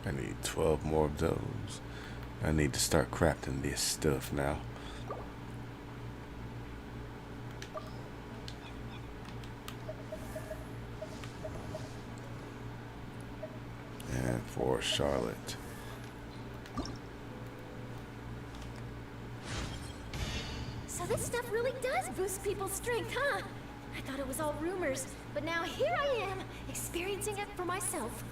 I need 12 more of those. I need to start crafting this stuff now. And for Charlotte. So this stuff really does boost people's strength, huh? I thought it was all rumors, but now here I am, experiencing it for myself.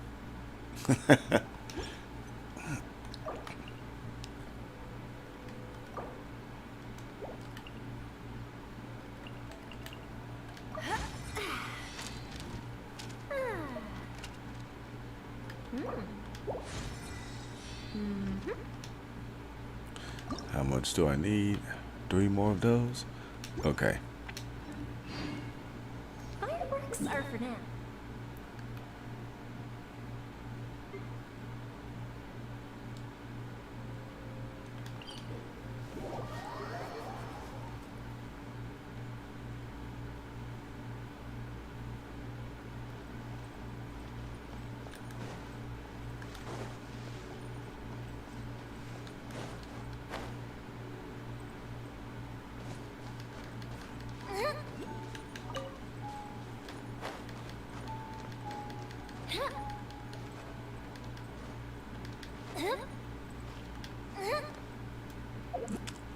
How much do I need? 3 more of those? Okay. Fireworks are for now.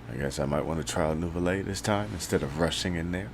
I guess I might want to try a Nouvelle this time instead of rushing in there.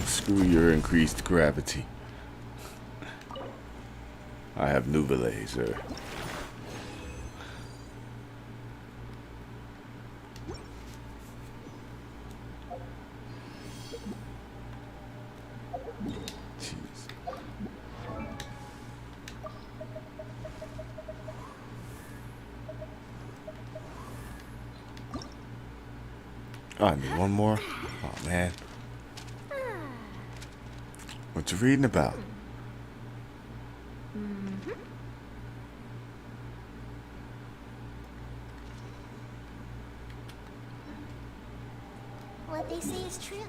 Screw your increased gravity. I have Nuvele, sir. Oh, I need one more. Oh man, what you reading about? What they say is true.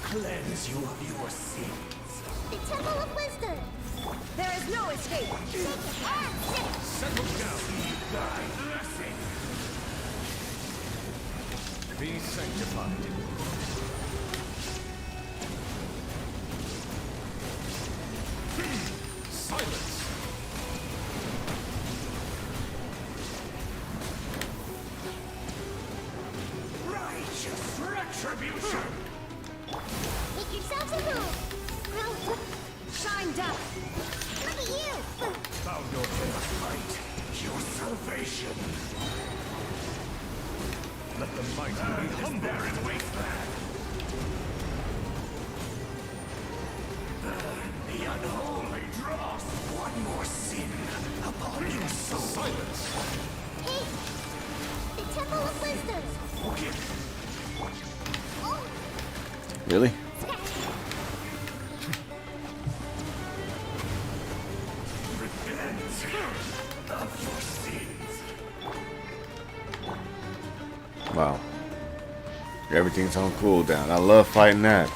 Cleanse you of your sins. The Temple of Wisdom. There is no escape. Shake it and sit. Settle down. Thy blessing. Be sanctified. Silence. Righteous retribution. Make yourselves a move. Shine down. Look at you. Bow your head. Fight your salvation. Let the mighty be humble. Barren wasteland. The unholy dross. One more sin upon your soul. Silence. Hey, the Temple of Wisdom. Oh, Really? repent of your sins. Wow. Everything's on cooldown. I love fighting that.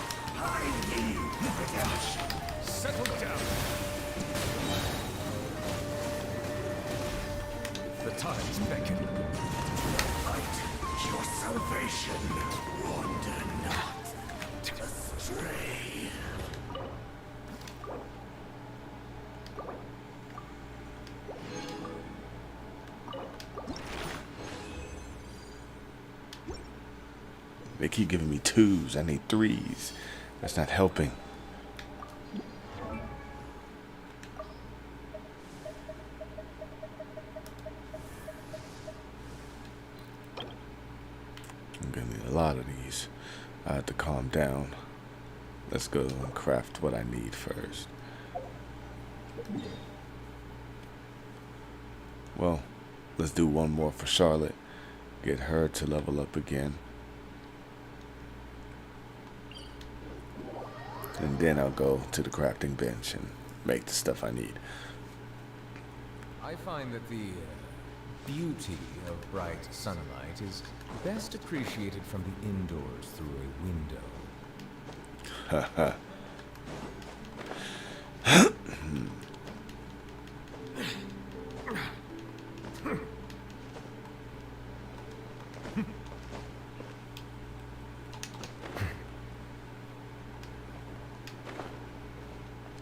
Settle down. The times beckon. Fight your salvation. Wander not astray. They keep giving me 2s. I need 3s. That's not helping. I'm gonna need a lot of these. I have to calm down. Let's go and craft what I need first. Well, let's do one more for Charlotte. Get her to level up again. And then I'll go to the crafting bench and make the stuff I need. I find that the beauty of bright sunlight is best appreciated from the indoors through a window. Haha.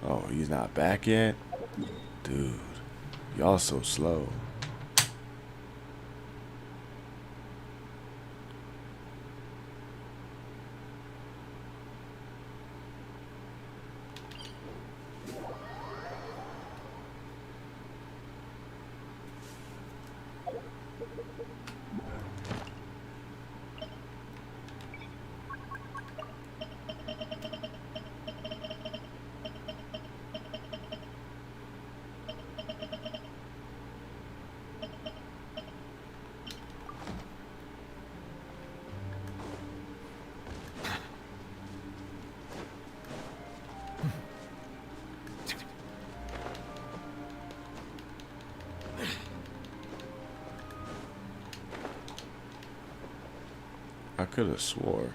Oh, he's not back yet? Dude, y'all so slow. I could have swore.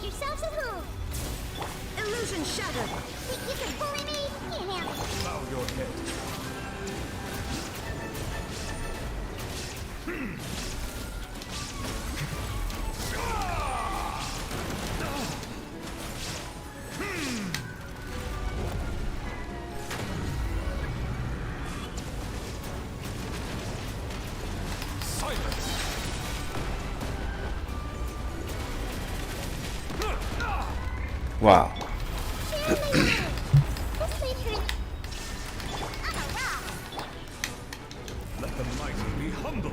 Make yourselves at home. Illusion shattered. Think you can bully me? Can't handle it. Bow your head. Wow. Let the mighty be humble.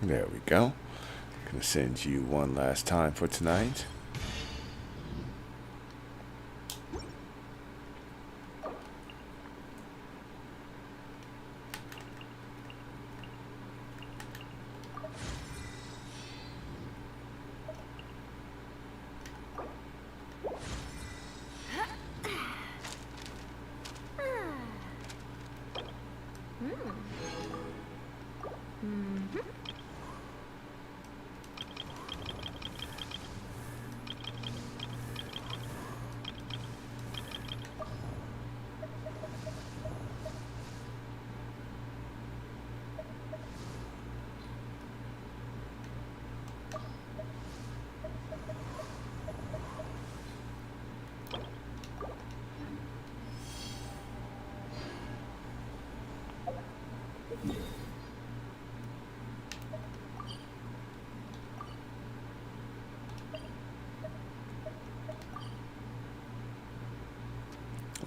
There we go. Gonna send you one last time for tonight.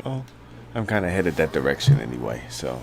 Well, I'm kind of headed that direction anyway, so.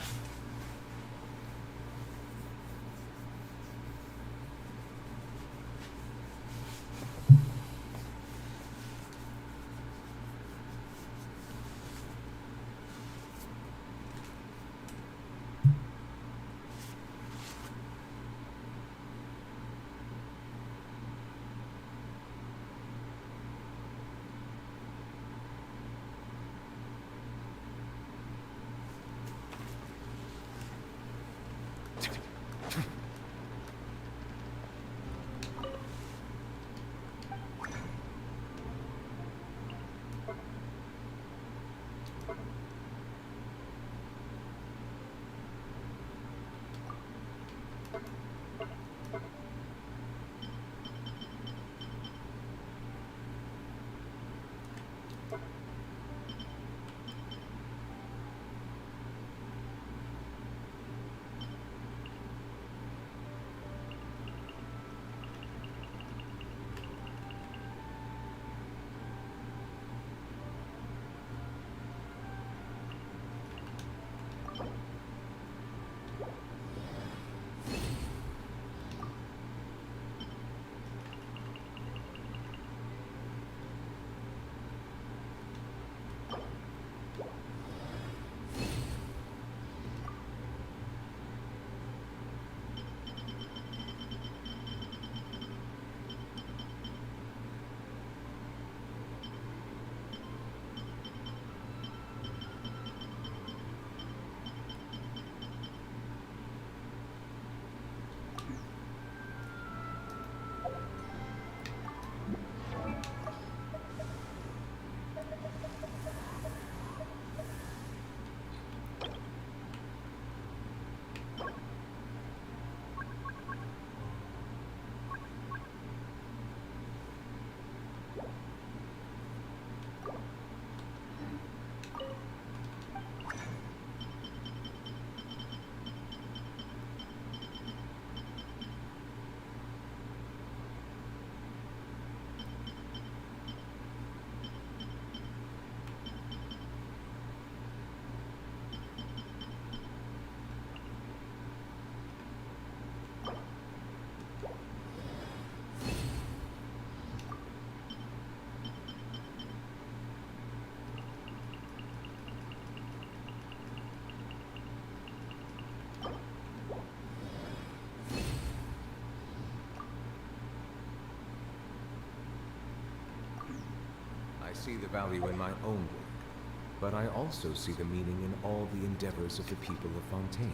see the value in my own work, but I also see the meaning in all the endeavors of the people of Fontaine.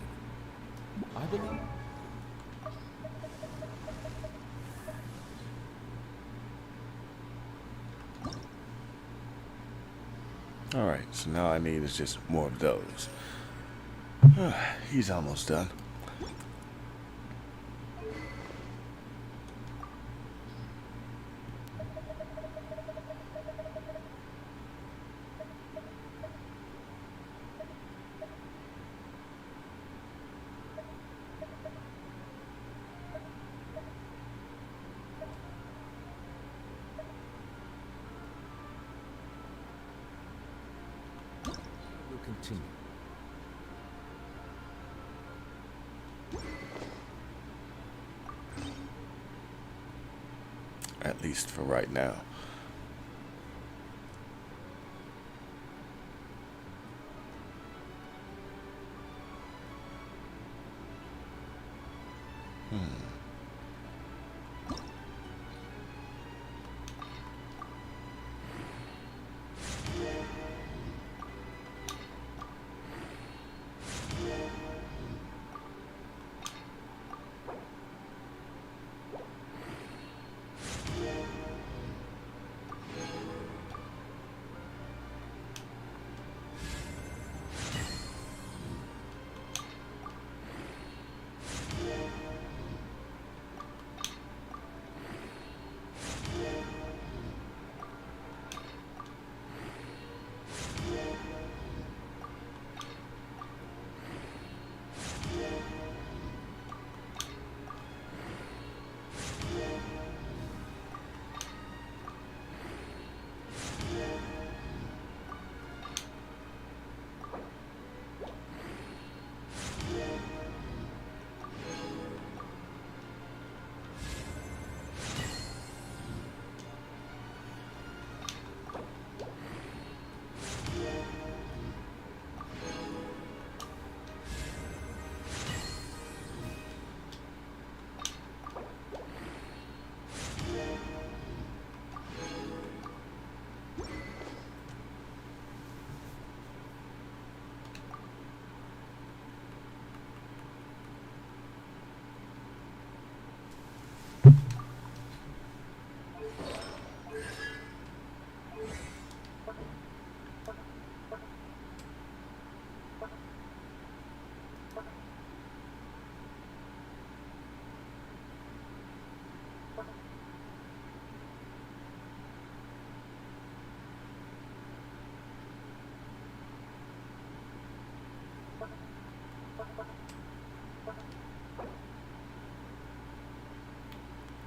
I believe... Alright, so now I need is just more of those. He's almost done. We'll continue. At least for right now.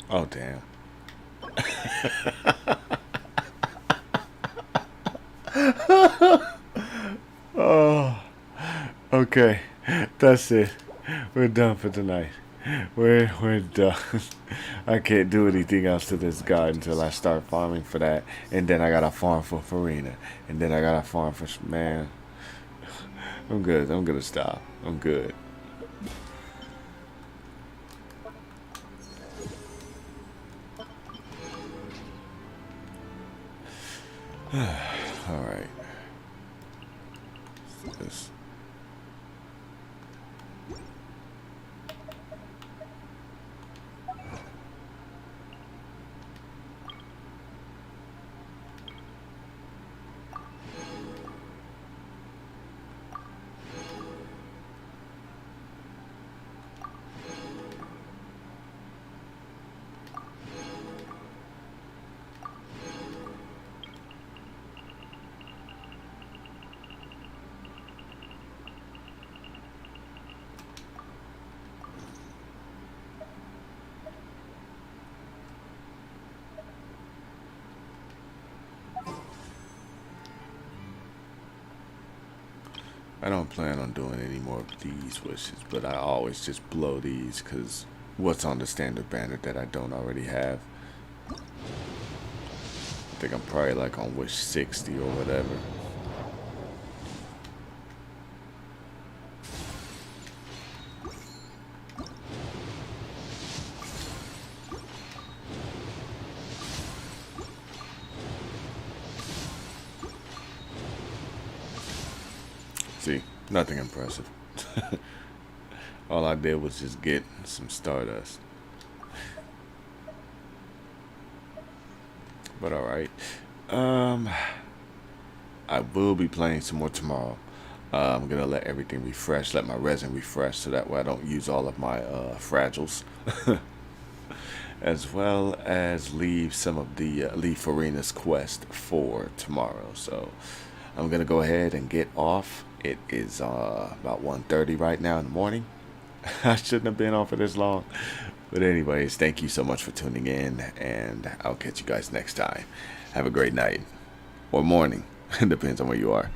Oh, damn. Oh, okay. That's it. We're done for tonight. We're done. I can't do anything else to this guy until I start farming for that. And then I gotta farm for Furina. And then I gotta farm for... Man. I'm good. I'm gonna stop. I'm good. All right. This. I don't plan on doing any more of these wishes, but I always just blow these because what's on the standard banner that I don't already have? I think I'm probably like on wish 60 or whatever. Nothing impressive. All I did was just get some Stardust. But alright. I will be playing some more tomorrow. I'm gonna let everything refresh, let my resin refresh, so that way I don't use all of my fragiles. As well as leave some of the leave Furina's quest for tomorrow. So I'm gonna go ahead and get off. It is about 1:30 right now in the morning. I shouldn't have been on for this long. But anyways, thank you so much for tuning in, and I'll catch you guys next time. Have a great night. Or morning. Depends on where you are.